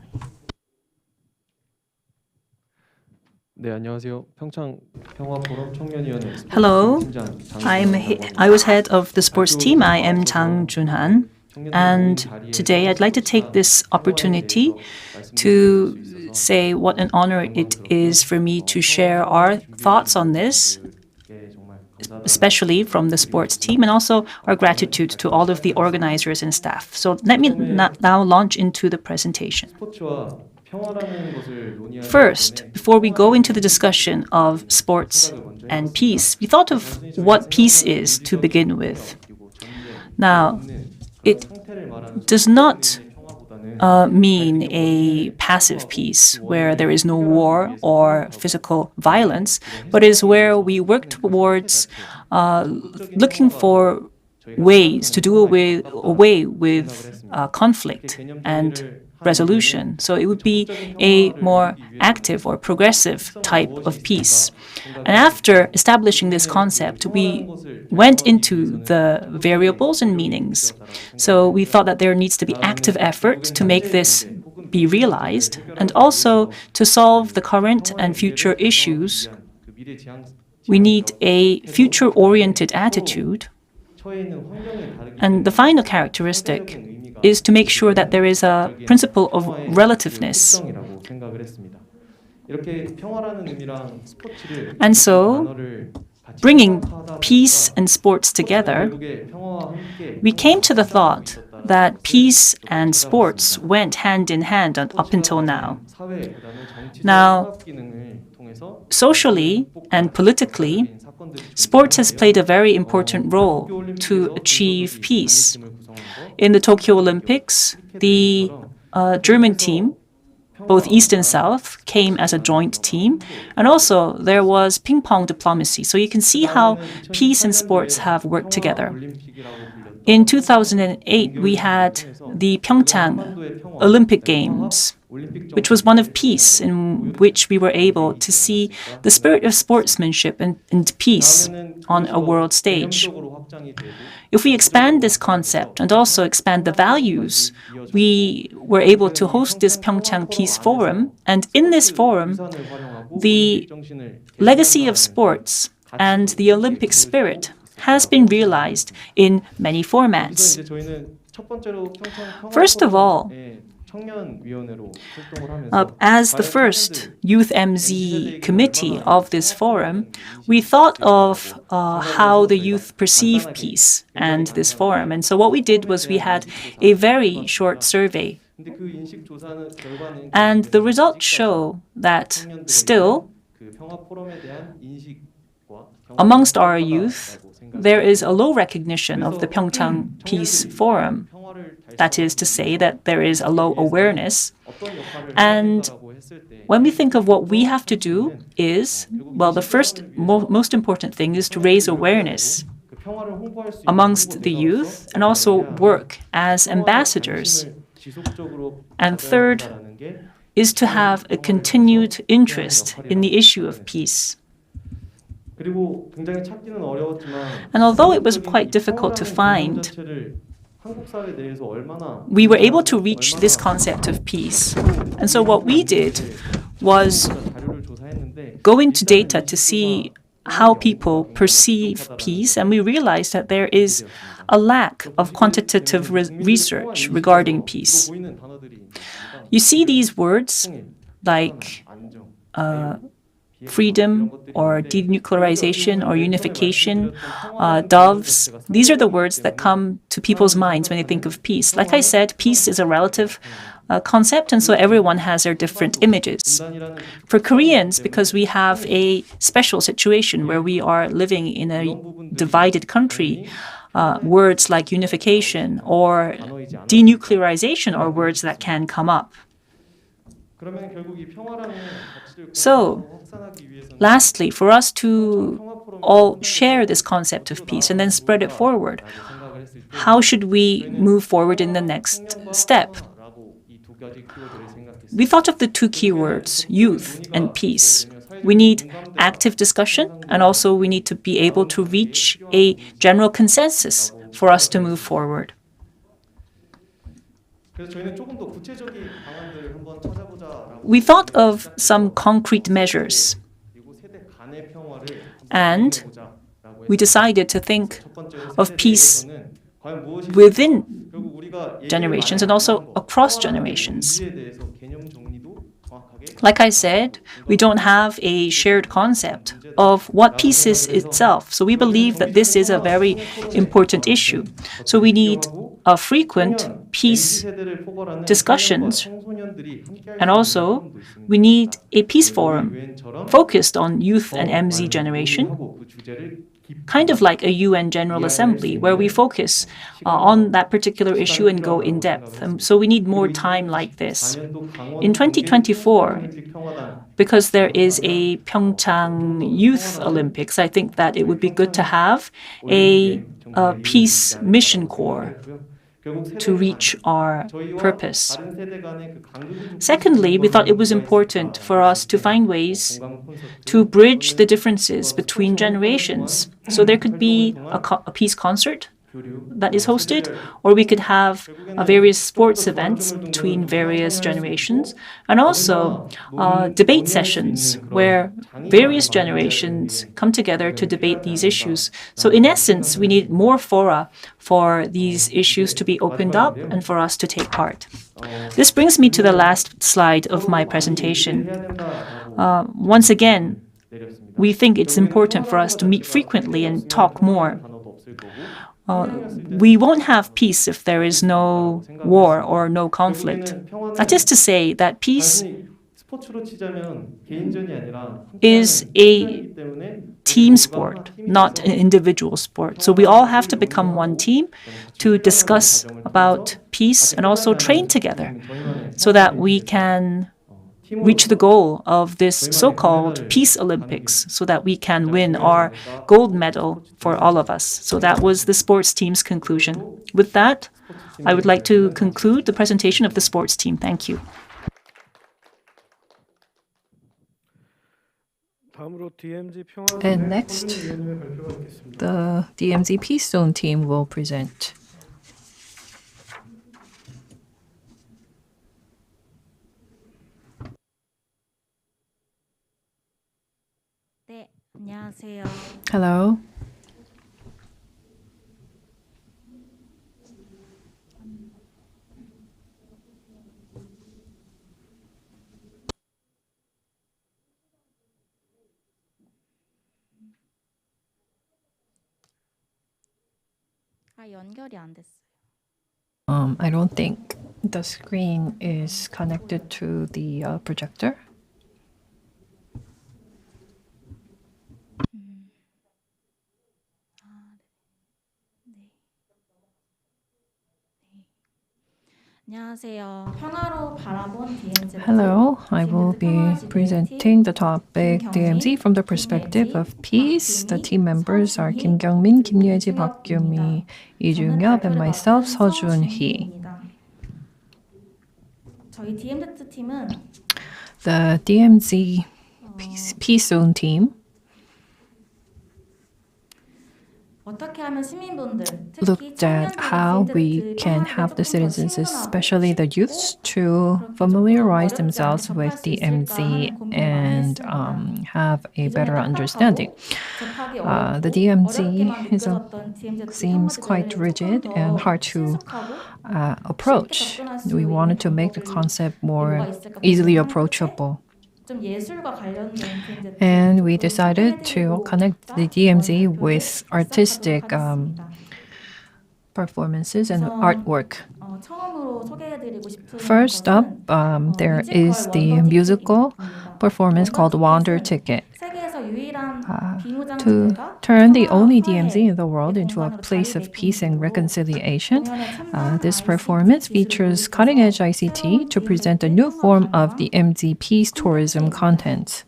Hello, I was head of the sports team. I am Jang Jun-han, and today I'd like to take this opportunity to say what an honor it is for me to share our thoughts on this, especially from the sports team, and also our gratitude to all of the organizers and staff. So let me now launch into the presentation. First, before we go into the discussion of sports and peace, we thought of what peace is to begin with. Now, it does not mean a passive peace where there is no war or physical violence, but is where we work towards looking for ways to do away with conflict and resolution. So it would be a more active or progressive type of peace. And after establishing this concept, we went into the variables and meanings. So we thought that there needs to be active effort to make this be realized, and also to solve the current and future issues. We need a future-oriented attitude. And the final characteristic is to make sure that there is a principle of relativeness. And so, bringing peace and sports together, we came to the thought that peace and sports went hand in hand up until now. Now, socially and politically, sports has played a very important role to achieve peace. In the Tokyo Olympics, the German team, both East and South, came as a joint team. And also, there was ping-pong diplomacy. So you can see how peace and sports have worked together. In 2008, we had the PyeongChang Olympic Games. which was one of peace, in which we were able to see the spirit of sportsmanship and peace on a world stage. If we expand this concept and also expand the values, we were able to host this PyeongChang Peace Forum, and in this forum, the legacy of sports and the Olympic spirit has been realized in many formats. First of all, as the first Youth MZ committee of this forum, we thought of how the youth perceive peace and this forum. And so what we did was we had a very short survey. And the results show that still, amongst our youth, there is a low recognition of the PyeongChang Peace Forum. That is to say that there is a low awareness. And when we think of what we have to do is, well, the first most important thing is to raise awareness amongst the youth and also work as ambassadors. And third is to have a continued interest in the issue of peace. And although it was quite difficult to find, we were able to reach this concept of peace. And so what we did was go into data to see how people perceive peace, and we realized that there is a lack of quantitative research regarding peace. You see these words like freedom or denuclearization or unification, doves. These are the words that come to people's minds when they think of peace. Like I said, peace is a relative concept, and so everyone has their different images. For Koreans, because we have a special situation where we are living in a divided country, words like unification or denuclearization are words that can come up. So, lastly, for us to all share this concept of peace and then spread it forward, how should we move forward in the next step? We thought of the two keywords, youth and peace. We need active discussion, and also we need to be able to reach a general consensus for us to move forward. We thought of some concrete measures, and we decided to think of peace within generations and also across generations. Like I said, we don't have a shared concept of what peace is itself. So we believe that this is a very important issue. So we need frequent peace discussions. And also, we need a peace forum focused on youth and MZ generation, kind of like a UN General Assembly, where we focus on that particular issue and go in depth. So we need more time like this. In 2024, because there is a PyeongChang Youth Olympics, I think that it would be good to have a peace mission corps to reach our purpose. Secondly, we thought it was important for us to find ways to bridge the differences between generations. So there could be a peace concert that is hosted, or we could have various sports events between various generations, and also debate sessions where various generations come together to debate these issues. So in essence, we need more fora for these issues to be opened up and for us to take part. This brings me to the last slide of my presentation. Once again, we think it's important for us to meet frequently and talk more. We won't have peace if there is no war or no conflict. That is to say that peace is a team sport, not an individual sport. So we all have to become one team to discuss about peace and also train together so that we can reach the goal of this so-called Peace Olympics so that we can win our gold medal for all of us. So that was the sports team's conclusion. With that, I would like to conclude the presentation of the sports team. Thank you. And next, the DMZ Peace Zone team will present. 네, 안녕하세요. Hello. 연결이 안 됐어요. I don't think the screen is connected to the projector. 안녕하세요. 평화로 바라본 DMZ. Hello, I will be presenting the topic DMZ from the perspective of peace. The team members are Kim Kyung-min, Kim Ye-ji, Park Gyu-mi, Lee Jung-yeop, and myself, Seo-jun-hee. 저희 DMZ 팀은 The DMZ Peace Zone team 어떻게 하면 시민분들, 특히 looked at how we can have the citizens, especially the youths, to familiarize themselves with the DMZ and have a better understanding. The DMZ seems quite rigid and hard to approach. We wanted to make the concept more easily approachable. And we decided to connect the DMZ with artistic performances and artwork. First up, there is the musical performance called Wonder Ticket. To turn the only DMZ in the world into a place of peace and reconciliation, this performance features cutting-edge ICT to present a new form of the DMZ peace tourism content.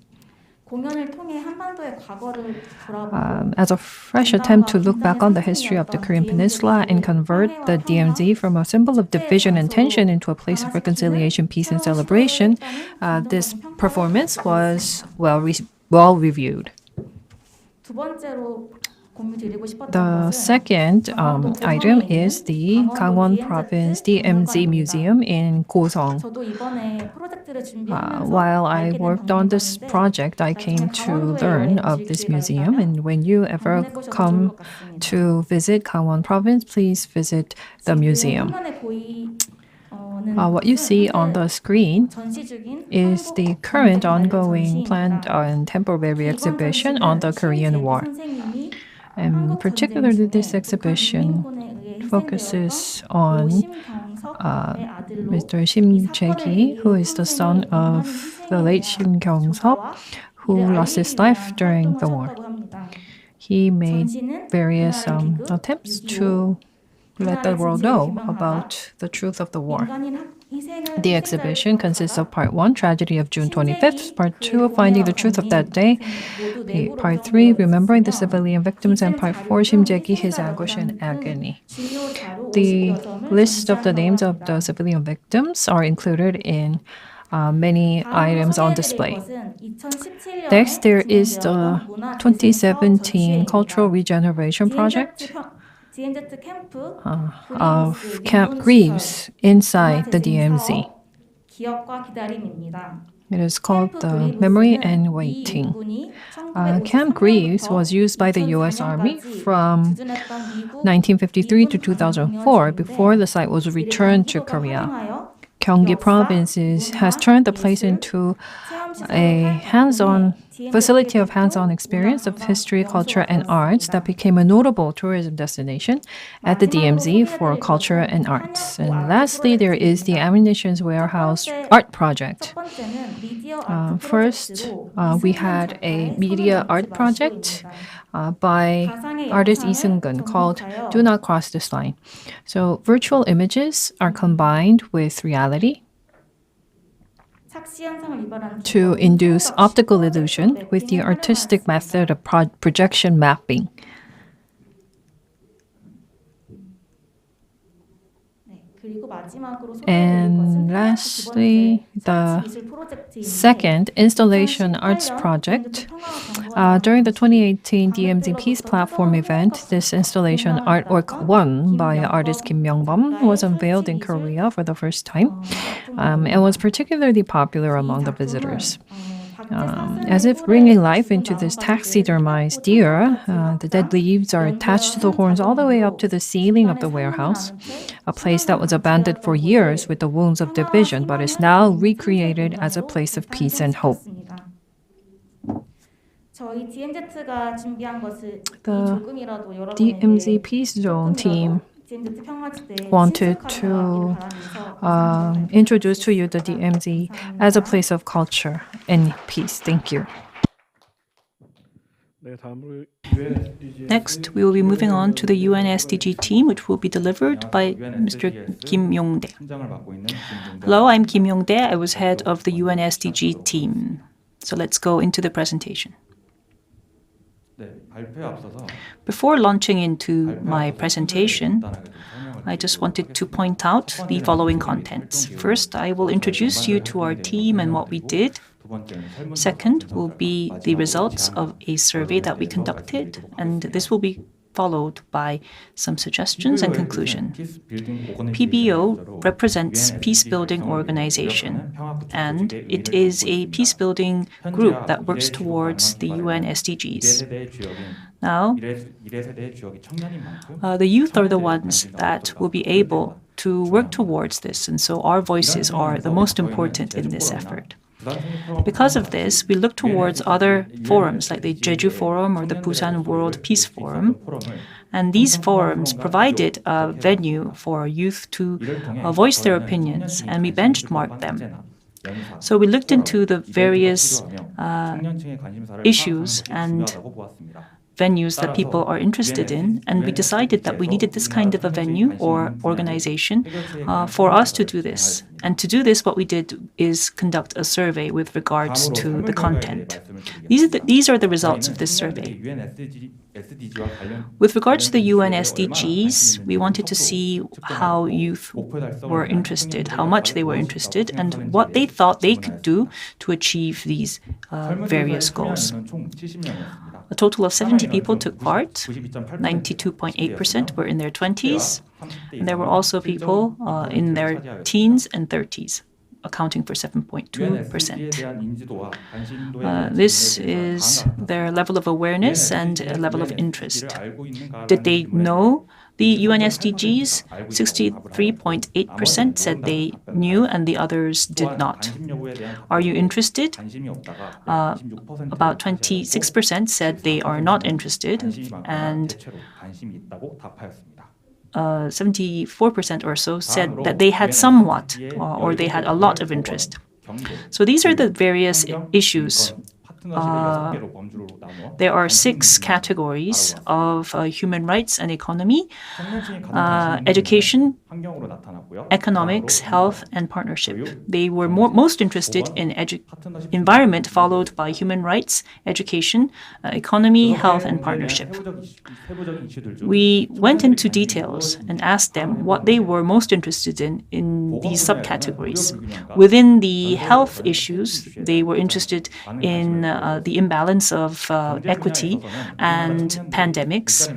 As a fresh attempt to look back on the history of the Korean Peninsula and convert the DMZ from a symbol of division and tension into a place of reconciliation, peace, and celebration, this performance was well reviewed. The second item is the Gangwon Province DMZ Museum in Gosong. While I worked on this project, I came to learn of this museum, and when you ever come to visit Gangwon Province, please visit the museum. What you see on the screen is the current ongoing planned and temporary exhibition on the Korean War. And particularly this exhibition focuses on Mr. Shim Jae-gi, who is the son of the late Shim Kyung-sop, who lost his life during the war. He made various attempts to let the world know about the truth of the war. The exhibition consists of Part 1, Tragedy of June 25th, Part 2, Finding the Truth of That Day, Part 3, Remembering the Civilian Victims, and Part 4, Shim Jae-gi, His Anguish and Agony. The list of the names of the civilian victims are included in many items on display. Next, there is the 2017 Cultural Regeneration Project of Camp Greaves inside the DMZ. It is called the Memory and Waiting. Camp Greaves was used by the U.S. Army from 1953 to 2004 before the site was returned to Korea. Gyeonggi Province has turned the place into a hands-on facility of hands-on experience of history, culture, and arts that became a notable tourism destination at the DMZ for culture and arts. And lastly, there is the Ammunitions Warehouse Art Project. First, we had a media art project by artist Lee Seung-gun called Do Not Cross This Line. So virtual images are combined with reality to induce optical illusion with the artistic method of projection mapping. And lastly, the second installation arts project. During the 2018 DMZ Peace Platform event, this installation artwork 1 by artist Kim Myung-bum was unveiled in Korea for the first time and was particularly popular among the visitors. As if bringing life into this taxidermized deer, the dead leaves are attached to the horns all the way up to the ceiling of the warehouse, a place that was abandoned for years with the wounds of division, but is now recreated as a place of peace and hope. The DMZ Peace Zone team wanted to introduce to you the DMZ as a place of culture and peace. Thank you. Next, we will be moving on to the UN SDG team, which will be delivered by Mr. Kim Yong-dae. Hello, I'm Kim Yong-dae. I was head of the UN SDG team. So let's go into the presentation. Before launching into my presentation, I just wanted to point out the following contents. First, I will introduce you to our team and what we did. Second will be the results of a survey that we conducted, and this will be followed by some suggestions and conclusion. PBO represents Peace-Building Organization, and it is a peace-building group that works towards the UN SDGs. Now, the youth are the ones that will be able to work towards this, and so our voices are the most important in this effort. Because of this, we look towards other forums like the Jeju Forum or the Busan World Peace Forum. And these forums provided a venue for youth to voice their opinions, and we benchmarked them. So we looked into the various issues and venues that people are interested in, and we decided that we needed this kind of a venue or organization for us to do this. And to do this, what we did is conduct a survey with regards to the content. These are the results of this survey. With regards to the UN SDGs, we wanted to see how youth were interested, how much they were interested, and what they thought they could do to achieve these various goals. A total of 70 people took part. 92.8% were in their 20s. And there were also people in their teens and 30s, accounting for 7.2%. This is their level of awareness and level of interest. Did they know the UN SDGs? 63.8% said they knew and the others did not. Are you interested? About 26% said they are not interested, and 74% or so said that they had somewhat or they had a lot of interest. So these are the various issues. There are 6 categories of human rights and economy, education, economics, health, and partnership. They were most interested in environment, followed by human rights, education, economy, health, and partnership. We went into details and asked them what they were most interested in these subcategories. Within the health issues, they were interested in the imbalance of equity and pandemics.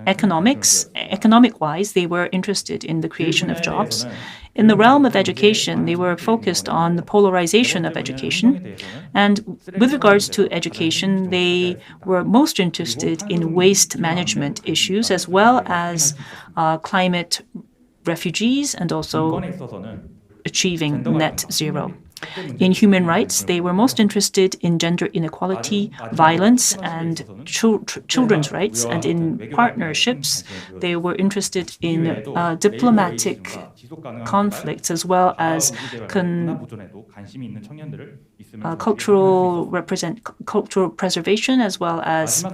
Economic-wise, they were interested in the creation of jobs. In the realm of education, they were focused on the polarization of education. And with regards to education, they were most interested in waste management issues, as well as climate refugees and also achieving net zero. In human rights, they were most interested in gender inequality, violence, and children's rights. And in partnerships, they were interested in diplomatic conflicts, as well as cultural preservation, as well as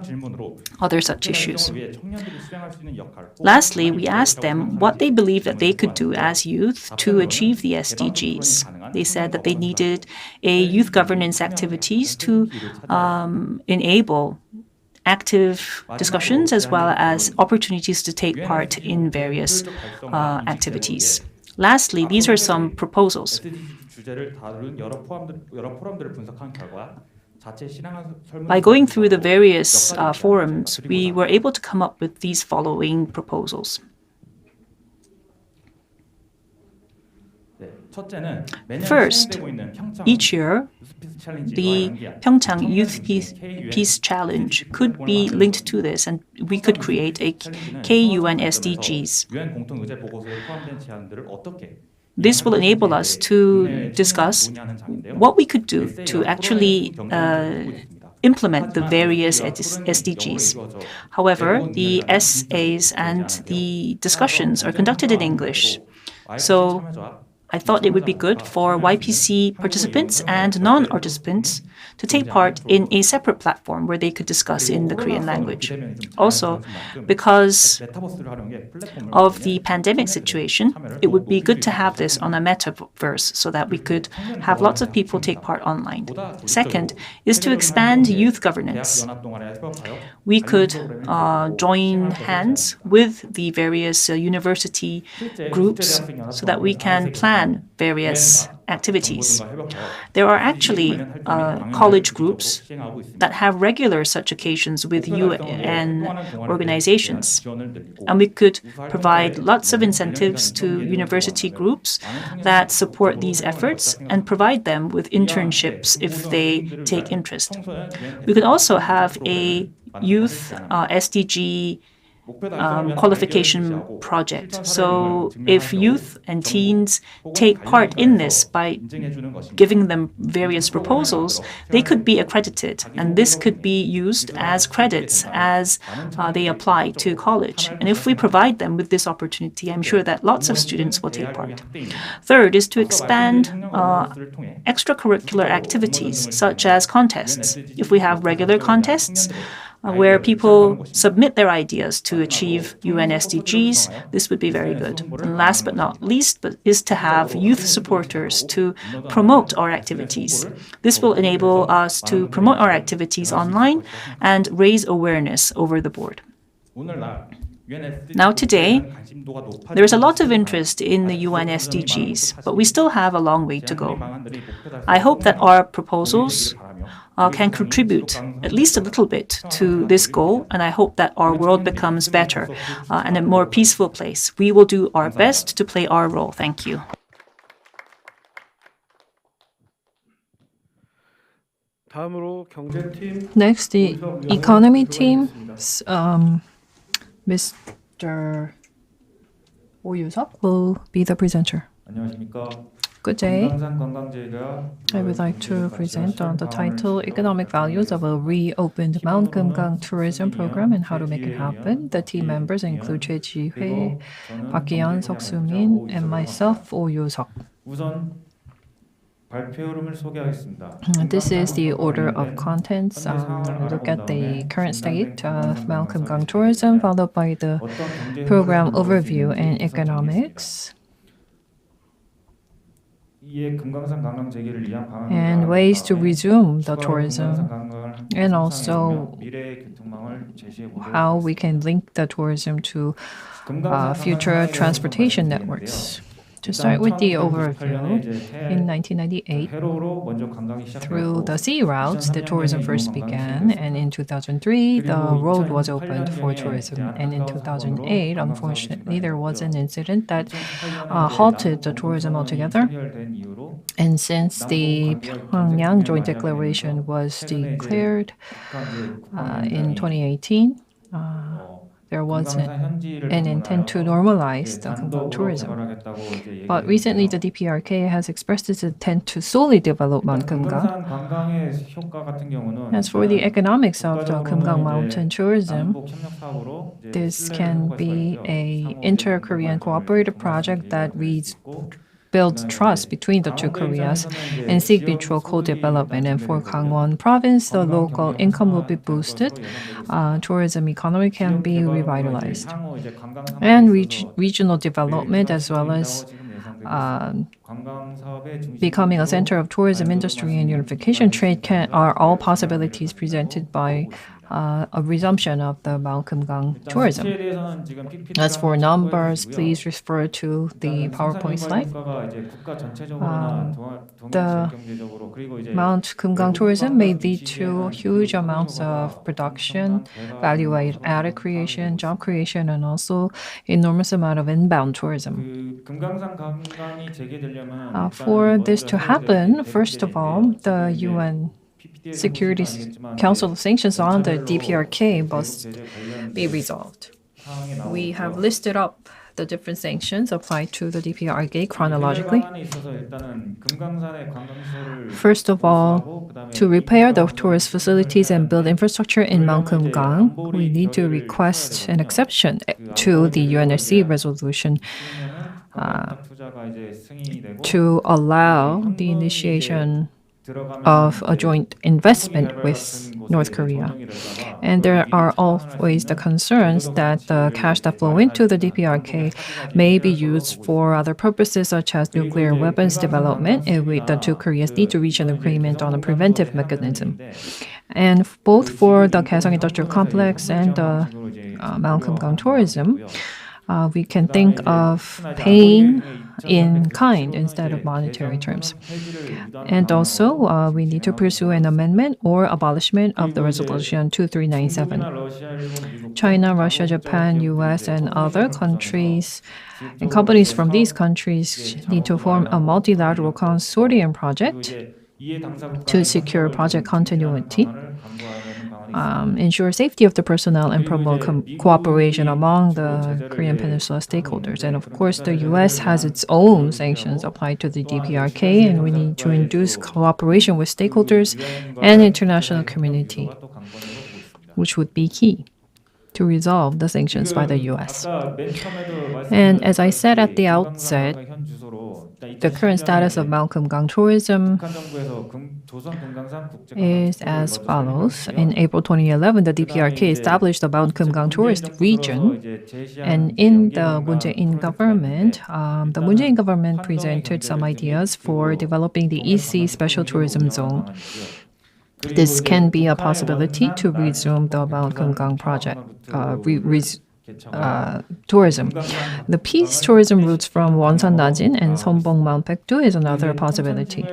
other such issues. Lastly, we asked them what they believe that they could do as youth to achieve the SDGs. They said that they needed a youth governance activities to enable active discussions as well as opportunities to take part in various activities. Lastly, these are some proposals. 주제를 다룬 여러 포럼들을 분석한 결과 자체 신앙 설문 By going through the various forums, we were able to come up with these following proposals. 첫째는 매년 First, 시행되고 있는 평창 each year, 피스 챌린지와 the 연계한 PyeongChang Youth Peace Challenge could be linked to this, and we could create a KUN SDGs. 유엔 공통 의제 보고서에 포함된 제안들을 어떻게 This will enable us to discuss what we could do to actually implement the various SDGs. However, the essays and the discussions are conducted in English. So I thought it would be good for YPC participants and non-participants to take part in a separate platform where they could discuss in the Korean language. Also, because of the pandemic situation, it would be good to have this on a metaverse so that we could have lots of people take part online. Second is to expand youth governance. We could join hands with the various university groups so that we can plan various activities. There are actually college groups that have regular such occasions with UN organizations. And we could provide lots of incentives to university groups that support these efforts and provide them with internships if they take interest. We could also have a youth SDG qualification project. So if youth and teens take part in this by giving them various proposals, they could be accredited, and this could be used as credits as they apply to college. And if we provide them with this opportunity, I'm sure that lots of students will take part. Third is to expand extracurricular activities such as contests. If we have regular contests, where people submit their ideas to achieve UN SDGs, this would be very good. And last but not least is to have youth supporters to promote our activities. This will enable us to promote our activities online and raise awareness over the board. Now today, there is a lot of interest in the UN SDGs, but we still have a long way to go. I hope that our proposals can contribute at least a little bit to this goal, and I hope that our world becomes better and a more peaceful place. We will do our best to play our role. Thank you. Next, the economy team. Mr. Oh Yoo-seok will be the presenter. 안녕하십니까. Good day. 금강산 관광지가 I would like to present on the title Economic Values of a Reopened Mount Kumgang Tourism Program and How to Make It Happen. The team members include Choi Ji-hye, Park Ki-yeon, Seok Soo-min, and myself, Oh Yoo-seok. 우선 발표 흐름을 소개하겠습니다. This is the order of contents. We look at the current state of Mount Kumgang tourism, followed by the program overview and economics, and ways to resume the tourism, and also how we can link the tourism to future transportation networks. To start with the overview, in 1998, through the sea routes, the tourism first began, and in 2003, the road was opened for tourism. And in 2008, unfortunately, there was an incident that halted the tourism altogether. And since the Pyongyang Joint Declaration was declared in 2018, there was an intent to normalize the Kumgang tourism. But recently, the DPRK has expressed its intent to solely develop Mount Kumgang. As for the economics of the Kumgang mountain tourism, this can be an inter-Korean cooperative project that build trust between the two Koreas and seek mutual co-development. And for Gangwon province, the local income will be boosted, tourism economy can be revitalized, and regional development as well as becoming a center of tourism industry and unification trade are all possibilities presented by a resumption of the Mount Kumgang tourism. 수치에 대해서는 지금 PPT가 As for numbers, 참고해 please refer to the PowerPoint slide. 성과가 이제 국가 전체적으로나 The 경제적으로 그리고 이제 Mount Kumgang tourism may lead to huge amounts of production, value-added creation, job creation, and also enormous amount of inbound tourism. 금강산 관광이 재개되려면 For this to happen, first of all, the UN Security Council sanctions on the DPRK must be resolved. We have listed up the different sanctions applied to the DPRK chronologically. First of all, to repair the tourist facilities and build infrastructure in Mount Kumgang, we need to request an exception to the UNSC resolution to allow the initiation of a joint investment with North Korea. And there are always the concerns that the cash that flow into the DPRK may be used for other purposes such as nuclear weapons development, and the two Koreas need to reach an agreement on a preventive mechanism. And both for the Kaesong Industrial Complex and the Mount Kumgang tourism, we can think of paying in kind instead of monetary terms. And also, we need to pursue an amendment or abolishment of the resolution 2397. China, Russia, Japan, US, and other countries and companies from these countries need to form a multilateral consortium project to secure project continuity, ensure safety of the personnel, and promote cooperation among the Korean Peninsula stakeholders. And of course, the U.S. has its own sanctions applied to the DPRK, and we need to induce cooperation with stakeholders and international community, which would be key to resolve the sanctions by the U.S. And as I said at the outset, the current status of Mount Kumgang tourism is as follows. In April 2011, the DPRK established the Mount Kumgang tourist region. And in the Moon Jae-in government, the Moon Jae-in government presented some ideas for developing the EC Special Tourism Zone. This can be a possibility to resume the Mount Kumgang project, tourism. The peace tourism routes from Wonsan Najin and Seonbong Mount Baekdu is another possibility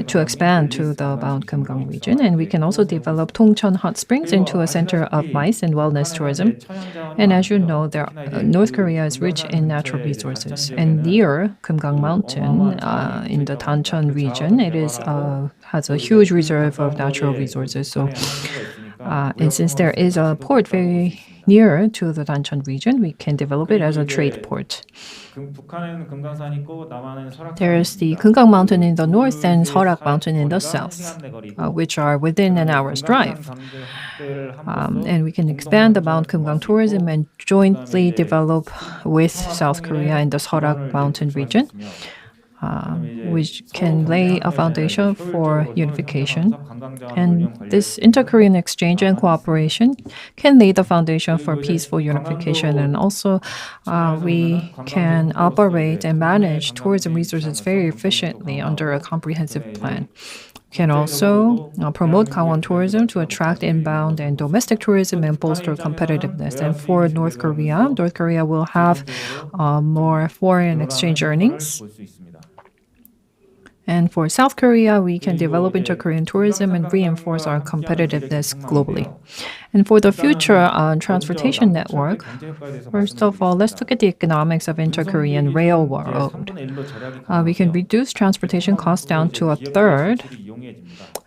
to expand to the Mount Kumgang region. And we can also develop Tongcheon Hot Springs into a center of MICE and wellness tourism. And as you know, North Korea is rich in natural resources. And near Kumgang Mountain, in the Dancheon region, it has a huge reserve of natural resources. So, and since there is a port very near to the Dancheon region, we can develop it as a trade port. There is the Kumgang Mountain in the north and Seorak Mountain in the south, which are within an hour's drive. And we can expand the Mount Kumgang tourism and jointly develop with South Korea in the Seorak Mountain region, which can lay a foundation for unification. And this inter-Korean exchange and cooperation can lay the foundation for peaceful unification. And also, we can operate and manage tourism resources very efficiently under a comprehensive plan. We can also promote Gangwon tourism to attract inbound and domestic tourism and bolster competitiveness. And for North Korea will have more foreign exchange earnings. And for South Korea, we can develop inter-Korean tourism and reinforce our competitiveness globally. And for the future transportation network, first of all, let's look at the economics of inter-Korean railroad. We can reduce transportation costs down to a third,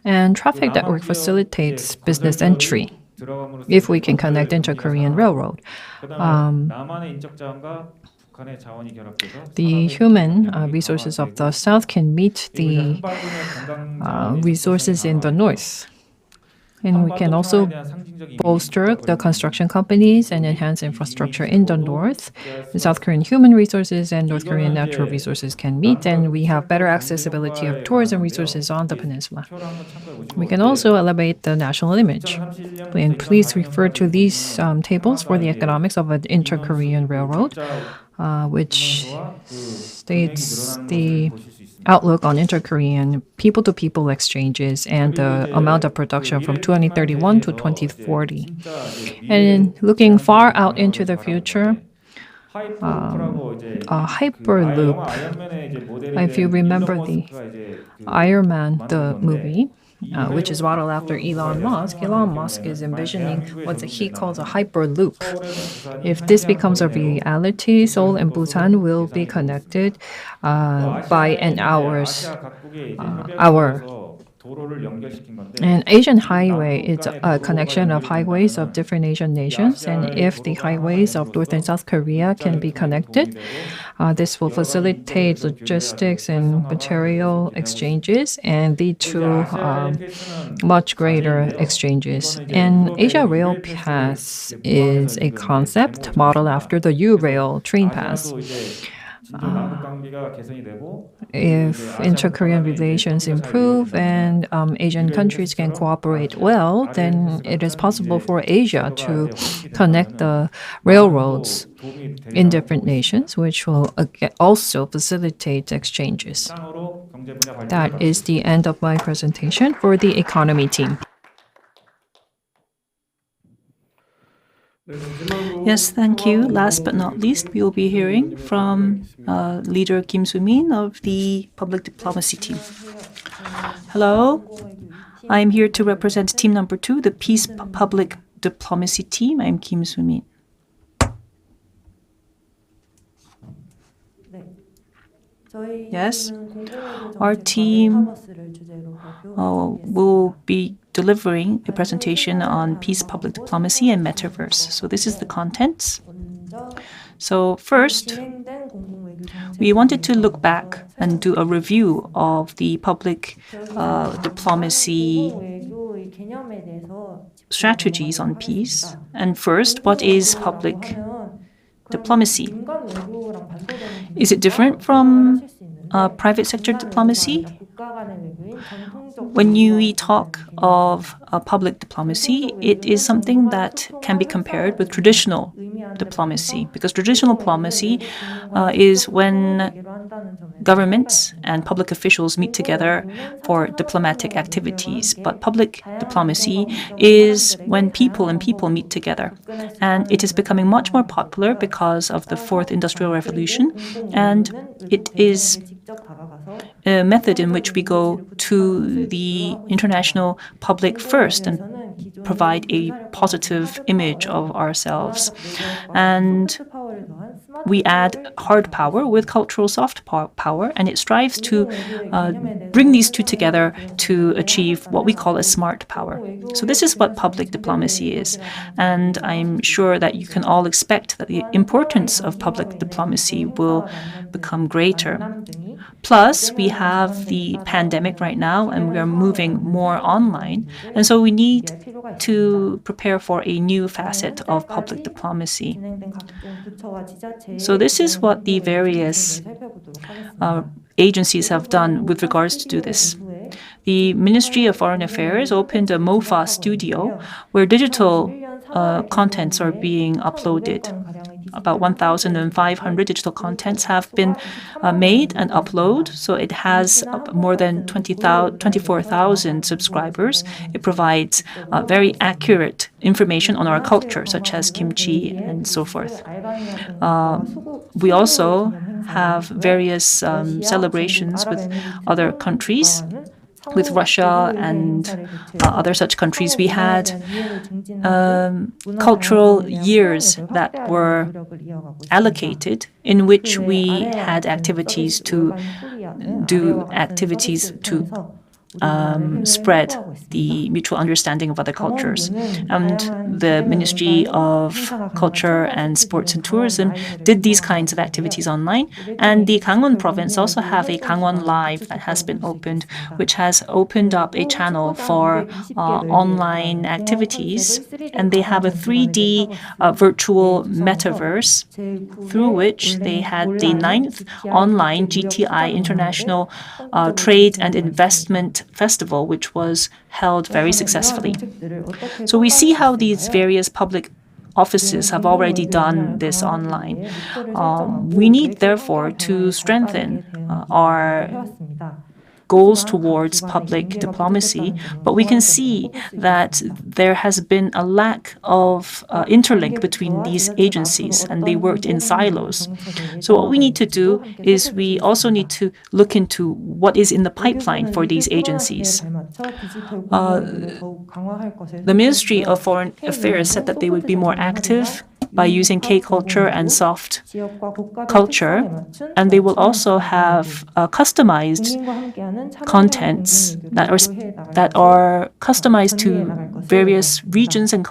and traffic network facilitates business entry if we can connect inter-Korean railroad. The human resources of the south can meet the resources in the north. And we can also bolster the construction companies and enhance infrastructure in the north. The South Korean human resources and North Korean natural resources can meet, and we have better accessibility of tourism resources on the peninsula. We can also elevate the national image. And please refer to these tables for the economics of an inter-Korean railroad, which states the outlook on inter-Korean people-to-people exchanges and the amount of production from 2031 to 2040. And looking far out into the future, a hyperloop. If you remember the Iron Man, the movie, which is modeled after Elon Musk. Elon Musk is envisioning what he calls a hyperloop. If this becomes a reality, Seoul and Busan will be connected by an hour. An Asian highway is a connection of highways of different Asian nations, and if the highways of North and South Korea can be connected, this will facilitate logistics and material exchanges and lead to much greater exchanges. And Asia Rail Pass is a concept modeled after the U-Rail train pass. If inter-Korean relations improve and Asian countries can cooperate well, then it is possible for Asia to connect the railroads in different nations, which will also facilitate exchanges. That is the end of my presentation for the economy team. Yes, thank you. Last but not least, we will be hearing from leader Kim Soo-min of the public diplomacy team. Hello, I am here to represent team number 2, the Peace Public Diplomacy team. I am Kim Soo-min. Yes, our team will be delivering a presentation on peace, public diplomacy, and metaverse. So this is the contents. So first, we wanted to look back and do a review of the public diplomacy strategies on peace. And first, what is public diplomacy? Is it different from private sector diplomacy? When we talk of public diplomacy, it is something that can be compared with traditional diplomacy, because traditional diplomacy is when governments and public officials meet together for diplomatic activities. But public diplomacy is when people and people meet together. And it is becoming much more popular because of the Fourth Industrial Revolution. And it is a method in which we go to the international public first and provide a positive image of ourselves. And we add hard power with cultural soft power, and it strives to bring these two together to achieve what we call a smart power. So this is what public diplomacy is. And I'm sure that you can all expect that the importance of public diplomacy will become greater. Plus, we have the pandemic right now, and we are moving more online. And so we need to prepare for a new facet of public diplomacy. So this is what the various agencies have done with regards to do this. The Ministry of Foreign Affairs opened a MOFA studio where digital contents are being uploaded. About 1,500 digital contents have been made and uploaded. So it has more than 24,000 subscribers. It provides very accurate information on our culture, such as kimchi and so forth. We also have various celebrations with other countries. With Russia and other such countries, we had cultural years that were allocated in which we had activities to spread the mutual understanding of other cultures. And the Ministry of Culture and Sports and Tourism did these kinds of activities online. And the Gangwon province also have a Gangwon Live that has been opened, which has opened up a channel for online activities. And they have a 3D virtual metaverse through which they had the 9th online GTI International Trade and Investment Festival, which was held very successfully. So we see how these various public offices have already done this online. We need, therefore, to strengthen our goals towards public diplomacy, but we can see that there has been a lack of interlink between these agencies, and they worked in silos. So what we need to do is we also need to look into what is in the pipeline for these agencies. The Ministry of Foreign Affairs said that they would be more active by using K-culture and soft culture, and they will also have customized contents that are customized to various regions and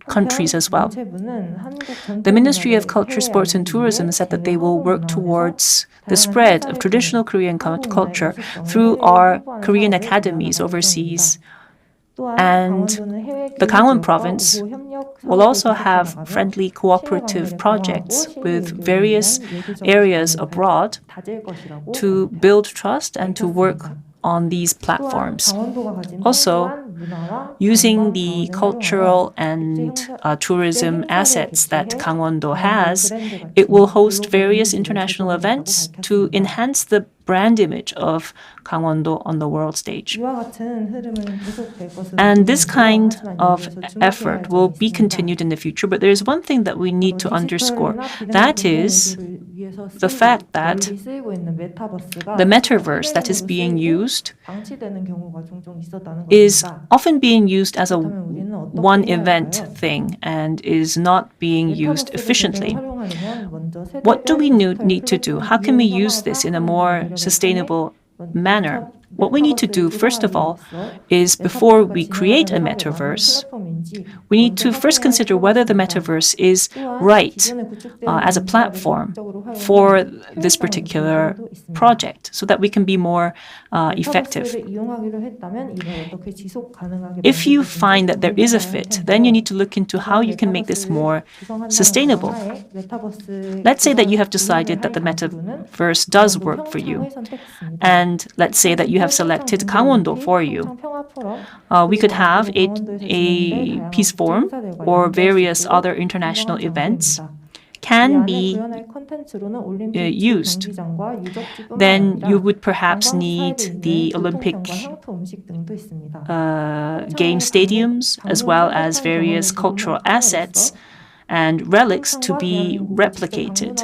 countries as well. The Ministry of Culture, Sports and Tourism said that they will work towards the spread of traditional Korean culture through our Korean academies overseas. And the Gangwon province will also have friendly cooperative projects with various areas abroad to build trust and to work on these platforms. Also, using the cultural and tourism assets that Gangwon-do has, it will host various international events to enhance the brand image of Gangwon-do on the world stage. And this kind of effort will be continued in the future, but there is one thing that we need to underscore. That is the fact that the metaverse that is being used is often being used as a one-event thing and is not being used efficiently. What do we need to do? How can we use this in a more sustainable manner? What we need to do, first of all, is before we create a metaverse, we need to first consider whether the metaverse is right as a platform for this particular project so that we can be more effective. If you find that there is a fit, then you need to look into how you can make this more sustainable. Let's say that you have decided that the metaverse does work for you, and let's say that you have selected Gangwon-do for you. We could have a peace forum or various other international events can be used. Then you would perhaps need the Olympic game stadiums as well as various cultural assets and relics to be replicated.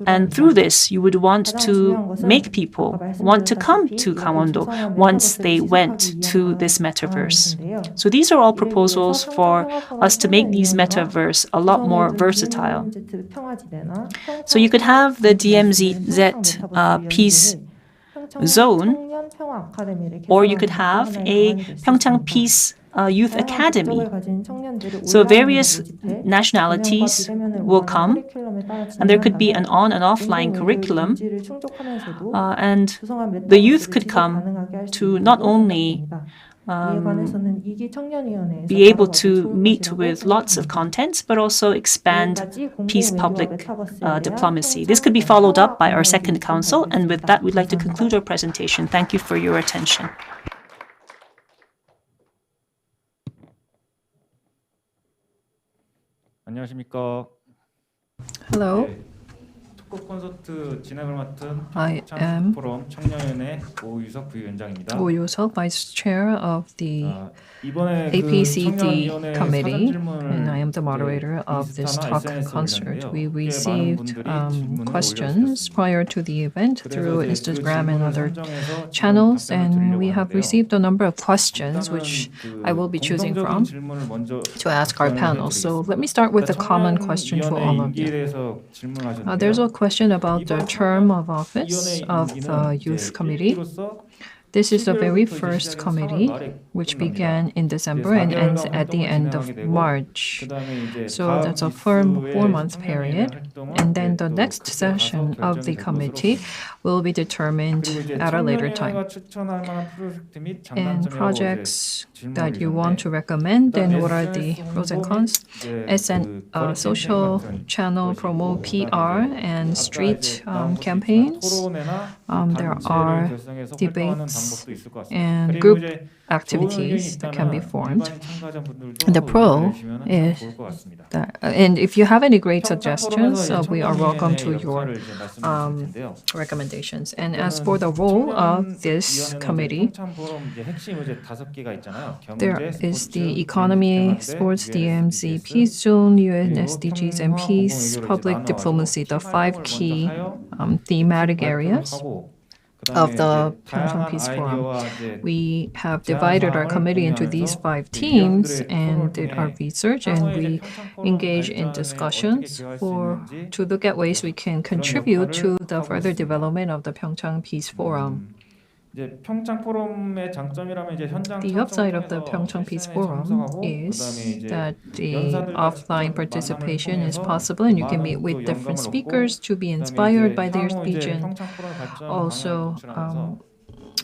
And through this, you would want to make people want to come to Gangwon-do once they went to this metaverse. So these are all proposals for us to make these metaverse a lot more versatile. So you could have the DMZ Peace Zone, or you could have a PyeongChang Peace Youth Academy. So various nationalities will come, and there could be an on and offline curriculum, and the youth could come to not only be able to meet with lots of contents, but also expand peace public diplomacy. This could be followed up by our second council, and with that, we'd like to conclude our presentation. Thank you for your attention. 안녕하십니까. Hello. 특급 콘서트 진행을 맡은 I am 포럼 청년연의 오유석 부위원장입니다. Oh Yosok, Vice Chair of the 이번에 APCD 청년위원회 committee, 사전질문을 and I am the moderator of this talk concert. We received 질문을 questions 올려주셨습니다. prior to the event through 그래서 Instagram and other 설정해서 channels, 답변을 and we 드리려고 have 하는데요. received a number of questions which I will be choosing 공통적인 from 질문을 먼저 to ask our panel. So let me start with a common question to all of 청년위원회 임기에 you. 대해서 질문하셨는데요. There's a question about the term of office of the youth committee. This is the very first committee, which began in December and ends at the end of March. So that's a firm 4-month period. And then the next session of the committee will be determined at a later time. And projects that you want to recommend, and what are the pros and cons? As a social channel, promote PR and street campaigns. There are debates and group activities that can be formed. And the pro is that, and if you have any great suggestions, we are welcome to your recommendations. And as for the role of this committee, there is the economy, sports, DMZ, peace zone, UN SDGs, and peace, public diplomacy, the 5 key thematic areas of the PyeongChang Peace Forum. We have divided our committee into these 5 teams and did our research, and we engage in discussions to look at ways we can contribute to the further development of the PyeongChang Peace Forum. The upside of the PyeongChang Peace Forum is that the offline participation is possible, and you can meet with different speakers to be inspired by their speech, and also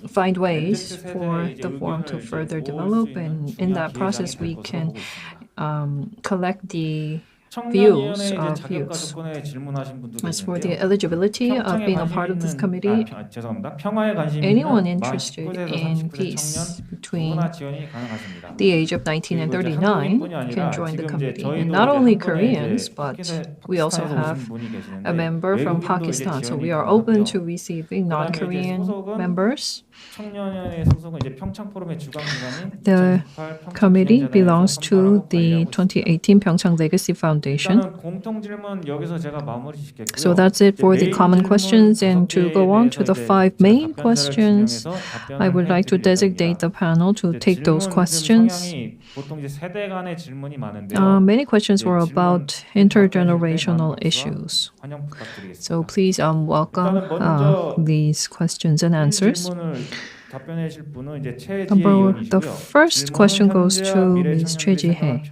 find ways for the forum to further develop. And in that process, we can collect the views of youths. As for the eligibility of being a part of this committee, anyone interested in peace between the age of 19 and 39 can join the committee. And not only Koreans, but we also have a member from Pakistan. So we are open to receiving non-Korean members. The committee belongs to the 2018 PyeongChang Legacy Foundation. So that's it for the common questions. And to go on to the 5 main questions, I would like to designate the panel to take those questions. Many questions were about intergenerational issues. So please welcome these questions and answers. The first question goes to Ms. Choi Ji-hye.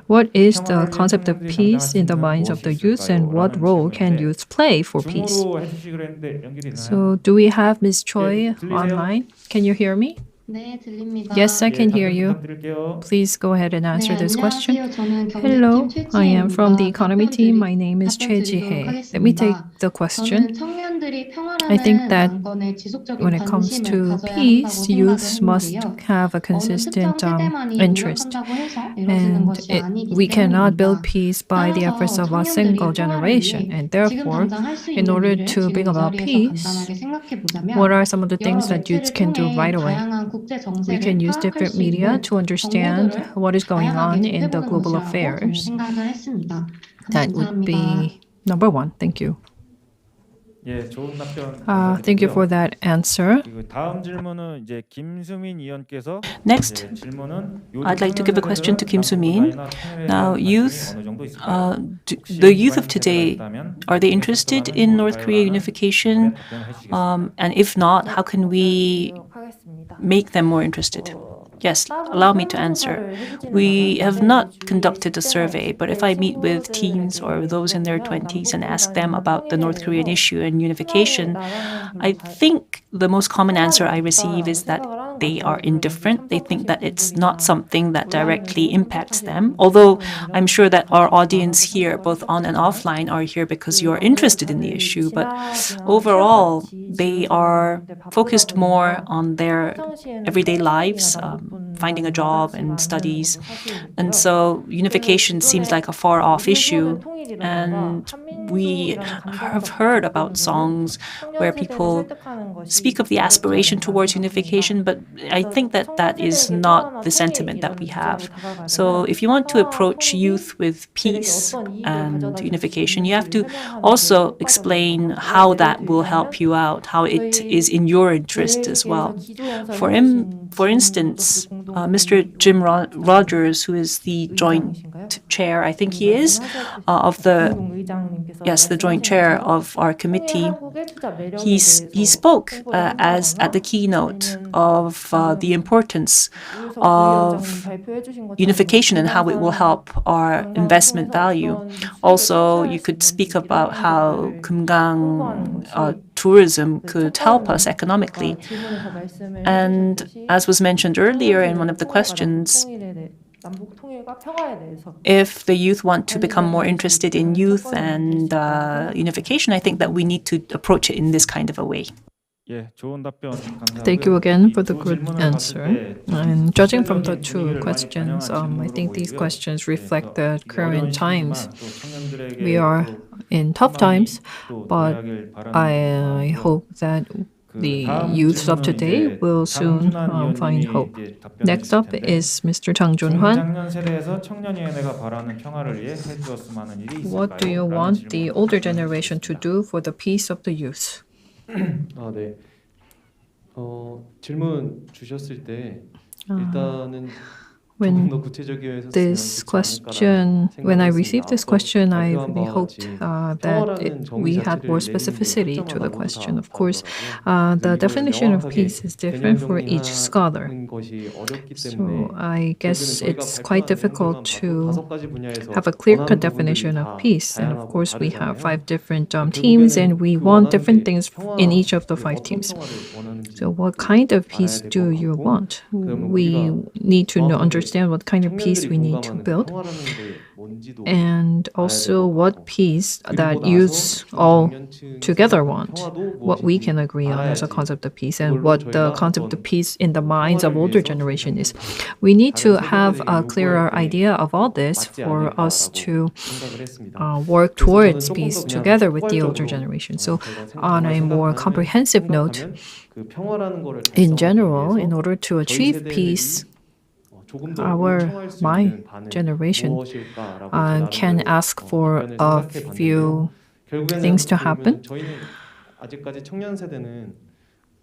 What is the concept of peace in the minds of the youth, and what role can youth play for peace? So do we have Ms. Choi online? Can you hear me? Yes, I can hear you. Please go ahead and answer this question. Hello, I am from the economy team. My name is Choi Ji-hye. Let me take the question. I think that when it comes to peace, youths must have a consistent interest. And we cannot build peace by the efforts of a single generation. And therefore, in order to bring about peace, what are some of the things that youths can do right away? We can use different media to understand what is going on in the global affairs. That would be number 1. Thank you. Thank you for that answer. Next, I'd like to give a question to Kim Soo-min. Now, the youth of today, are they interested in North Korea unification? And if not, how can we make them more interested? Yes, allow me to answer. We have not conducted a survey, but if I meet with teens or those in their 20s and ask them about the North Korean issue and unification, I think the most common answer I receive is that they are indifferent. They think that it's not something that directly impacts them. Although I'm sure that our audience here, both on and offline, are here because you're interested in the issue. But overall, they are focused more on their everyday lives, finding a job and studies. And so unification seems like a far-off issue. And we have heard about songs where people speak of the aspiration towards unification, but I think that that is not the sentiment that we have. So if you want to approach youth with peace and unification, you have to also explain how that will help you out, how it is in your interest as well. For instance, Mr. Jim Rogers, who is the joint chair, I think he is, of the joint chair of our committee, he spoke as at the keynote of the importance of unification and how it will help our investment value. Also, you could speak about how Kumgang tourism could help us economically. And as was mentioned earlier in one of the questions, if the youth want to become more interested in youth and unification, I think that we need to approach it in this kind of a way. Thank you again for the good answer. And judging from the two questions, I think these questions reflect the current times. We are in tough times, but I hope that the youths of today will soon find hope. Next up is Mr. Jang Jun-hwan. What do you want the older generation to do for the peace of the youth? 네. 질문 주셨을 때 일단은 When I received this question, I really hoped that we had more specificity to the question. Of course, the definition of peace is different for each scholar. So I guess it's quite difficult to have a clear-cut definition of peace. And of course, we have 5 different teams, and we want different things in each of the 5 teams. So what kind of peace do you want? We need to understand what kind of peace we need to build, and also what peace that youths all together want, what we can agree on as a concept of peace, and what the concept of peace in the minds of older generation is. We need to have a clearer idea of all this for us to work towards peace together with the older generation. So on a more comprehensive note, in general, in order to achieve peace, my generation can ask for a few things to happen.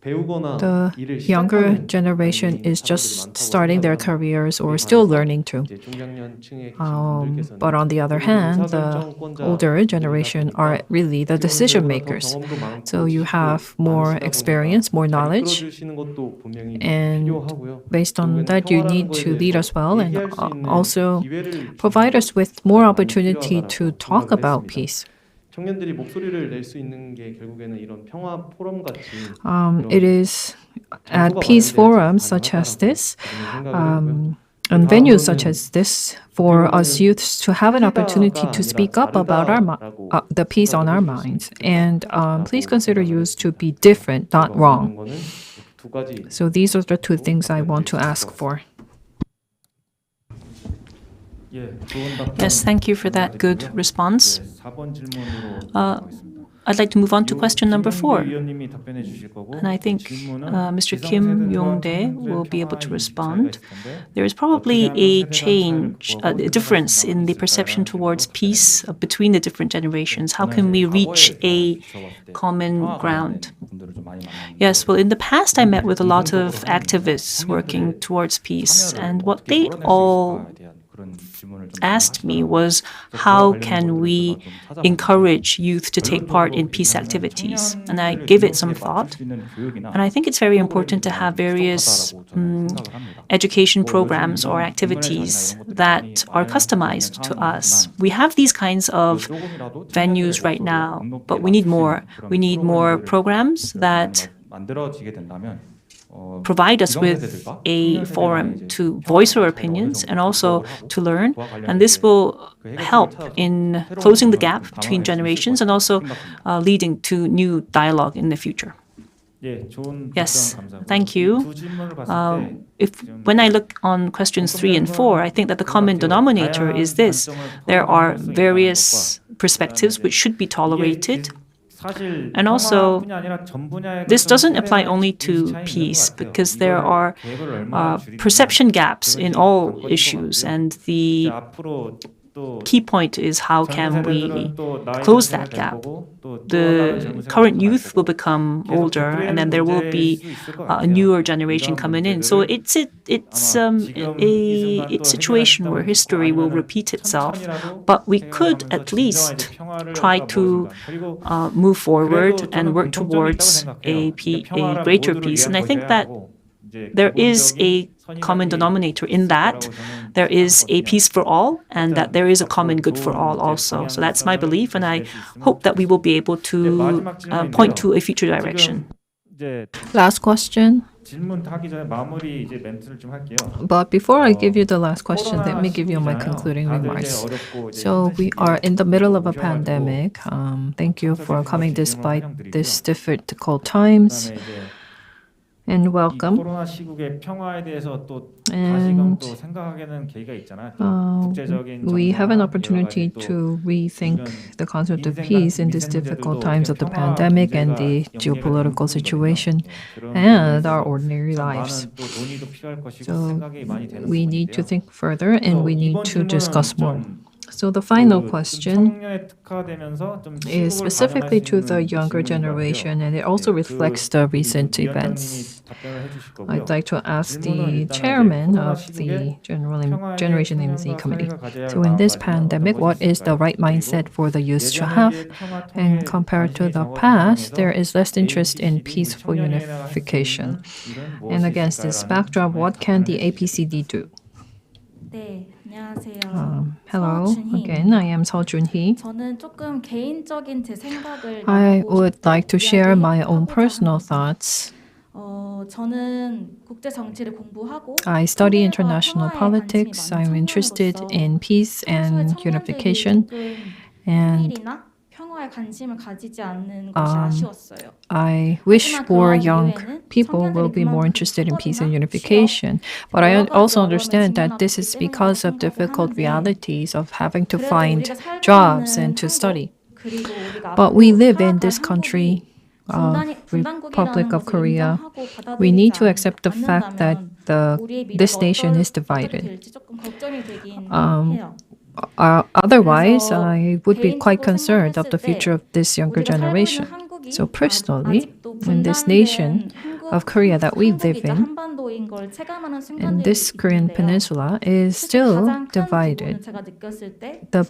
The younger generation is just starting their careers or still learning to. But on the other hand, the older generation are really the decision makers. So you have more experience, more knowledge, and based on that, you need to lead us well and also provide us with more opportunity to talk about peace. It is at peace forums such as this, and venues such as this, for us youths to have an opportunity to speak up about the peace on our minds. And please consider youths to be different, not wrong. So these are the 2 things I want to ask for. Yes, thank you for that good response. I'd like to move on to question number 4. And I think Mr. Kim Yong-dae will be able to respond. There is probably a change, a difference in the perception towards peace between the different generations. How can we reach a common ground? Yes, well, in the past, I met with a lot of activists working towards peace, and what they all asked me was, how can we encourage youth to take part in peace activities? And I gave it some thought. And I think it's very important to have various education programs or activities that are customized to us. We have these kinds of venues right now, but we need more. We need more programs that provide us with a forum to voice our opinions and also to learn. And this will help in closing the gap between generations and also leading to new dialogue in the future. Yes, thank you. When I look on questions 3 and 4, I think that the common denominator is this. There are various perspectives which should be tolerated. And also, this doesn't apply only to peace, because there are perception gaps in all issues, and the key point is how can we close that gap. The current youth will become older, and then there will be a newer generation coming in. So it's a situation where history will repeat itself, but we could at least try to move forward and work towards a greater peace. And I think that there is a common denominator in that there is a peace for all, and that there is a common good for all also. So that's my belief, and I hope that we will be able to point to a future direction. Last question 질문 하기 전에 마무리 이제 멘트를 좀 할게요. But before I give you the last question, let me give you my concluding remarks. So we are in the middle of a pandemic. Thank you for coming despite these difficult times. And welcome. 코로나 시국의 평화에 대해서 또 다시금 또 생각하게는 계기가 있잖아요. 국제적인 we have an opportunity to rethink the concept of peace in these difficult times of the pandemic and the geopolitical situation and our ordinary lives. So we need to think further and we need to discuss more. So the final question is specifically to the younger generation, and it also reflects the recent events. I'd like to ask the chairman of the Generation MZ Committee. So in this pandemic, what is the right mindset for the youth to have? And compared to the past, there is less interest in peaceful unification. And against this backdrop, what can the APCD do? 네, 안녕하세요. Hello, again, I am Seo Jun-hee. 저는 조금 개인적인 제 생각을 I would like to share my own personal thoughts. 저는 국제 정치를 공부하고 I study international politics. I'm interested in peace and unification. And 평화에 관심을 가지지 않는 것이 아쉬웠어요. I wish for young people will be more interested in peace and unification. But I also understand that this is because of difficult realities of having to find jobs and to study. But we live in this country, Republic of Korea. We need to accept the fact that this nation is divided. Otherwise, I would be quite concerned of the future of this younger generation. So personally, in this nation of Korea that we live in, and this Korean peninsula is still divided. The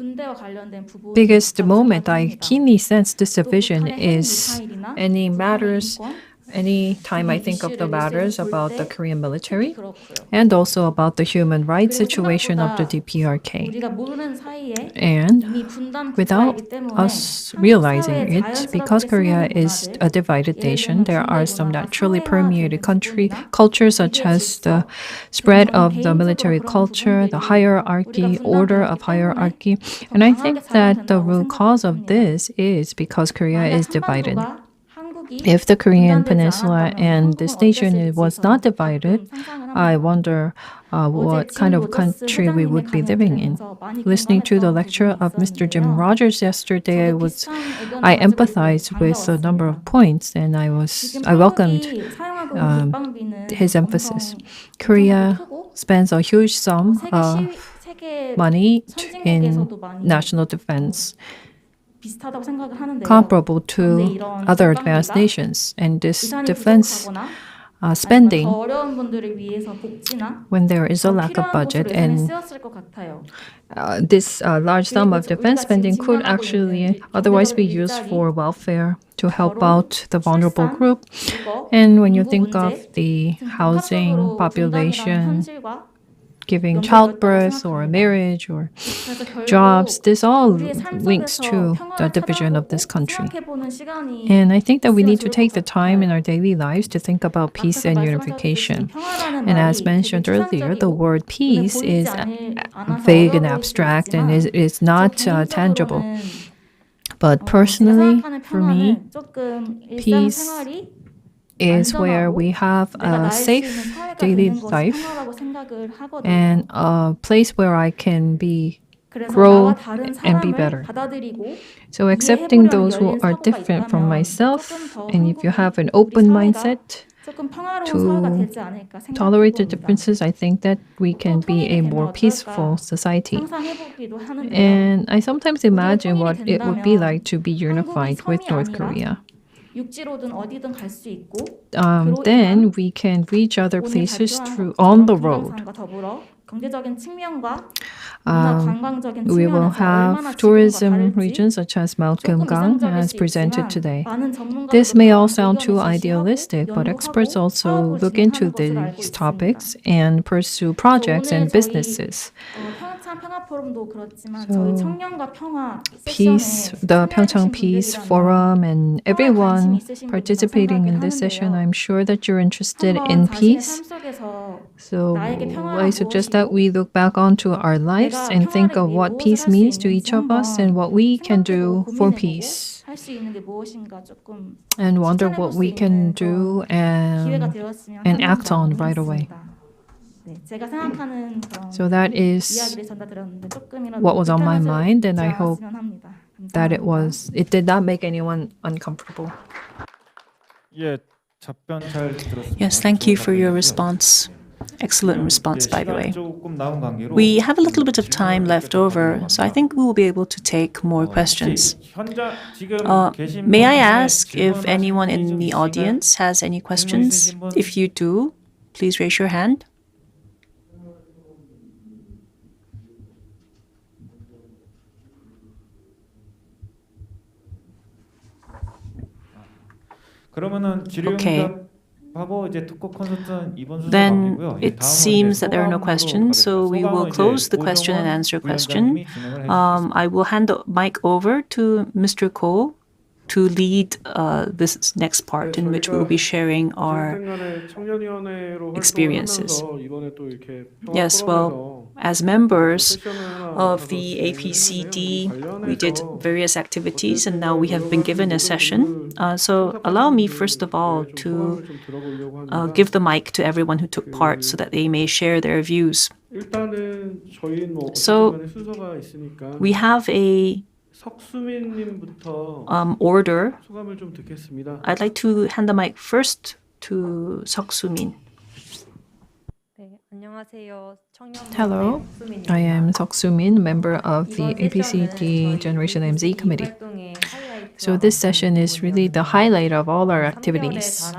biggest moment I keenly sense this division is any time I think of the matters about the Korean military and also about the human rights situation of the DPRK. And without us realizing it, because Korea is a divided nation, there are some naturally permeated cultures such as the spread of the military culture, the hierarchy, order of hierarchy. And I think that the root cause of this is because Korea is divided. If the Korean peninsula and this nation was not divided, I wonder what kind of country we would be living in. Listening to the lecture of Mr. Jim Rogers yesterday, I empathized with a number of points, and I welcomed his emphasis. Korea spends a huge sum of money in national defense, comparable to other advanced nations. And this defense spending, when there is a lack of budget, and this large sum of defense spending could actually otherwise be used for welfare to help out the vulnerable group. And when you think of the housing population, giving childbirth or marriage or jobs, this all links to the division of this country. And I think that we need to take the time in our daily lives to think about peace and unification. And as mentioned earlier, the word peace is vague and abstract and is not tangible. But personally, for me, peace is where we have a safe daily life and a place where I can grow and be better. So accepting those who are different from myself, and if you have an open mindset to tolerate the differences, I think that we can be a more peaceful society. And I sometimes imagine what it would be like to be unified with North Korea. Then we can reach other places on the road. We will have tourism regions such as PyeongChang as presented today. This may all sound too idealistic, but experts also look into these topics and pursue projects and businesses. 평창 평화 포럼도 그렇지만 So, 저희 청년과 평화 Peace, 세션에 the PyeongChang 참여해주신 Peace 분들이라면 Forum, and 평화에 관심이 everyone 있으신 분이라 participating in 생각을 this session, 하는데요. I'm sure that you're interested 한번 in 자신의 peace. 삶 속에서 So 나에게 평화란 I suggest that 무엇이고 we look back onto our lives 내가 and think 평화를 of 위해 what 무엇을 peace 할 수 means to 있는지 each of us and 한번 what we can 생각해보고 do for 고민해보고 peace. 할 수 있는 게 무엇인가 조금 And wonder 실천해볼 what 수 we can 있는 do 그런 기회가 and 되었으면 act 하는 on right away. 마음이 있습니다. 네, 제가 생각하는 그런 So that is 이야기를 전달드렸는데 조금이라도 what was on my 불편하지 mind, and I hope 않았으면 합니다. that 감사합니다. it did not make anyone uncomfortable. 예, 답변 잘 들었습니다. Yes, thank you for your 답변이고요. response. Excellent response, by the way. 시간이 조금 남은 관계로 We have a little bit of time left over, so I think we will be able to take more questions. 현장 지금 계신 May I 분 중에 ask if anyone in the audience has any questions? If you do, please raise your hand. 그러면은 Okay. 질의응답하고 이제 특허 컨설턴 이번 순서 Then 바뀌고요. it seems that there are no questions, so we will close the question and answer question. I will hand the mic over to Mr. Ko to lead this next part in which we will be sharing our experiences. Yes, well, as members of the APCD, we did various activities and now we have been given a session. So allow me first of all to give the mic to everyone who took part so that they may share their views. So we have a order. I'd like to hand the mic first to Seok-Sumin. Hello, I am Seok-Sumin, member of the APCD Generation MZ Committee. So this session is really the highlight of all our activities.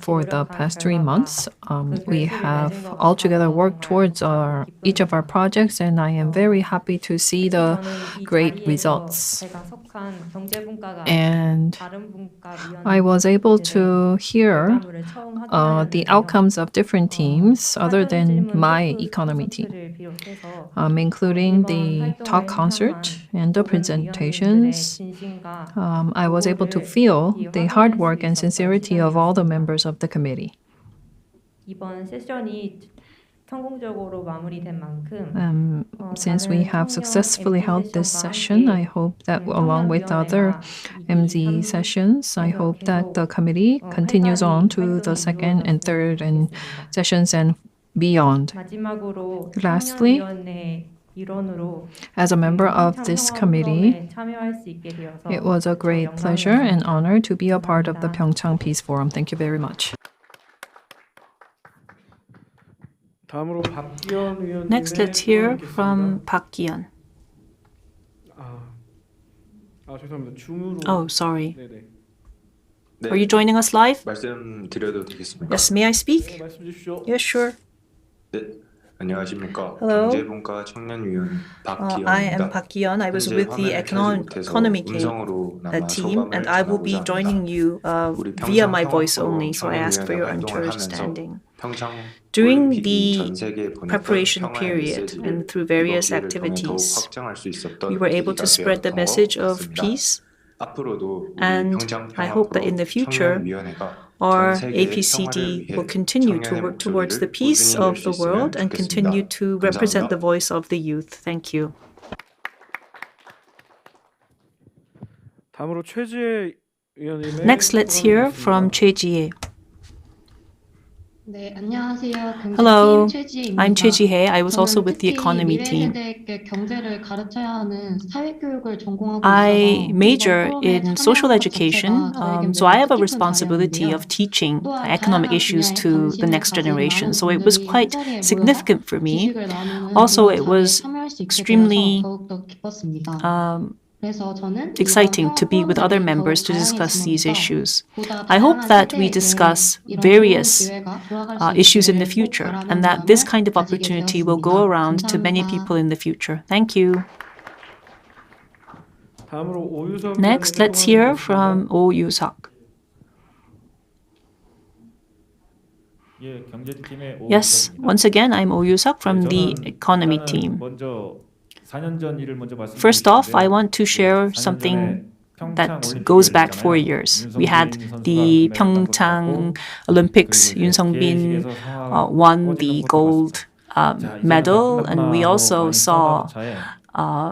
For the past 3 months, we have altogether worked towards each of our projects, and I am very happy to see the great results. And I was able to hear the outcomes of different teams other than my economy team, including the talk concert and the presentations. I was able to feel the hard work and sincerity of all the members of the committee. Since we have successfully held this session, I hope that along with other MZ sessions, I hope that the committee continues on to the second and third and sessions and beyond. Lastly, as a member of this committee, it was a great pleasure and honor to be a part of the PyeongChang Peace Forum. Thank you very much. Next, let's hear from Park Gi-yeon. Oh, sorry. Are you joining us live? 말씀드려도 되겠습니까? Yes, may I speak? Yes, sure. 네, 안녕하십니까? Hello. 경제분과 청년위원 박기현입니다. I am Park Gi-yeon. I was 현재 with the 화면을 켜지 못해서 economy 음성으로나마 team, 소감을 and I will be 전하고자 joining 합니다. you 우리 via my 평창 voice 평화포럼 only, so I ask for your 청년위원회 활동을 하면서 understanding. 평창 During 올림픽이 the 전 세계에 보냈던 preparation 평화의 period 메시지를 and through 이번 various 기회를 통해 더욱 activities, 확장할 수 있었던 we were able to 계기가 spread the 되었던 것 message of 같습니다. peace. 앞으로도 우리 And 평창 I hope that in the 평화포럼 future, 청년위원회가 our 전 세계의 평화를 APCD 위해 will continue to 청년의 work towards the 목소리를 peace 꾸준히 낼 of 수 the 있으면 world and continue 좋겠습니다. to represent the 감사합니다. voice of the youth. Thank you. Next, let's hear from Choi Ji-hye. 네, 안녕하세요. Hello, 경제팀 최지혜입니다. I'm Choi Ji-hye. I was also 저는 with the 특히 economy 미래 team. 세대에게 경제를 가르쳐야 하는 사회교육을 전공하고 I 있어서 major 이번 포럼에 in social 참여한 것 education, 자체가 저에겐 so I 매우 have a 뜻깊은 responsibility 자리였는데요. of teaching 또한 economic 다양한 issues 분야에 to the 관심을 next 가진 generation. 많은 So it was 분들이 quite 한자리에 모여서 significant for me. 지식을 나누는 Also, 이런 it 자리에 was 참여할 수 있게 extremely 되어서 더욱더 기뻤습니다. 그래서 저는 exciting 이번 to be with other 평화 members 포럼들이 to discuss these 더욱 issues. 보다 I hope 다양한 that we 세대에게 discuss 이런 various 좋은 기회가 돌아갈 수 issues in the 있기를 future, 꼭 and 바라는 that this 마음을 kind of 가지게 opportunity will go 되었습니다. around to many 감사합니다. people in the future. Thank you. Next, let's hear from Oh Yu-seok. 예, 경제팀의 Yes, 오유석입니다. once again, I'm Oh Yoo-seok from the economy 일단은 team. 먼저 4년 전 일을 먼저 First off, I 말씀드리는데 want to share 4년 something 전에 that 평창 goes 올림픽이 back 4 열렸잖아요. years. We had 윤성빈 the 선수가 금메달 딴 것도 PyeongChang 같고 Olympics. 그리고 이제 Yoon-seong-bin 개회식에서 상화가 won 꺼지는 the 것도 gold 봤습니다. 자, 이제는 다 medal, and we 끝났구나 also 하고 많이 saw 서운하던 차에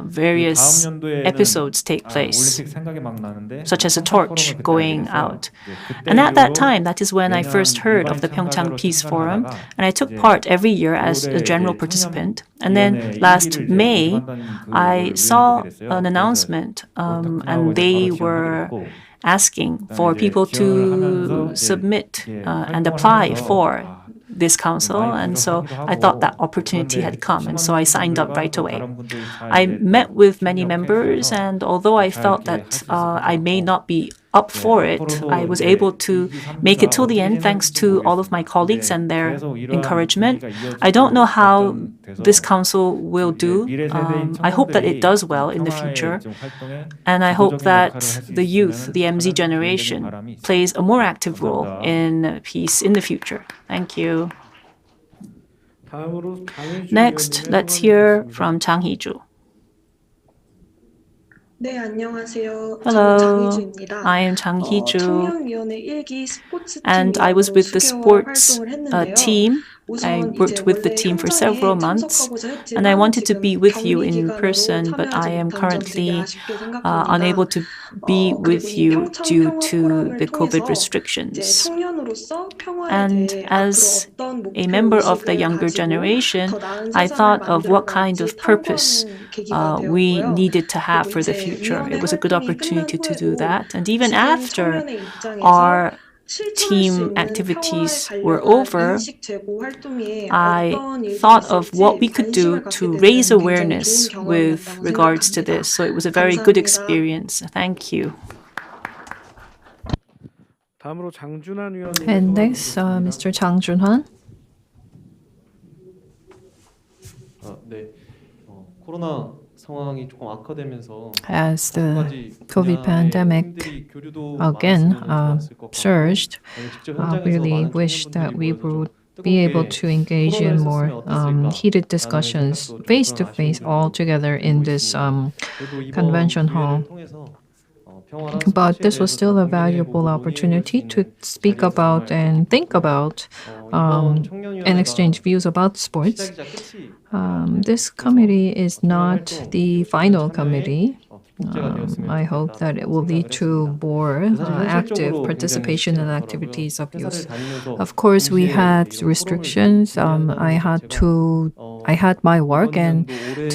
various 다음 연도에는 episodes take place, 올림픽 생각이 막 나는데 such as a 평창 torch 포럼을 그때 알게 going 돼서 out. 이제 그때 And at that 이후로 time, that is when I 매년 first heard of 일반인 the PyeongChang 참가자로 Peace Forum, 참가를 and I took 이제 part every year as a 올해 general 이제 participant. 청년 And then 위원회 last 1기를 이제 May, 모집한다는 I 그거를 saw 우연히 보게 됐어요. an 그래서 announcement, 옳다구나 하고 and 이제 they 바로 지원하게 were 됐고 asking 그다음에 for 이제 people 지원을 to 하면서 이제 submit 이게 and 활동을 apply 하면서 for this council, 많이 and so 부족하기도 I thought that 하고 opportunity had 그런데 come, and so I signed up 팀원분들과 right 또 away. 다른 분들이 잘 I 이제 met 또 with many 협력해 members, 주셔서 and although I 잘 felt 이렇게 할 that 수 있었던 것 I may 같고 not be up 네, for it, I 앞으로도 was 이제 able to 2기, 3기가 make it till the 어떻게 end thanks 진행될지 to all of my 모르겠습니다. colleagues and 근데 their 계속 이러한 encouragement. 분위기가 I don't know 이어지고 how 발전돼서 this council will 이제 do. 미래 세대인 I hope that it 청년들이 does 좀 well in the 평화의 future. 좀 활동에 And I hope 지도적인 역할을 할 that 수 the youth, 있으면 the MZ 하는 개인적인 generation, 바람이 있습니다. plays a more active role 감사합니다. in peace in the future. Thank you. 다음으로 장희주 Next, 의원님의 let's 소감이 hear 있겠습니다. from Chang Hee-ju. 네, 안녕하세요. 저는 Hello, 장희주입니다. I am Chang Hee-ju, 청년위원회 1기 스포츠 and I was 팀위원으로 with the 수개월 sports 활동을 했는데요. team. I 우선 이제 worked with the 원래 team for several 현장에 months, 참석하고자 and I 했지만 wanted to 지금 be with you 격리 in 기간으로 person, but I 참여하지 am 못한 점 되게 currently 아쉽게 생각합니다. unable to be 그리고 with 이 you 평창 due 평화 to 포럼을 the COVID 통해서 이제 restrictions. 청년으로서 평화에 And 대해 앞으로 as 어떤 a 목표 member of the 의식을 younger 가지고 generation, 더 나은 I 세상을 thought of what kind 만들어갈지 of purpose 탐구하는 계기가 we 되었고요. needed to have 그리고 for the 이제 future. 위원회 It was a good 활동이 끝난 opportunity to do 후에도 that. And even 지금 after 청년의 입장에서 our 실천할 수 team 있는 평화에 activities were 관련한 over, 인식 제고 활동에 I 어떤 일들이 thought of what we 있을지 could do 관심을 갖게 to 되는 raise 굉장히 좋은 awareness with 경험이었다고 regards to 생각합니다. this. So it was a very good 감사합니다. experience. Thank you. 다음으로 장준환 의원님의 And 소감이 next, 있겠습니다. Mr. Chang Jun-han. 네. 코로나 상황이 조금 악화되면서 As the 여러 가지 COVID 분야의 pandemic 팀들이 교류도 again 많았으면 좋았을 것 같고, surged, 직접 I 현장에서 really 많은 wish that we 청년분들이 would 모여서 be able 뜨겁게 to engage in 토론을 more 했으면 어땠을까 heated 라는 discussions 생각도 좀 face to 그런 face 아쉬움들도 all together in 들고 this 있습니다. 그래도 이번 convention hall. 기회를 통해서 평화랑 But 스포츠에 this was 대해서 still a 좀 valuable 고민해보고 opportunity 논의해볼 수 to 있는 speak 자리여서 about 정말 and think 뜻깊고, about 이번 and 청년위원회가 exchange views about sports. 시작이자 끝이 This committee is not 활동, the final 참여의 committee. 기폭제가 되었으면 I hope that it will lead to more active participation and activities of youth. Of course, we had restrictions. I had my work, and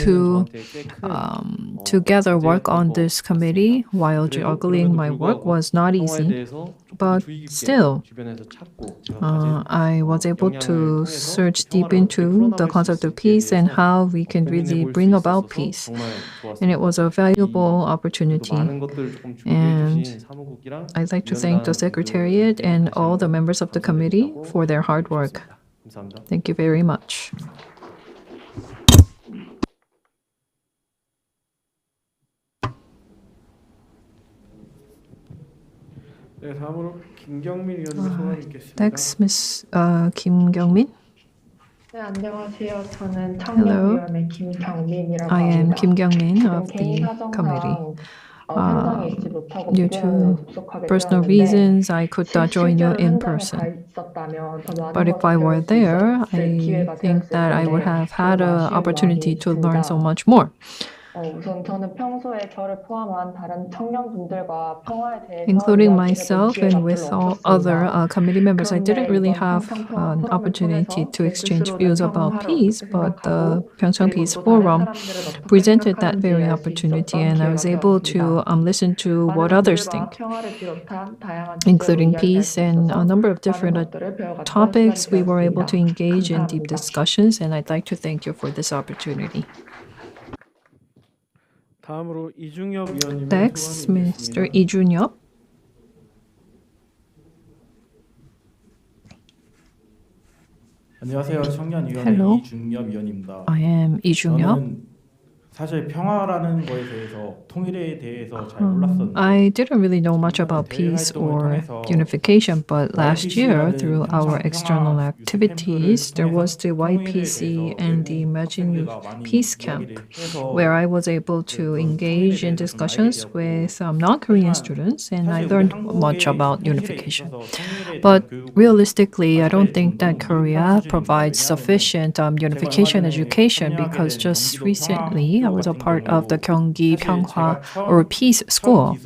to together work on this committee while juggling my work was not easy. But still, I was able to search deep into the concept of peace and how we can really bring about peace. And it was a valuable opportunity. And I'd like to thank the Secretariat and all the members of the committee for their hard work. Thank you very much. 네, 다음으로 김경민 의원님의 소감이 있겠습니다. Next, Ms. Kim Kyung-min. 네, 안녕하세요. 저는 Hello. 청년위원회 김경민이라고 I am 합니다. Kim Kyung-min 지금 of 개인 the 사정상 committee. 현장에 있지 못하고 Due 비대면으로 to 접속하게 personal 되었는데 reasons, I could not join you 실제로 in 현장에 가 person. 있었다면 더 많은 But if 것을 I 배울 were 수 there, 있었을 I 기회가 think 되었을 that I would 텐데 have had 좀 an 아쉬운 opportunity 마음이 to learn so 있습니다. much more. 우선 저는 평소에 저를 포함한 다른 청년분들과 평화에 대해서 Including 이야기해볼 myself 기회가 and with 별로 all other 없었습니다. committee members, I didn't 그런데 really 이번 have 평창 an 포럼을 opportunity 통해서 to 제 exchange 스스로는 views about 평화를 peace, 어떻게 but the 생각하고 PyeongChang 그리고 Peace 또 다른 Forum 사람들은 어떻게 presented that 생각하는지 very 알 수 opportunity, 있었던 and I 기회가 was able to 되었습니다. listen to what 많은 others 분들과 think, 평화를 비롯한 다양한 주제로 including 이야기할 peace 수 and a 있어서 number of 많은 different 것들을 배워갔던 topics. 시간이 We were able to 되었습니다. engage in deep 감사합니다. discussions, and I'd like to thank you for this opportunity. 다음으로 이중엽 의원님의 Next, 소감이 Mr. 있겠습니다. Lee Jun-yeop. 안녕하세요. 청년위원회 Hello. 이중엽 위원입니다. I am Lee Jun-yeop. 저는 사실 평화라는 거에 대해서 통일에 대해서 잘 몰랐었는데 I didn't really know much about peace or unification, but last year, through our external activities, there was the YPC and the Imagine Youth Peace Camp, where I was able to engage in discussions with non-Korean students, and I learned much about unification. But realistically, I don't think that Korea provides sufficient unification education, because just recently I was a part of the Gyeonggi Pyeonghwa or Peace School,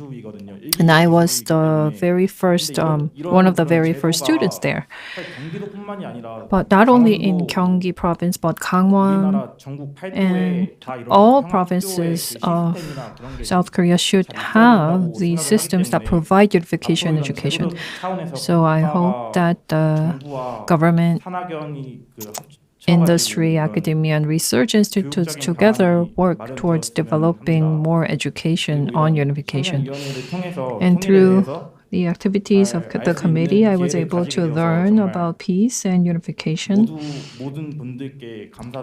and I was the very first, one of the very first students there. But not only in Gyeonggi province, but Gangwon and all provinces of South Korea should have these systems that provide unification education. So I hope that the government, industry, academia, and research institutes together work towards developing more education on unification. And through the activities of the committee, I was able to learn about peace and unification.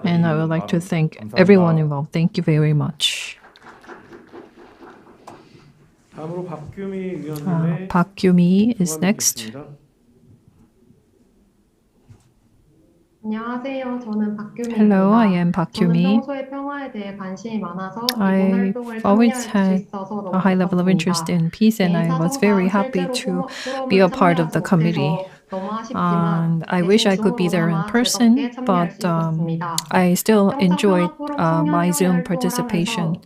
And I would like to thank everyone involved. Thank you very much. 다음으로 박규미 위원님의 Park Gyumi is next. 안녕하세요. 저는 박규미입니다. Hello, I am Park 저는 Gyumi. 평소에 평화에 대해 관심이 많아서 이번 I've 활동을 always 참여할 수 had 있어서 a 너무 high level of interest 기뻤습니다. in peace, and I 개인 was very 사정상 happy 실제로 to be a part of the committee. 너무 아쉽지만 And I wish I could be there in person, but I still enjoyed my Zoom participation.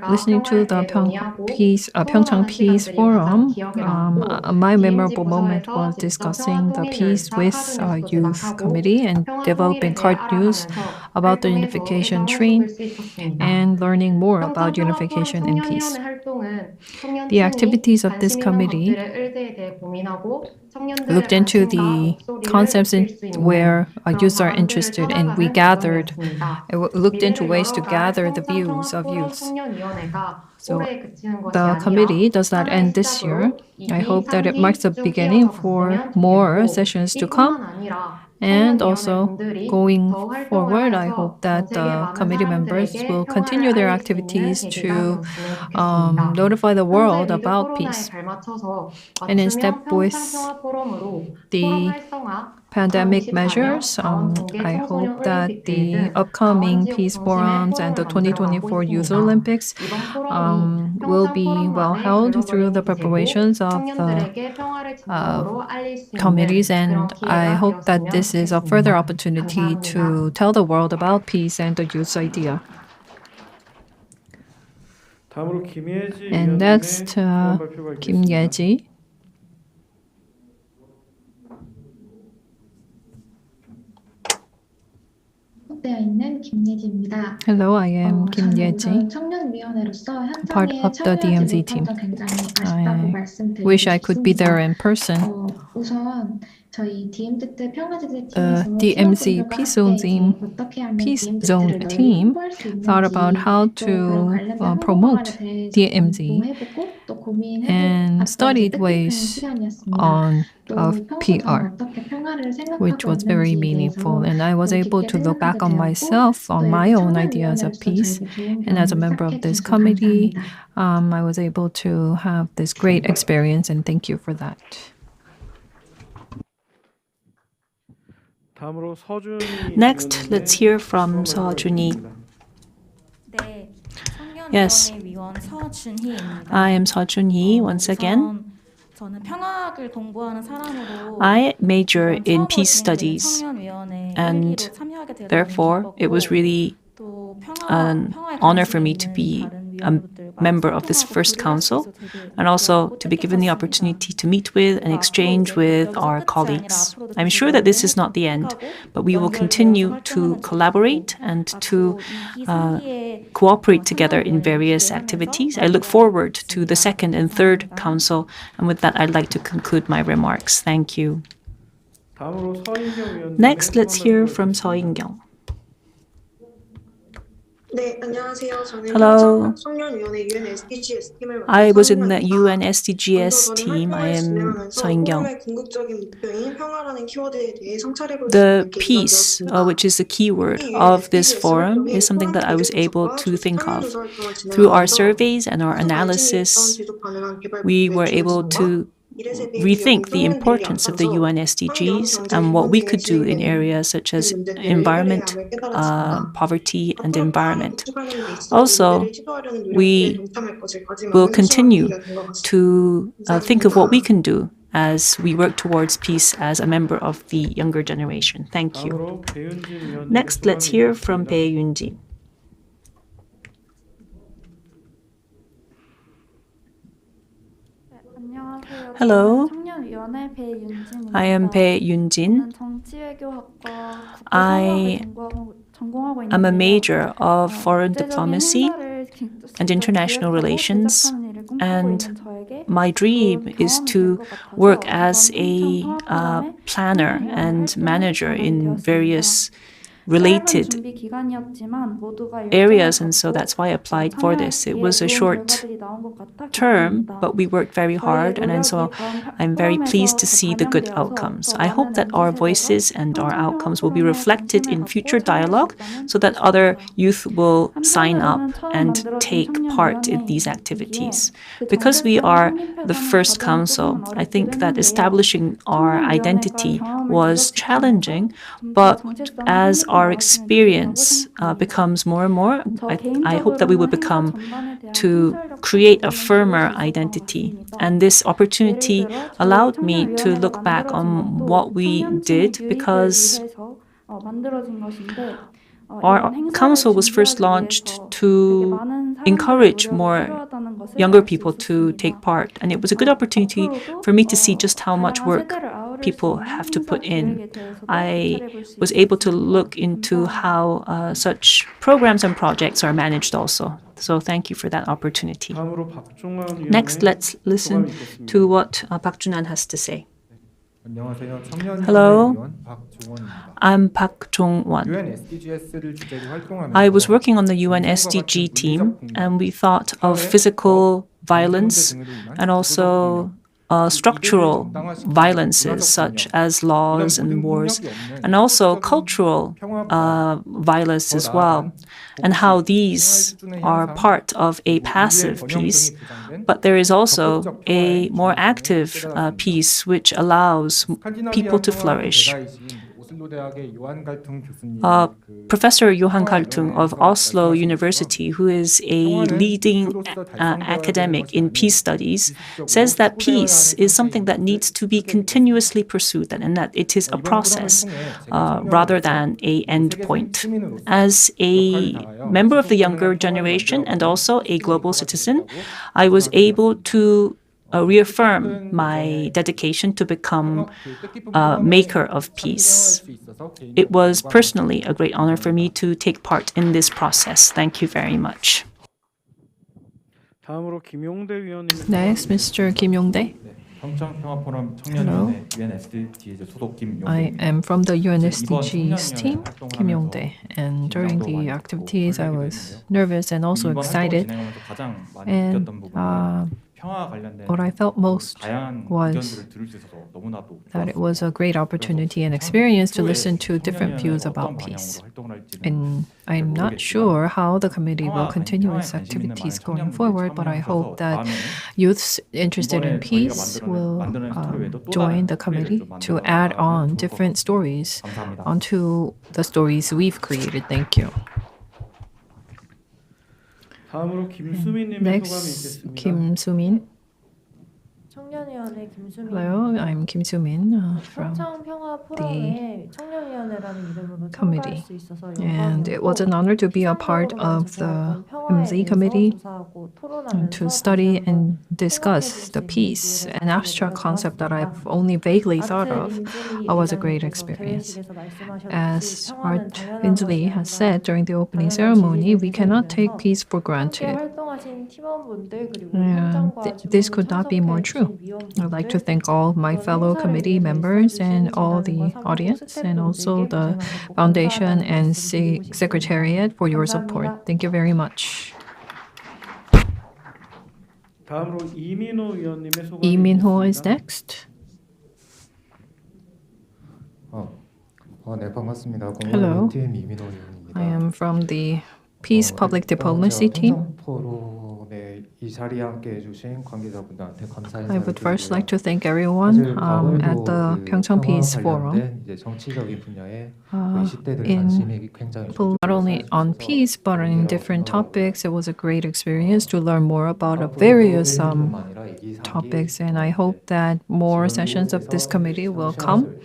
Listening to the PyeongChang Peace Forum, my memorable moment was discussing the peace with youth committee and developing card news about the unification train and learning more about unification and peace. The activities of this committee looked into the concepts where youths are interested, and we looked into ways to gather the views of youths. So the committee does not end this year. I hope that it marks the beginning for more sessions to come. And also, going forward, I hope that the committee members will continue their activities to notify the world about peace. And in step with the pandemic measures, I hope that the upcoming peace forums and the 2024 Youth Olympics will be well held through the preparations of the committees, and I hope that this is a further opportunity to tell the world about peace and the youth idea. 다음으로 김예지 And next, Kim Yeji. 되어 있는 김예지입니다. Hello, I am Kim Yeji, 청년위원회로서 part 현장에 of the DMZ team. 굉장히 아쉽다고 I 말씀드리고 wish I could be there in person. 우선 저희 DMZ DMZ Peace Zone team thought about how to promote DMZ and studied ways of PR, which was very meaningful. And I was able to look back on myself, on my own ideas of peace. And as a member of this committee, I was able to have this great experience, and thank you for that. Next, let's hear from Seo-jun이. Yes, I am Seo-jun이 once again. I major in peace studies, and therefore it was really an honor for me to be a member of this first council, and also to be given the opportunity to meet with and exchange with our colleagues. I'm sure that this is not the end, but we will continue to collaborate and to cooperate together in various activities. I look forward to the second and third council, and with that I'd like to conclude my remarks. Thank you. Next, let's hear from Seo In-kyung. 네, 안녕하세요. 저는 Hello. 청년위원회 UN SDGs 팀을 맡은 I was in the 서인경입니다. UN SDGs 먼저 저는 team. I 활동을 am 진행하면서 서인경. 포럼의 궁극적인 목표인 평화라는 키워드에 대해 성찰해볼 수 The 있는 계기가 peace, 되었습니다. which is the keyword UN of this SDGs forum, 활동이 is something that I was 포럼 able 기조 to think 청년 of. 조사 활동을 Through our 진행하면서 surveys and our 항상 관심이 analysis, 있던 지속 가능한 개발 we 목표의 were able 중요성과 to 이래서 rethink the 영통은 importance of the UN 환경, SDGs 경제, and what we could do in 진행되는 areas such as 문제들을 environment, 해결해야 함을 깨달았습니다. poverty, and 앞으로 environment. 구축하는 데 있어 Also, 문제를 시도하려는 노력에 we 동참할 것을 will 다짐하는 continue 소소한 계기가 된 것 같습니다. to think of what we 감사합니다. can do as we work towards peace as a member of the younger generation. Thank you. 다음으로 배윤진 위원님께 Next, let's hear from 소감이 Bae Yoon-jin. 안녕하세요. Hello. 저는 청년위원회 배윤진입니다. I am Bae Yoon-jin. 저는 정치외교학과 I 전공하고 am a 있는데요. major of foreign 국제적인 diplomacy 행사를 and international 기획하고 relations, 제작하는 일을 꿈꾸고 and 있는 저에게 my dream 좋은 is 경험이 to 될 것 같아서 work 이번 as a 평창 통합 planner 프로그램에 and 참여위원 manager 활동을 in 하게 various 짧은 related 준비 기간이었지만 모두가 areas, 열정을 and so 갖고 that's why I applied for this. It 참여하기에 was a 좋은 short 결과들이 나온 것 같아 term, 기쁩니다. but we worked very hard, and so I'm very pleased to see the good outcomes. I hope that our voices and our outcomes will be reflected in future dialogue so that other youth will sign up and take part in these activities. Because we are the first council, I think that establishing our identity was challenging, but as our experience becomes more and more, I hope that we will become to create a firmer identity. And this opportunity allowed me to look back on what we did, because our council was first launched to encourage more younger people to take part. And it was a good opportunity for me to see just how much work people have to put in. I was able to look into how such programs and projects are managed also. So thank you for that opportunity. 다음으로 박종원 Next, 위원의 let's listen 소감이 있겠습니다. to what Park Jun-an has to say. 안녕하세요. 청년위원회 Hello. 위원 박종원입니다. I'm Park Jong-won. UN SDGs를 주제로 활동하면서 I was working on the UN SDG team, and we thought of physical violence and also structural violences such as laws and wars, and also cultural violence as well, and how these are part of a passive peace. But there is also a more active peace which allows people to flourish. Professor Johan Galtung of Oslo University, who is a leading academic in peace studies, says that peace is something that needs to be continuously pursued, and that it is a process rather than an end point. As a member of the younger generation and also a global citizen, I was able to reaffirm my dedication to become a maker of peace. It was personally a great honor for me to take part in this process. Thank you very much. 다음으로 김용대 위원님. Next, Mr. Kim Yong-dae. 평창 평화포럼 청년위원회 UN SDGs 소속 I 김용대입니다. am from the UN 이번 SDGs team, Kim Yong-dae, and during the activities I was nervous and also 이번 활동을 excited. 진행하면서 가장 많이 And 느꼈던 부분은 평화 관련된 what I felt most 다양한 was 의견들을 들을 수 있어서 너무나도 that it was a great opportunity and experience to listen to different views about peace. And I'm not sure how the committee will continue its activities going forward, but I hope that youths interested in peace will join the committee to add on different stories onto the stories we've created. Thank you. 다음으로 김수민님의 소감이 Next, 있겠습니다. Kim Soo-min. 청년위원회 김수민. Hello, I'm Kim Soo-min from 평창 평화 포럼에 청년위원회라는 이름으로 committee. 참가할 수 있어서 And it was an honor to be a part of the MZ committee and to study and discuss the peace, an abstract concept that I've only vaguely thought of. It was a great experience. As Art Winsley has said during the opening ceremony, we cannot take peace for granted. 훌륭하신 팀원분들 그리고 Yeah, 현장과 this 주변에 could not be more true. 참석해주신 I'd like to 위원분들 thank all my 이번 fellow 행사를 committee 위해서 members and 애써주신 all 재단과 the 사무국 audience and also 스태프분들께 the 무궁하고 foundation 감사하다는 and 말씀 드리고 싶습니다. secretariat for your support. 감사합니다. Thank you very much. 다음으로 이민호 위원님의 소감이 Lee Min-ho is 있겠습니다. next. 네, 반갑습니다. Hello. 공무원팀 이민호 의원입니다. I am from the Peace Public Diplomacy team. 포럼에 이 자리에 함께 해주신 관계자분들한테 감사 I 인사를 would first 드리고요. like to thank everyone 사실 at the PyeongChang Peace Forum. 관련된 이제 정치적인 분야에 Uh, 20대들 in 관심이 굉장히 not only on peace but in different topics. It was a great experience to learn more about various topics, and I hope that more sessions of this committee will come.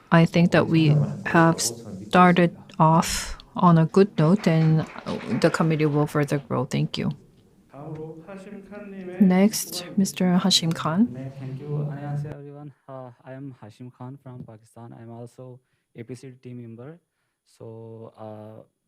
I think that we have started off on a good note, and the committee will further grow. Thank you. 다음으로 하심 칸님의 Next, Mr. Hashim Khan. Thank you. 안녕하세요, everyone. I am Hashim Khan from Pakistan. I'm also APC team member. So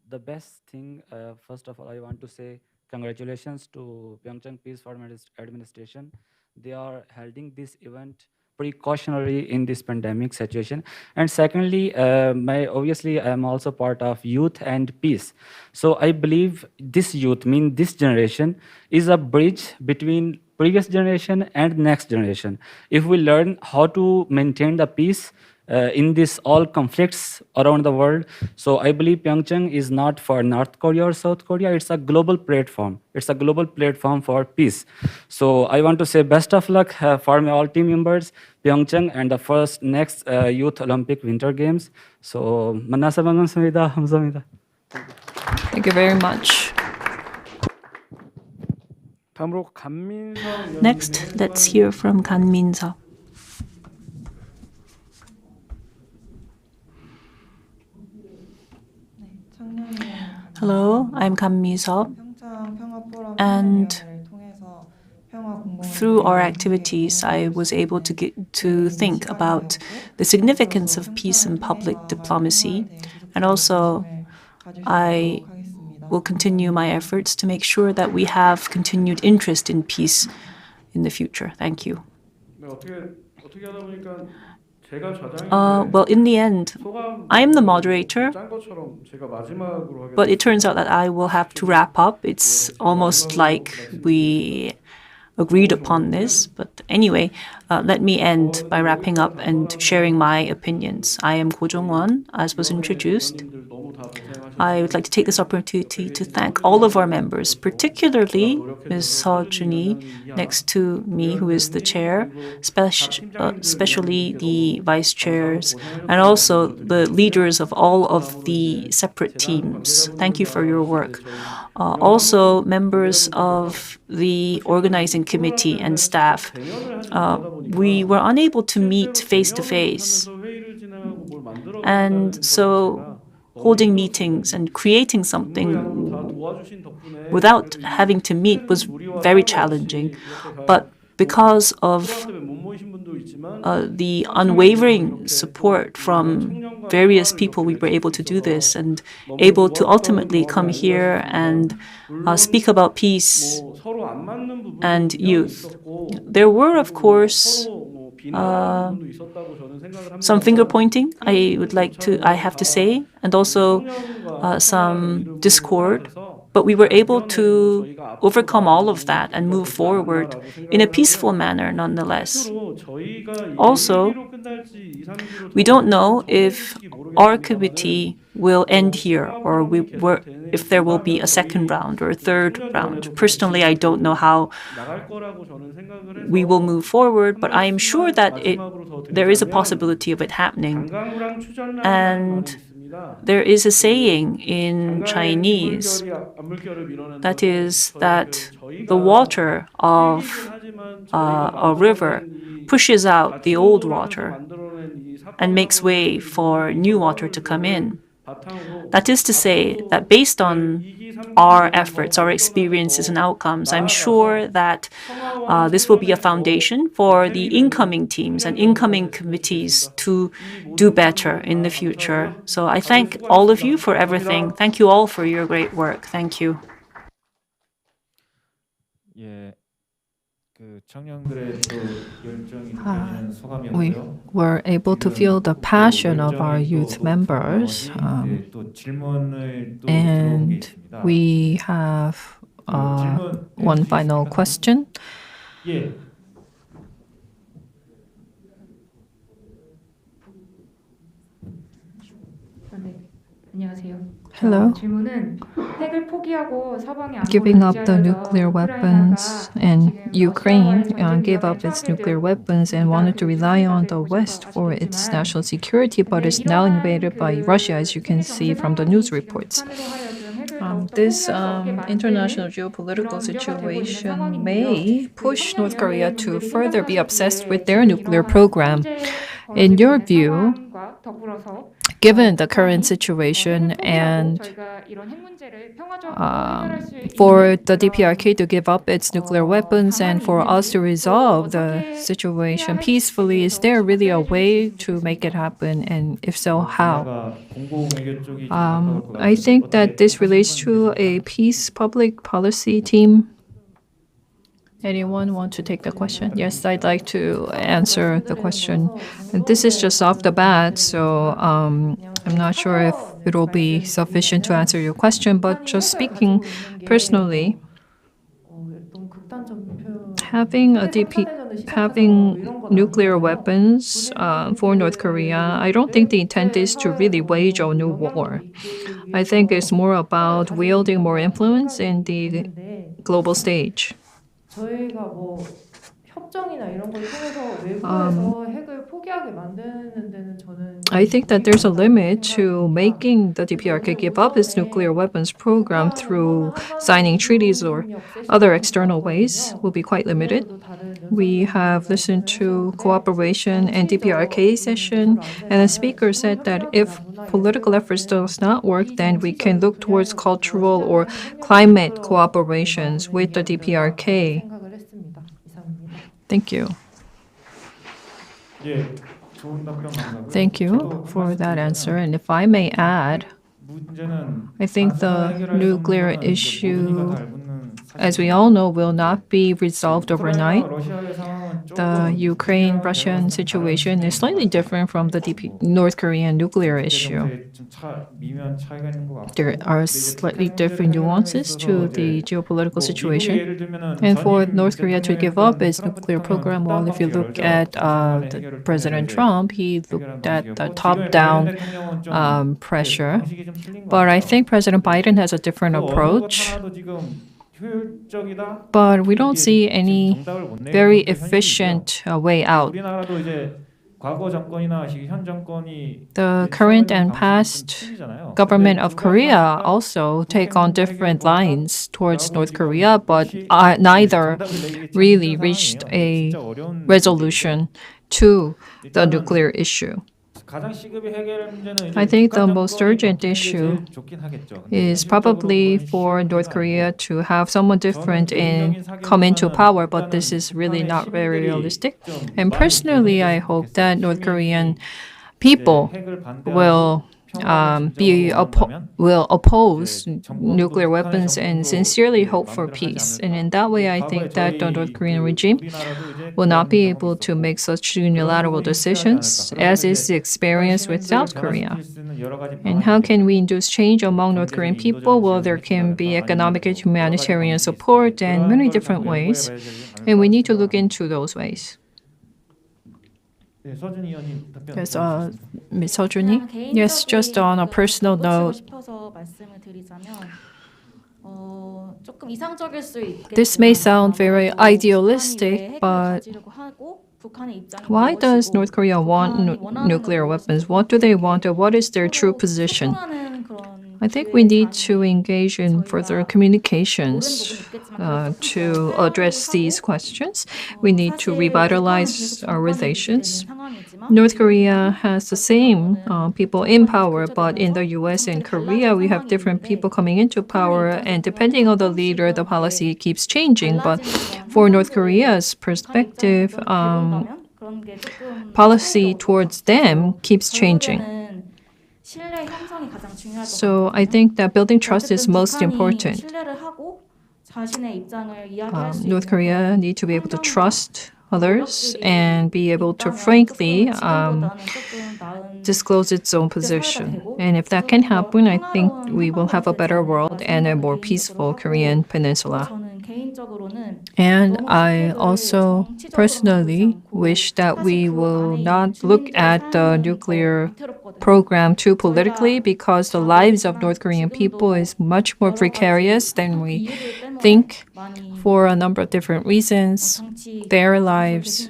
the best thing, first of all, I want to say congratulations to PyeongChang Peace Forum Administration. They are holding this event precautionary in this pandemic situation. And secondly, obviously I am also part of youth and peace. So I believe this youth, this generation, is a bridge between previous generation and next generation. If we learn how to maintain the peace in this all conflicts around the world. So I believe PyeongChang is not for North Korea or South Korea. It's a global platform. It's a global platform for peace. So I want to say best of luck for my all team members, PyeongChang, and the next Youth Olympic Winter Games. So 만나서 반갑습니다. 감사합니다. Thank you very much. 다음으로 간민석 Next, let's hear from Gan Min-seo. Hello, I'm Gan Mi-seo, and through our activities, I was able to think about the significance of peace and public diplomacy, and also I will continue my efforts to make sure that we have continued interest in peace in the future. Thank you. 어떻게 하다 보니까 제가 Well, in the end, I am the moderator, 짠 것처럼 제가 마지막으로 하게 but it turns out that I will have to wrap up. It's almost like we agreed upon this. But anyway, let me end by wrapping up and sharing my opinions. I am Ko Jong-won, as was introduced. I would like to take this opportunity to thank all of our members, particularly Ms. Seo Jun-hee next to me, who is the chair, especially the vice chairs, and also the leaders of all of the separate teams. Thank you for your work. Also, members of the organizing committee and staff. We were unable to meet face to face. And so holding meetings and creating something without having to meet was very challenging. But because of the unwavering support from various people, we were able to do this and able to ultimately come here and speak about peace and youth. There were, of course, some finger pointing, I have to say, and also some discord. But we were able to overcome all of that and move forward in a peaceful manner nonetheless. Also, we don't know if our committee will end here or if there will be a second round or a third round. Personally, I don't know how we will move forward, but I am sure that there is a possibility of it happening. And there is a saying in Chinese that is that the water of a river pushes out the old water and makes way for new water to come in. That is to say that based on our efforts, our experiences and outcomes, I'm sure that this will be a foundation for the incoming teams and incoming committees to do better in the future. So I thank all of you for everything. Thank you all for your great work. Thank you. 예, 그 청년들의 또 열정이 느껴지는 We 소감이었고요. were able to feel the passion of our youth members, 또 질문을 또 들어온 게 and 있습니다. we have one final question. 예. 네, 안녕하세요. Hello. 질문은 핵을 포기하고 서방의 안보를 Giving up the 의지하여서 nuclear weapons, and Ukraine gave up its nuclear weapons and wanted to rely on the West for its national security, but is now invaded by Russia, as you can see from the news reports. This international geopolitical situation may push North Korea to further be obsessed with their nuclear program. In your view, given the current situation and for the DPRK to give up its nuclear weapons and for us to resolve the situation peacefully, is there really a way to make it happen? And if so, how? I think that this relates to a peace public policy team. Anyone want to take the question? Yes, I'd like to answer the question. And this is just off the bat, so I'm not sure if it will be sufficient to answer your question, but just speaking personally, having nuclear weapons for North Korea, I don't think the intent is to really wage a new war. I think it's more about wielding more influence in the global stage. 저희가 뭐 협정이나 이런 걸 통해서 외부에서 핵을 포기하게 만드는 데는 저는 I think that there's a limit to making the DPRK give up its nuclear weapons program through signing treaties or other external ways will be quite limited. We have listened to cooperation and DPRK session, and the speaker said that if political efforts does not work, then we can look towards cultural or climate cooperations with the DPRK. Thank you. Thank you for that answer. And if I may add, I think the nuclear issue, as we all know, will not be resolved overnight. The Ukraine-Russian situation is slightly different from the North Korean nuclear issue. There are slightly different nuances to the geopolitical situation. And for North Korea to give up its nuclear program, well, if you look at President Trump, he looked at the top-down pressure. But I think President Biden has a different approach. But we don't see any very efficient way out. The current and past government of Korea also take on different lines towards North Korea, but neither really reached a resolution to the nuclear issue. I think the most urgent issue is probably for North Korea to have someone different come into power, but this is really not very realistic. And personally, I hope that North Korean people will oppose nuclear weapons and sincerely hope for peace. And in that way, I think that the North Korean regime will not be able to make such unilateral decisions, as is the experience with South Korea. And how can we induce change among North Korean people? Well, there can be economic and humanitarian support and many different ways, and we need to look into those ways. Yes, Ms. Sojuni? Yes, just on a personal note, this may sound very idealistic, but why does North Korea want nuclear weapons? What do they want, or what is their true position? I think we need to engage in further communications to address these questions. We need to revitalize our relations. North Korea has the same people in power, but in the US and Korea, we have different people coming into power, and depending on the leader, the policy keeps changing. But for North Korea's perspective, policy towards them keeps changing. So I think that building trust is most important. 자신의 입장을 이야기할 수 North 있는 Korea need to be able to trust others and be able to frankly disclose its own position. And if that can happen, I think we will have a better world and a more peaceful Korean peninsula. 저는 개인적으로는 And I also personally wish that we will not look at the nuclear program too politically, because the lives of North Korean people is much more precarious than we think for a number of different reasons. Their lives,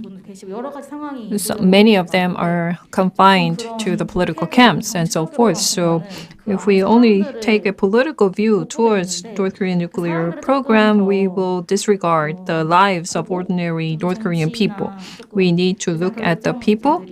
many of them are confined to the political camps and so forth. So if we only take a political view towards North Korean nuclear program, we will disregard the lives of ordinary North Korean people. We need to look at the people,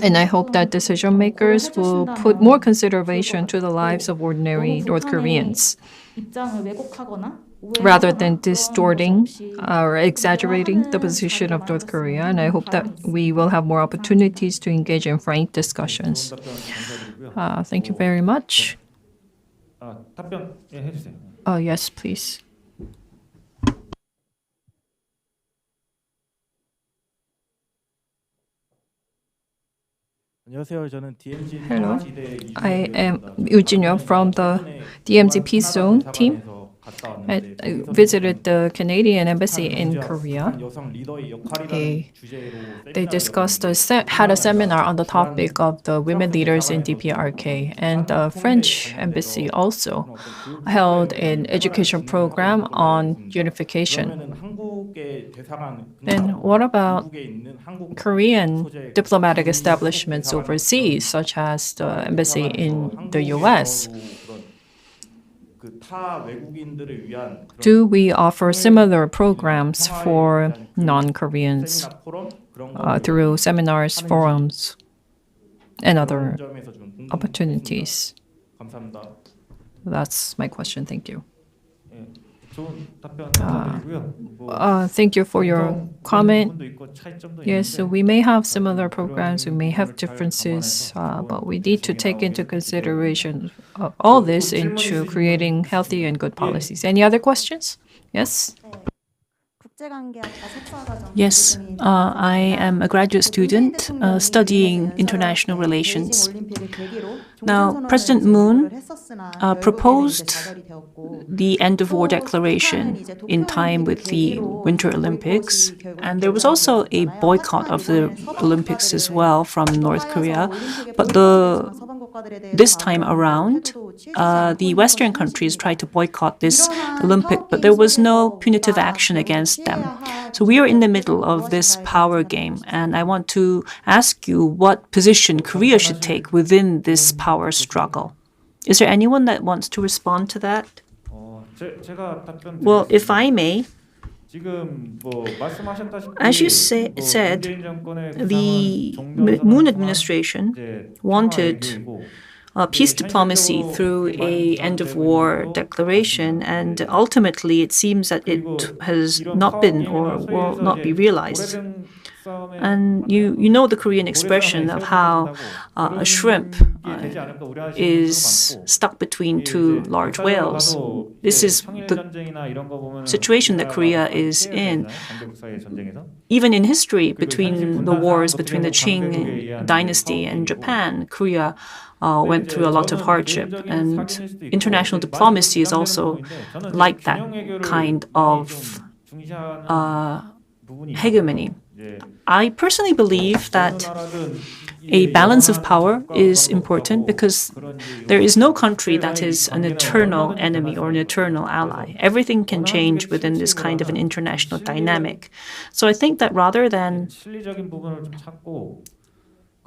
and I hope that decision makers will put more consideration to the lives of ordinary North Koreans 입장을 왜곡하거나 rather than distorting or exaggerating the position of North Korea. And I hope that we will have more opportunities to engage in frank discussions. Thank you very much. 답변 해주세요. Yes, please. 안녕하세요. 저는 DMZ Hello, I am Eugenia from the DMZ Peace Zone team. I visited the Canadian embassy in Korea. They discussed had a seminar on the topic of the women leaders in DPRK, and the French embassy also held an education program on unification. Then what about Korean diplomatic establishments overseas, such as the embassy in the US? Do we offer similar programs for non-Koreans through seminars, forums, and other opportunities? That's my question. Thank you. Thank you for your comment. Yes, so we may have similar programs, we may have differences, but we need to take into consideration all this into creating healthy and good policies. Any other questions? Yes? Yes, I am a graduate student studying international relations. Now, President Moon proposed the end of war declaration in time with the Winter Olympics, and there was also a boycott of the Olympics as well from North Korea. But this time around, the Western countries tried to boycott this Olympic, but there was no punitive action against them. So we are in the middle of this power game, and I want to ask you what position Korea should take within this power struggle. Is there anyone that wants to respond to that? Well, if I may, as you said, the Moon administration wanted peace diplomacy through an end-of-war declaration, and ultimately it seems that it has not been or will not be realized. And you know the Korean expression of how a shrimp is stuck between two large whales. This is the situation that Korea is in. Even in history, between the wars between the Qing dynasty and Japan, Korea went through a lot of hardship, and international diplomacy is also like that kind of hegemony. I personally believe that a balance of power is important, because there is no country that is an eternal enemy or an eternal ally. Everything can change within this kind of an international dynamic. So I think that rather than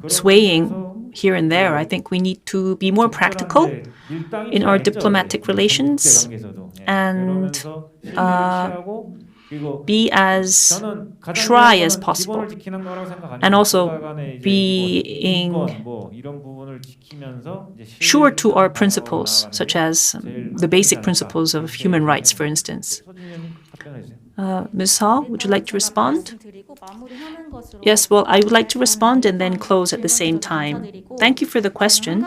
swaying here and there, I think we need to be more practical in our diplomatic relations and be as try as possible, and also being sure to our principles, such as the basic principles of human rights, for instance. Ms. Hall, would you like to respond? Yes, well, I would like to respond and then close at the same time. Thank you for the question.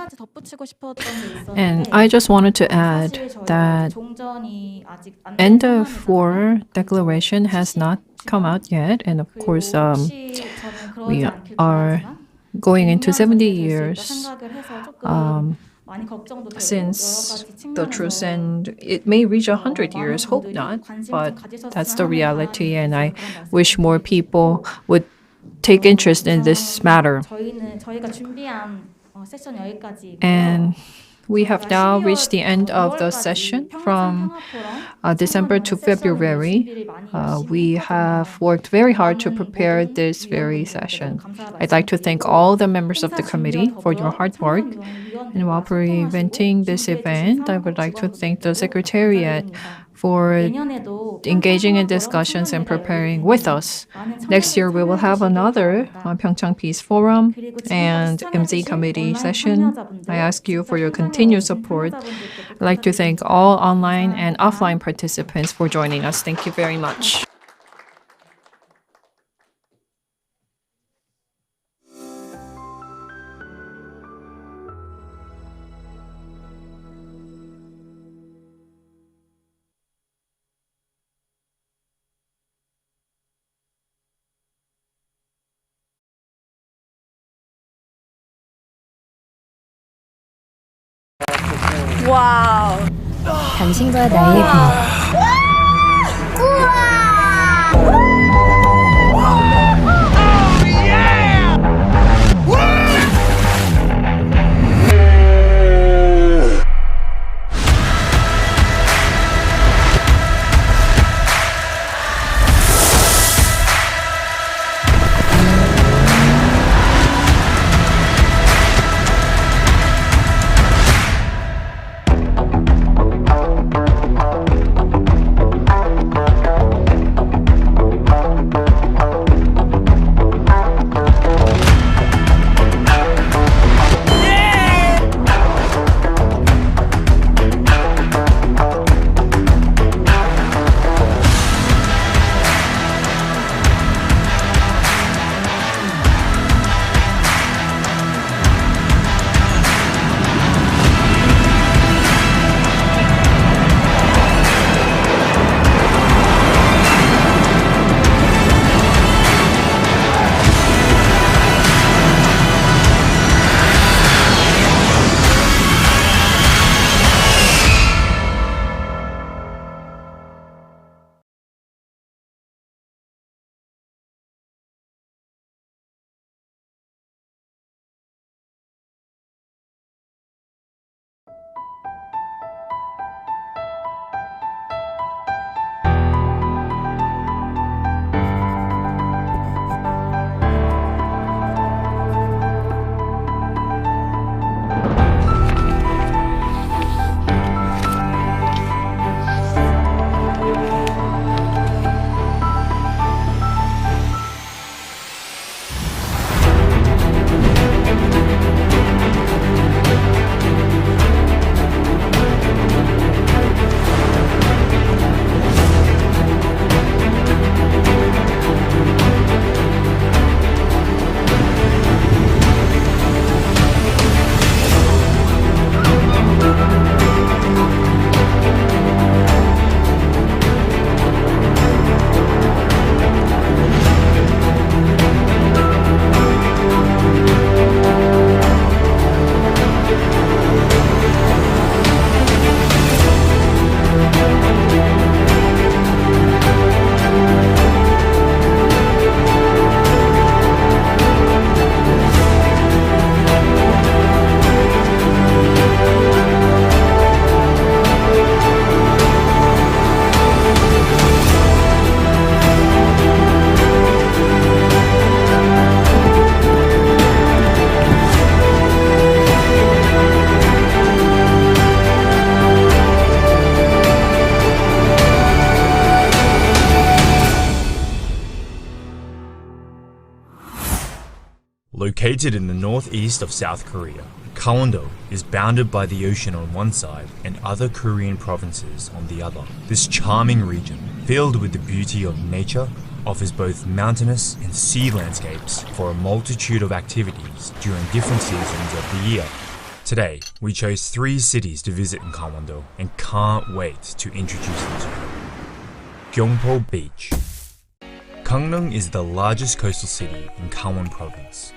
And I just wanted to add that ENDA 4 declaration has not come out yet. And of course, we are going into 70 years since the truce, and it may reach 100 years, hope not, but that's the reality, and I wish more people would take interest in this matter. And we have now reached the end of the session from December to February. We have worked very hard to prepare this very session. I'd like to thank all the members of the committee for your hard work. And while preventing this event, I would like to thank the Secretariat for engaging in discussions and preparing with us. Next year, we will have another PyeongChang Peace Forum and MZ Committee session. I ask you for your continued support. I'd like to thank all online and offline participants for joining us. Thank you very much. 와우. 당신과 나의 Located in the northeast of South Korea, Gangwon-do is bounded by the ocean on one side and other Korean provinces on the other. This charming region, filled with the beauty of nature, offers both mountainous and sea landscapes for a multitude of activities during different seasons of the year. Today, we chose 3 cities to visit in Gangwon-do and can't wait to introduce them to you. Gyeongpo Beach. Gangneung is the largest coastal city in Gangwon Province.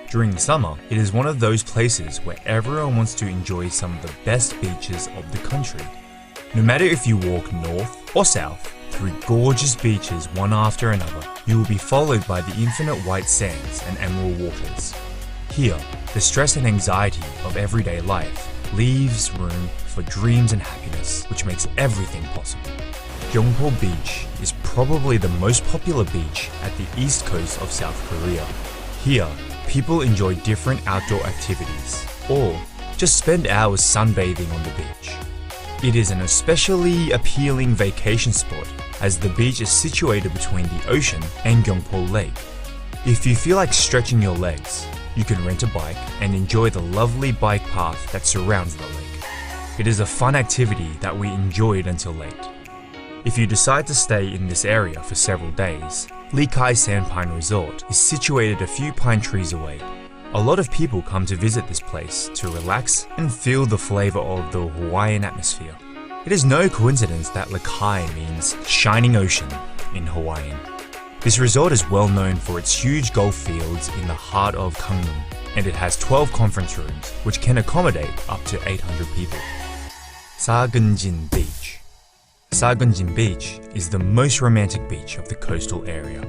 During the summer, it is one of those places where everyone wants to enjoy some of the best beaches of the country. No matter if you walk north or south, through gorgeous beaches one after another, you will be followed by the infinite white sands and emerald waters. Here, the stress and anxiety of everyday life leaves room for dreams and happiness, which makes everything possible. Gyeongpo Beach is probably the most popular beach at the east coast of South Korea. Here, people enjoy different outdoor activities, or just spend hours sunbathing on the beach. It is an especially appealing vacation spot as the beach is situated between the ocean and Gyeongpo Lake. If you feel like stretching your legs, you can rent a bike and enjoy the lovely bike path that surrounds the lake. It is a fun activity that we enjoyed until late. If you decide to stay in this area for several days, Lee Kai Sandpine Resort is situated a few pine trees away. A lot of people come to visit this place to relax and feel the flavor of the Hawaiian atmosphere. It is no coincidence that Lee Kai means shining ocean in Hawaiian. This resort is well known for its huge golf fields in the heart of Gangneung, and it has 12 conference rooms, which can accommodate up to 800 people. Sageunjin Beach. Sageunjin Beach is the most romantic beach of the coastal area.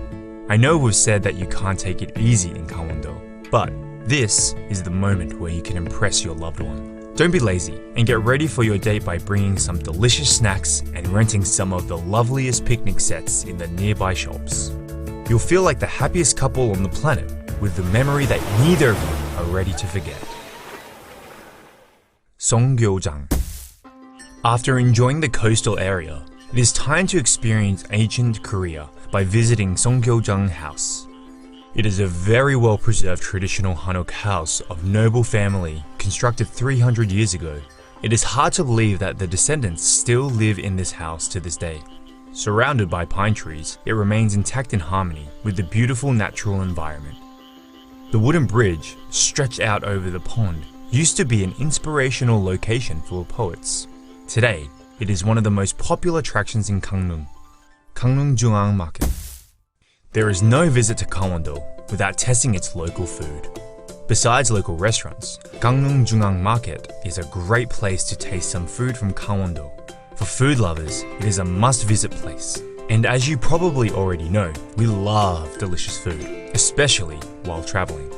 I know we've said that you can't take it easy in Gangwon-do, but this is the moment where you can impress your loved one. Don't be lazy and get ready for your date by bringing some delicious snacks and renting some of the loveliest picnic sets in the nearby shops. You'll feel like the happiest couple on the planet with the memory that neither of you are ready to forget. Songgyeojang. After enjoying the coastal area, it is time to experience ancient Korea by visiting Songgyeojang House. It is a very well-preserved traditional Hanok house of noble family constructed 300 years ago. It is hard to believe that the descendants still live in this house to this day. Surrounded by pine trees, it remains intact in harmony with the beautiful natural environment. The wooden bridge, stretched out over the pond, used to be an inspirational location for poets. Today, it is one of the most popular attractions in Gangneung, Gangneung Jungang Market. There is no visit to Gangwon-do without testing its local food. Besides local restaurants, Gangneung Jungang Market is a great place to taste some food from Gangwon-do. For food lovers, it is a must-visit place. And as you probably already know, we love delicious food, especially while traveling.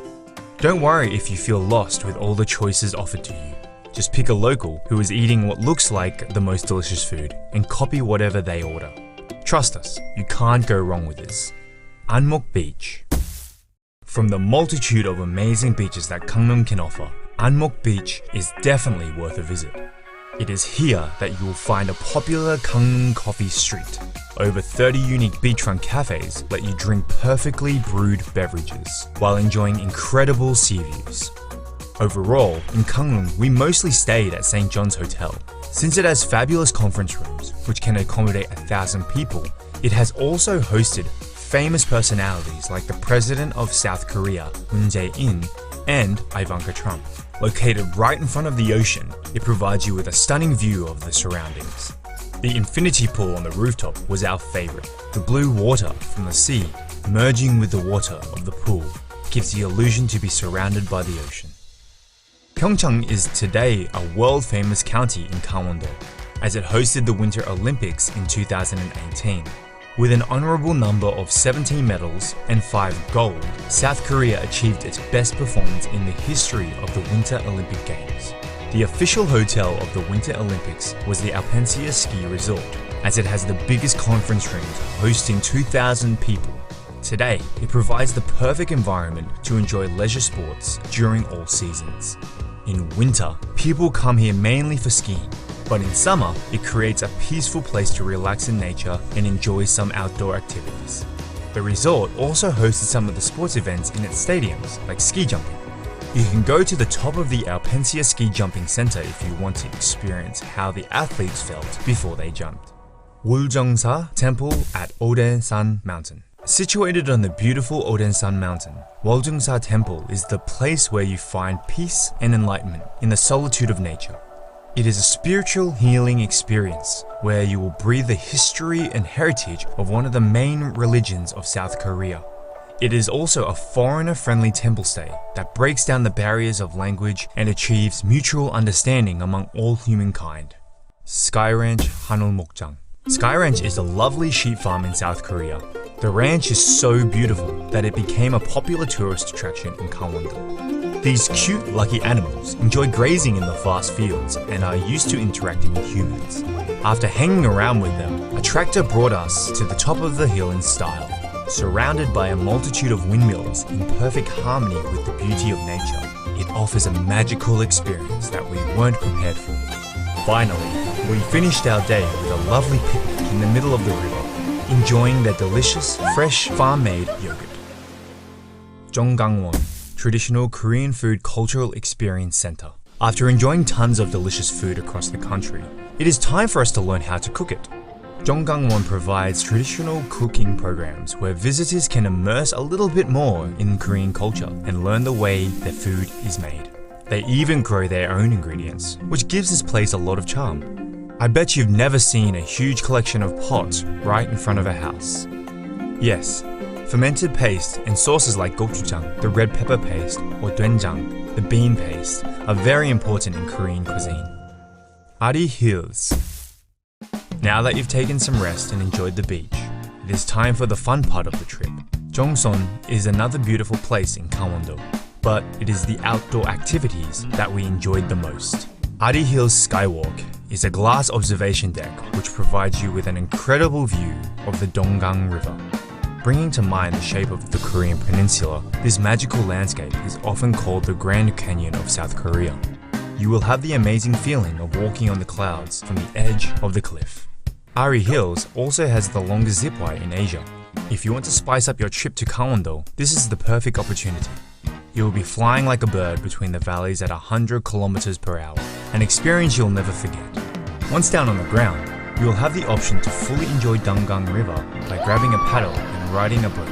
Don't worry if you feel lost with all the choices offered to you. Just pick a local who is eating what looks like the most delicious food and copy whatever they order. Trust us, you can't go wrong with this. Anmok Beach. From the multitude of amazing beaches that Gangneung can offer, Anmok Beach is definitely worth a visit. It is here that you will find a popular Gangneung coffee street. Over 30 unique beachfront cafes let you drink perfectly brewed beverages while enjoying incredible sea views. Overall, in Gangneung, we mostly stayed at St. John's Hotel. Since it has fabulous conference rooms, which can accommodate 1,000 people, it has also hosted famous personalities like the President of South Korea, Moon Jae-in, and Ivanka Trump. Located right in front of the ocean, it provides you with a stunning view of the surroundings. The infinity pool on the rooftop was our favorite. The blue water from the sea merging with the water of the pool gives the illusion to be surrounded by the ocean. PyeongChang is today a world-famous county in Gangwon-do, as it hosted the Winter Olympics in 2018. With an honorable number of 17 medals and 5 gold, South Korea achieved its best performance in the history of the Winter Olympic Games. The official hotel of the Winter Olympics was the Alpensia Ski Resort, as it has the biggest conference rooms hosting 2,000 people. Today, it provides the perfect environment to enjoy leisure sports during all seasons. In winter, people come here mainly for skiing, but in summer, it creates a peaceful place to relax in nature and enjoy some outdoor activities. The resort also hosted some of the sports events in its stadiums, like ski jumping. You can go to the top of the Alpensia Ski Jumping Center if you want to experience how the athletes felt before they jumped. Woljongsa Temple at Odaesan Mountain. Situated on the beautiful Odensan mountain, Woljungsa Temple is the place where you find peace and enlightenment in the solitude of nature. It is a spiritual healing experience where you will breathe the history and heritage of one of the main religions of South Korea. It is also a foreigner-friendly temple stay that breaks down the barriers of language and achieves mutual understanding among all humankind. Sky Ranch Hanulmokjang. Sky Ranch is a lovely sheep farm in South Korea. The ranch is so beautiful that it became a popular tourist attraction in Gangwon-do. These cute, lucky animals enjoy grazing in the vast fields and are used to interacting with humans. After hanging around with them, a tractor brought us to the top of the hill in style, surrounded by a multitude of windmills in perfect harmony with the beauty of nature. It offers a magical experience that we weren't prepared for. Finally, we finished our day with a lovely picnic in the middle of the river, enjoying their delicious, fresh, farm-made yogurt. Jeonggangwon, Traditional Korean Food Cultural Experience Center. After enjoying tons of delicious food across the country, it is time for us to learn how to cook it. Jeonggangwon provides traditional cooking programs where visitors can immerse a little bit more in Korean culture and learn the way their food is made. They even grow their own ingredients, which gives this place a lot of charm. I bet you've never seen a huge collection of pots right in front of a house. Yes, fermented paste and sauces like gochujang, the red pepper paste, or doenjang, the bean paste, are very important in Korean cuisine. Ari Hills. Now that you've taken some rest and enjoyed the beach, it is time for the fun part of the trip. Jongson is another beautiful place in Gangwon-do, but it is the outdoor activities that we enjoyed the most. Ari Hills Skywalk is a glass observation deck which provides you with an incredible view of the Donggang River. Bringing to mind the shape of the Korean peninsula, this magical landscape is often called the Grand Canyon of South Korea. You will have the amazing feeling of walking on the clouds from the edge of the cliff. Ari Hills also has the longest zipwire in Asia. If you want to spice up your trip to Gangwon-do, this is the perfect opportunity. You will be flying like a bird between the valleys at 100 kilometers per hour, an experience you'll never forget. Once down on the ground, you will have the option to fully enjoy Donggang River by grabbing a paddle and riding a boat.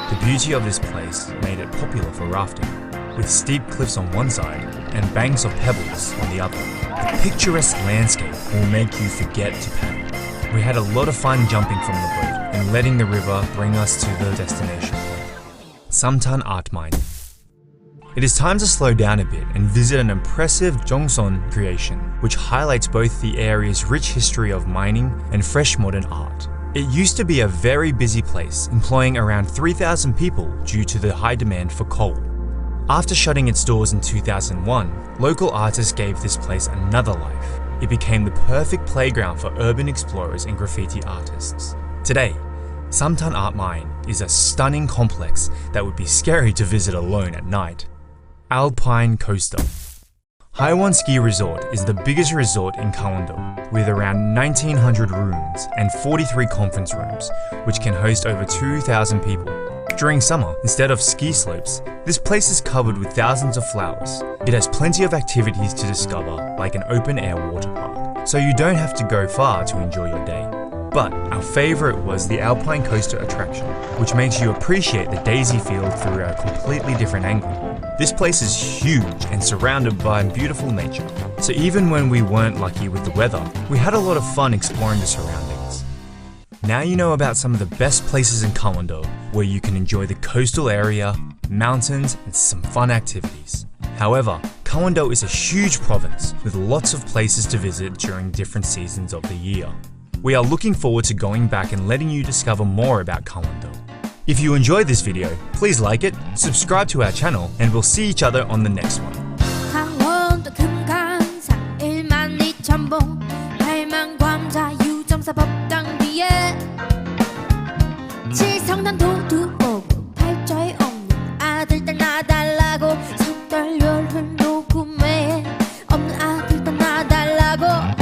The beauty of this place made it popular for rafting, with steep cliffs on one side and banks of pebbles on the other. The picturesque landscape will make you forget to paddle. We had a lot of fun jumping from the boat and letting the river bring us to the destination point, Samtan Art Mine. It is time to slow down a bit and visit an impressive Jongson creation, which highlights both the area's rich history of mining and fresh modern art. It used to be a very busy place, employing around 3,000 people due to the high demand for coal. After shutting its doors in 2001, local artists gave this place another life. It became the perfect playground for urban explorers and graffiti artists. Today, Samtan Art Mine is a stunning complex that would be scary to visit alone at night. Alpine Coaster. Haewon Ski Resort is the biggest resort in Gangwon-do, with around 1,900 rooms and 43 conference rooms, which can host over 2,000 people. During summer, instead of ski slopes, this place is covered with thousands of flowers. It has plenty of activities to discover, like an open-air water park, so you don't have to go far to enjoy your day. But our favorite was the Alpine Coaster attraction, which makes you appreciate the daisy field through a completely different angle. This place is huge and surrounded by beautiful nature, so even when we weren't lucky with the weather, we had a lot of fun exploring the surroundings. Now you know about some of the best places in Gangwon-do, where you can enjoy the coastal area, mountains, and some fun activities. However, Gangwon-do is a huge province with lots of places to visit during different seasons of the year. We are looking forward to going back and letting you discover more about Gangwon-do. If you enjoyed this video, please like it, subscribe to our channel, and we'll see each other on the next one. 강원도 금강산 1만 2천 봉 8만 광자 유정사 법당 뒤에 칠성단 도두오구 팔자에 없는 아들 딸 나달라고 석달 열흘 녹음에 없는 아들 딸 나달라고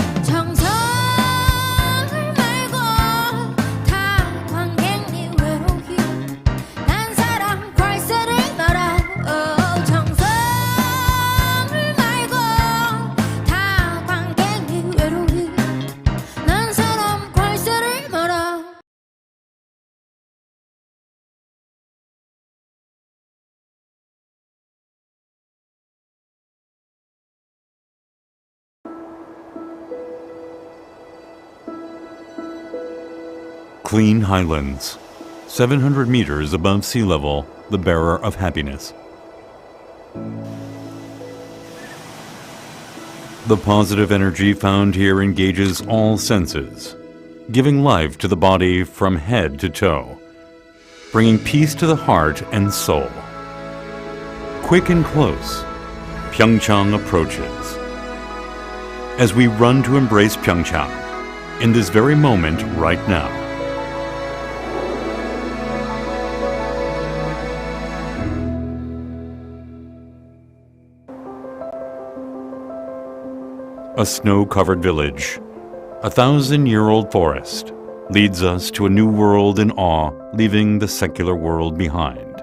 Clean highlands, 700 meters above sea level, the bearer of happiness. The positive energy found here engages all senses, giving life to the body from head to toe, bringing peace to the heart and soul. Quick and close, PyeongChang approaches. As we run to embrace PyeongChang, in this very moment right now. A snow-covered village, a 1,000-year-old forest, leads us to a new world in awe, leaving the secular world behind.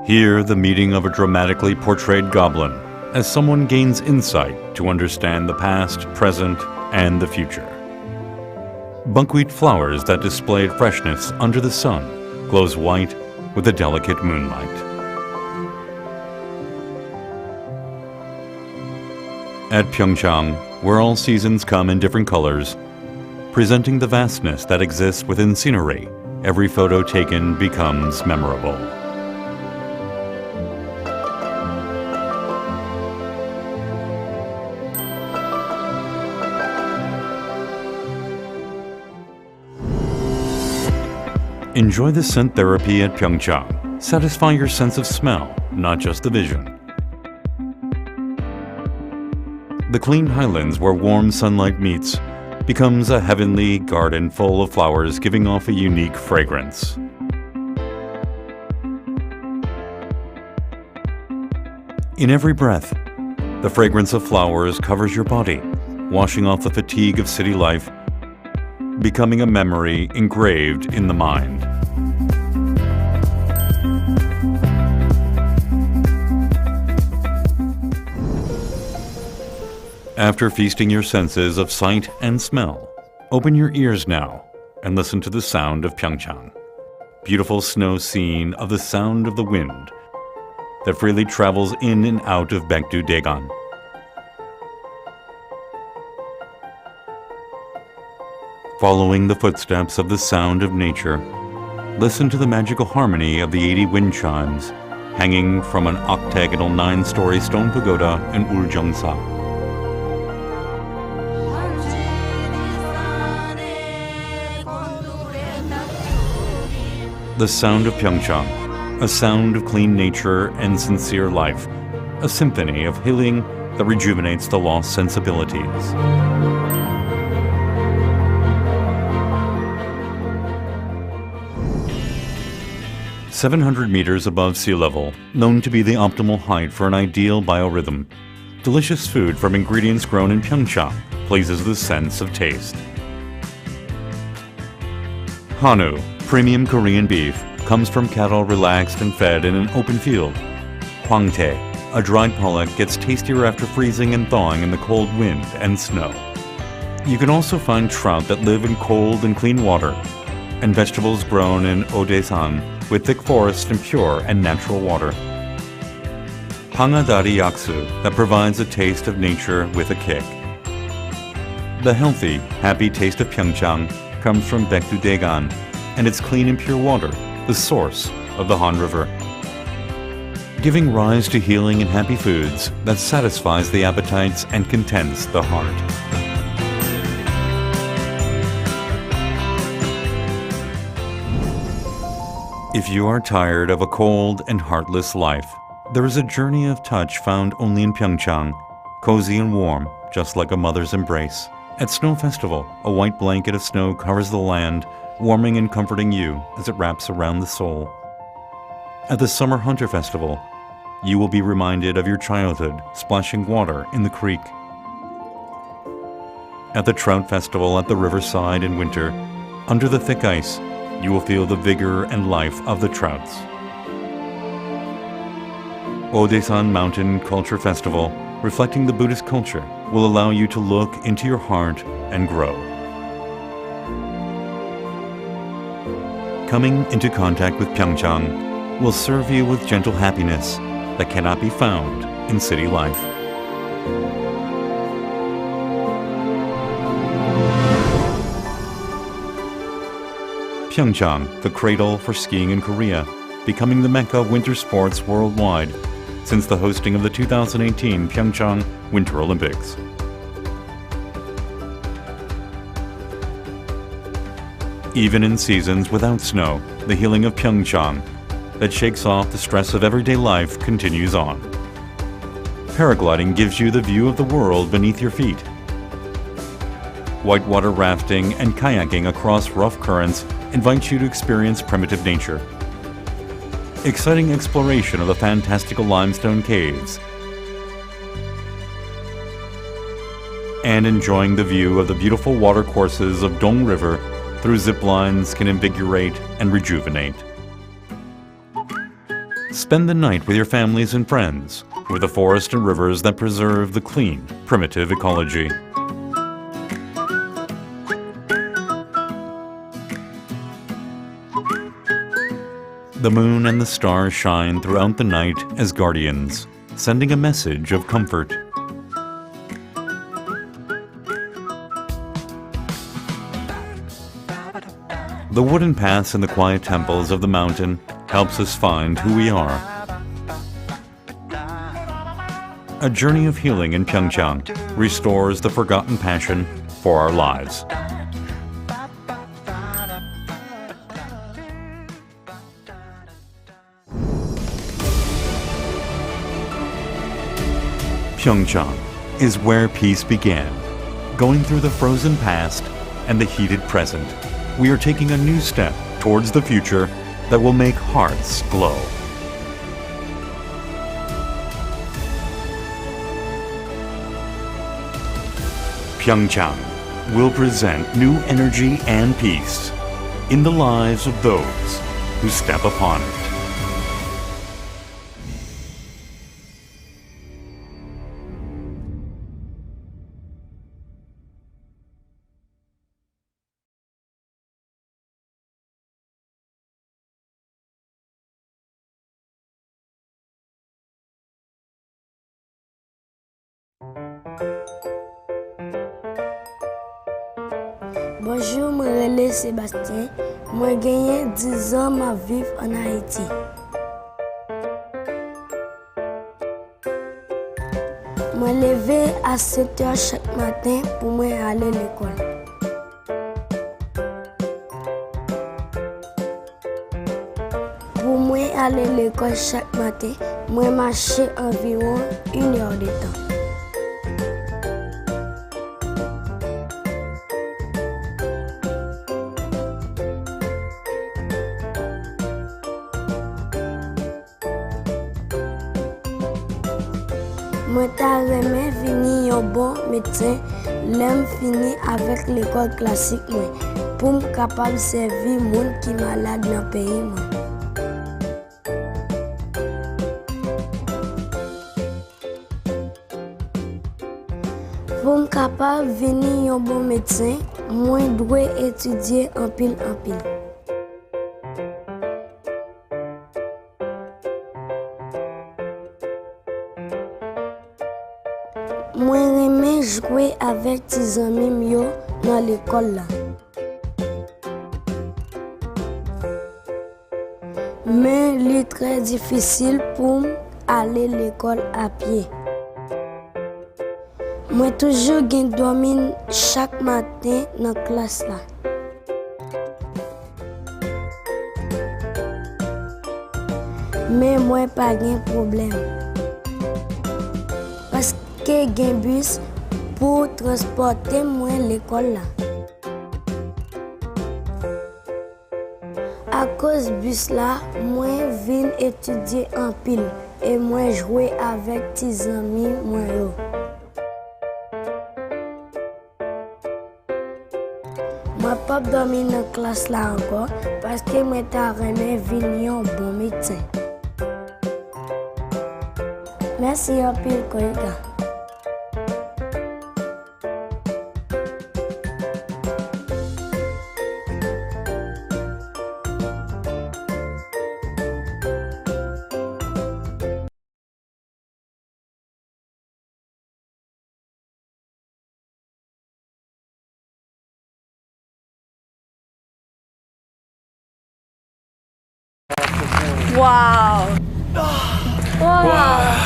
Here, the meeting of a dramatically portrayed goblin, as someone gains insight to understand the past, present, and the future. Buckwheat flowers that displayed freshness under the sun glows white with the delicate moonlight. At PyeongChang, where all seasons come in different colors, presenting the vastness that exists within scenery, every photo taken becomes memorable. Enjoy the scent therapy at PyeongChang. Satisfy your sense of smell, not just the vision. The clean highlands where warm sunlight meets becomes a heavenly garden full of flowers giving off a unique fragrance. In every breath, the fragrance of flowers covers your body, washing off the fatigue of city life, becoming a memory engraved in the mind. After feasting your senses of sight and smell, open your ears now and listen to the sound of PyeongChang. Beautiful snow scene of the sound of the wind that freely travels in and out of Baekdu-daegan. Following the footsteps of the sound of nature, listen to the magical harmony of the 80 wind chimes hanging from an octagonal 9-story stone pagoda in Uljeongsa. The sound of PyeongChang, a sound of clean nature and sincere life, a symphony of healing that rejuvenates the lost sensibilities. "700 meters above sea level, known to be the optimal height for an ideal biorhythm, delicious food from ingredients grown in PyeongChang pleases the sense of taste. Hanu, premium Korean beef, comes from cattle relaxed and fed in an open field. Hwangtae, a dried pollock, gets tastier after freezing and thawing in the cold wind and snow. You can also find trout that live in cold and clean water, and vegetables grown in Odaesan with thick forests and pure and natural water. Pangadari yaksu that provides a taste of nature with a kick. The healthy, happy taste of PyeongChang comes from Baekdu-daegan and its clean and pure water, the source of the Han River. Giving rise to healing and happy foods that satisfies the appetites and contents the heart. If you are tired of a cold and heartless life, there is a journey of touch found only in PyeongChang, cozy and warm, just like a mother's embrace. At Snow Festival, a white blanket of snow covers the land, warming and comforting you as it wraps around the soul. At the Summer Hunter Festival, you will be reminded of your childhood splashing water in the creek. At the Trout Festival at the riverside in winter, under the thick ice, you will feel the vigor and life of the trouts. Odaesan Mountain Culture Festival, reflecting the Buddhist culture, will allow you to look into your heart and grow. Coming into contact with PyeongChang will serve you with gentle happiness that cannot be found in city life. PyeongChang, the cradle for skiing in Korea, becoming the mecca of winter sports worldwide since the hosting of the 2018 PyeongChang Winter Olympics. Even in seasons without snow, the healing of PyeongChang that shakes off the stress of everyday life continues on. Paragliding gives you the view of the world beneath your feet. Whitewater rafting and kayaking across rough currents invite you to experience primitive nature. Exciting exploration of the fantastical limestone caves. And enjoying the view of the beautiful watercourses of Dong River through zip lines can invigorate and rejuvenate. Spend the night with your families and friends, with the forests and rivers that preserve the clean, primitive ecology. The moon and the stars shine throughout the night as guardians, sending a message of comfort. The wooden paths and the quiet temples of the mountain helps us find who we are. A journey of healing in PyeongChang restores the forgotten passion for our lives. PyeongChang is where peace began. Going through the frozen past and the heated present, we are taking a new step towards the future that will make hearts glow. PyeongChang will present new energy and peace in the lives of those who step upon it. Bonjour, je m'appelle Sébastien. Moi, j'ai gagné 10 ans à vivre en Haïti. Je me lève à 7 h chaque matin pour moi aller à l'école. Pour moi aller à l'école chaque matin, moi marcher environ 1 heure de temps. Moi, j'aimerais finir un bon médecin, l'aime finir avec l'école classique, pour me capable servir les gens qui sont malades dans le pays. Pour me capable venir un bon médecin, moi, je dois étudier en pile. Moi, j'aime jouer avec mes amis dans l'école. Mais il est très difficile pour aller à l'école à pied. Moi, toujours dormir chaque matin dans la classe. Mais moi, pas de problème. Parce que j'ai un bus pour transporter moi à l'école. À cause du bus là, moi viens étudier en pile et moi jouer avec mes amis moi. Moi pas dormir dans la classe là encore parce que moi t'aimerais venir un bon médecin. Merci en pile Koika. 와우. 와.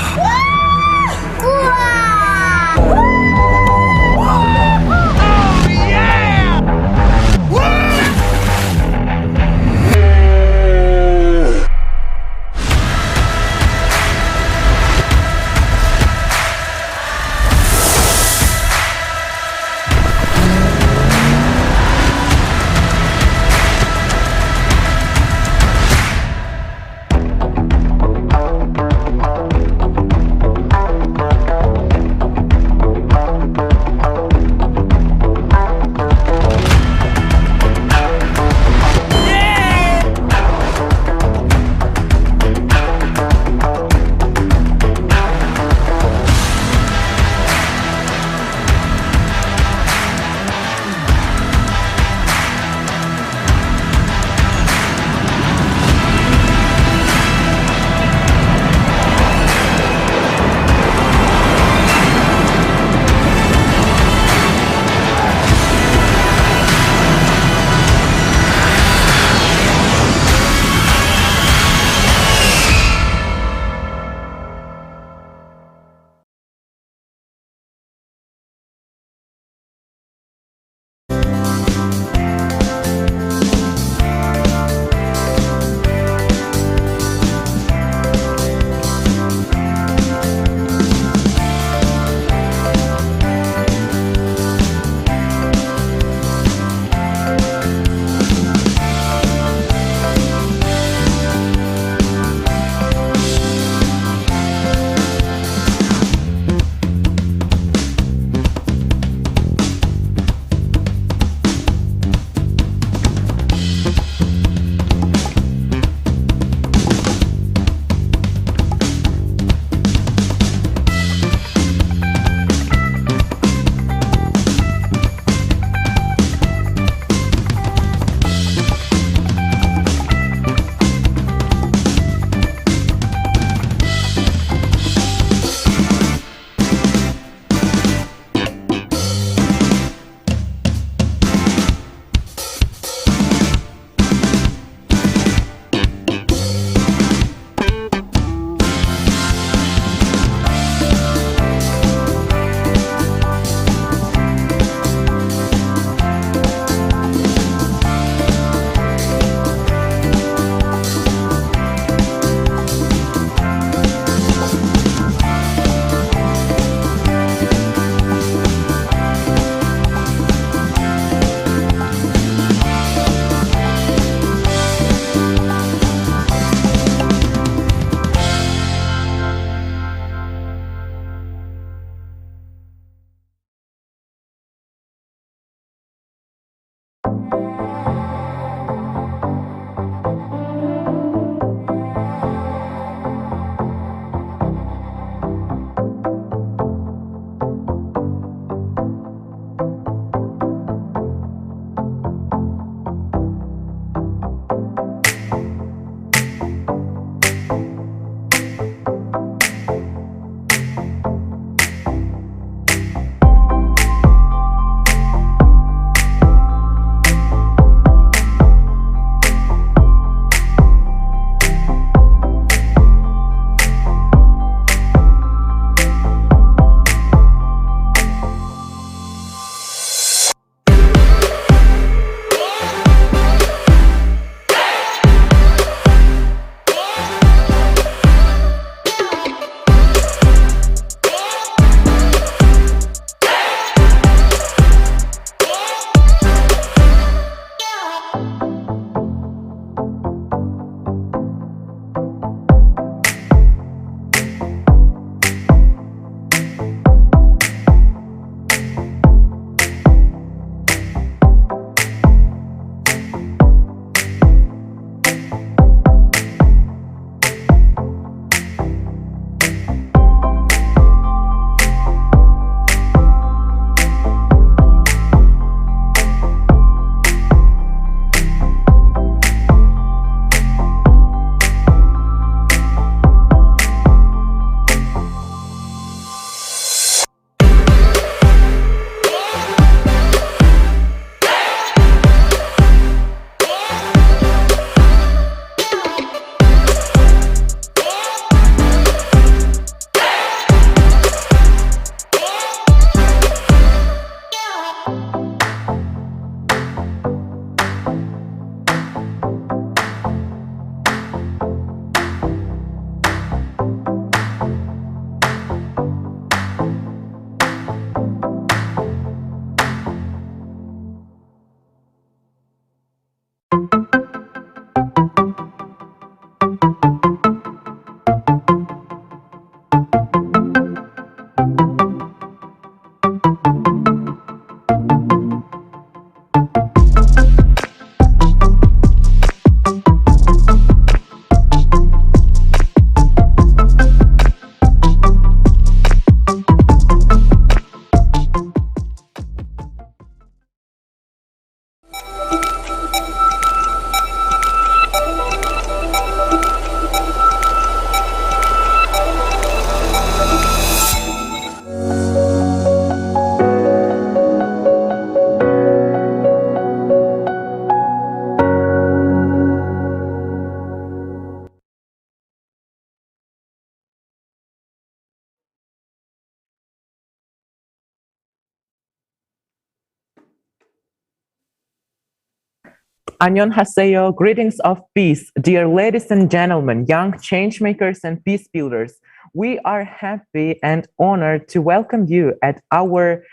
Annyeonghaseyo, greetings of peace, dear ladies and gentlemen, young changemakers and peace builders. We are happy and honored to welcome you at our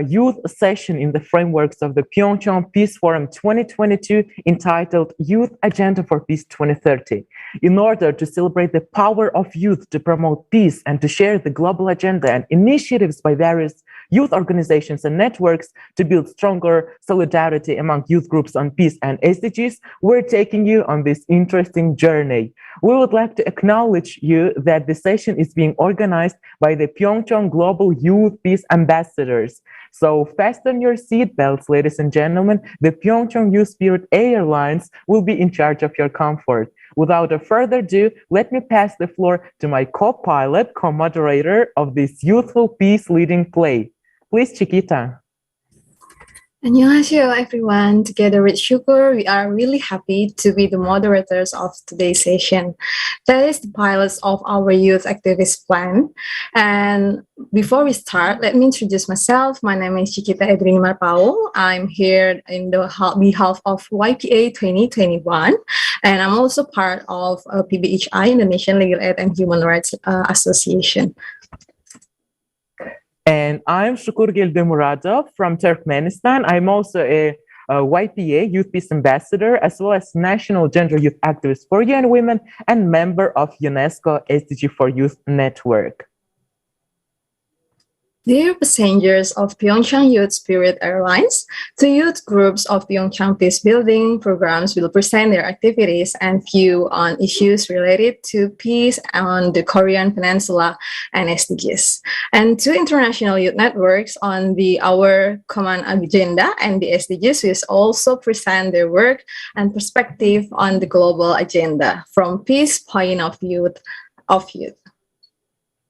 youth session in the frameworks of the PyeongChang Peace Forum 2022 entitled Youth Agenda for Peace 2030. In order to celebrate the power of youth to promote peace and to share the global agenda and initiatives by various youth organizations and networks to build stronger solidarity among youth groups on peace and SDGs, we're taking you on this interesting journey. We would like to acknowledge you that the session is being organized by the PyeongChang Global Youth Peace Ambassadors. So fasten your seatbelts, ladies and gentlemen. The PyeongChang Youth Spirit Airlines will be in charge of your comfort. Without a further ado, let me pass the floor to my co-pilot, co-moderator of this youthful peace leading play. Please, Chiquita. 안녕하세요, everyone. Together with Sugar, we are really happy to be the moderators of today's session. That is the pilots of our youth activist plan. And before we start, let me introduce myself. My name is Chiquita Edrini Marpao. I'm here in the behalf of YPA 2021. And I'm also part of PBHI, Indonesian Legal Aid and Human Rights Association. And I'm Shukur Gildemuradov from Turkmenistan. I'm also a YPA Youth Peace Ambassador, as well as National Gender Youth Activist for Young Women and member of UNESCO SDG for Youth Network. Dear passengers of PyeongChang Youth Spirit Airlines, the youth groups of PyeongChang Peace Building programs will present their activities and view on issues related to peace on the Korean Peninsula and SDGs. And two international youth networks on our common agenda and the SDGs will also present their work and perspective on the global agenda from peace point of view of youth.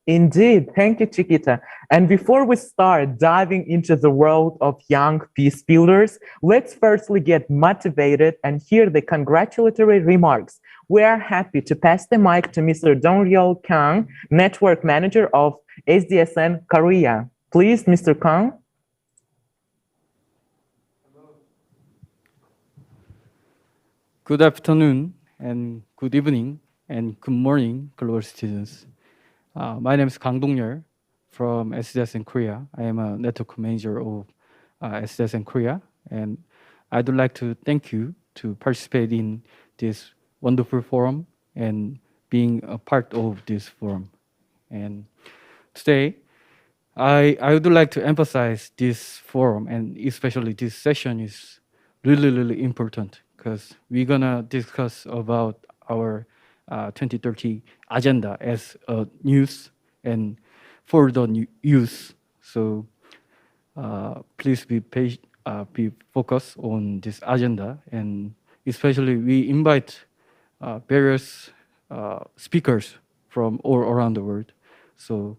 Indeed. Thank you, Chiquita. And before we start diving into the world of young peace builders, let's firstly get motivated and hear the congratulatory remarks. We are happy to pass the mic to Mr. Dong-ryol Kang, Network Manager of SDSN Korea. Please, Mr. Kang. Good afternoon and good evening and good morning, global citizens. My name is Kang Dong-ryol from SDSN Korea. I am a network manager of SDSN Korea, and I'd like to thank you to participate in this wonderful forum and being a part of this forum. And today, I would like to emphasize this forum, and especially this session is really important because we're gonna discuss about our 2030 agenda as a news and for the youth. So please be focused on this agenda, and especially we invite various speakers from all around the world. So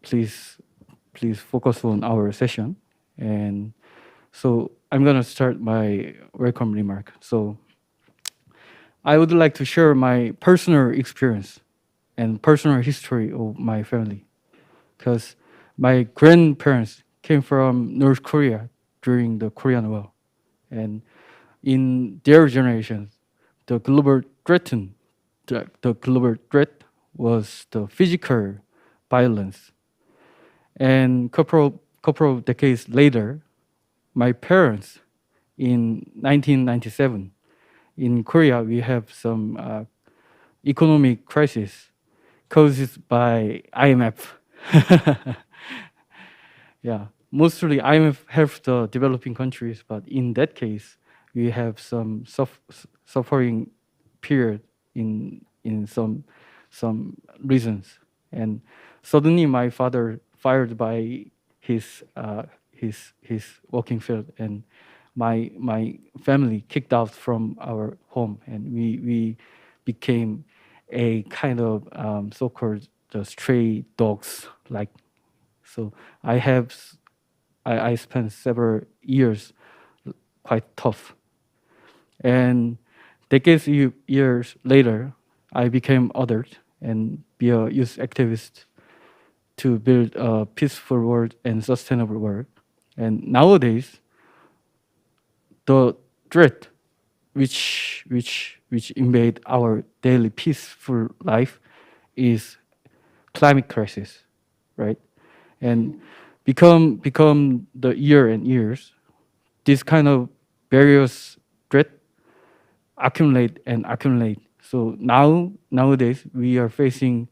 please focus on our session. And so I'm gonna start my welcome remark. So I would like to share my personal experience and personal history of my family, because my grandparents came from North Korea during the Korean War, and in their generation, the global threat was the physical violence. And couple of decades later, my parents in 1997. In Korea, we have some economic crisis caused by IMF. Yeah, mostly IMF helps the developing countries, but in that case, we have some suffering period in some reasons. And suddenly, my father fired by his working field, and my family kicked out from our home, and we became a kind of so-called the stray dogs. Like, so I spent several years quite tough, and decades years later, I became adult and be a youth activist to build a peaceful world and sustainable world. And nowadays, the threat which invade our daily peaceful life is climate crisis, right? And become the year and years, this kind of various threat accumulate and accumulate. So nowadays we are facing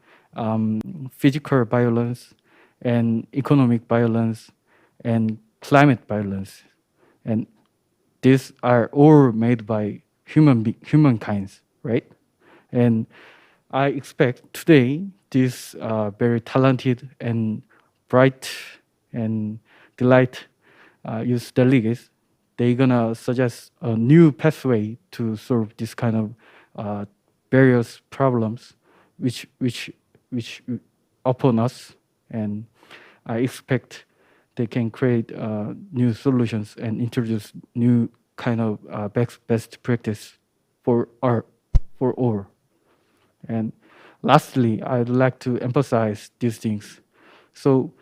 physical violence and economic violence and climate violence, and these are all made by humankinds, right? And I expect today this very talented and bright and delight youth delegates, they're gonna suggest a new pathway to solve this kind of various problems which upon us, and I expect they can create new solutions and introduce new kind of best practice for all. And lastly, I'd like to emphasize these things. So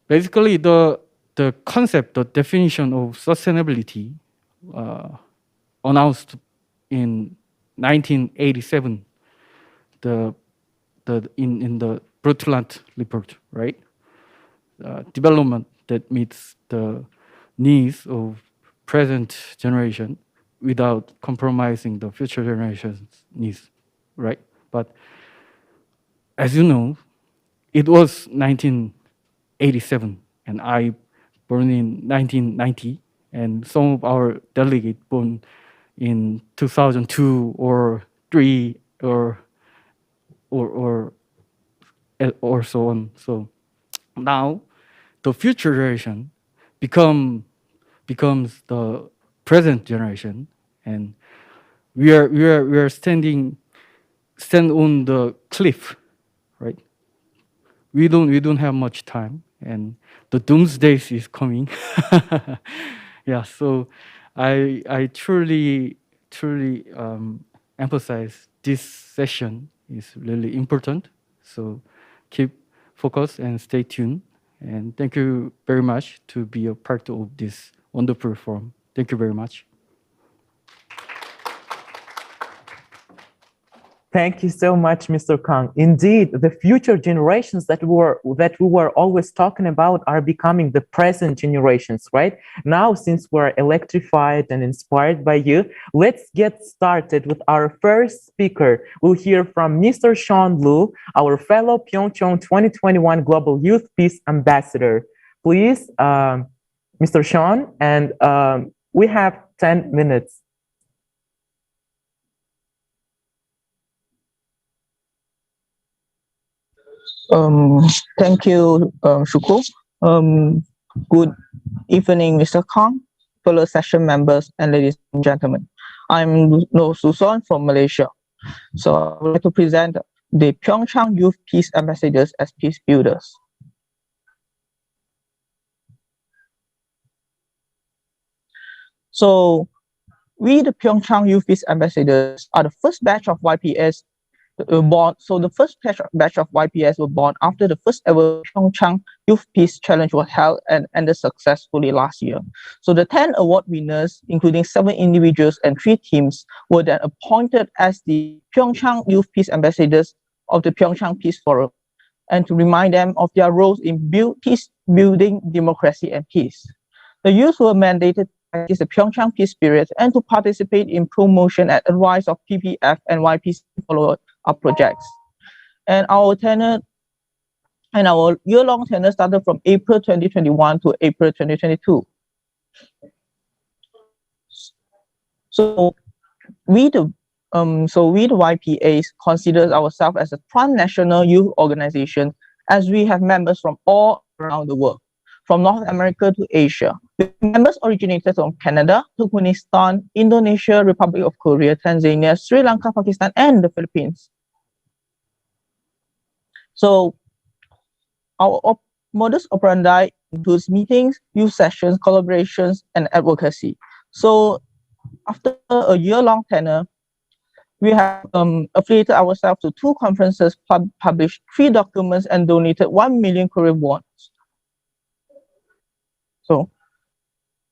basically, the concept, the definition of sustainability announced in 1987, in the Brundtland report, right? Development that meets the needs of present generation without compromising the future generations' needs, right? But as you know, it was 1987, and I born in 1990, and some of our delegates born in 2002 or 3 or so on. So now the future generation becomes the present generation, and we are stand on the cliff, right? We don't have much time, and the doomsday is coming. Yeah, so I truly emphasize this session is really important. So keep focused and stay tuned. And thank you very much to be a part of this wonderful forum. Thank you very much. Thank you so much, Mr. Kang. Indeed, the future generations that we were always talking about are becoming the present generations, right? Now, since we're electrified and inspired by you, let's get started with our first speaker. We'll hear from Mr. Sean Lu, our fellow PyeongChang 2021 Global Youth Peace Ambassador. Please, Mr. Sean, and we have 10 minutes. Thank you, Shuko. Good evening, Mr. Kang, fellow session members, and ladies and gentlemen. I'm No Suson from Malaysia. So I would like to present the PyeongChang Youth Peace Ambassadors as peace builders. So we, the PyeongChang Youth Peace Ambassadors, are the first batch of YPS born. So the first batch of YPS were born after the first ever PyeongChang Youth Peace Challenge was held and ended successfully last year. So the 10 award winners, including 7 individuals and 3 teams, were then appointed as the PyeongChang Youth Peace Ambassadors of the PyeongChang Peace Forum, and to remind them of their roles in peace building, democracy, and peace. The youth were mandated practice the PyeongChang peace spirit and to participate in promotion and advice of PPF and YPC follow-up projects. And our year-long tenure started from April 2021 to April 2022. So we the YPAs consider ourselves as a transnational youth organization, as we have members from all around the world, from North America to Asia. Members originated from Canada, Turkmenistan, Indonesia, Republic of Korea, Tanzania, Sri Lanka, Pakistan, and the Philippines. So our modus operandi includes meetings, youth sessions, collaborations, and advocacy. So after a year-long tenure, we have affiliated ourselves to 2 conferences, published 3 documents, and donated 1 million Korean won. So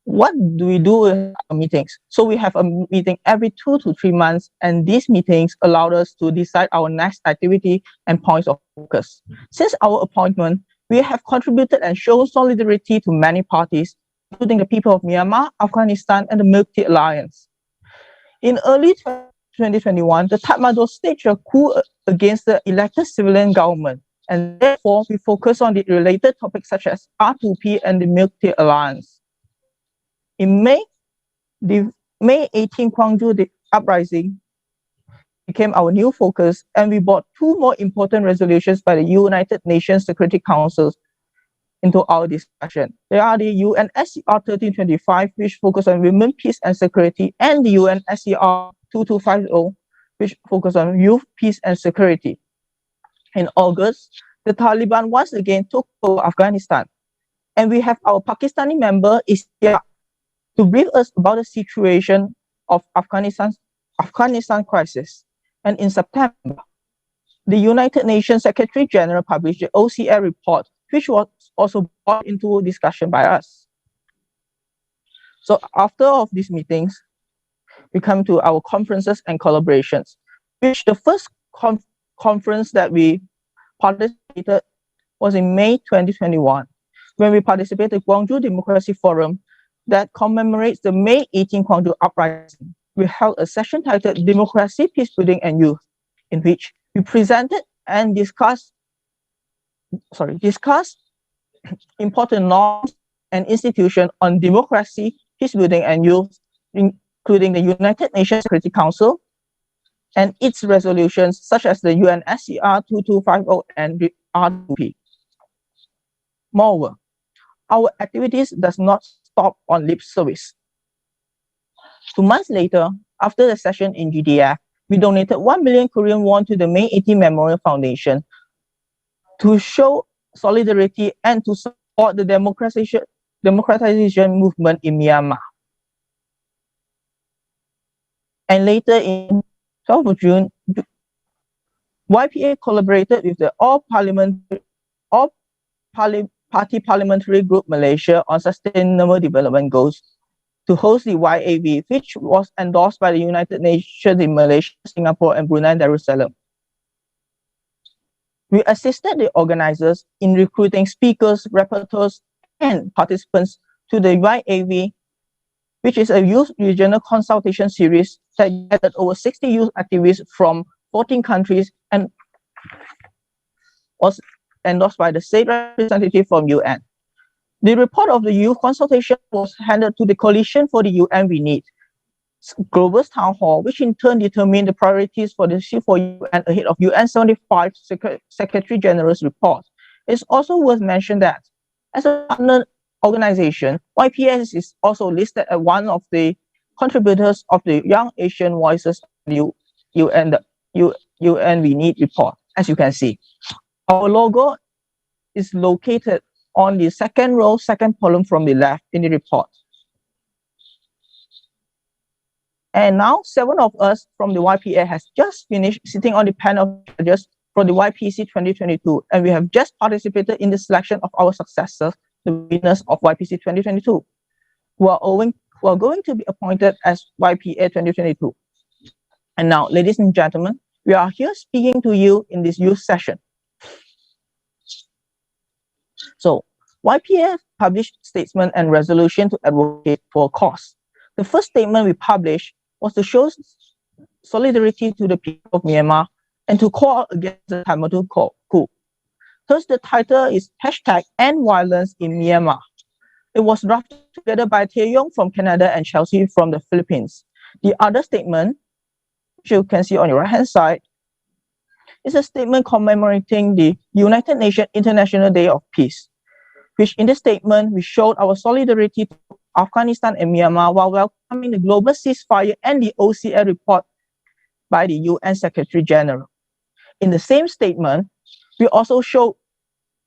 what do we do in our meetings? So we have a meeting every 2 to 3 months, and these meetings allowed us to decide our next activity and points of focus. Since our appointment, we have contributed and shown solidarity to many parties, including the people of Myanmar, Afghanistan, and the Milk Tea Alliance. In early 2021, the Tatmadaw staged a coup against the elected civilian government, and therefore we focus on the related topics such as R2P and the Milk Tea Alliance. In May, the May 18 Gwangju uprising became our new focus, and we brought 2 more important resolutions by the United Nations Security Council into our discussion. They are the UNSCR 1325, which focus on women, peace, and security, and the UNSCR 2250, which focus on youth, peace, and security. In August, the Taliban once again took over Afghanistan, and we have our Pakistani member Istia to brief us about the situation of Afghanistan crisis. And in September, the United Nations Secretary General published the OCR report, which was also brought into discussion by us. So after all of these meetings, we come to our conferences and collaborations, which the first conference that we participated was in May 2021, when we participated in the Gwangju Democracy Forum that commemorates the May 18 Gwangju uprising. We held a session titled Democracy, Peace Building and Youth, in which we presented and discussed important norms and institutions on democracy, peace building and youth, including the United Nations Security Council and its resolutions such as the UNSCR 2250 and the R2P. Moreover, our activities does not stop on lip service. 2 months later, after the session in GDF, we donated 1 million Korean won to the May 18 Memorial Foundation to show solidarity and to support the democratization movement in Myanmar. And later in 12th of June, YPA collaborated with the Party Parliamentary Group Malaysia on Sustainable Development Goals to host the YAV, which was endorsed by the United Nations in Malaysia, Singapore, and Brunei Darussalam. We assisted the organizers in recruiting speakers, rapporteurs, and participants to the YAV, which is a youth regional consultation series that gathered over 60 youth activists from 14 countries and was endorsed by the state representative from UN. The report of the youth consultation was handed to the Coalition for the UN We Need Global Town Hall, which in turn determined the priorities for the C4UN ahead of UN 75 Secretary General's report. It's also worth mentioning that as a partner organization, YPS is also listed as one of the contributors of the Young Asian Voices UN We Need report, as you can see. Our logo is located on the second row, second column from the left in the report. And now 7 of us from the YPA has just finished sitting on the panel of judges for the YPC 2022, and we have just participated in the selection of our successors, the winners of YPC 2022, who are going to be appointed as YPA 2022. And now, ladies and gentlemen, we are here speaking to you in this youth session. So, YPA published statement and resolution to advocate for a cause. The first statement we published was to show solidarity to the people of Myanmar and to call against the Tatmadaw coup. Thus, the title is #End Violence in Myanmar. It was drafted together by Taeyong from Canada and Chelsea from the Philippines. The other statement, which you can see on your right-hand side, is a statement commemorating the United Nations International Day of Peace, which in this statement, we showed our solidarity to Afghanistan and Myanmar while welcoming the global ceasefire and the OCR report by the UN Secretary General. In the same statement, we also showed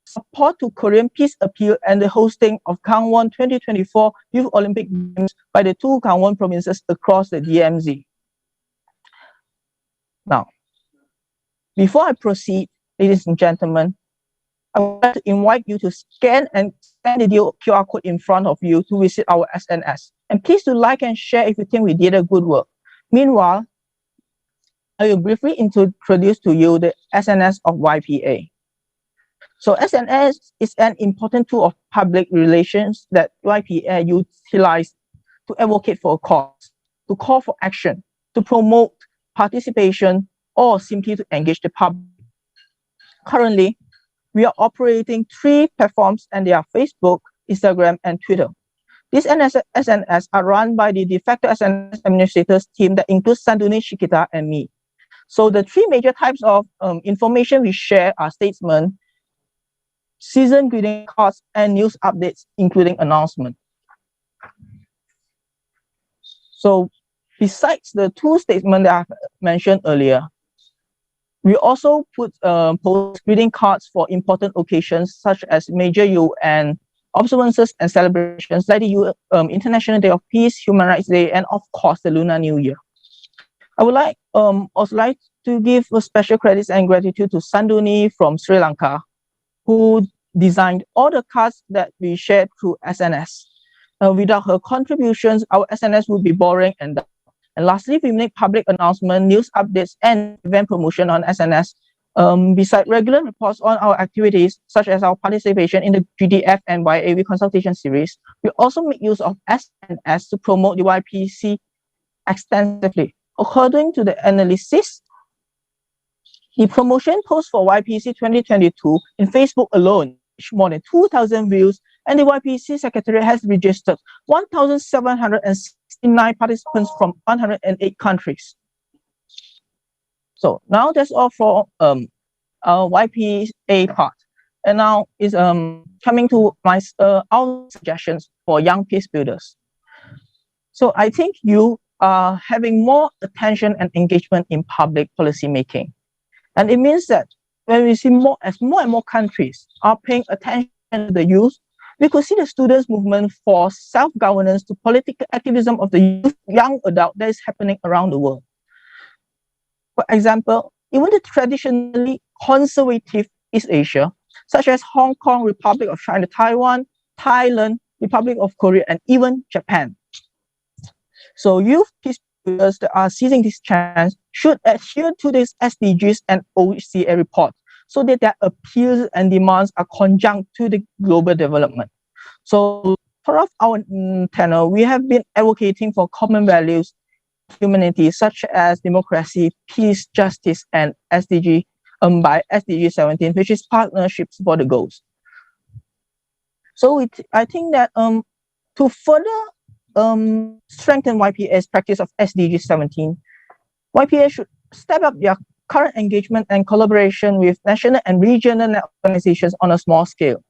support to Korean peace appeal and the hosting of Gangwon 2024 Youth Olympic Games by the 2 Gangwon provinces across the DMZ. Now, before I proceed, ladies and gentlemen, I would like to invite you to scan the QR code in front of you to visit our SNS. And please do like and share if you think we did a good work. Meanwhile, I will briefly introduce to you the SNS of YPA. So SNS is an important tool of public relations that YPA utilizes to advocate for a cause, to call for action, to promote participation, or simply to engage the public. Currently, we are operating 3 platforms, and they are Facebook, Instagram, and Twitter. These SNS are run by the de facto SNS administrators team that includes Sanduni, Shikita, and me. So the 3 major types of information we share are statements, season greeting cards, and news updates, including announcements. So besides the 2 statements that I've mentioned earlier, we also post greeting cards for important occasions such as major UN observances and celebrations like the International Day of Peace, Human Rights Day, and of course the Lunar New Year. I would also like to give special credits and gratitude to Sanduni from Sri Lanka, who designed all the cards that we shared through SNS. Without her contributions, our SNS would be boring and dull. And lastly, we make public announcements, news updates, and event promotion on SNS. Besides regular reports on our activities, such as our participation in the GDF and YAV consultation series, we also make use of SNS to promote the YPC extensively. According to the analysis, the promotion post for YPC 2022 in Facebook alone reached more than 2,000 views, and the YPC Secretariat has registered 1,769 participants from 108 countries. So now that's all for our YPA part. And now is coming to our suggestions for young peace builders. So I think you are having more attention and engagement in public policy making. And it means that when we see more and more countries are paying attention to the youth, we could see the students' movement for self-governance to political activism of the young adult that is happening around the world. For example, even the traditionally conservative East Asia, such as Hong Kong, Republic of China, Taiwan, Thailand, Republic of Korea, and even Japan. So youth peace builders that are seizing this chance should adhere to these SDGs and OCA report so that their appeals and demands are conjunct to the global development. So throughout our tenure, we have been advocating for common values, humanity, such as democracy, peace, justice, and SDG by SDG 17, which is partnerships for the goals. So I think that to further strengthen YPA's practice of SDG 17, YPA should step up their current engagement and collaboration with national and regional organizations on a small scale.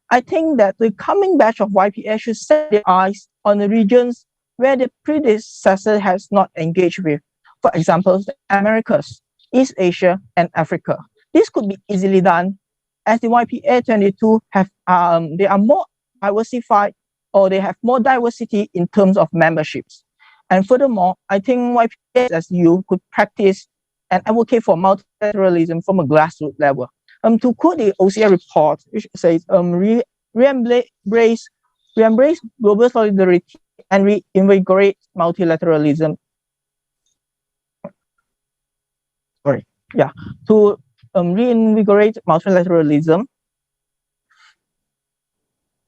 I think that the coming batch of YPA should set their eyes on the regions where the predecessor has not engaged with. For example, the Americas, East Asia, and Africa. This could be easily done as the YPA 22 have they are more diversified, or they have more diversity in terms of memberships. And furthermore, I think YPA as you could practice and advocate for multilateralism from a grassroots level. To quote the OCA report, which says, we embrace global solidarity and reinvigorate multilateralism. To reinvigorate multilateralism.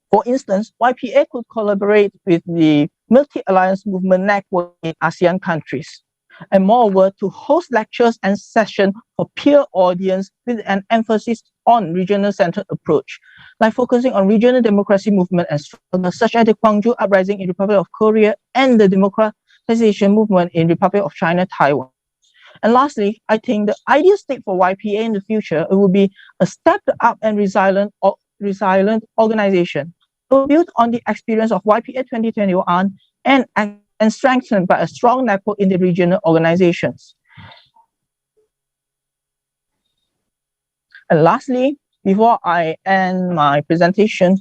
For instance, YPA could collaborate with the Multi-Alliance Movement Network in ASEAN countries, and moreover, to host lectures and sessions for peer audience with an emphasis on regional-centered approach, like focusing on regional democracy movement and struggles such as the Gwangju Uprising in Republic of Korea and the democratization movement in Republic of China, Taiwan. And lastly, I think the ideal state for YPA in the future would be a stepped up and resilient organization built on the experience of YPA 2021 and strengthened by a strong network in the regional organizations. And lastly, before I end my presentation,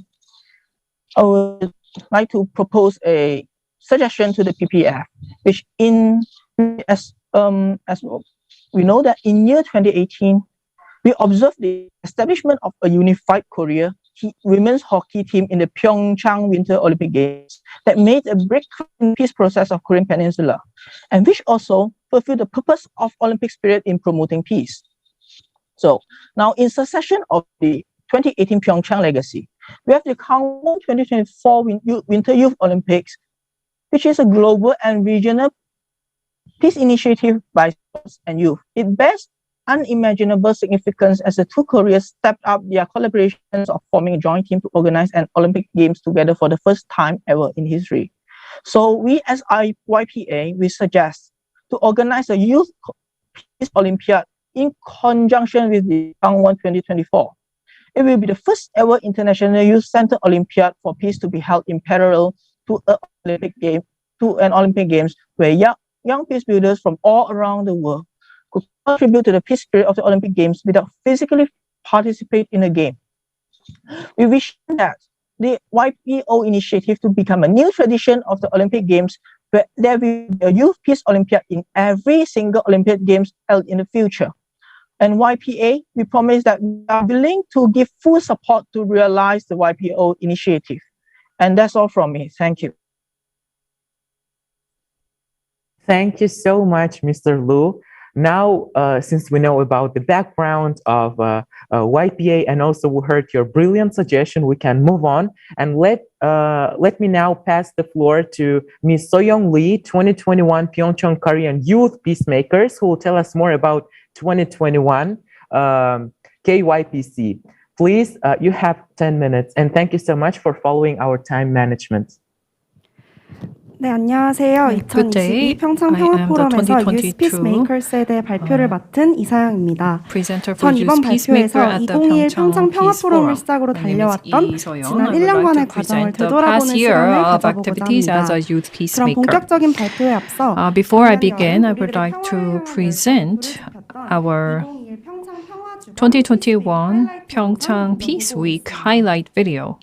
I would like to propose a suggestion to the PPF, which as we know that in year 2018, We observed the establishment of a unified Korea women's hockey team in the PyeongChang Winter Olympic Games that made a breakthrough in the peace process of Korean Peninsula, and which also fulfilled the purpose of Olympic spirit in promoting peace. So now, in succession of the 2018 PyeongChang legacy, we have the Gangwon 2024 Winter Youth Olympics, which is a global and regional peace initiative by sports and youth. It bears unimaginable significance as the two Koreas stepped up their collaborations of forming a joint team to organize an Olympic Games together for the first time ever in history. So we as YPA, we suggest to organize a Youth Peace Olympiad in conjunction with the Gangwon 2024. It will be the first ever International Youth Center Olympiad for Peace to be held in parallel to an Olympic Games where young peace builders from all around the world could contribute to the peace spirit of the Olympic Games without physically participate in the game. We wish that the YPO initiative to become a new tradition of the Olympic Games, where there will be a Youth Peace Olympiad in every single Olympic Games held in the future. And YPA, we promise that we are willing to give full support to realize the YPO initiative. And that's all from me. Thank you. Thank you so much, Mr. Lu. Now, since we know about the background of YPA and also we heard your brilliant suggestion, we can move on. And let me now pass the floor to Ms. Soyoung Lee, 2021 PyeongChang Korean Youth Peacemakers, who will tell us more about 2021 KYPC. Please, you have 10 minutes. And thank you so much for following our time management. 네, 안녕하세요. 2022 평창 평화 포럼에서 유스 피스메이커스에 대해 발표를 맡은 이사영입니다. 전 이번 발표에서 2021 평창 평화 포럼을 시작으로 달려왔던 지난 1년간의 과정을 되돌아보는 시간을 가져보고자 합니다. 그럼 본격적인 발표에 앞서 Before I begin, I would like to present our 2021 PyeongChang Peace Week highlight video.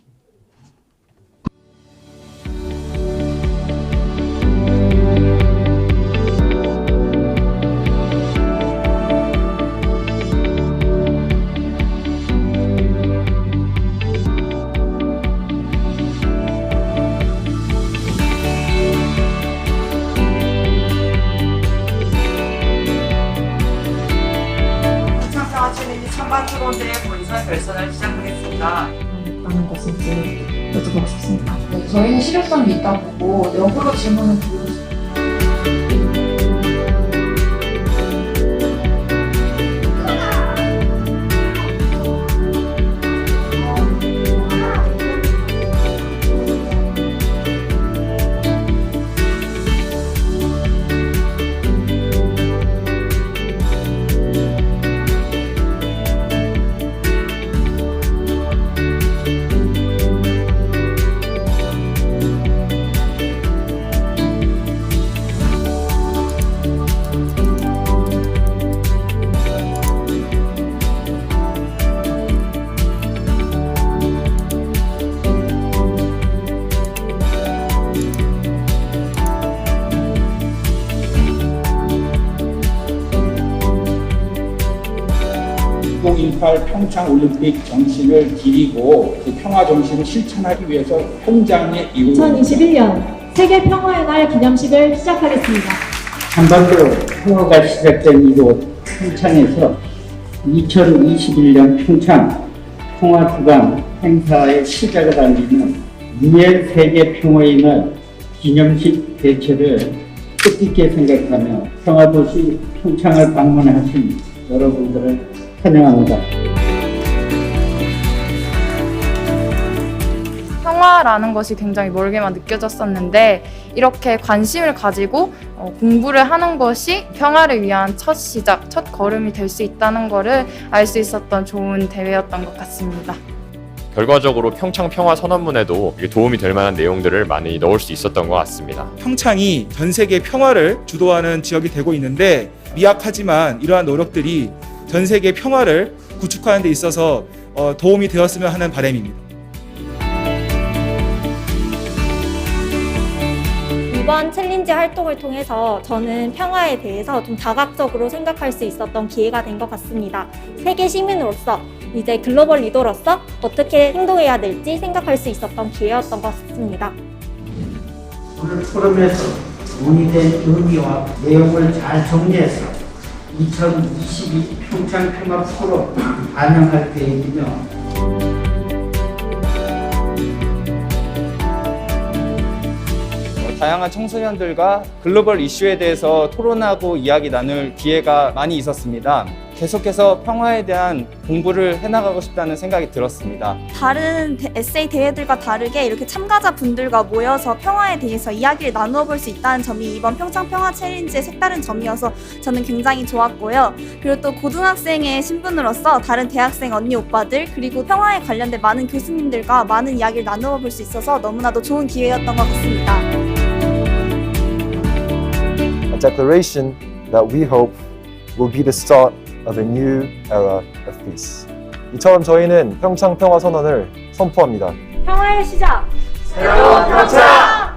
결선을 시작하겠습니다. 라는 것을 여쭤보고 싶습니다. 네, 저희는 실효성이 있다고 보고 역으로 질문을 드리고 싶습니다. 평창 올림픽 정신을 기리고 그 평화 정신을 실천하기 위해서 현장에 이루어진 2021년 세계 평화의 날 기념식을 시작하겠습니다. 한반도 평화가 시작된 이곳 평창에서 2021년 평창 평화주간 행사의 시작을 알리는 2회 세계 평화의 날 기념식 개최를 뜻깊게 생각하며 평화도시 평창을 방문하신 여러분들을 환영합니다. 평화라는 것이 굉장히 멀게만 느껴졌었는데 이렇게 관심을 가지고 공부를 하는 것이 평화를 위한 첫 시작, 첫 걸음이 될 수 있다는 것을 알 수 있었던 좋은 대회였던 것 같습니다. 결과적으로 평창 평화 선언문에도 도움이 될 만한 내용들을 많이 넣을 수 있었던 것 같습니다. 평창이 전 세계 평화를 주도하는 지역이 되고 있는데 미약하지만 이러한 노력들이 전 세계 평화를 구축하는 데 있어서 도움이 되었으면 하는 바람입니다. 이번 챌린지 활동을 통해서 저는 평화에 대해서 좀 다각적으로 생각할 수 있었던 기회가 된 것 같습니다. 세계 시민으로서 이제 글로벌 리더로서 어떻게 행동해야 될지 생각할 수 있었던 기회였던 것 같습니다. 오늘 포럼에서 논의된 의미와 내용을 잘 정리해서 2022 평창 평화 포럼 반영할 계획이며 다양한 청소년들과 글로벌 이슈에 대해서 토론하고 이야기 나눌 기회가 많이 있었습니다. 계속해서 평화에 대한 공부를 해나가고 싶다는 생각이 들었습니다. 다른 에세이 대회들과 다르게 이렇게 참가자분들과 모여서 평화에 대해서 이야기를 나누어 볼 수 있다는 점이 이번 평창 평화 챌린지의 색다른 점이어서 저는 굉장히 좋았고요. 그리고 또 고등학생의 신분으로서 다른 대학생 언니 오빠들 그리고 평화에 관련된 많은 교수님들과 많은 이야기를 나누어 볼 수 있어서 너무나도 좋은 기회였던 것 같습니다. A declaration that we hope will be the start of a new era of peace. 이처럼 저희는 평창 평화 선언을 선포합니다. 평화의 시작! 새로운 평창!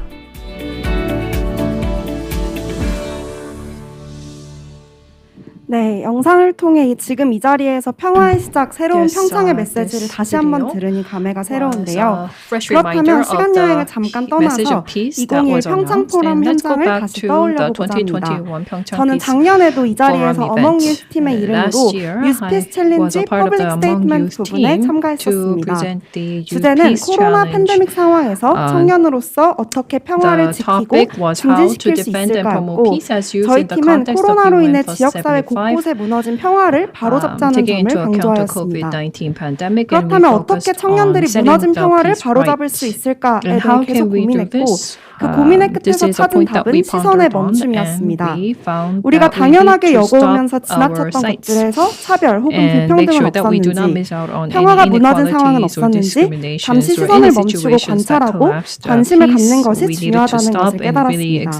네, 영상을 통해 지금 이 자리에서 평화의 시작, 새로운 평창의 메시지를 다시 한번 들으니 감회가 새로운데요. 그렇다면 시간 여행을 잠깐 떠나서 2021 평창 포럼 현장을 다시 떠올려보고자 합니다. 저는 작년에도 이 자리에서 Among Youth 팀의 이름으로 Youth Peace Challenge Public Statement 부분에 참가했었습니다. 주제는 코로나 팬데믹 상황에서 청년으로서 어떻게 평화를 지키고 증진시킬 수 있을까였고 저희 팀은 코로나로 인해 지역사회 곳곳에 무너진 평화를 바로잡자는 점을 강조하였습니다. 그렇다면 어떻게 청년들이 무너진 평화를 바로잡을 수 있을까에 대해 계속 고민했고 그 고민의 끝에서 찾은 답은 시선의 멈춤이었습니다. 우리가 당연하게 여겨오면서 지나쳤던 것들에서 차별 혹은 불평등은 없었는지 평화가 무너진 상황은 없었는지 잠시 시선을 멈추고 관찰하고 관심을 갖는 것이 중요하다는 것을 깨달았습니다.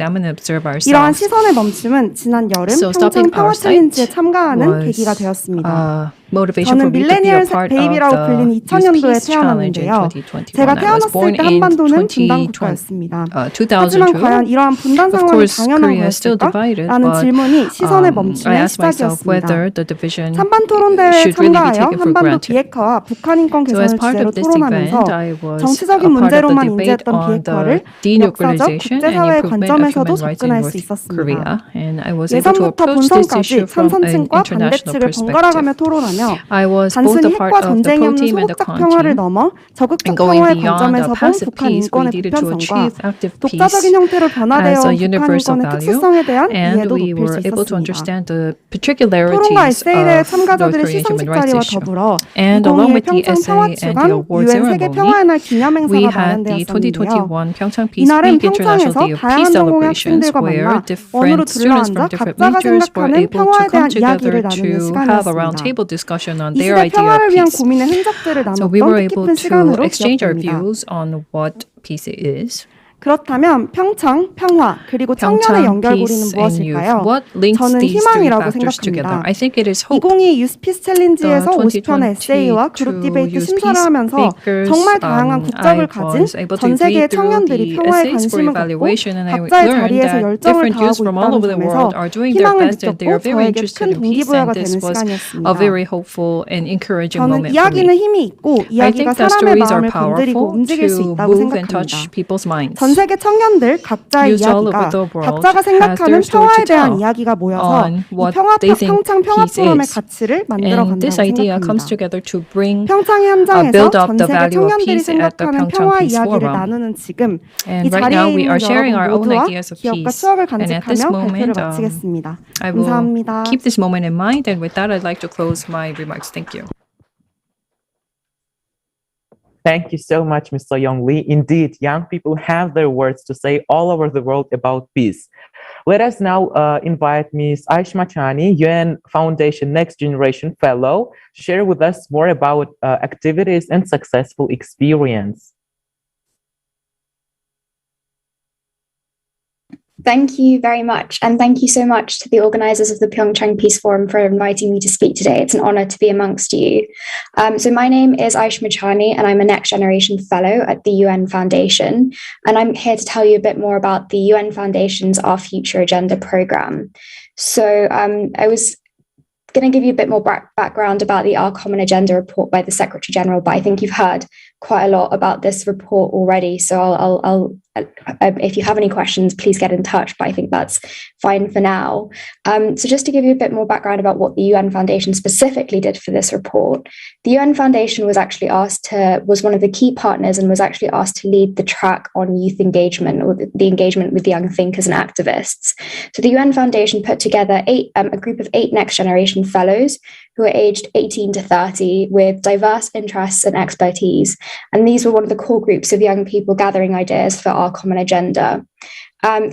이러한 시선의 멈춤은 지난 여름 평창 평화 챌린지에 참가하는 계기가 되었습니다. 저는 밀레니얼 베이비라고 불리는 2000년도에 태어났는데요. 제가 태어났을 때 한반도는 분단 국가였습니다. 하지만 과연 이러한 분단 상황이 당연한 거였을까? 라는 질문이 시선의 멈춤의 시작이었습니다. 찬반 토론대회에 참가하여 한반도 비핵화와 북한 인권 개선을 주제로 토론하면서 정치적인 문제로만 인지했던 비핵화를 역사적, 국제사회의 관점에서도 접근할 수 있었습니다. 예선부터 본선까지 찬성층과 반대측을 번갈아가며 토론하며 단순히 핵과 전쟁이 없는 소극적 평화를 넘어 적극적 평화의 관점에서 본 북한 인권의 보편성과 독자적인 형태로 변화되어 온 북한 인권의 특수성에 대한 이해도 높일 수 있었습니다. 토론과 에세이대회 참가자들의 시상식 자리와 더불어 2021 평창 평화주간 UN 세계 평화의 날 기념행사가 마련되었었는데요. 이날은 평창에서 다양한 전공의 학생들과 만나 원으로 둘러앉아 각자가 생각하는 평화에 대한 이야기를 나누는 시간이었습니다. 이 시대 평화를 위한 고민의 흔적들을 나눴던 뜻깊은 시간으로 기억됩니다. 그렇다면 평창, 평화, 그리고 청년의 연결고리는 무엇일까요? 저는 희망이라고 생각합니다. 2022 유스피스 챌린지에서 50편의 에세이와 그룹 디베이트 심사를 하면서 정말 다양한 국적을 가진 전 세계의 청년들이 평화에 관심을 갖고 각자의 자리에서 열정을 다하고 있다는 점에서 희망을 느꼈고 저에게 큰 동기부여가 되는 시간이었습니다. 저는 이야기는 힘이 있고 이야기가 사람의 마음을 건드리고 움직일 수 있다고 생각합니다. 전 세계 청년들 각자의 이야기가 각자가 생각하는 평화에 대한 이야기가 모여서 이 평화탑 평창 평화 포럼의 가치를 만들어간다고 생각합니다. 평창의 현장에서 전 세계 청년들이 생각하는 평화 이야기를 나누는 지금 이 자리에 있는 여러분 모두와 기억과 추억을 간직하며 발표를 마치겠습니다. 감사합니다. Keep this moment in mind, and with that, I'd like to close my remarks. Thank you. Thank you so much, Mr. Young Lee. Indeed, young people have their words to say all over the world about peace. Let us now invite Ms. Aishma Chani, UN Foundation Next Generation Fellow, to share with us more about activities and successful experience. Thank you very much. And thank you so much to the organisers of the PyeongChang Peace Forum for inviting me to speak today. It's an honour to be amongst you. So my name is Aisha Machani, and I'm a Next Generation Fellow at the UN Foundation. And I'm here to tell you a bit more about the UN Foundation's Our Future Agenda programme. So I was going to give you a bit more background about the Our Common Agenda report by the Secretary General, but I think you've heard quite a lot about this report already. So I'll if you have any questions, please get in touch, but I think that's fine for now. So just to give you a bit more background about what the UN Foundation specifically did for this report, the UN Foundation was actually was one of the key partners and was actually asked to lead the track on youth engagement, or the engagement with young thinkers and activists. So the UN Foundation put together a group of 8 next generation fellows who are aged 18 to 30 with diverse interests and expertise. And these were one of the core groups of young people gathering ideas for our common agenda.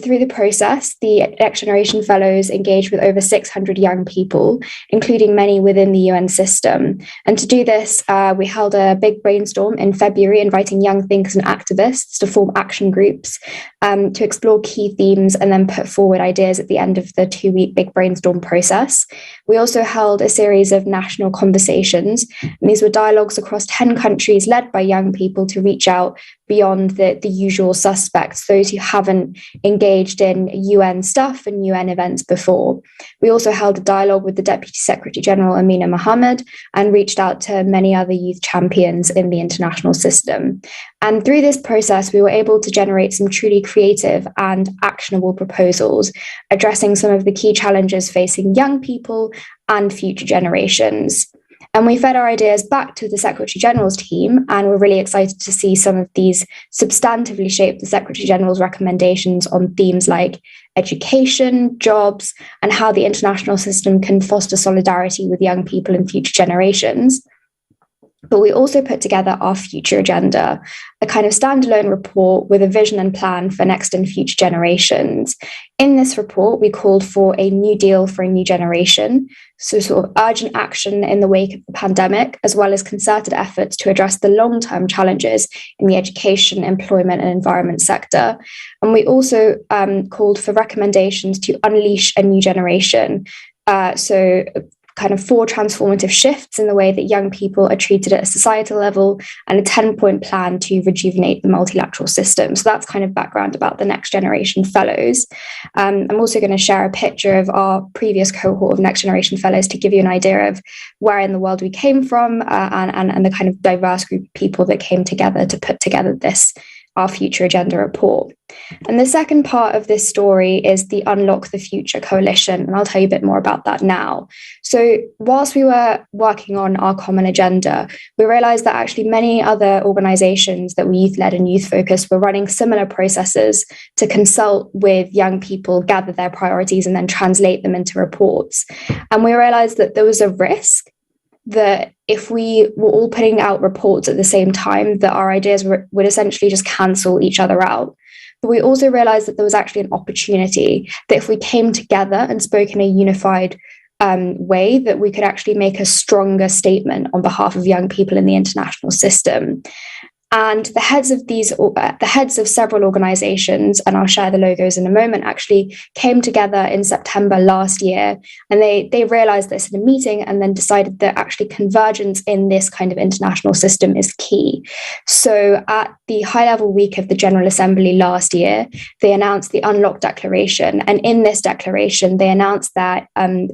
Through the process, the Next Generation Fellows engaged with over 600 young people, including many within the UN system. And to do this, we held a big brainstorm in February, inviting young thinkers and activists to form action groups to explore key themes and then put forward ideas at the end of the 2-week big brainstorm process. We also held a series of national conversations, and these were dialogues across 10 countries led by young people to reach out beyond the usual suspects, those who haven't engaged in UN stuff and UN events before. We also held a dialogue with the Deputy Secretary General Amina Mohammed and reached out to many other youth champions in the international system. And through this process, we were able to generate some truly creative and actionable proposals, addressing some of the key challenges facing young people and future generations. And we fed our ideas back to the Secretary General's team, and we're really excited to see some of these substantively shape the Secretary General's recommendations on themes like education, jobs, and how the international system can foster solidarity with young people and future generations. But we also put together our future agenda, a kind of standalone report with a vision and plan for next and future generations. In this report, we called for a new deal for a new generation, so sort of urgent action in the wake of the pandemic, as well as concerted efforts to address the long-term challenges in the education, employment, and environment sector. And we also called for recommendations to unleash a new generation. So kind of 4 transformative shifts in the way that young people are treated at a societal level, and a 10-point plan to rejuvenate the multilateral system. So that's kind of background about the Next Generation Fellows. I'm also going to share a picture of our previous cohort of Next Generation Fellows to give you an idea of where in the world we came from and the kind of diverse group of people that came together to put together this Our Future Agenda report. And the second part of this story is the Unlock the Future Coalition, and I'll tell you a bit more about that now. So whilst we were working on our common agenda, we realized that actually many other organizations that were youth-led and youth-focused were running similar processes to consult with young people, gather their priorities, and then translate them into reports. And we realized that there was a risk that if we were all putting out reports at the same time, that our ideas would essentially just cancel each other out. But we also realized that there was actually an opportunity that if we came together and spoke in a unified way, that we could actually make a stronger statement on behalf of young people in the international system. And the heads of several organizations, and I'll share the logos in a moment, actually came together in September last year, and they realized this in a meeting and then decided that actually convergence in this kind of international system is key. So at the high-level week of the General Assembly last year, they announced the Unlock Declaration. And in this declaration, they announced their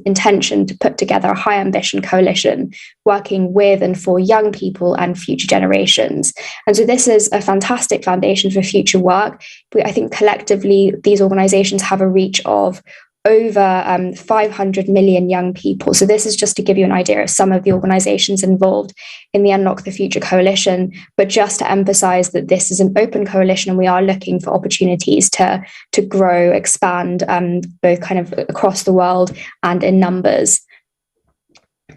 intention to put together a high ambition coalition working with and for young people and future generations. And so this is a fantastic foundation for future work. I think collectively, these organizations have a reach of over 500 million young people. So this is just to give you an idea of some of the organizations involved in the Unlock the Future Coalition, but just to emphasize that this is an open coalition and we are looking for opportunities to grow, expand, both kind of across the world and in numbers.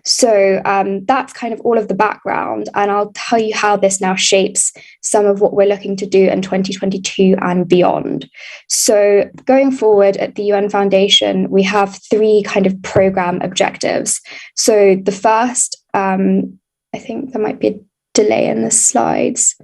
So that's kind of all of the background, and I'll tell you how this now shapes some of what we're looking to do in 2022 and beyond. So going forward at the UN Foundation, we have 3 kind of program objectives. So the first, I think there might be a delay in the slides.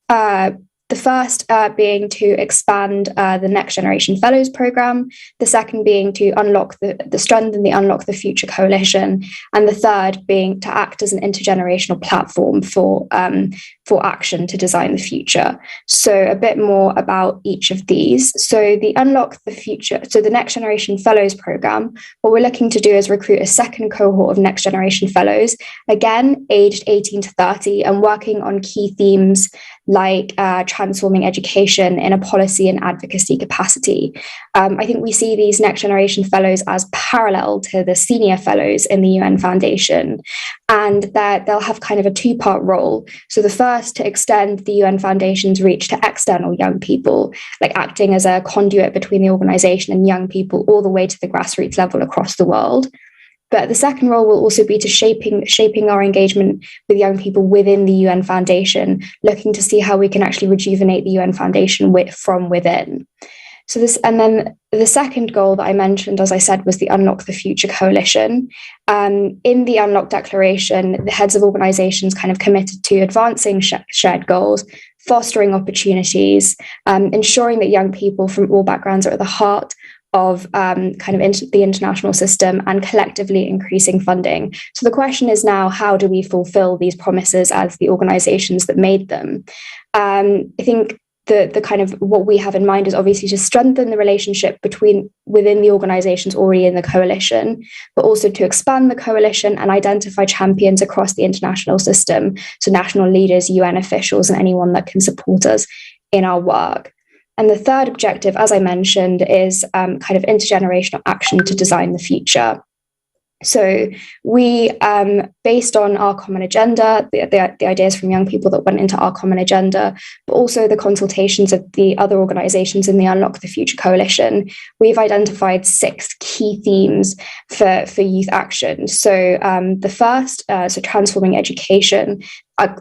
The The first being to expand the Next Generation Fellows program, the second being to unlock the strengthen the Unlock the Future coalition, and the third being to act as an intergenerational platform for action to design the future. So a bit more about each of these. So the Unlock the Future, so the Next Generation Fellows program, what we're looking to do is recruit a second cohort of Next Generation Fellows, again, aged 18 to 30, and working on key themes like transforming education in a policy and advocacy capacity. I think we see these Next Generation Fellows as parallel to the senior fellows in the UN Foundation, and that they'll have kind of a two-part role. So the first, to extend the UN Foundation's reach to external young people, like acting as a conduit between the organization and young people all the way to the grassroots level across the world. But the second role will also be to shaping our engagement with young people within the UN Foundation, looking to see how we can actually rejuvenate the UN Foundation from within. So this, and then the second goal that I mentioned, as I said, was the Unlock the Future coalition. In the Unlock Declaration, the heads of organizations kind of committed to advancing shared goals, fostering opportunities, ensuring that young people from all backgrounds are at the heart of the international system, and collectively increasing funding. So the question is now, how do we fulfill these promises as the organizations that made them? I think the kind of what we have in mind is obviously to strengthen the relationship within the organizations already in the coalition, but also to expand the coalition and identify champions across the international system. So national leaders, UN officials, and anyone that can support us in our work. And the third objective, as I mentioned, is kind of intergenerational action to design the future. So we, based on our common agenda, the ideas from young people that went into our common agenda, but also the consultations of the other organizations in the Unlock the Future coalition, we've identified 6 key themes for youth action. So the first, so transforming education,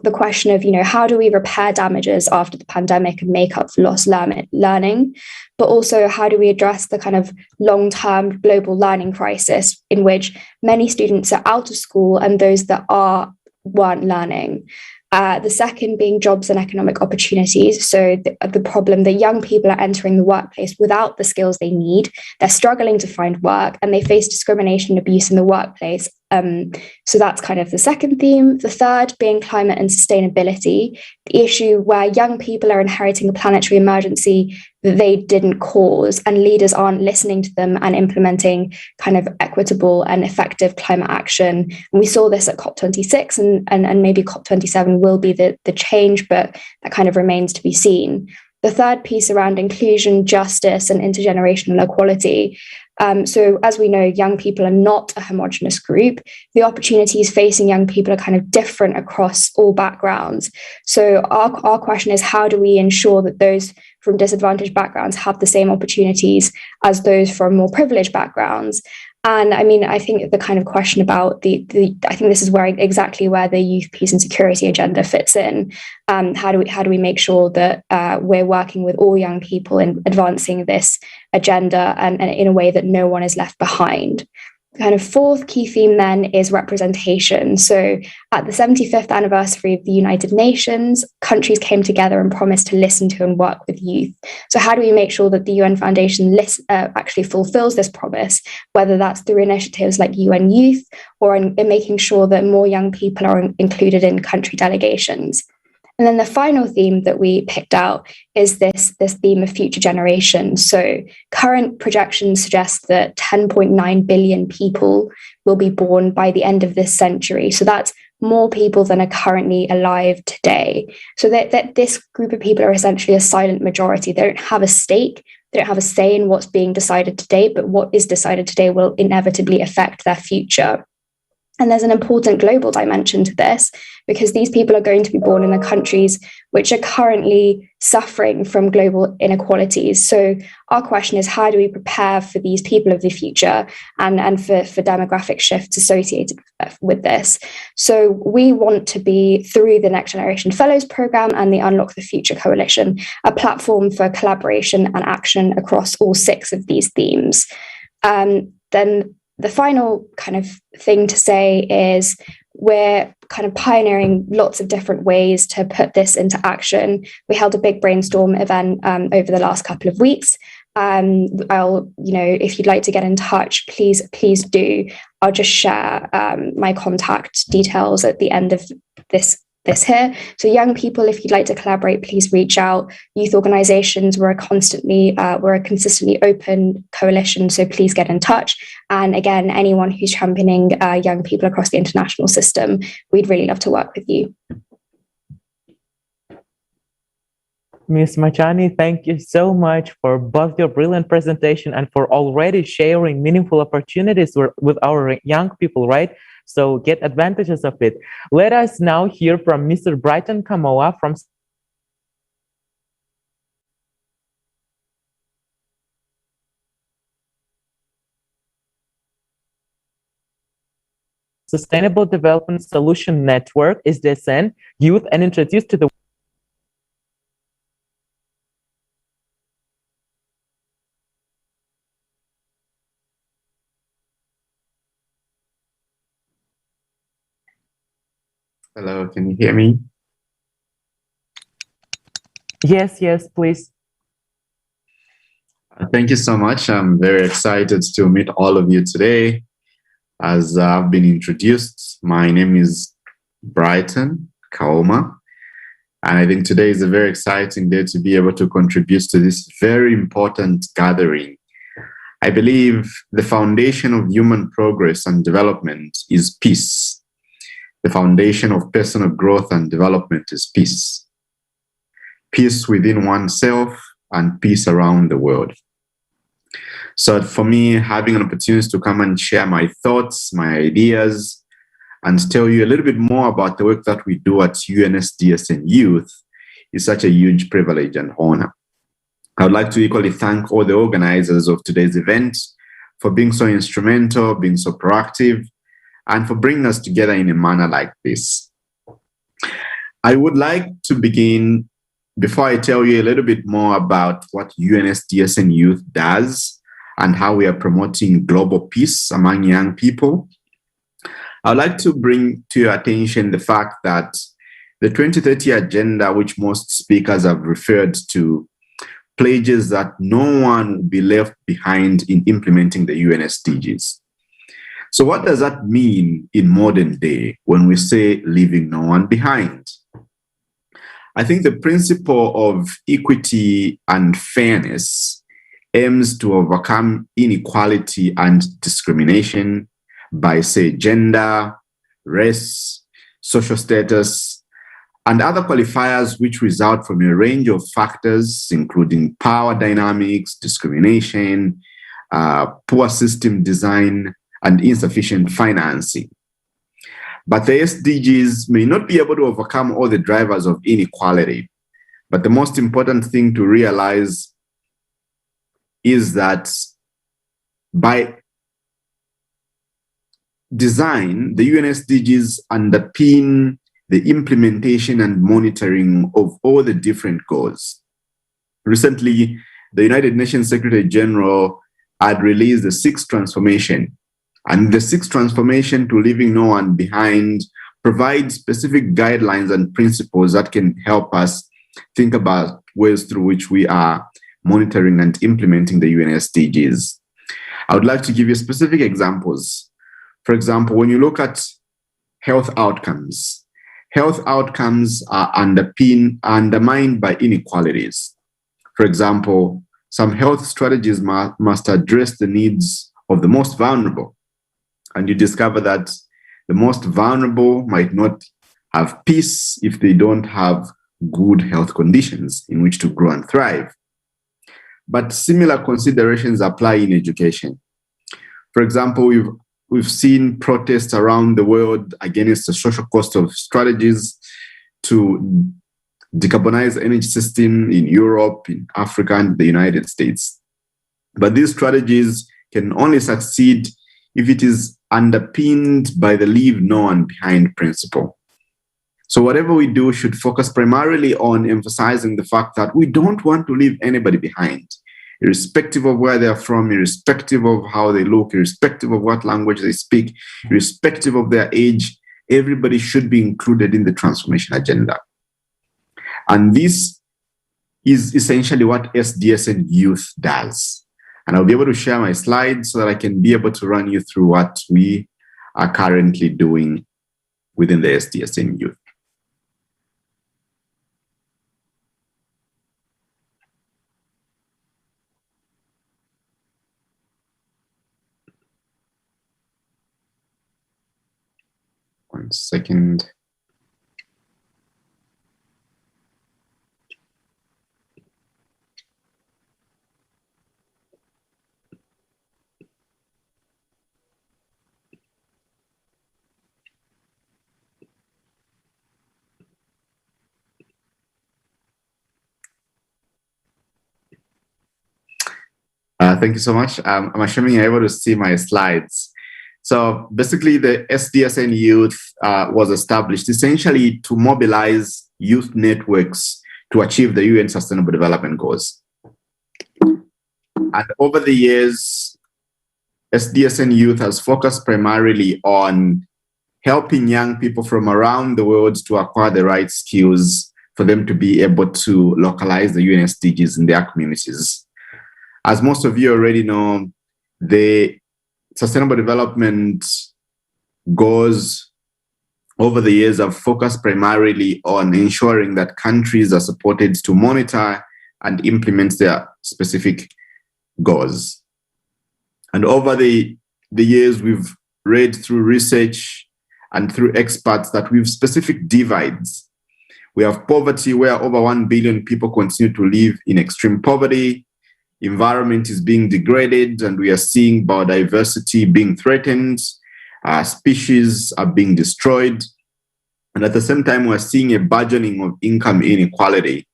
the question of, how do we repair damages after the pandemic and make up for lost learning? But also, how do we address the kind of long-term global learning crisis in which many students are out of school and those that weren't learning? The second being jobs and economic opportunities. So the problem that young people are entering the workplace without the skills they need. They're struggling to find work and they face discrimination and abuse in the workplace. So that's kind of the second theme. The third being climate and sustainability, the issue where young people are inheriting a planetary emergency that they didn't cause, and leaders aren't listening to them and implementing kind of equitable and effective climate action. And we saw this at COP26, and maybe COP27 will be the change, but that kind of remains to be seen. The third piece around inclusion, justice, and intergenerational equality. So as we know, young people are not a homogenous group. The opportunities facing young people are kind of different across all backgrounds. So our question is, how do we ensure that those from disadvantaged backgrounds have the same opportunities as those from more privileged backgrounds? And I mean, I think the kind of question about I think this is exactly where the youth, peace, and security agenda fits in. How do we make sure that we're working with all young people in advancing this agenda and in a way that no one is left behind? The kind of fourth key theme then is representation. So at the 75th anniversary of the United Nations, countries came together and promised to listen to and work with youth. So how do we make sure that the UN Foundation actually fulfills this promise, whether that's through initiatives like UN Youth or in making sure that more young people are included in country delegations? And then the final theme that we picked out is this theme of future generations. So current projections suggest that 10.9 billion people will be born by the end of this century. So that's more people than are currently alive today. So that this group of people are essentially a silent majority. They don't have a stake. They don't have a say in what's being decided today, but what is decided today will inevitably affect their future. And there's an important global dimension to this, because these people are going to be born in the countries which are currently suffering from global inequalities. So our question is, how do we prepare for these people of the future and for demographic shifts associated with this? So we want to be, through the Next Generation Fellows Programme and the Unlock the Future Coalition, a platform for collaboration and action across all 6 of these themes. Then the final kind of thing to say is we're kind of pioneering lots of different ways to put this into action. We held a big brainstorm event over the last couple of weeks. If you'd like to get in touch, please do. I'll just share my contact details at the end of this here. So young people, if you'd like to collaborate, please reach out. Youth organizations, we're a consistently open coalition, so please get in touch. And again, anyone who's championing young people across the international system, we'd really love to work with you. Ms. Machani, thank you so much for both your brilliant presentation and for already sharing meaningful opportunities with our young people, right? So get advantages of it. Let us now hear from Mr. Brighton Kamoa from Sustainable Development Solution Network, SDSN, youth, and introduced to the Hello, can you hear me? Yes, please. Thank you so much. I'm very excited to meet all of you today. As I've been introduced, my name is Brighton Kaoma, and I think today is a very exciting day to be able to contribute to this very important gathering. I believe the foundation of human progress and development is peace. The foundation of personal growth and development is peace. Peace within oneself and peace around the world. So for me, having an opportunity to come and share my thoughts, my ideas, and tell you a little bit more about the work that we do at UNSDSN Youth is such a huge privilege and honor. I would like to equally thank all the organizers of today's event for being so instrumental, being so proactive, and for bringing us together in a manner like this. I would like to begin, before I tell you a little bit more about what UNSDSN Youth does and how we are promoting global peace among young people, I'd like to bring to your attention the fact that the 2030 agenda, which most speakers have referred to, pledges that no one will be left behind in implementing the UN SDGs. So what does that mean in modern day when we say leaving no one behind? I think the principle of equity and fairness aims to overcome inequality and discrimination by, say, gender, race, social status, and other qualifiers which result from a range of factors, including power dynamics, discrimination, poor system design, and insufficient financing. But the SDGs may not be able to overcome all the drivers of inequality. But the most important thing to realize is that by design, the UN SDGs underpin the implementation and monitoring of all the different goals. Recently, the United Nations Secretary General had released the sixth transformation. And the sixth transformation to leaving no one behind provides specific guidelines and principles that can help us think about ways through which we are monitoring and implementing the UN SDGs. I would like to give you specific examples. For example, when you look at health outcomes are undermined by inequalities. For example, some health strategies must address the needs of the most vulnerable. And you discover that the most vulnerable might not have peace if they don't have good health conditions in which to grow and thrive. But similar considerations apply in education. For example, we've seen protests around the world against the social cost of strategies to decarbonize the energy system in Europe, in Africa, and the United States. But these strategies can only succeed if it is underpinned by the leave no one behind principle. So whatever we do should focus primarily on emphasizing the fact that we don't want to leave anybody behind, irrespective of where they're from, irrespective of how they look, irrespective of what language they speak, irrespective of their age, everybody should be included in the transformation agenda. And this is essentially what SDSN Youth does. And I'll be able to share my slides so that I can be able to run you through what we are currently doing within the SDSN Youth. One second. Thank you so much. I'm assuming you're able to see my slides. So basically, the SDSN Youth was established essentially to mobilize youth networks to achieve the UN Sustainable Development Goals. And over the years, SDSN Youth has focused primarily on helping young people from around the world to acquire the right skills for them to be able to localize the UN SDGs in their communities. As most of you already know, the Sustainable Development Goals over the years have focused primarily on ensuring that countries are supported to monitor and implement their specific goals. And over the years, we've read through research and through experts that we have specific divides. We have poverty, where over 1 billion people continue to live in extreme poverty. Environment is being degraded, and we are seeing biodiversity being threatened. Species are being destroyed. And at the same time, we're seeing a burgeoning of income inequality.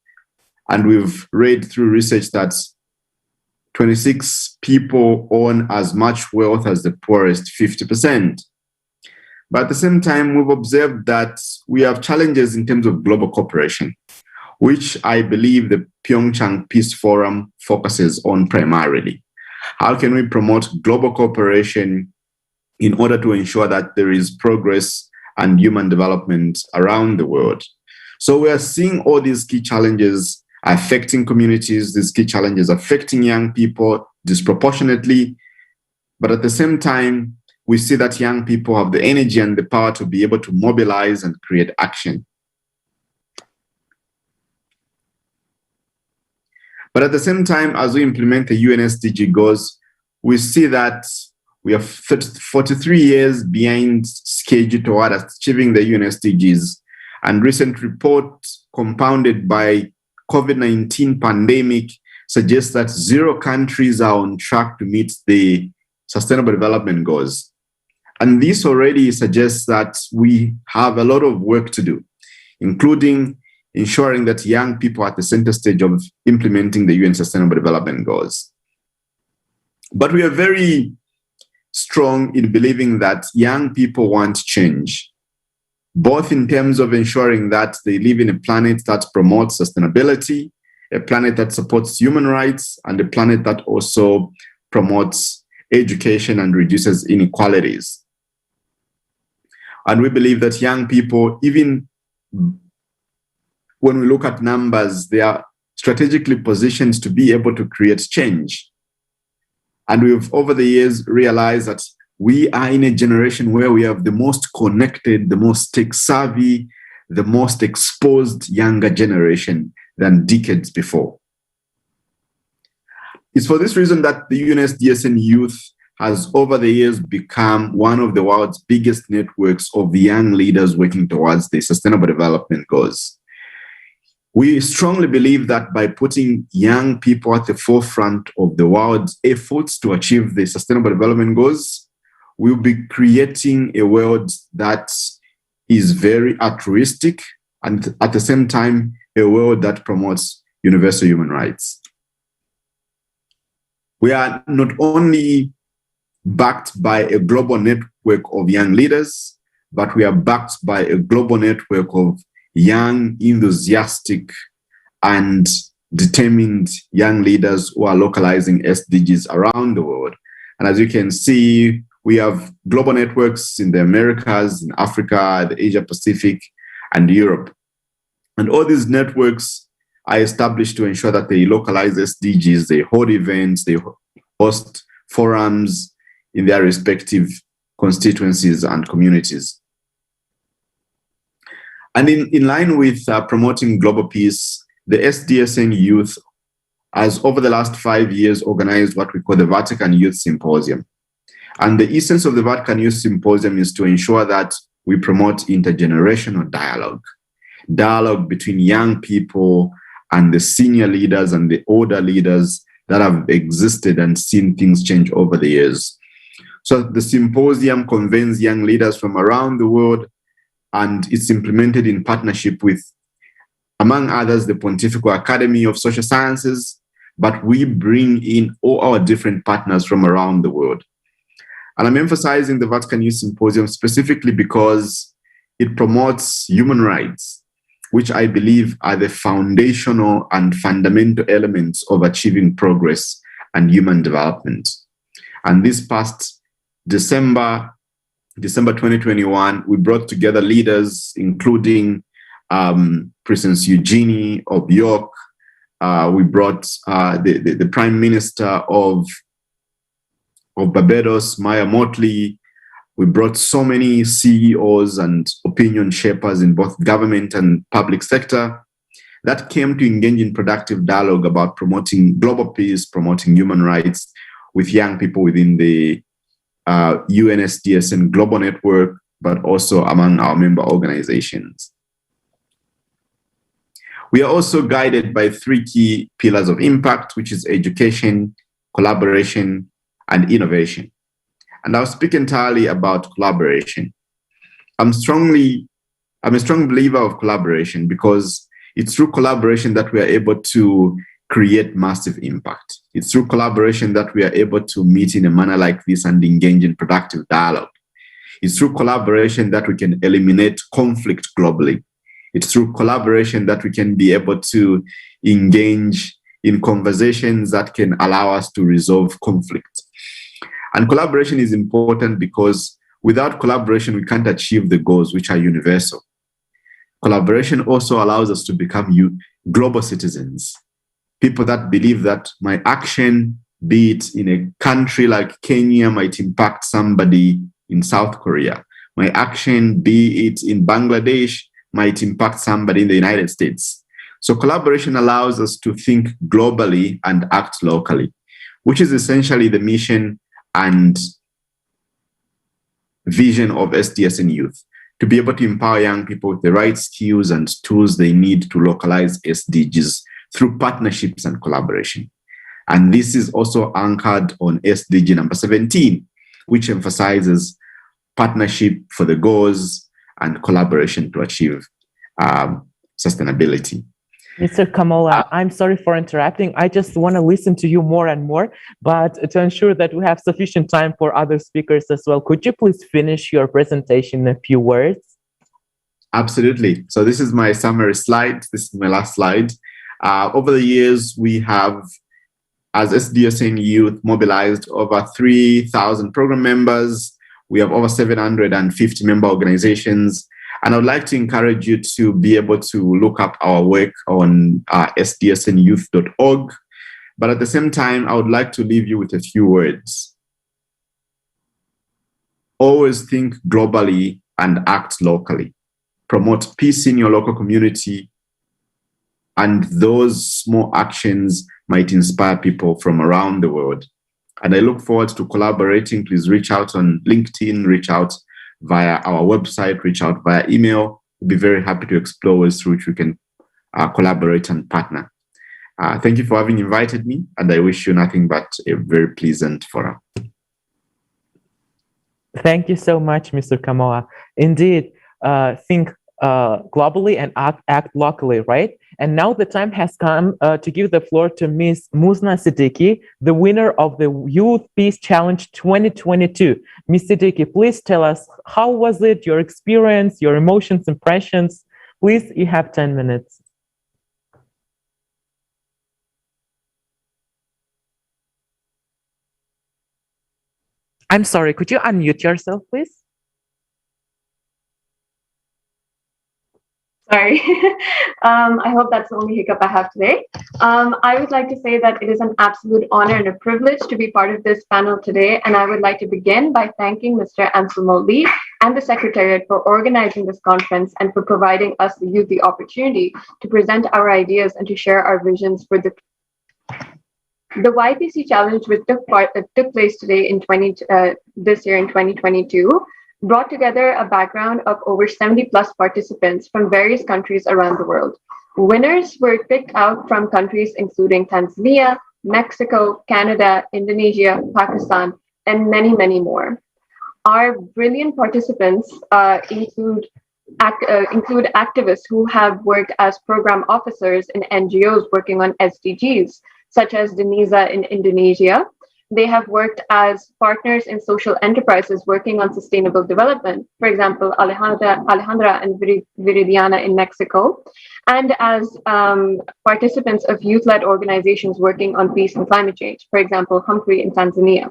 And we've read through research that 26 people own as much wealth as the poorest 50%. But at the same time, we've observed that we have challenges in terms of global cooperation, which I believe the PyeongChang Peace Forum focuses on primarily. How can we promote global cooperation in order to ensure that there is progress and human development around the world? So we are seeing all these key challenges affecting communities, these key challenges affecting young people disproportionately. But at the same time, we see that young people have the energy and the power to be able to mobilize and create action. But at the same time, as we implement the UN SDG goals, we see that we are 43 years behind schedule toward achieving the UN SDGs. And recent reports compounded by COVID-19 pandemic suggests that 0 countries are on track to meet the Sustainable Development Goals. And this already suggests that we have a lot of work to do, including ensuring that young people are at the center stage of implementing the UN Sustainable Development Goals. But we are very strong in believing that young people want change, both in terms of ensuring that they live in a planet that promotes sustainability, a planet that supports human rights, and a planet that also promotes education and reduces inequalities. And we believe that young people, even when we look at numbers, they are strategically positioned to be able to create change. And we've, over the years, realized that we are in a generation where we have the most connected, the most tech-savvy, the most exposed younger generation than decades before. It's for this reason that the UNSDSN Youth has, over the years, become one of the world's biggest networks of young leaders working towards the Sustainable Development Goals. We strongly believe that by putting young people at the forefront of the world's efforts to achieve the Sustainable Development Goals, we'll be creating a world that is very altruistic and at the same time, a world that promotes universal human rights. We are not only backed by a global network of young leaders, but we are backed by a global network of young, enthusiastic, and determined young leaders who are localizing SDGs around the world. And as you can see, We have global networks in the Americas, in Africa, the Asia Pacific, and Europe. And all these networks are established to ensure that they localize SDGs, they hold events, they host forums in their respective constituencies and communities. And in line with promoting global peace, the SDSN Youth has, over the last 5 years, organized what we call the Vatican Youth Symposium. And the essence of the Vatican Youth Symposium is to ensure that we promote intergenerational dialogue between young people and the senior leaders and the older leaders that have existed and seen things change over the years. So the symposium convenes young leaders from around the world, and it's implemented in partnership with, among others, the Pontifical Academy of Social Sciences, but we bring in all our different partners from around the world. And I'm emphasizing the Vatican Youth Symposium specifically because it promotes human rights, which I believe are the foundational and fundamental elements of achieving progress and human development. And this past December 2021, we brought together leaders, including Princess Eugenie of York. We brought the Prime Minister of Barbados, Maya Motley. We brought so many CEOs and opinion shapers in both government and public sector that came to engage in productive dialogue about promoting global peace, promoting human rights with young people within the UNSDSN Global Network, but also among our member organizations. We are also guided by 3 key pillars of impact, which is education, collaboration, and innovation. And I'll speak entirely about collaboration. I'm a strong believer of collaboration because it's through collaboration that we are able to create massive impact. It's through collaboration that we are able to meet in a manner like this and engage in productive dialogue. It's through collaboration that we can eliminate conflict globally. It's through collaboration that we can be able to engage in conversations that can allow us to resolve conflict. And collaboration is important because without collaboration, we can't achieve the goals which are universal. Collaboration also allows us to become global citizens, people that believe that my action, be it in a country like Kenya, might impact somebody in South Korea. My action, be it in Bangladesh, might impact somebody in the United States. So collaboration allows us to think globally and act locally, which is essentially the mission and vision of SDSN Youth, to be able to empower young people with the right skills and tools they need to localize SDGs through partnerships and collaboration. And this is also anchored on SDG number 17, which emphasizes partnership for the goals and collaboration to achieve sustainability. Mr. Kamola, I'm sorry for interrupting. I just want to listen to you more and more, but to ensure that we have sufficient time for other speakers as well, could you please finish your presentation in a few words? Absolutely. So this is my summary slide. This is my last slide. Over the years, we have, as SDSN Youth, mobilized over 3,000 program members. We have over 750 member organizations. And I would like to encourage you to be able to look up our work on sdsnyouth.org. But at the same time, I would like to leave you with a few words. Always think globally and act locally. Promote peace in your local community. And those small actions might inspire people from around the world. And I look forward to collaborating. Please reach out on LinkedIn, reach out via our website, reach out via email. We'll be very happy to explore ways through which we can collaborate and partner. Thank you for having invited me, and I wish you nothing but a very pleasant forum. Thank you so much, Mr. Kamoa. Indeed, think globally and act locally, right? And now the time has come to give the floor to Ms. Musna Siddiqui, the winner of the Youth Peace Challenge 2022. Ms. Siddiqui, please tell us, how was it, your experience, your emotions, impressions? Please, you have 10 minutes. I'm sorry, could you unmute yourself, please? Sorry. I hope that's the only hiccup I have today. I would like to say that it is an absolute honor and a privilege to be part of this panel today. And I would like to begin by thanking Mr. Anselmo Lee and the Secretariat for organizing this conference and for providing us, the youth, the opportunity to present our ideas and to share our visions for the YPC Challenge, which took place today in this year in 2022, brought together a background of over 70 plus participants from various countries around the world. Winners were picked out from countries including Tanzania, Mexico, Canada, Indonesia, Pakistan, and many, many more. Our brilliant participants include activists who have worked as program officers in NGOs working on SDGs, such as Denisa in Indonesia. They have worked as partners in social enterprises working on sustainable development, for example, Alejandra and Viridiana in Mexico, and as participants of youth-led organizations working on peace and climate change, for example, Humphrey in Tanzania.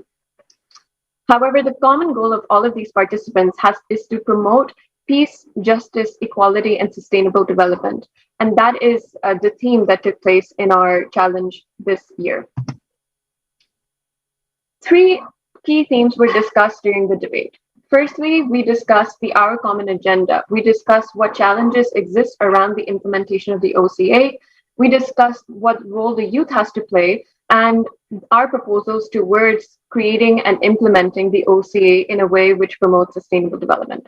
However, the common goal of all of these participants is to promote peace, justice, equality, and sustainable development. And that is the theme that took place in our challenge this year. 3 key themes were discussed during the debate. Firstly, we discussed the Our Common Agenda. We discussed what challenges exist around the implementation of the OCA. We discussed what role the youth has to play and our proposals towards creating and implementing the OCA in a way which promotes sustainable development.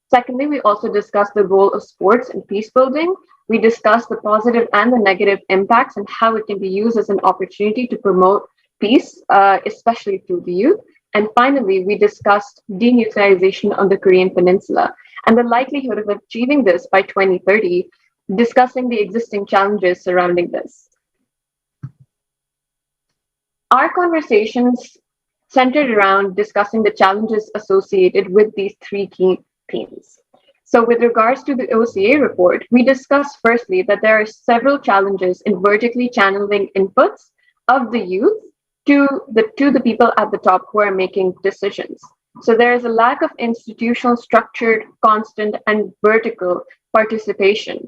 Secondly, we also discussed the role of sports in peace building. We discussed the positive and the negative impacts and how it can be used as an opportunity to promote peace, especially through the youth. And finally, we discussed denuclearization on the Korean Peninsula and the likelihood of achieving this by 2030, discussing the existing challenges surrounding this. Our conversations centered around discussing the challenges associated with these 3 key themes. So with regards to the OCA report, we discussed firstly that there are several challenges in vertically channeling inputs of the youth to the people at the top who are making decisions. So there is a lack of institutional, structured, constant, and vertical participation.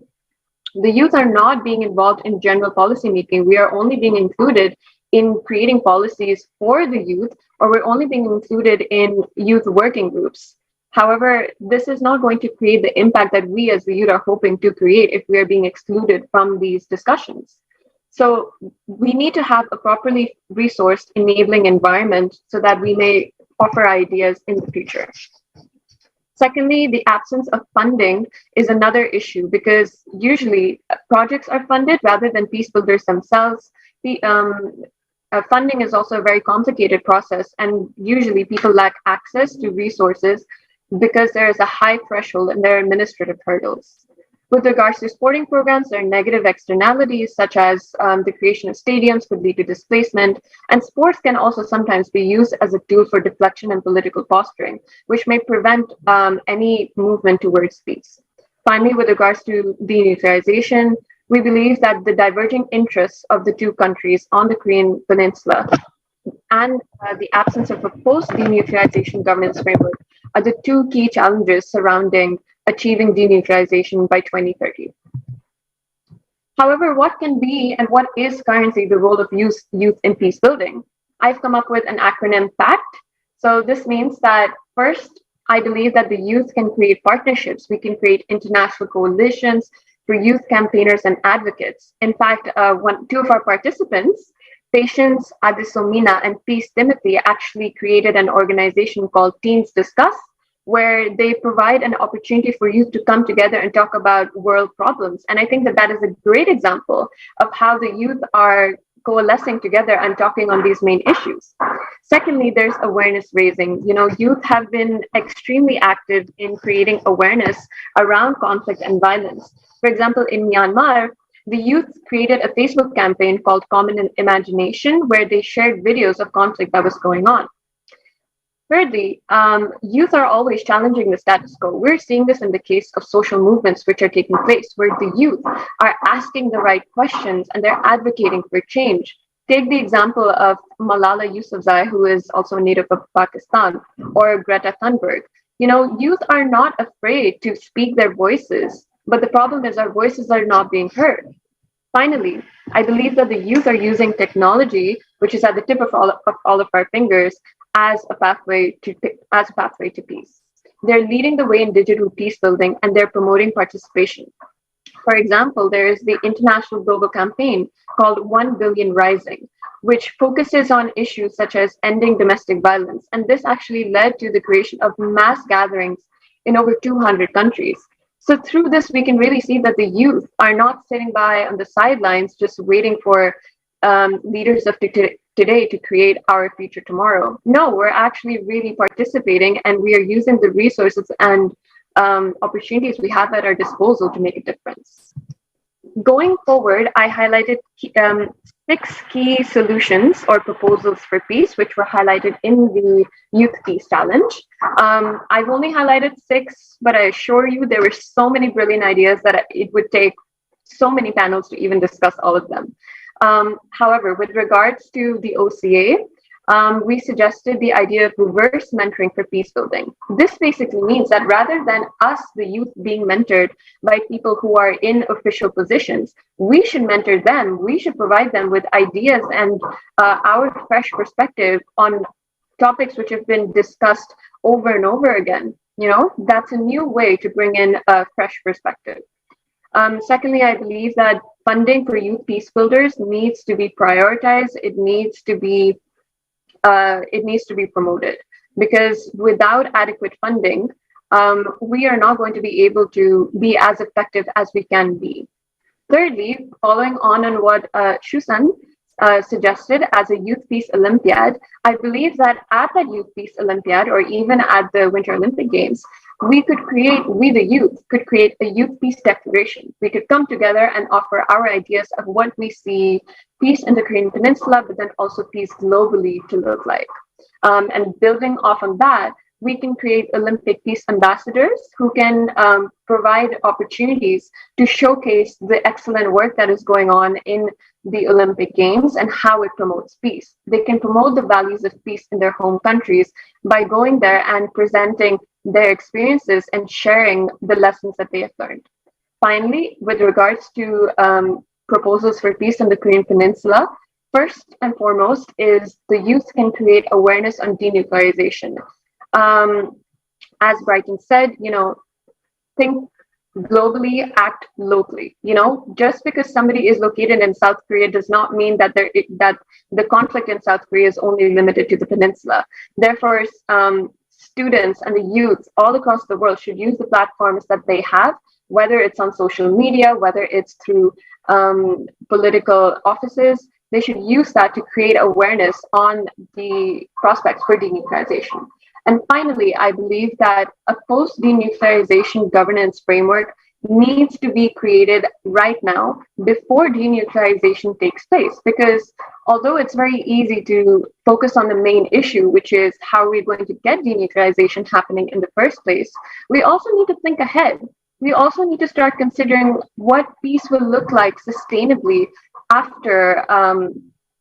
The youth are not being involved in general policy making. We are only being included in creating policies for the youth, or we're only being included in youth working groups. However, this is not going to create the impact that we as the youth are hoping to create if we are being excluded from these discussions. So we need to have a properly resourced enabling environment so that we may offer ideas in the future. Secondly, the absence of funding is another issue because usually projects are funded rather than peace builders themselves. The funding is also a very complicated process, and usually people lack access to resources because there is a high threshold and there are administrative hurdles. With regards to sporting programs, there are negative externalities such as the creation of stadiums could lead to displacement, and sports can also sometimes be used as a tool for deflection and political posturing, which may prevent any movement towards peace. Finally, with regards to denuclearization, we believe that the diverging interests of the 2 countries on the Korean Peninsula and the absence of a post-denuclearization governance framework are the 2 key challenges surrounding achieving denuclearization by 2030. However, what can be and what is currently the role of youth in peace building? I've come up with an acronym PACT. So this means that first, I believe that the youth can create partnerships. We can create international coalitions for youth campaigners and advocates. In fact, 2 of our participants, Patience Adesomina and Peace Timothy, actually created an organization called Teens Discuss, where they provide an opportunity for youth to come together and talk about world problems. And I think that that is a great example of how the youth are coalescing together and talking on these main issues. Secondly, there's awareness raising. Youth have been extremely active in creating awareness around conflict and violence. For example, in Myanmar, the youth created a Facebook campaign called Common Imagination, where they shared videos of conflict that was going on. Thirdly, youth are always challenging the status quo. We're seeing this in the case of social movements which are taking place, where the youth are asking the right questions and they're advocating for change. Take the example of Malala Yousafzai, who is also a native of Pakistan, or Greta Thunberg. Youth are not afraid to speak their voices, but the problem is our voices are not being heard. Finally, I believe that the youth are using technology, which is at the tip of all of our fingers, as a pathway to peace. They're leading the way in digital peace building, and they're promoting participation. For example, there is the international global campaign called 1 Billion Rising, which focuses on issues such as ending domestic violence. And this actually led to the creation of mass gatherings in over 200 countries. So through this, we can really see that the youth are not sitting by on the sidelines just waiting for leaders of today to create our future tomorrow. No, we're actually really participating, and we are using the resources and opportunities we have at our disposal to make a difference. Going forward, I highlighted 6 key solutions or proposals for peace, which were highlighted in the Youth Peace Challenge. I've only highlighted 6, but I assure you there were so many brilliant ideas that it would take so many panels to even discuss all of them. However, with regards to the OCA, we suggested the idea of reverse mentoring for peace building. This basically means that rather than us, the youth, being mentored by people who are in official positions, we should mentor them. We should provide them with ideas and our fresh perspective on topics which have been discussed over and over again. That's a new way to bring in a fresh perspective. Secondly, I believe that funding for youth peace builders needs to be prioritized. It needs to be promoted, because without adequate funding, we are not going to be able to be as effective as we can be. Thirdly, following on what Shusan suggested as a Youth Peace Olympiad, I believe that at that Youth Peace Olympiad, or even at the Winter Olympic Games, we the youth could create a Youth Peace Declaration. We could come together and offer our ideas of what we see peace in the Korean Peninsula, but then also peace globally to look like. And building off on that, we can create Olympic peace ambassadors who can provide opportunities to showcase the excellent work that is going on in the Olympic Games and how it promotes peace. They can promote the values of peace in their home countries by going there and presenting their experiences and sharing the lessons that they have learned. Finally, with regards to proposals for peace in the Korean Peninsula, first and foremost is the youth can create awareness on denuclearization. As Brighton said, think globally, act locally. Just because somebody is located in South Korea does not mean that that the conflict in South Korea is only limited to the peninsula. Therefore, students and the youth all across the world should use the platforms that they have, whether it's on social media, whether it's through political offices. They should use that to create awareness on the prospects for denuclearization. And finally, I believe that a post-denuclearization governance framework needs to be created right now before denuclearization takes place. Because although it's very easy to focus on the main issue, which is how we're going to get denuclearization happening in the first place, we also need to think ahead. We also need to start considering what peace will look like sustainably after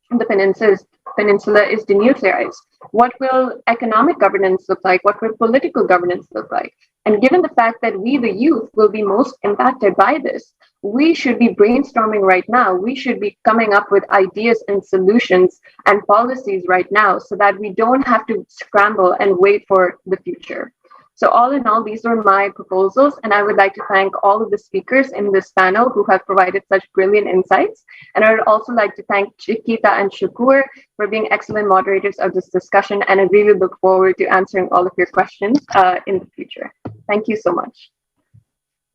the peninsula is denuclearized. What will economic governance look like? What will political governance look like? And given the fact that we, the youth, will be most impacted by this, we should be brainstorming right now. We should be coming up with ideas and solutions and policies right now so that we don't have to scramble and wait for the future. So all in all, these are my proposals, and I would like to thank all of the speakers in this panel who have provided such brilliant insights. And I would also like to thank Chiquita and Shukur for being excellent moderators of this discussion, and I really look forward to answering all of your questions in the future. Thank you so much.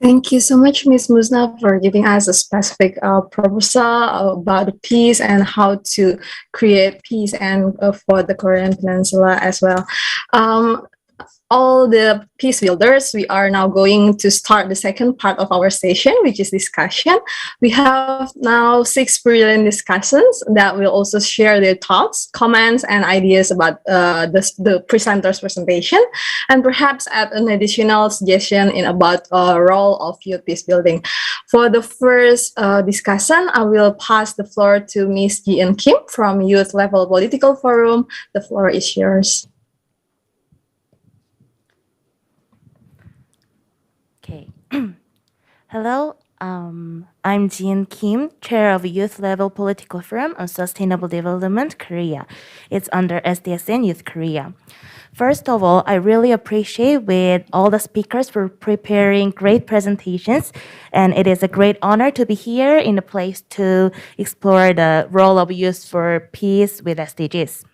Thank you so much, Ms. Musna, for giving us a specific proposal about peace and how to create peace and for the Korean Peninsula as well. all the peace builders, we are now going to start the second part of our session, which is discussion. We have now 6 brilliant discussants that will also share their thoughts, comments, and ideas about the presenter's presentation, and perhaps add an additional suggestion in about role of youth peace building. For the first discussion, I will pass the floor to Ms. Ji-eun Kim from Youth Level Political Forum. The floor is yours. Okay. Hello, I'm Ji-eun Kim, Chair of Youth Level Political Forum on Sustainable Development Korea. It's under SDSN Youth Korea. First of all, I really appreciate with all the speakers for preparing great presentations, and it is a great honor to be here in the place to explore the role of youth for peace with SDGs.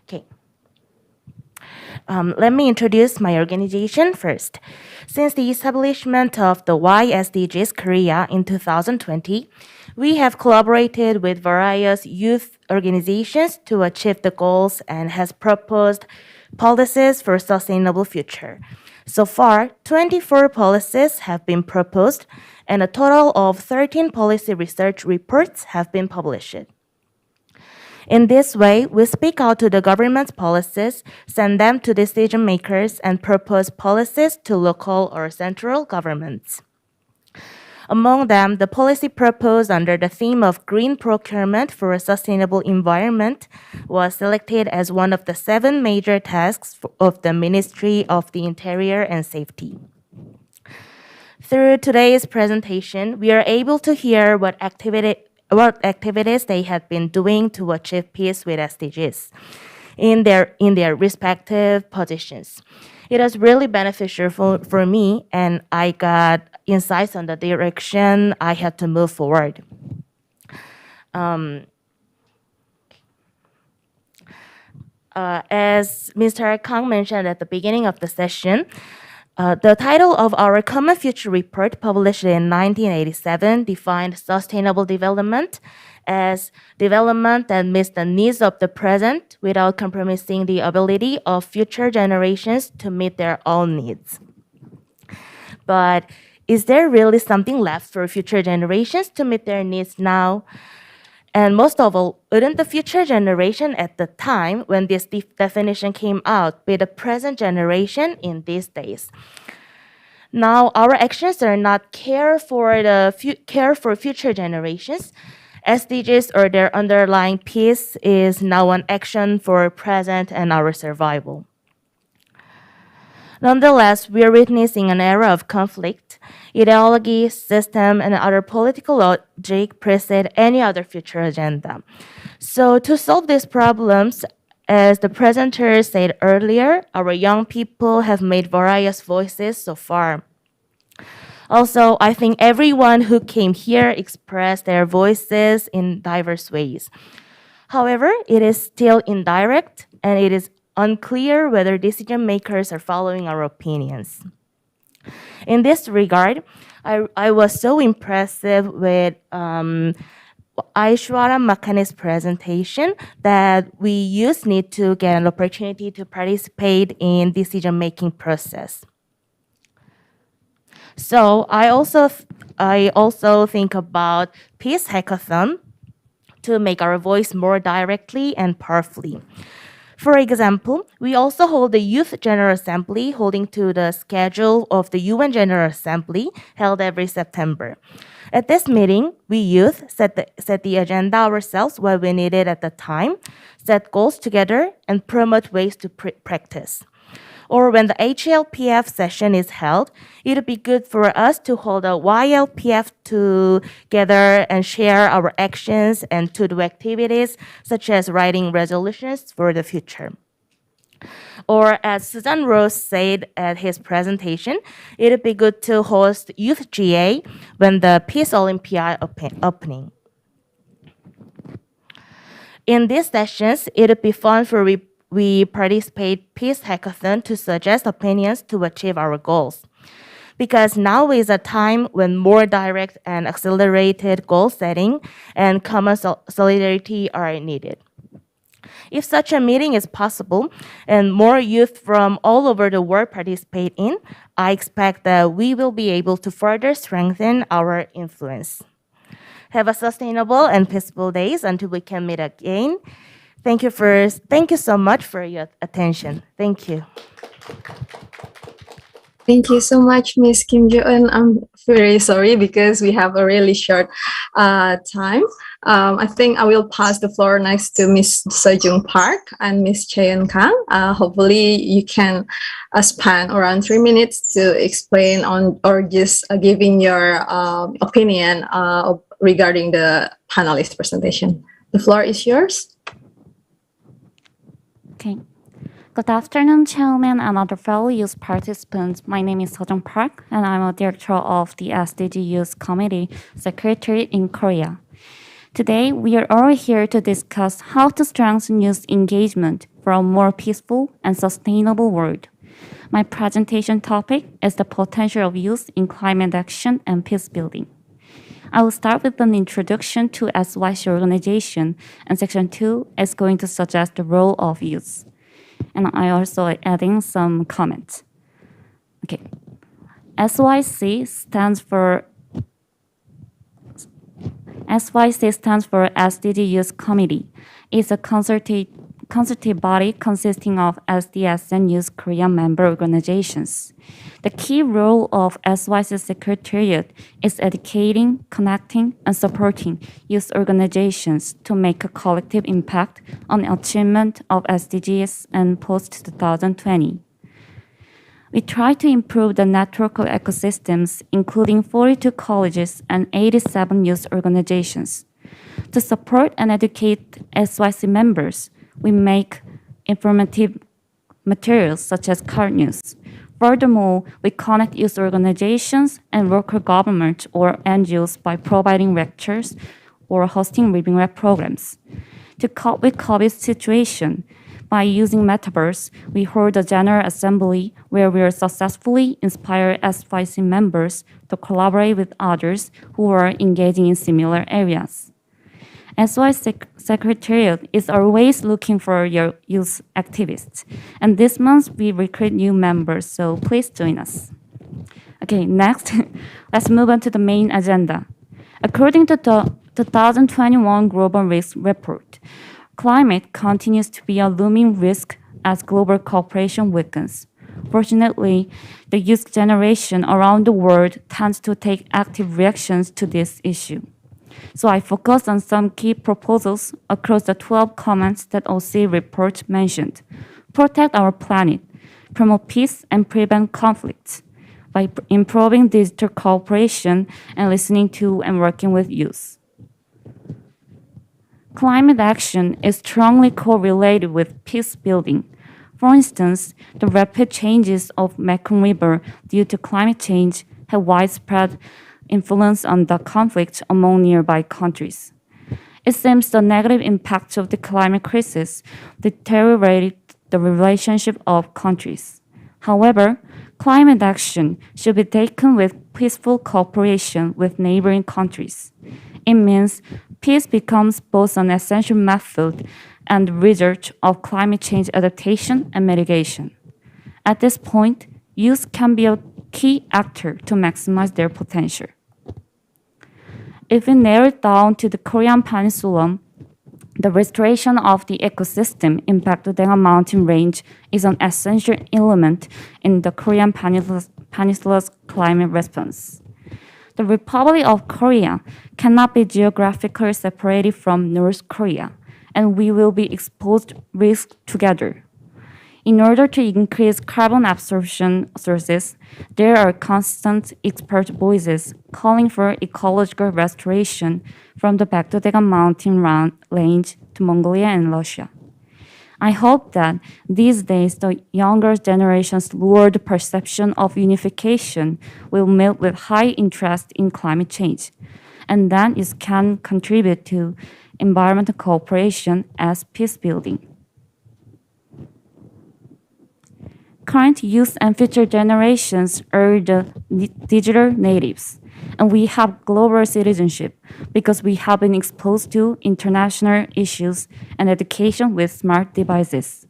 Okay. Let me introduce my organization first. Since the establishment of the YSDGs Korea in 2020, we have collaborated with various youth organizations to achieve the goals and has proposed policies for a sustainable future. So far, 24 policies have been proposed, and a total of 13 policy research reports have been published. In this way, we speak out to the government's policies, send them to decision makers, and propose policies to local or central governments. Among them, the policy proposed under the theme of green procurement for a sustainable environment was selected as one of the 7 major tasks of the Ministry of the Interior and Safety. Through today's presentation, we are able to hear what activities they had been doing to achieve peace with SDGs in their respective positions. It was really beneficial for me, and I got insights on the direction I had to move forward. As Mr. Kang mentioned at the beginning of the session, the title of our Common Future Report, published in 1987, defined sustainable development as development that meets the needs of the present without compromising the ability of future generations to meet their own needs. But is there really something left for future generations to meet their needs now? And most of all, wouldn't the future generation at the time when this definition came out be the present generation in these days? Now, our actions are not care for future generations. SDGs or their underlying peace is now an action for present and our survival. Nonetheless, we are witnessing an era of conflict. Ideology, system, and other political logic precede any other future agenda. So to solve these problems, as the presenter said earlier, our young people have made various voices so far. Also, I think everyone who came here expressed their voices in diverse ways. However, it is still indirect, and it is unclear whether decision makers are following our opinions. In this regard, I was so impressed with Aishwara Makhani's presentation that we youth need to get an opportunity to participate in decision-making process. So I also think about Peace Hackathon to make our voice more directly and powerfully. For example, we also hold the Youth General Assembly holding to the schedule of the UN General Assembly held every September. At this meeting, we youth set the agenda ourselves what we needed at the time, set goals together, and promote ways to practice. Or when the HLPF session is held, it would be good for us to hold a YLPF together and share our actions and to do activities such as writing resolutions for the future. Or as Susan Rose said at his presentation, it would be good to host Youth GA when the Peace Olympiad opening. In these sessions, it would be fun for we participate Peace Hackathon to suggest opinions to achieve our goals. Because now is a time when more direct and accelerated goal setting and common solidarity are needed. If such a meeting is possible and more youth from all over the world participate in, I expect that we will be able to further strengthen our influence. Have a sustainable and peaceful days until we can meet again. Thank you so much for your attention. Thank you. Thank you so much, Miss Kim Jo-eun. I'm very sorry because we have a really short time. I think I will pass the floor next to Miss Sejung Park and Miss Cheon Kang. Hopefully, you can span around 3 minutes to explain on or just giving your opinion regarding the panelist presentation. The floor is yours. Okay. Good afternoon, Chairman and other fellow youth participants. My name is Sejong Park, and I'm a director of the SDG Youth Committee Secretariat in Korea. Today, we are all here to discuss how to strengthen youth engagement for a more peaceful and sustainable world. My presentation topic is the potential of youth in climate action and peace building. I will start with an introduction to SYC organization, and section 2 is going to suggest the role of youth. And I also adding some comments. Okay. SYC stands for SDG Youth Committee. It's a consultative body consisting of SDS and Youth Korean member organizations. The key role of SYC Secretariat is educating, connecting, and supporting youth organizations to make a collective impact on the achievement of SDGs and post-2020. We try to improve the network of ecosystems, including 42 colleges and 87 youth organizations. To support and educate SYC members, we make informative materials such as card news. Furthermore, we connect youth organizations and local government or NGOs by providing lectures or hosting living lab programs. To cope with COVID situation, by using metaverse, we hold a general assembly where we are successfully inspire SYC members to collaborate with others who are engaging in similar areas. SYC Secretariat is always looking for your youth activists. And this month, we recruit new members, so please join us. Okay, next, let's move on to the main agenda. According to the 2021 Global Risk Report, climate continues to be a looming risk as global cooperation weakens. Fortunately, the youth generation around the world tends to take active reactions to this issue. So I focus on some key proposals across the 12 comments that OC report mentioned. Protect our planet, promote peace, and prevent conflicts by improving digital cooperation and listening to and working with youth. Climate action is strongly correlated with peace building. For instance, the rapid changes of Mekong River due to climate change have widespread influence on the conflict among nearby countries. It seems the negative impact of the climate crisis deteriorated the relationship of countries. However, climate action should be taken with peaceful cooperation with neighboring countries. It means peace becomes both an essential method and the result of climate change adaptation and mitigation. At this point, youth can be a key actor to maximize their potential. If we narrow it down to the Korean Peninsula, the restoration of the ecosystem in Baekdudaegan mountain range is an essential element in the Korean Peninsula's climate response. The Republic of Korea cannot be geographically separated from North Korea, and we will be exposed to risks together. In order to increase carbon absorption sources, there are constant expert voices calling for ecological restoration from the Baekdudaegan mountain range to Mongolia and Russia. I hope that these days the younger generation's lurid perception of unification will meet with high interest in climate change, and then it can contribute to environmental cooperation as peace building. Current youth and future generations are the digital natives, and we have global citizenship because we have been exposed to international issues and education with smart devices.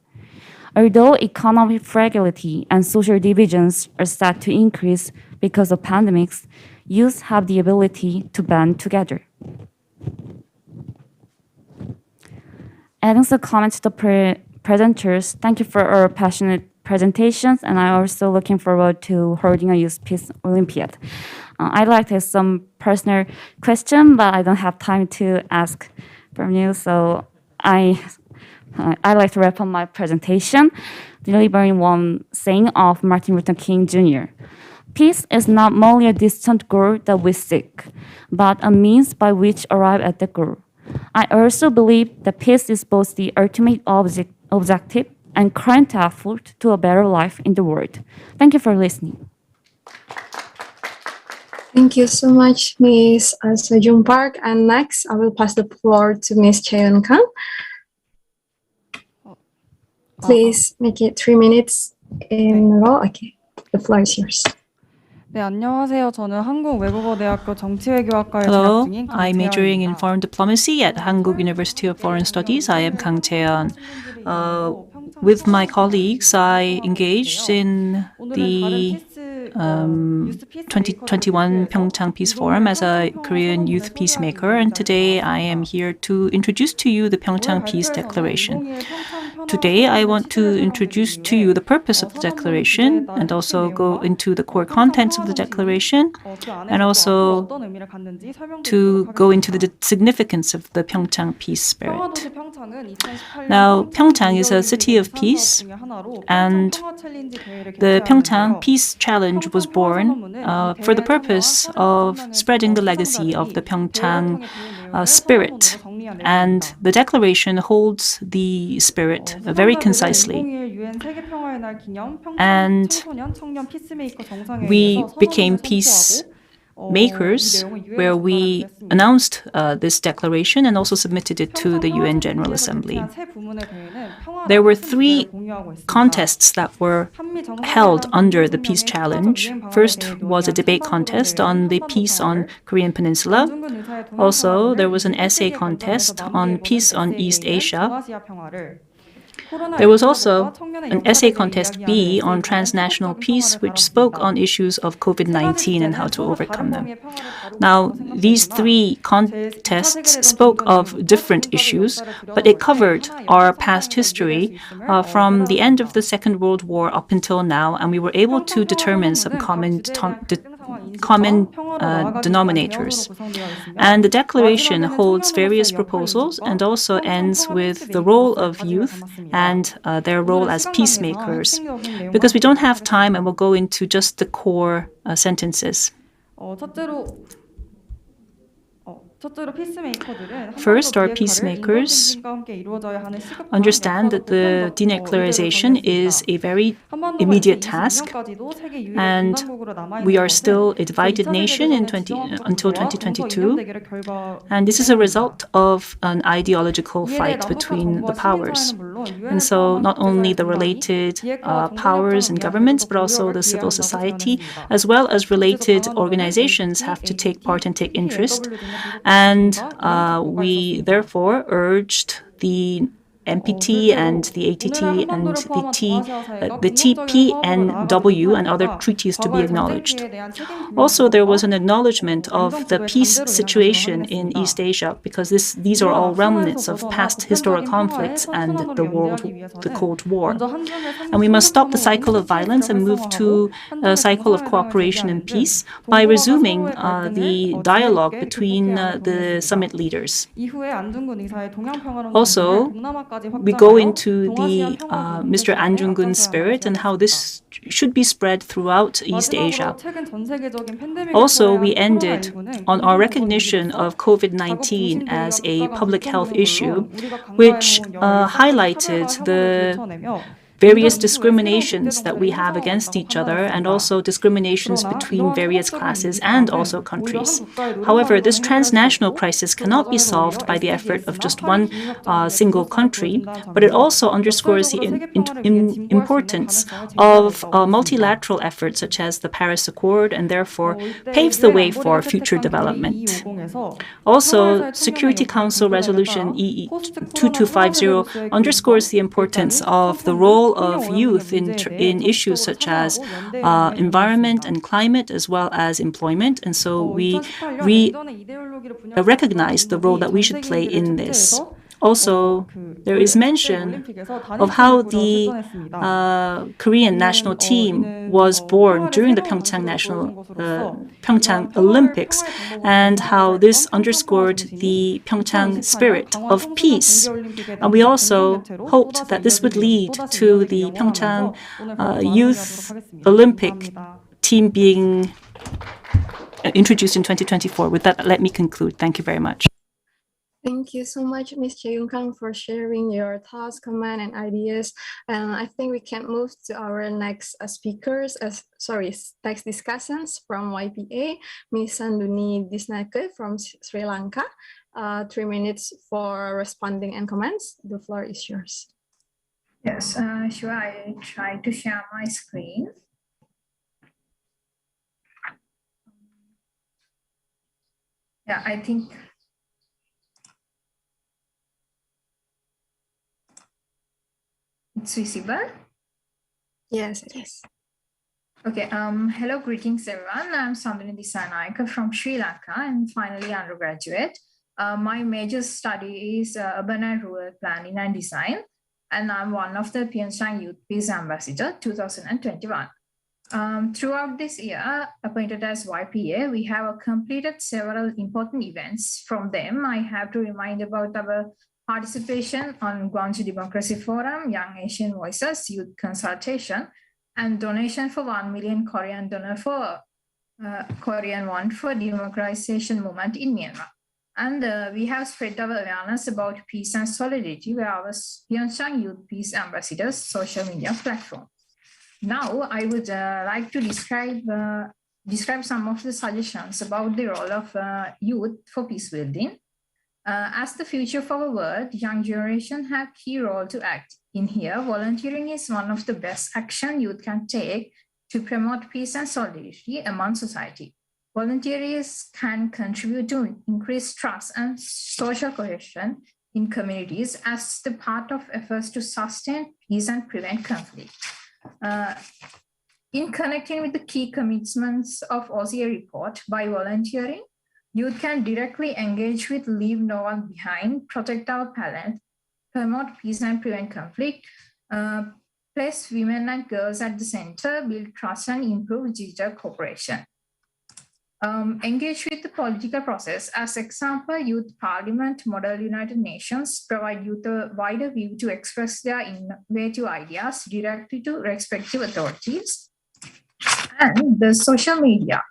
Although economic fragility and social divisions are set to increase because of pandemics, youth have the ability to band together. Adding some comments to the presenters, thank you for our passionate presentations, and I'm also looking forward to holding a Youth Peace Olympiad. I'd like to have some personal question, but I don't have time to ask from you, so I'd like to wrap up my presentation, delivering one saying of Martin Luther King Jr. Peace is not merely a distant goal that we seek, but a means by which arrive at the goal. I also believe that peace is both the ultimate objective and current effort to a better life in the world. Thank you for listening. Thank you so much, Ms. Sejong Park. And next, I will pass the floor to Ms. PyeongChang. Please make it 3 minutes in a row. Okay, the floor is yours. 네, 안녕하세요. 저는 한국외국어대학교 정치외교학과에 Hello, 재학 중인 I'm majoring in 강채연입니다. foreign diplomacy at Hankuk University of Foreign Studies. I am Kang Chae-yeon. With my colleagues, I engaged in the 2021 PyeongChang Peace Forum as a Korean youth peacemaker, and today I am here to introduce to you the PyeongChang Peace Declaration. Today, I want to introduce to you the purpose of the declaration and also go into the core contents of the declaration and also to go into the significance of the PyeongChang peace spirit. Now, PyeongChang is a city of peace, and the PyeongChang Peace Challenge was born for the purpose of spreading the legacy of the PyeongChang spirit. And the declaration holds the spirit very concisely. And we became peace makers, where we announced this declaration and also submitted it to the UN General Assembly. There were 3 contests that were held under the Peace Challenge. First was a debate contest on the peace on Korean Peninsula. Also, there was an essay contest on peace on East Asia. There was also an essay contest B on transnational peace, which spoke on issues of COVID-19 and how to overcome them. Now, these 3 contests spoke of different issues, but it covered our past history from the end of the Second World War up until now, and we were able to determine some common denominators. And the declaration holds various proposals and also ends with the role of youth and their role as peacemakers. Because we don't have time, and we'll go into just the core sentences. First, our peacemakers understand that the denuclearization is a very immediate task, and we are still a divided nation until 2022, and this is a result of an ideological fight between the powers. And so not only the related powers and governments, but also the civil society, as well as related organizations, have to take part and take interest. And we therefore urged the NPT and the ATT and the TPNW and other treaties to be acknowledged. Also, there was an acknowledgement of the peace situation in East Asia, because these are all remnants of past historic conflicts and the Cold War. And we must stop the cycle of violence and move to a cycle of cooperation and peace by resuming the dialogue between the summit leaders. Also, we go into the Mr. An Jung-gun's spirit and how this should be spread throughout East Asia. Also, we ended on our recognition of COVID-19 as a public health issue, which highlighted the various discriminations that we have against each other and also discriminations between various classes and also countries. However, this transnational crisis cannot be solved by the effort of just one single country, but it also underscores the importance of multilateral efforts such as the Paris Accord and therefore paves the way for future development. Also, Security Council Resolution EE 2250 underscores the importance of the role of youth in issues such as environment and climate as well as employment. And so we recognize the role that we should play in this. Also, there is mention of how the Korean national team was born during the PyeongChang Olympics and how this underscored the PyeongChang spirit of peace. And we also hoped that this would lead to the PyeongChang Youth Olympic team being introduced in 2024. With that, let me conclude. Thank you very much. Thank you so much, Ms. PyeongChang, for sharing your thoughts, comments, and ideas. I think we can move to our next next discussants from YPA, Ms. Sanduni Disnake from Sri Lanka. 3 minutes for responding and comments. The floor is yours. Yes, sure. I try to share my screen. Yeah, I think. It's visible? Yes, it is. Okay. Hello, greetings, everyone. I'm Sandhini Disanaika from Sri Lanka and finally undergraduate. My major study is urban and rural planning and design, and I'm one of the PyeongChang Youth Peace Ambassador 2021. Throughout this year, appointed as YPA, we have completed several important events. From them, I have to remind about our participation on Gwangju Democracy Forum, Young Asian Voices, Youth Consultation, and donation for 1 million Korean donor for Korean Won for democratization movement in Myanmar. And we have spread our awareness about peace and solidarity with our PyeongChang Youth Peace Ambassadors social media platform. Now, I would like to describe some of the suggestions about the role of youth for peace building. As the future of our world, young generation have key role to act. In here, volunteering is one of the best action youth can take to promote peace and solidarity among society. Volunteers can contribute to increase trust and social cohesion in communities as the part of efforts to sustain peace and prevent conflict. In connecting with the key commitments of OCA report, by volunteering, youth can directly engage with leave no one behind, protect our planet, promote peace and prevent conflict, place women and girls at the center, build trust and improve digital cooperation. Engage with the political process. As example, Youth Parliament, Model United Nations provide youth a wider view to express their innovative ideas directly to respective authorities. And the social media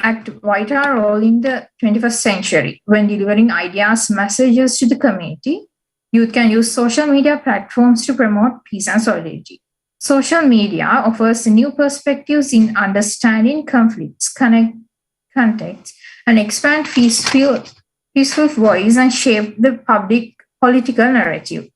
act vital role in the 21st century when delivering ideas, messages to the community. Youth can use social media platforms to promote peace and solidarity. Social media offers new perspectives in understanding conflicts, context, and expand peaceful voice and shape the public political narrative.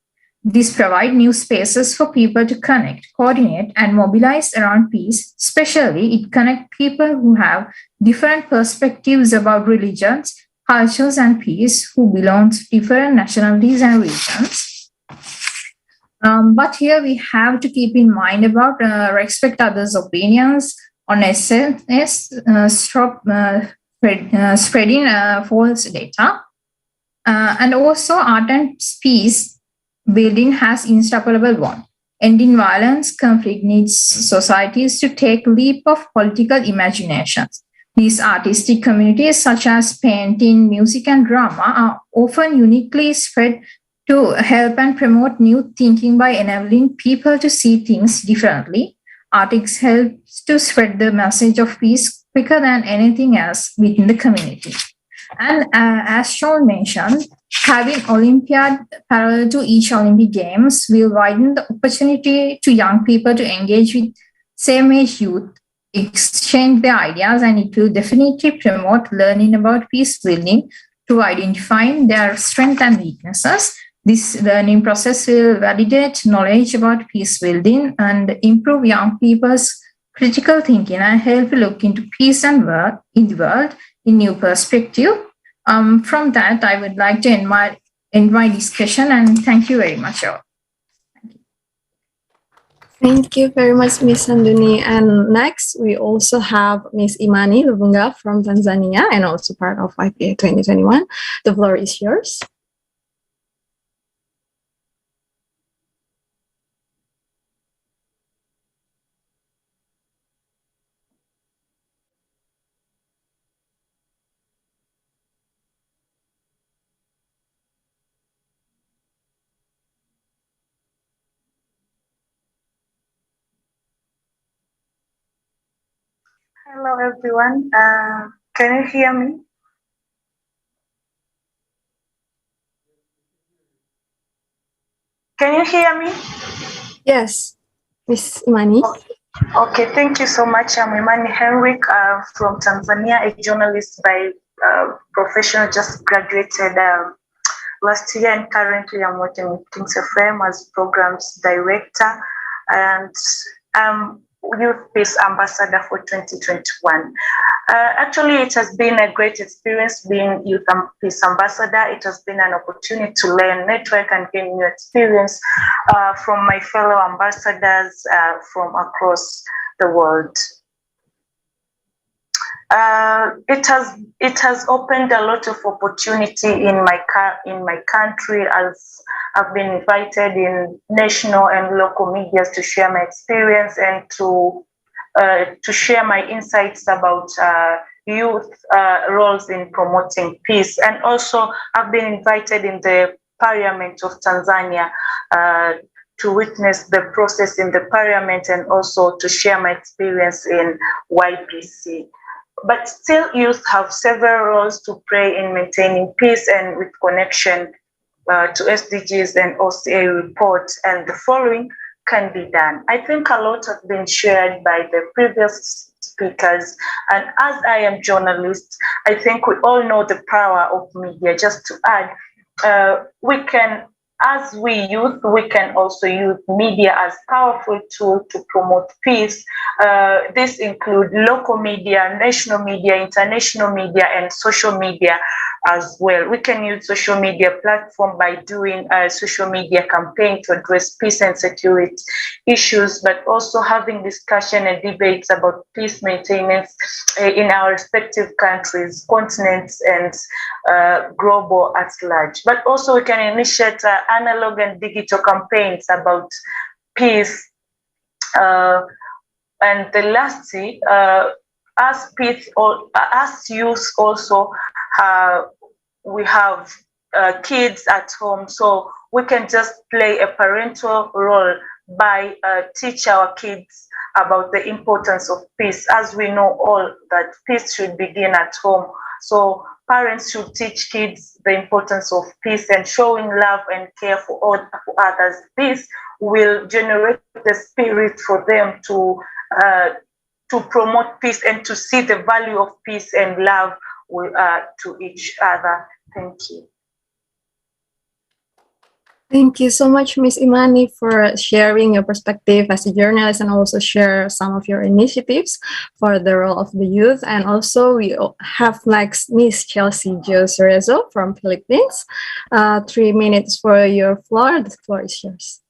This provides new spaces for people to connect, coordinate, and mobilize around peace. Especially, it connects people who have different perspectives about religions, cultures, and peace, who belong to different nationalities and regions. But here we have to keep in mind about respect others' opinions on SNS, stop spreading false data, and also art and peace building has inseparable bond. Ending violence conflict needs societies to take leap of political imaginations. These artistic communities, such as painting, music, and drama, are often uniquely spread to help and promote new thinking by enabling people to see things differently. Artists help to spread the message of peace quicker than anything else within the community. And as Sean mentioned, having Olympiad parallel to each Olympic Games will widen the opportunity to young people to engage with same-age youth, exchange their ideas, and it will definitely promote learning about peace building through identifying their strengths and weaknesses. This learning process will validate knowledge about peace building and improve young people's critical thinking and help look into peace and world in the world in new perspective. From that, I would like to end my discussion and thank you very much all. Thank you very much, Miss Sanduni. And next, we also have Miss Imani Lubunga from Tanzania and also part of IPA 2021. The floor is yours. Hello everyone. Can you hear me? Can you hear me? Yes, Miss Imani. Okay, thank you so much. I'm Imani Henrik from Tanzania, a journalist by profession, just graduated last year, and currently I'm working with Kings FM as programs director and Youth Peace Ambassador for 2021. Actually, it has been a great experience being Youth Peace Ambassador. It has been an opportunity to learn, network, and gain new experience from my fellow ambassadors from across the world. It has opened a lot of opportunity in my country, as I've been invited in national and local media to share my experience and to share my insights about youth roles in promoting peace. And also, I've been invited in the Parliament of Tanzania to witness the process in the Parliament and also to share my experience in YPC. But still, youth have several roles to play in maintaining peace and with connection to SDGs and OCA reports, and the following can be done. I think a lot has been shared by the previous speakers, and as I am journalist, I think we all know the power of media. Just to add, we can, as we youth, we can also use media as powerful tool to promote peace. This include local media, national media, international media, and social media as well. We can use social media platform by doing a social media campaign to address peace and security issues, but also having discussion and debates about peace maintenance in our respective countries, continents, and global at large. But also we can initiate analog and digital campaigns about peace. And the last thing, as peace or as youth also, we have kids at home, so we can just play a parental role by teach our kids about the importance of peace, as we know all that peace should begin at home. So parents should teach kids the importance of peace and showing love and care for others. This will generate the spirit for them to promote peace and to see the value of peace and love to each other. Thank you. Thank you so much, Ms. Imani, for sharing your perspective as a journalist and also share some of your initiatives for the role of the youth. And also we have next Ms. Chelsea Joserezo from Philippines. 3 minutes for your floor. The floor is yours.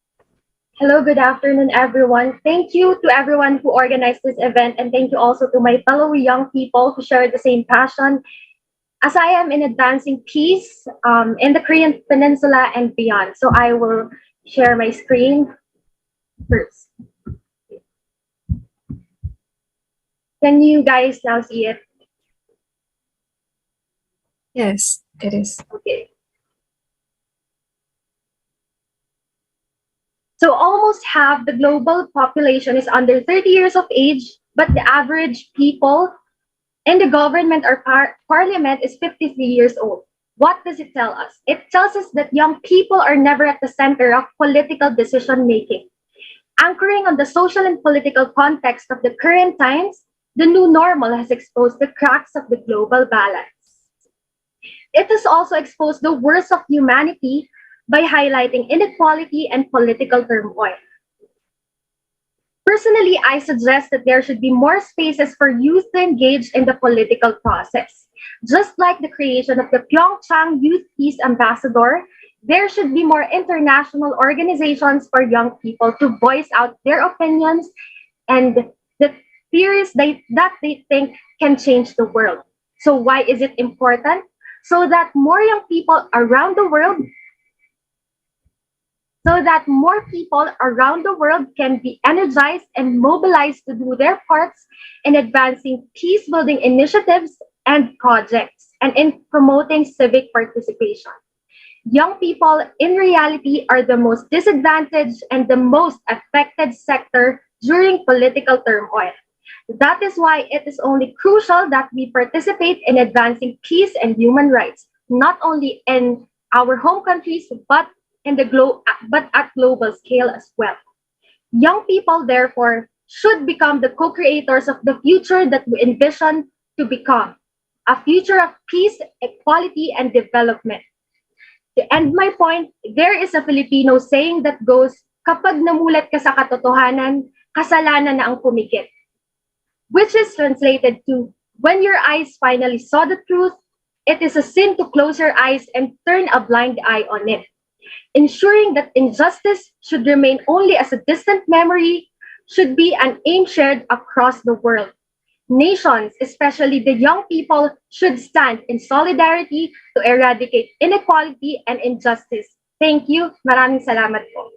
Hello, good afternoon, everyone. Thank you to everyone who organized this event, and thank you also to my fellow young people who share the same passion as I am in advancing peace in the Korean Peninsula and beyond. So I will share my screen first. Can you guys now see it? Yes, it is. Okay. So almost half the global population is under 30 years of age, but the average people and the government or parliament is 53 years old. What does it tell us? It tells us that young people are never at the center of political decision making. Anchoring on the social and political context of the current times, the new normal has exposed the cracks of the global balance. It has also exposed the worst of humanity by highlighting inequality and political turmoil. Personally, I suggest that there should be more spaces for youth to engage in the political process. Just like the creation of the PyeongChang Youth Peace Ambassador, there should be more international organizations for young people to voice out their opinions and the theories that they think can change the world. So why is it important? So that more young people around the world can be energized and mobilized to do their parts in advancing peace-building initiatives and projects and in promoting civic participation. Young people, in reality, are the most disadvantaged and the most affected sector during political turmoil. That is why it is only crucial that we participate in advancing peace and human rights, not only in our home countries, but at global scale as well. Young people, therefore, should become the co-creators of the future that we envision to become, a future of peace, equality, and development. To end my point, there is a Filipino saying that goes, kapag namulat ka sa katotohanan, kasalanan na ang pumikit. Which is translated to, when your eyes finally saw the truth, it is a sin to close your eyes and turn a blind eye on it. Ensuring that injustice should remain only as a distant memory should be an aim shared across the world. Nations, especially the young people, should stand in solidarity to eradicate inequality and injustice. Thank you. Maraming salamat po.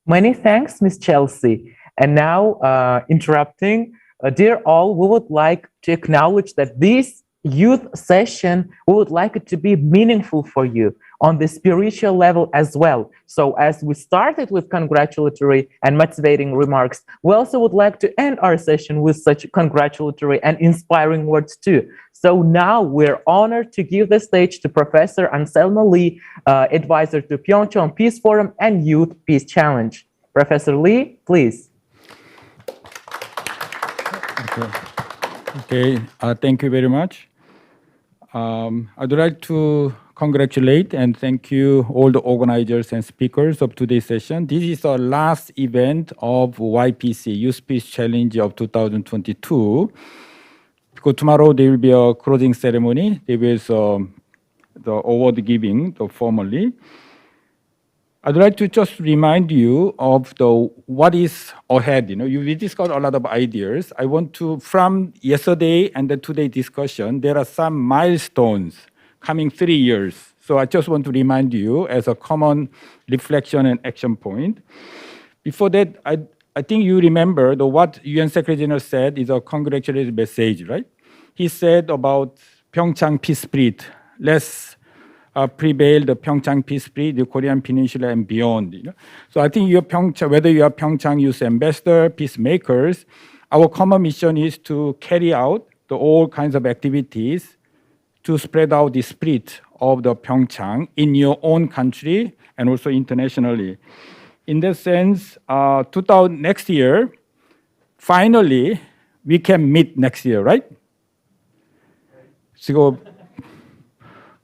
Many thanks, Ms. Chelsea. And now, interrupting, dear all, we would like to acknowledge that this youth session, we would like it to be meaningful for you on the spiritual level as well. So as we started with congratulatory and motivating remarks, we also would like to end our session with such congratulatory and inspiring words too. So now we're honored to give the stage to Professor Anselmo Lee, advisor to PyeongChang Peace Forum and Youth Peace Challenge. Professor Lee, please. Okay. Thank you very much. I'd like to congratulate and thank you all the organizers and speakers of today's session. This is the last event of YPC, Youth Peace Challenge of 2022. Because tomorrow there will be a closing ceremony. There is the award giving formally. I'd like to just remind you of what is ahead. We discussed a lot of ideas. I want to, from yesterday and then today's discussion, there are some milestones coming 3 years. So I just want to remind you as a common reflection and action point. Before that, I think you remember what UN Secretary General said is a congratulatory message, right? He said about PyeongChang peace spirit. Let's prevail the PyeongChang peace spirit, the Korean Peninsula and beyond. So I think whether you are PyeongChang Youth Ambassador, peacemakers, our common mission is to carry out all kinds of activities to spread out the spirit of the PyeongChang in your own country and also internationally. In that sense, next year, finally, we can meet next year, right? So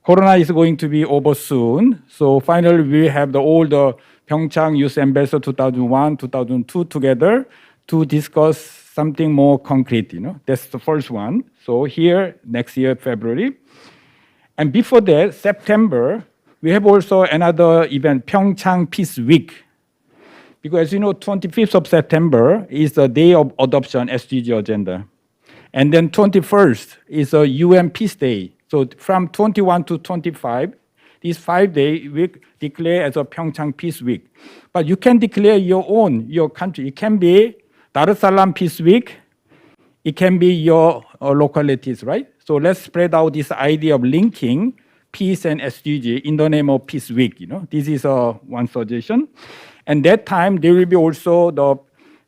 Corona is going to be over soon. So finally, we have all the PyeongChang Youth Ambassador 2001, 2002 together to discuss something more concrete. That's the first one. So here, next year, February. And before that, September, we have also another event, PyeongChang Peace Week. Because 25th of September is the day of adoption SDG agenda. And then 21st is a UN Peace Day. So from 21 to 25, these 5 days we declare as a PyeongChang Peace Week. But you can declare your country. It can be Dar es Salaam Peace Week. It can be your localities, right? So let's spread out this idea of linking peace and SDG in the name of Peace Week. This is one suggestion. And that time there will be also the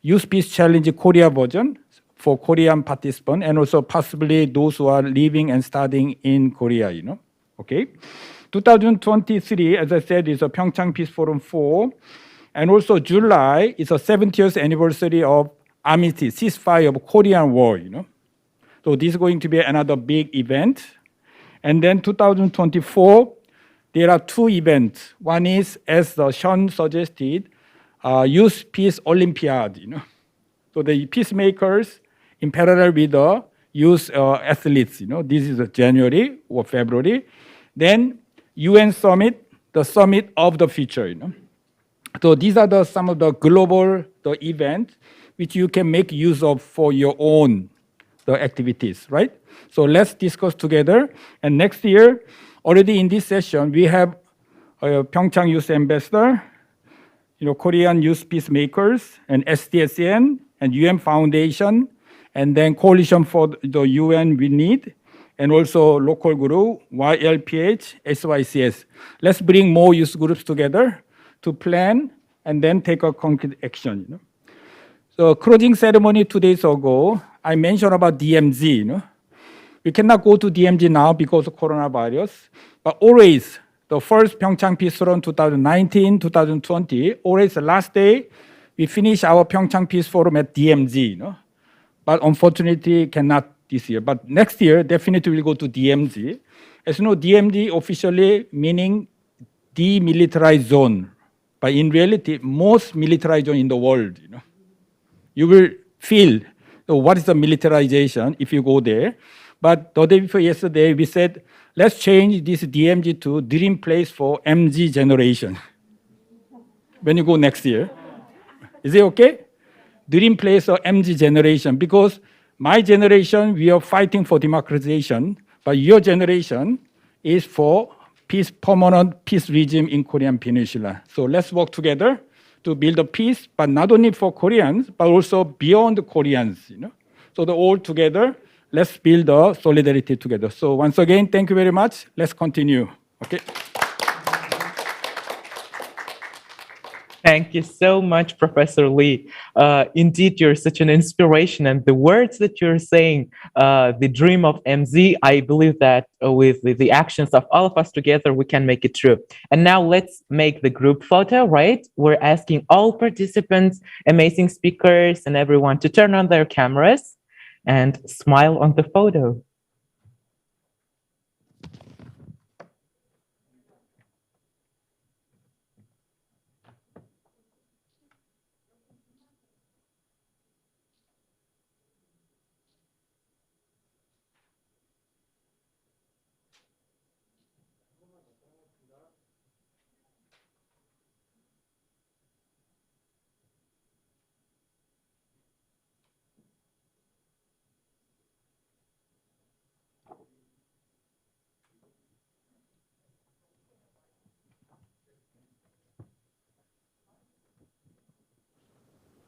Youth Peace Challenge Korea version for Korean participants and also possibly those who are living and studying in Korea, Okay. 2023, as I said, is a PyeongChang Peace Forum 4. And also July is the 70th anniversary of Armistice, ceasefire of Korean War, So this is going to be another big event. And then 2024, there are two events. One is, as Sean suggested, Youth Peace Olympiad, So the peacemakers in parallel with the youth athletes, This is January or February. Then UN Summit, the Summit of the Future, So these are some of the global events which you can make use of for your own activities, right? So let's discuss together. And next year, already in this session, we have PyeongChang Youth Ambassador, Korean Youth Peacemakers, and SDSN, and UN Foundation, and then Coalition for the UN We Need, and also local group, YLPH, SYCS. Let's bring more youth groups together to plan and then take a concrete action. So closing ceremony 2 days ago, I mentioned about DMZ. We cannot go to DMZ now because of coronavirus, but always the first PyeongChang Peace Forum 2019, 2020, always the last day, we finish our PyeongChang Peace Forum at DMZ. But unfortunately, cannot this year. But next year, definitely we'll go to DMZ. As you know, DMZ officially meaning demilitarized zone, but in reality, most militarized zone in the world. You will feel what is the militarization if you go there. But the day before yesterday, we said, let's change this DMZ to Dream Place for MZ generation. When you go next year. Is it okay? Dream Place for MZ generation, because my generation, we are fighting for democratization, but your generation is for peace, permanent peace regime in Korean Peninsula. So let's work together to build a peace, but not only for Koreans, but also beyond the Koreans. So all together, let's build a solidarity together. So once again, thank you very much. Let's continue. Okay. Thank you so much, Professor Lee. Indeed, you're such an inspiration, and the words that you're saying, the dream of MZ, I believe that with the actions of all of us together, we can make it true. And now let's make the group photo, right? We're asking all participants, amazing speakers, and everyone to turn on their cameras and smile on the photo.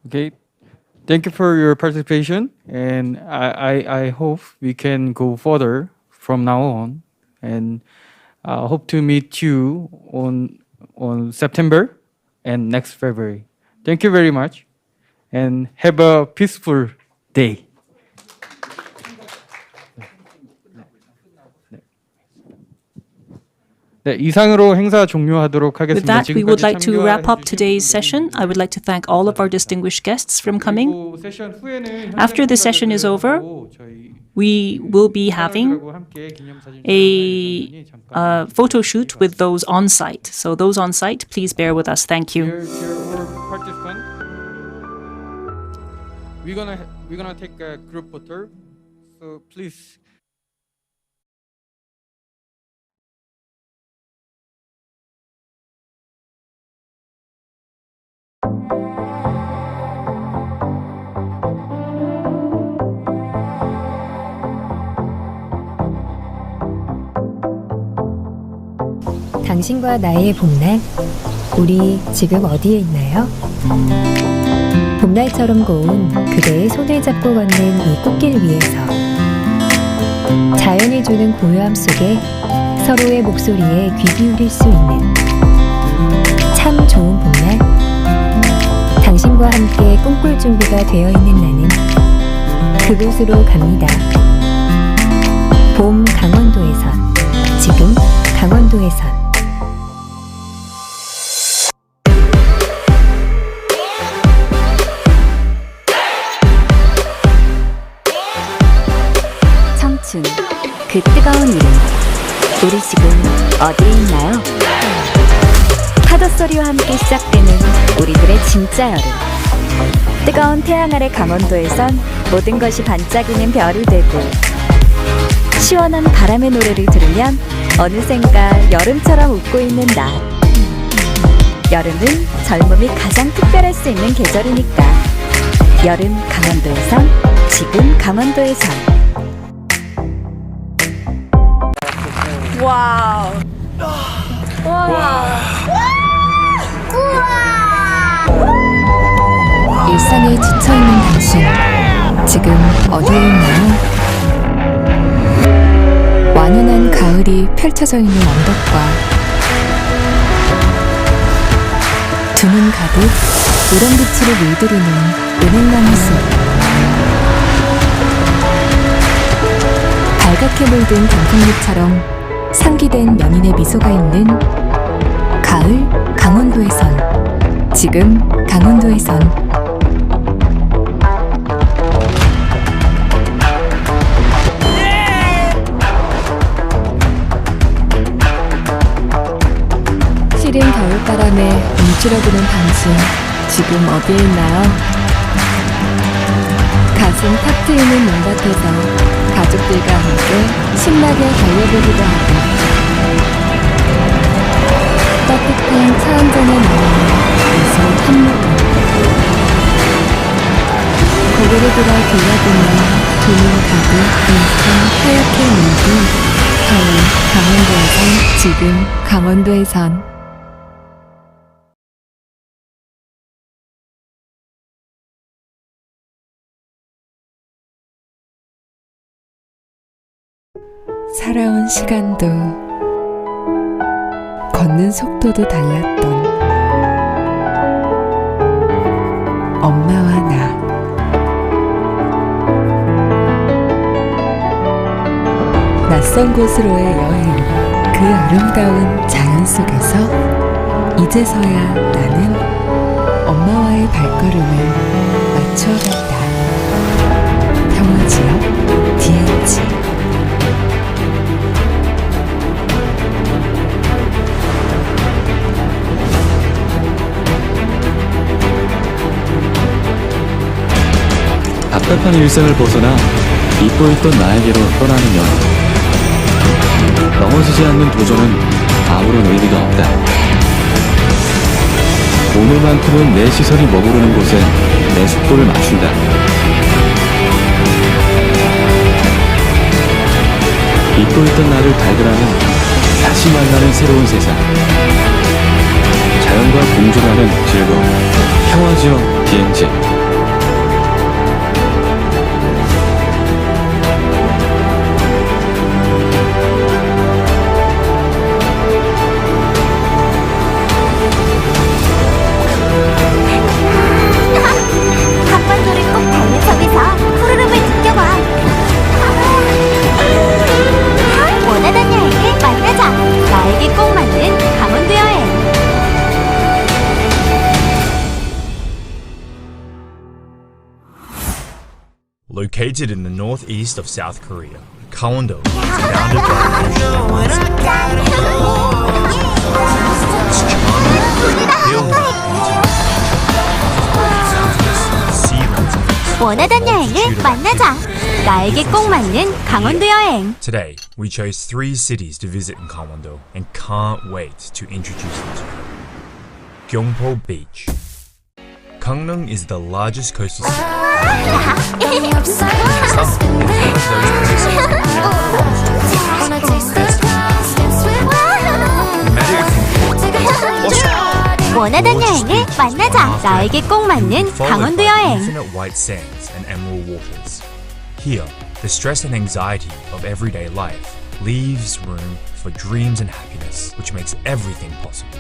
Okay, thank you for your participation, and I hope we can go further from now on, and hope to meet you on September and next February. Thank you very much, and have a peaceful day. 네, 이상으로 행사 종료하도록 With 하겠습니다. that, we would like to 참여해 wrap up 주신 today's session. I would like to thank all of our distinguished guests from coming. After the session is over, we will be having a photo shoot with those on site. So those on site, please bear with us. Thank you. We're gonna take a group photo. So please. 당신과 나의 봄날, 우리 지금 어디에 있나요? 봄날처럼 고운 그대의 손을 잡고 걷는 이 꽃길 위에서 자연이 주는 고요함 속에 서로의 목소리에 귀 기울일 수 있는 참 좋은 봄날, 당신과 함께 꿈꿀 준비가 되어 있는 나는 그곳으로 갑니다. 봄 강원도에선, 지금 강원도에선. 청춘, 그 뜨거운 이름. 우리 지금 어디에 있나요? 파도 소리와 함께 시작되는 우리들의 진짜 여름. 뜨거운 태양 아래 강원도에선 모든 것이 반짝이는 별이 되고, 시원한 바람의 노래를 들으면 어느샌가 여름처럼 웃고 있는 나. 여름은 젊음이 가장 특별할 수 있는 계절이니까. 여름 강원도에선, 지금 강원도에선. 와우. 와. 일상에 지쳐있는 당신, 지금 어디에 있나요? 완연한 가을이 펼쳐져 있는 언덕과 두 눈 가득 우렁빛으로 물들이는 은행나무 숲, 발갛게 물든 단풍잎처럼 상기된 연인의 미소가 있는 가을 강원도에선, 지금 강원도에선. 시린 겨울바람에 움츠러드는 당신, 지금 어디에 있나요? 가슴 탁 트이는 논밭에서 가족들과 함께 신나게 달려보기도 하고, 따뜻한 차 한 잔에 나누는 미소 한 모금, 고개를 들어 둘러보면 두 눈 가득 인생 하얗게 물든 겨울 강원도에선, 지금 강원도에선. 살아온 시간도 걷는 속도도 달랐던 엄마와 나. 낯선 곳으로의 여행, 그 아름다운 자연 속에서 이제서야 나는 엄마와의 발걸음을 맞춰간다. 평화지역 DH. 답답한 일상을 벗어나 잊고 있던 나에게로 떠나는 여행. 넘어지지 않는 도전은 아무런 의미가 없다. 오늘만큼은 내 시선이 머무르는 곳에 내 속도를 맞춘다. 잊고 있던 나를 발견하는, 다시 만나는 새로운 세상. 자연과 공존하는 즐거움. 평화지역 비행지. Located in the northeast of South Korea, Gangwon-do is surrounded by the ocean 원하던 여행을 만나자. 나에게 꼭 맞는 강원도 여행. Today, we chose 3 cities to visit in Gangwon-do and can't wait to introduce them to you. Gyeongpo Beach. Gangneung is the largest coastal city. 원하던 여행을 만나자. 나에게 꼭 맞는 강원도 여행. Infinite white sands and emerald waters. Here, the stress and anxiety of everyday life leaves room for dreams and happiness, which makes everything possible.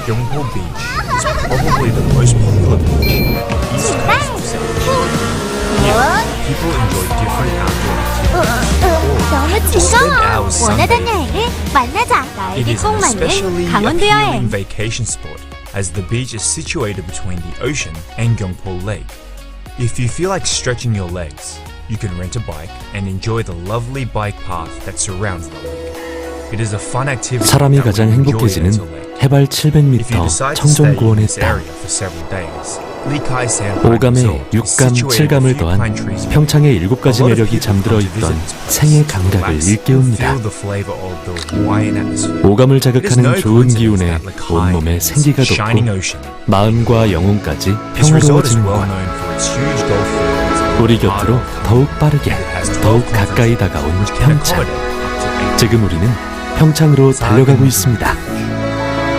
Gyeongpo Beach is probably the most popular beach in the east coast of Seoul. Here, people enjoy different outdoor activities 너무 or spend 즐거워. hours 원하던 sunbathing. 여행을 만나자. It 나에게 is 꼭 an 맞는 especially 강원도 appealing 여행. vacation spot, as the beach is situated between the ocean and Gyeongpo Lake. If you feel like stretching your legs, you can rent a bike and enjoy the lovely bike path that surrounds the lake. It is a fun activity 사람이 that 가장 will enjoy 행복해지는 until late. 해발 If you 700m decide to stay in 청정고원의 this 땅. area for several days, Likai Sandpine 오감에 Resort is 육감, situated a 칠감을 few 더한 pine trees away. 평창의 7가지 A lot of 매력이 people 잠들어 come to 있던 visit this place 생의 to 감각을 relax and 일깨웁니다. feel the flavor of the Hawaiian atmosphere. 오감을 It is 자극하는 no 좋은 coincidence 기운에 that Likai 온몸에 is 생기가 shining 돋고 ocean. 마음과 영혼까지 This resort is 평화로워지는 well 곳. known for its huge golf fields. 우리 곁으로 더욱 빠르게, 더욱 가까이 다가온 평창. 지금 우리는 평창으로 달려가고 있습니다.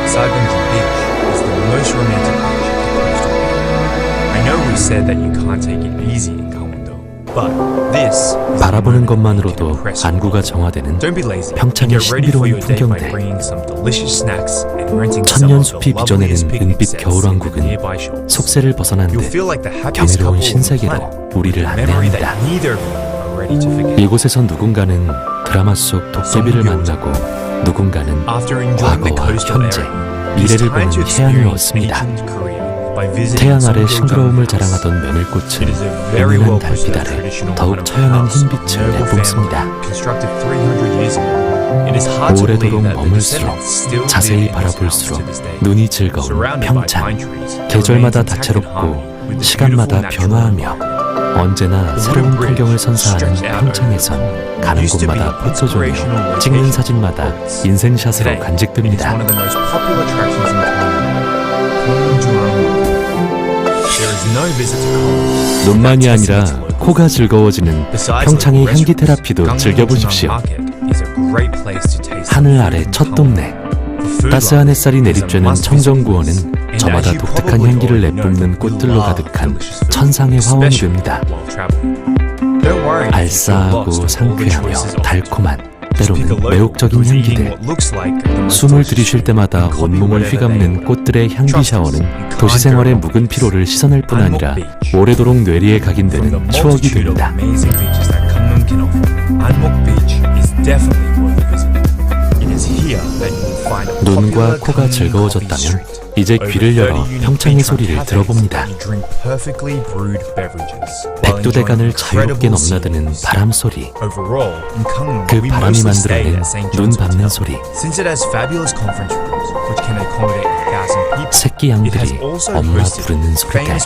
Saigonji Beach is the most romantic beach at the coastal area. I know we said that you can't take it easy in Gangwon-do, but this is 바라보는 것만으로도 안구가 정화되는 Don't be lazy. 평창의 Get ready for 신비로운 your day by 풍경들. bringing some delicious snacks and renting some 천년 of the 숲이 loveliest 빚어내는 picnic 은빛 sets in the 겨울왕국은 nearby shops. 속세를 벗어난 You'll 듯 feel like the happiest couple 경이로운 on the 신세계로 planet. 우리를 A memory 안내합니다. that neither of you are ready to forget. 이곳에서 누군가는 드라마 속 도깨비를 만나고 누군가는 After enjoying the 과거와 coastal 현재, area, 미래를 it's time to 보는 해안을 experience 얻습니다. ancient Korea by visiting 태양 아래 Seongyeong 싱그러움을 House. 자랑하던 메밀꽃은 It is a very 은은한 well preserved 달빛 아래 traditional 더욱 Hanok 처연한 house, 흰빛을 noble 내뿜습니다. family, constructed 300 years ago. It is hard to 오래도록 believe that the 머물수록 descendants still live 자세히 in this house 바라볼수록 to this day. 눈이 즐거운 Surrounded by 평창. pine trees, it 계절마다 remains intact and 다채롭고 harmony with the 시간마다 beautiful natural 변화하며 언제나 새로운 풍경을 선사하는 평창에선 가는 곳마다 포토존이요 찍는 사진마다 인생샷으로 간직됩니다. one of the most popular attractions in Gyeongwon. There is no visit to Gyeongwon. 눈만이 아니라 코가 즐거워지는 평창의 향기 테라피도 즐겨보십시오. 하늘 아래 첫 동네. 따스한 햇살이 내리쬐는 청정구원은 저마다 독특한 향기를 내뿜는 꽃들로 가득한 천상의 화원이 됩니다. 알싸하고 상쾌하며 달콤한, 때로는 매혹적인 향기들. 숨을 들이쉴 때마다 온몸을 휘감는 꽃들의 향기 샤워는 도시 생활의 묵은 피로를 씻어낼 뿐 아니라 오래도록 뇌리에 각인되는 추억이 됩니다. 눈과 코가 즐거워졌다면 이제 귀를 열어 평창의 소리를 들어봅니다. 백두대간을 자유롭게 넘나드는 바람 소리. 그 바람이 만들어낸 눈 밟는 소리. 새끼 양들이 엄마 부르는 소리들.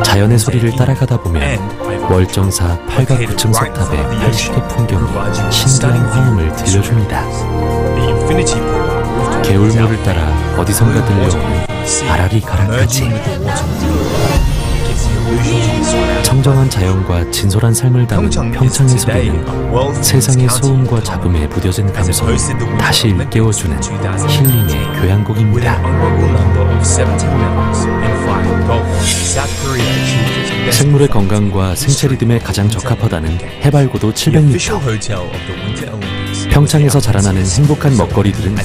자연의 소리를 따라가다 보면 월정사 8각 9층 석탑의 80개 풍경이 신기한 화음을 들려줍니다. 개울물을 따라 어디선가 들려오는 아라리 가락까지. 청정한 자연과 진솔한 삶을 담은 평창의 소리는 세상의 소음과 잡음에 무뎌진 감성을 다시 일깨워주는 힐링의 교향곡입니다. 생물의 건강과 생체 리듬에 가장 적합하다는 해발 고도 700m. 평창에서 자라나는 행복한 먹거리들은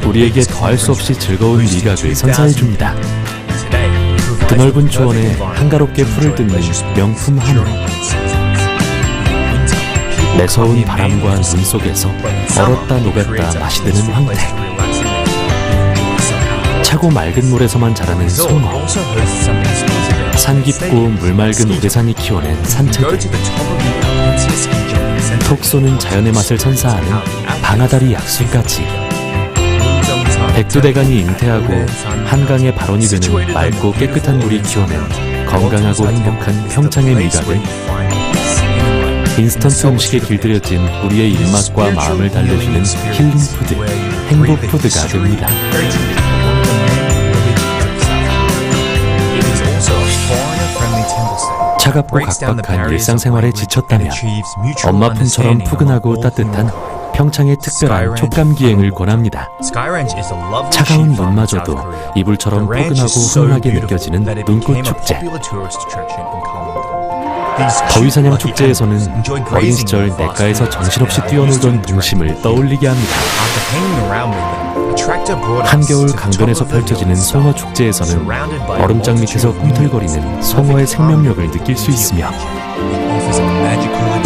우리에게 더할 수 없이 즐거운 미각을 선사해줍니다. 드넓은 초원에 한가롭게 풀을 뜯는 명품 한우. 매서운 바람과 눈 속에서 얼었다 녹았다 맛이 드는 황태. 차고 맑은 물에서만 자라는 송어. 산 깊고 물 맑은 우대산이 키워낸 산채들. 톡 쏘는 자연의 맛을 선사하는 방아다리 약수까지. 백두대간이 잉태하고 한강의 발원이 되는 맑고 깨끗한 물이 키워낸 건강하고 행복한 평창의 미각은 인스턴트 음식에 길들여진 우리의 입맛과 마음을 달래주는 힐링푸드, 행복푸드가 됩니다. 차갑고 각박한 일상생활에 지쳤다면 엄마 품처럼 푸근하고 따뜻한 평창의 특별한 촉감기행을 권합니다. 차가운 눈마저도 이불처럼 포근하고 훈훈하게 느껴지는 눈꽃 축제. 더위사냥 축제에서는 어린 시절 냇가에서 정신없이 뛰어놀던 동심을 떠올리게 합니다. 한겨울 강변에서 펼쳐지는 송어 축제에서는 얼음장 밑에서 꿈틀거리는 송어의 생명력을 느낄 수 있으며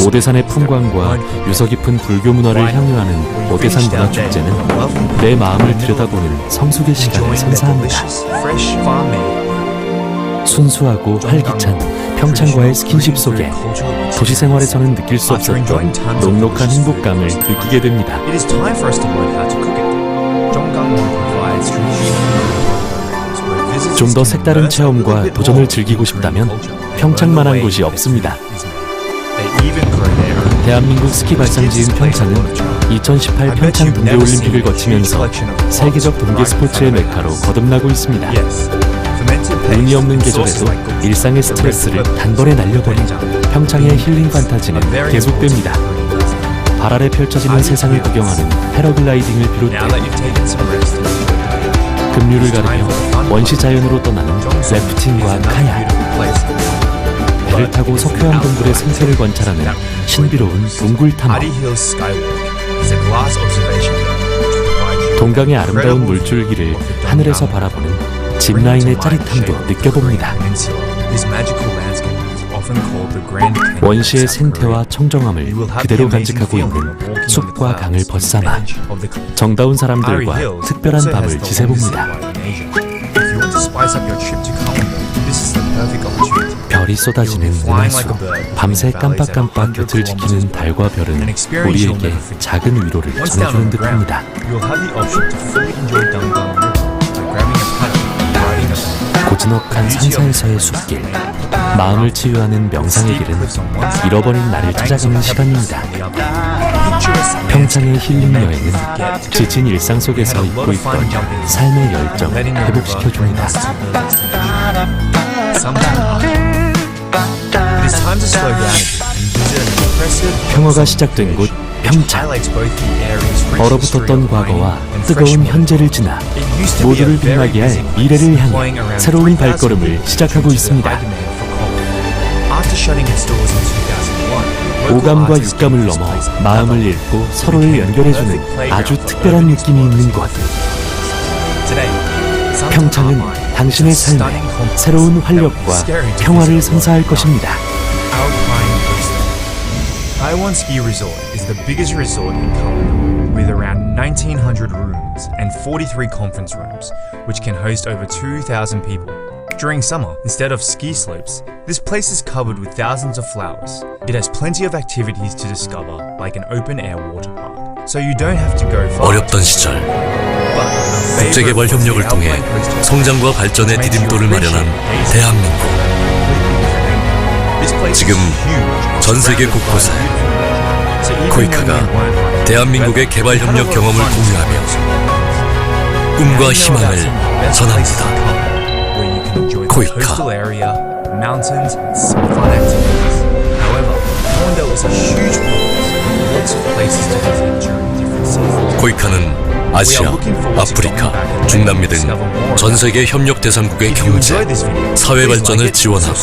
오대산의 풍광과 유서 깊은 불교 문화를 향유하는 오대산 문화축제는 내 마음을 들여다보는 성숙의 시간을 선사합니다. 순수하고 활기찬 평창과의 스킨십 속에 도시 생활에서는 느낄 수 없었던 녹록한 행복감을 느끼게 됩니다. 좀 더 색다른 체험과 도전을 즐기고 싶다면 평창만한 곳이 없습니다. 대한민국 스키 발상지인 평창은 2018 평창 동계올림픽을 거치면서 세계적 동계 스포츠의 메카로 거듭나고 있습니다. 운이 없는 계절에도 일상의 스트레스를 단번에 날려버린 평창의 힐링 판타지는 계속됩니다. 발 아래 펼쳐지는 세상을 구경하는 패러글라이딩을 비롯해 급류를 가르며 원시 자연으로 떠나는 래프팅과 카약, 배를 타고 석회암 동굴의 생태를 관찰하는 신비로운 동굴 탐험, 동강의 아름다운 물줄기를 하늘에서 바라보는 짚라인의 짜릿함도 느껴봅니다. 원시의 생태와 청정함을 그대로 간직하고 있는 숲과 강을 벗삼아 정다운 사람들과 특별한 밤을 지새봅니다. 별이 쏟아지는 은하수, 밤새 깜빡깜빡 곁을 지키는 달과 별은 우리에게 작은 위로를 전해주는 듯합니다. 고즈넉한 산사에서의 숲길, 마음을 치유하는 명상의 길은 잃어버린 나를 찾아가는 시간입니다. 평창의 힐링 여행은 지친 일상 속에서 잊고 있던 삶의 열정을 회복시켜줍니다. 평화가 시작된 곳 평창. 얼어붙었던 과거와 뜨거운 현재를 지나 모두를 빛나게 할 미래를 향해 새로운 발걸음을 시작하고 있습니다. 오감과 육감을 넘어 마음을 읽고 서로를 연결해주는 아주 특별한 느낌이 있는 곳. 평창은 당신의 삶에 새로운 활력과 평화를 선사할 것입니다. Taiwan Ski Resort is the biggest resort in Gallon, with around 1,900 rooms and 43 conference rooms, which can host over 2,000 people. During summer, instead of ski slopes, this place is covered with thousands of flowers. It has plenty of activities to discover, like an open-air water park, so you don't have to go far. 어렵던 시절, 국제개발 협력을 통해 성장과 발전의 디딤돌을 마련한 대한민국. 지금 전 세계 곳곳에 코이카가 대한민국의 개발 협력 경험을 공유하며 꿈과 희망을 전합니다. 코이카. 코이카는 아시아, 아프리카, 중남미 등 전 세계 협력 대상국의 경제, 사회 발전을 지원하고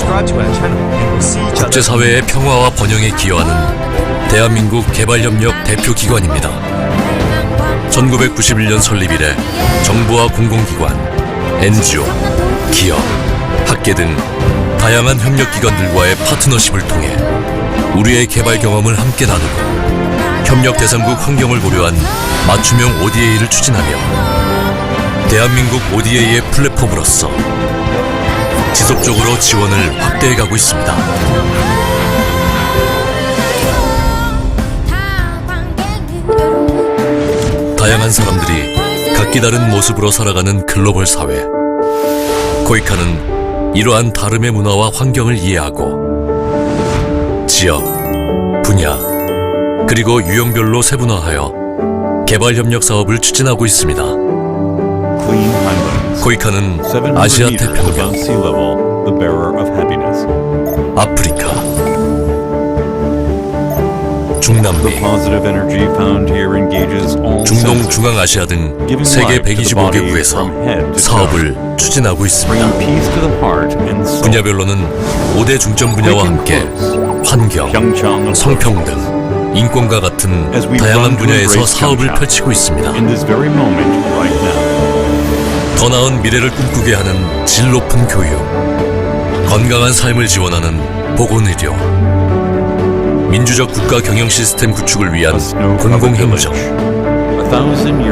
국제사회의 평화와 번영에 기여하는 대한민국 개발협력 대표기관입니다. 1991년 설립 이래 정부와 공공기관, NGO, 기업, 학계 등 다양한 협력기관들과의 파트너십을 통해 우리의 개발 경험을 함께 나누고 협력 대상국 환경을 고려한 맞춤형 ODA를 추진하며 대한민국 ODA의 플랫폼으로서 지속적으로 지원을 확대해가고 있습니다. 다양한 사람들이 각기 다른 모습으로 살아가는 글로벌 사회. 코이카는 이러한 다름의 문화와 환경을 이해하고 지역, 분야, 그리고 유형별로 세분화하여 개발협력 사업을 추진하고 있습니다. 코이카는 아시아 태평양, 아프리카, 중남미, 중동, 중앙아시아 등 세계 125개국에서 사업을 추진하고 있습니다. 분야별로는 5대 중점 분야와 함께 환경, 성평등, 인권과 같은 다양한 분야에서 사업을 펼치고 있습니다. 더 나은 미래를 꿈꾸게 하는 질 높은 교육, 건강한 삶을 지원하는 보건의료, 민주적 국가 경영 시스템 구축을 위한 공공행정,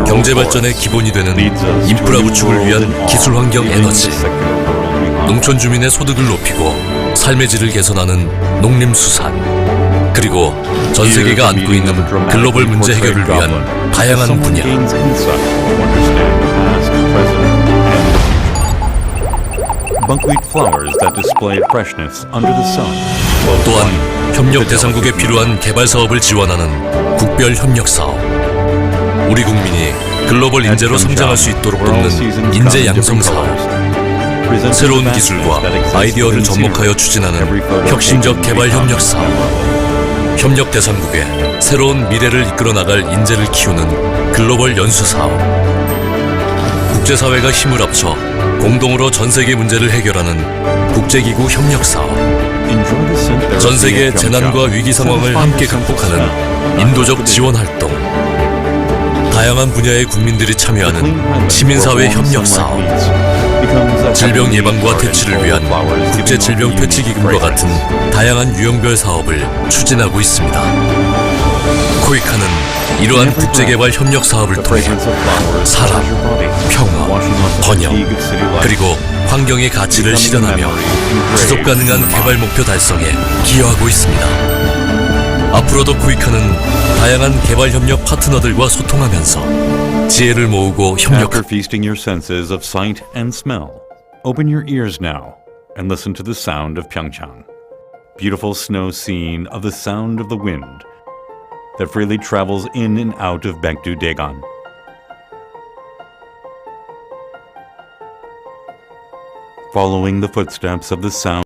경제발전의 기본이 되는 인프라 구축을 위한 기술환경 에너지, 농촌 주민의 소득을 높이고 삶의 질을 개선하는 농림수산, 그리고 전 세계가 안고 있는 글로벌 문제 해결을 위한 다양한 분야. 또한 협력 대상국에 필요한 개발 사업을 지원하는 국별 협력 사업, 우리 국민이 글로벌 인재로 성장할 수 있도록 돕는 인재 양성 사업, 새로운 기술과 아이디어를 접목하여 추진하는 혁신적 개발 협력 사업, 협력 대상국에 새로운 미래를 이끌어 나갈 인재를 키우는 글로벌 연수 사업, 국제사회가 힘을 합쳐 공동으로 전 세계 문제를 해결하는 국제기구 협력 사업, 전 세계 재난과 위기 상황을 함께 극복하는 인도적 지원 활동, 다양한 분야의 국민들이 참여하는 시민사회 협력 사업, 질병 예방과 퇴치를 위한 국제 질병 퇴치 기금과 같은 다양한 유형별 사업을 추진하고 있습니다. 코이카는 이러한 국제개발 협력 사업을 통해 사람, 평화, 번영, 그리고 환경의 가치를 실현하며 지속가능한 개발 목표 달성에 기여하고 있습니다. 앞으로도 코이카는 다양한 개발 협력 파트너들과 소통하면서 지혜를 모으고 협력. After feasting your senses of sight and smell, open your ears now and listen to the sound of PyeongChang. Beautiful snow scene of the sound of the wind that freely travels in and out of Baekdu-daegan. Following the footsteps of the sound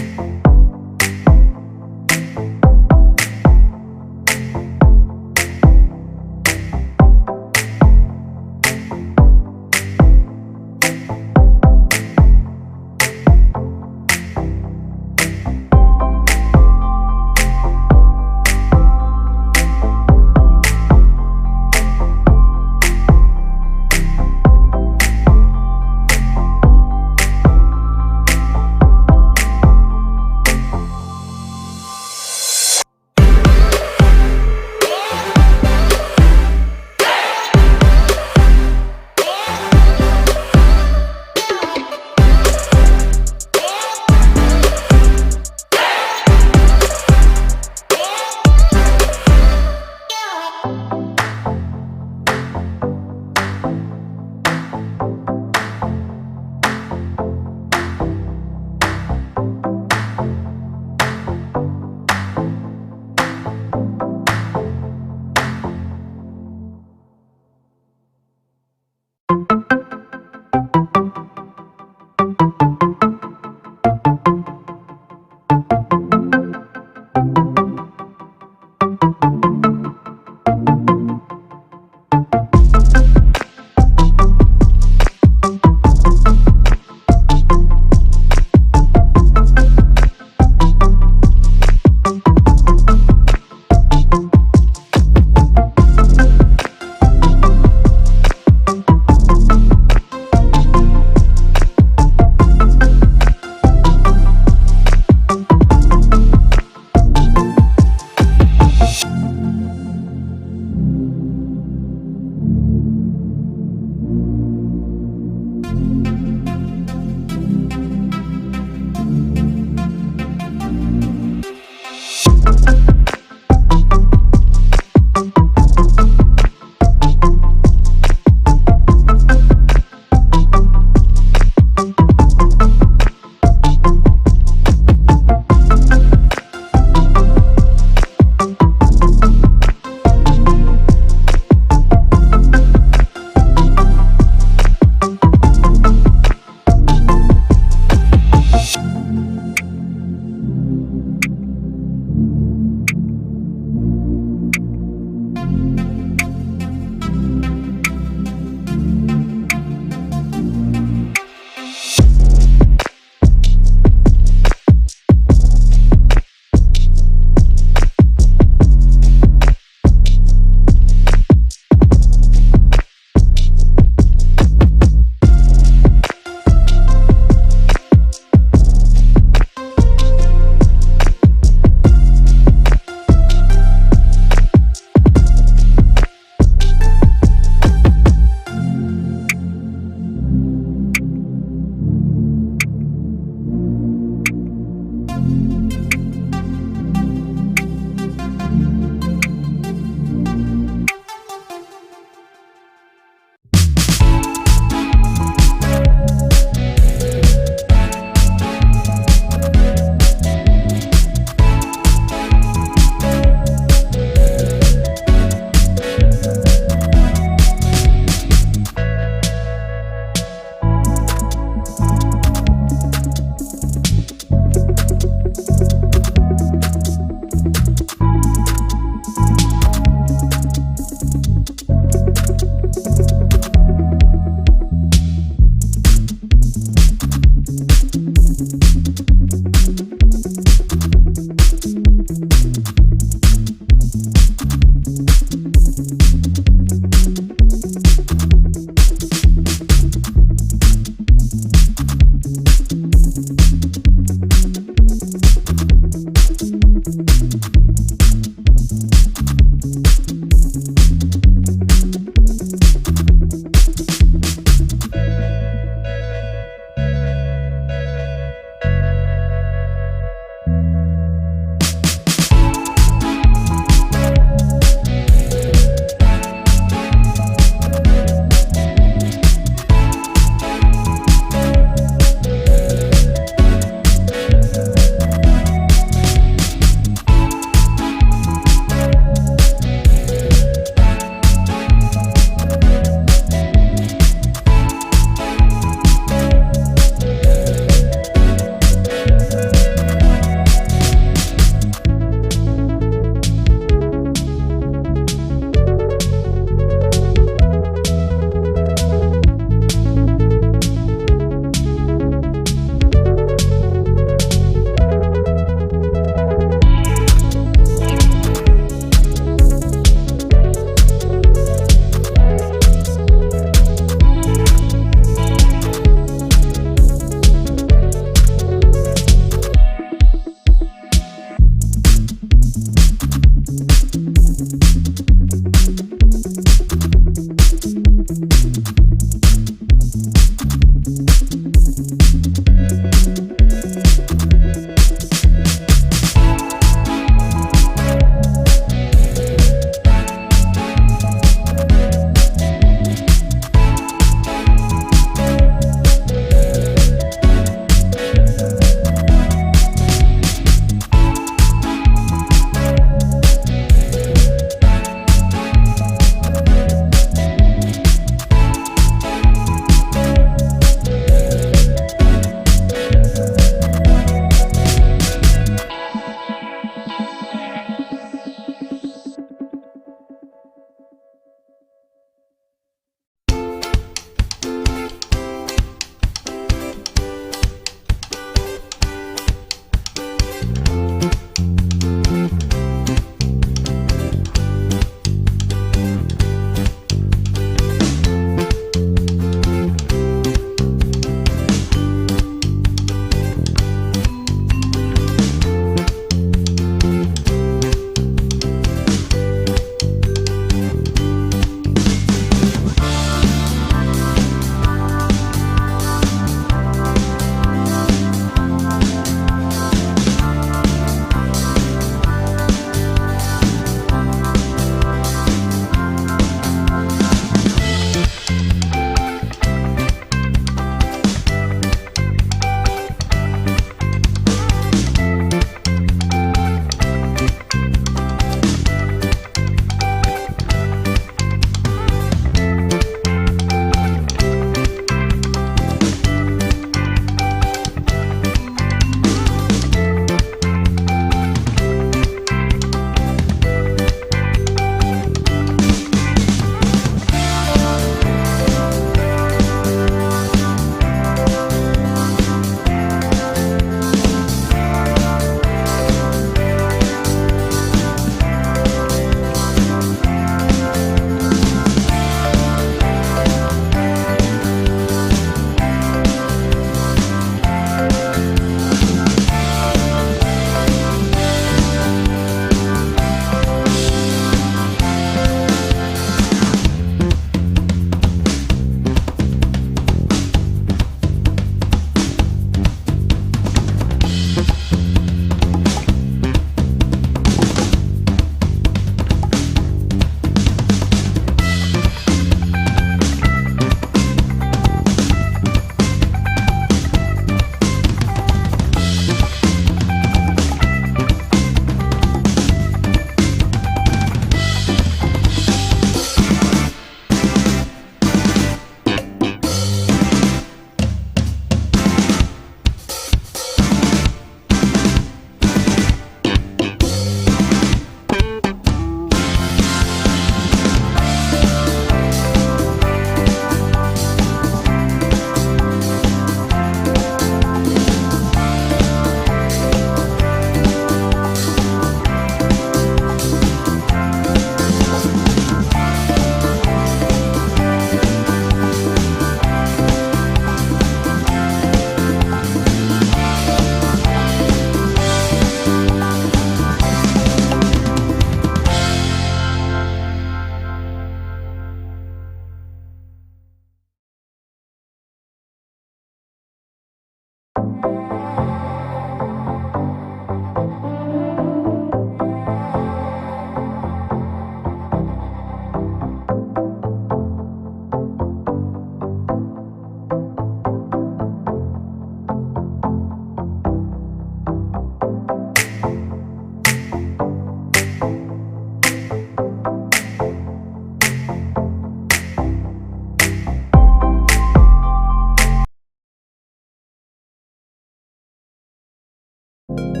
네.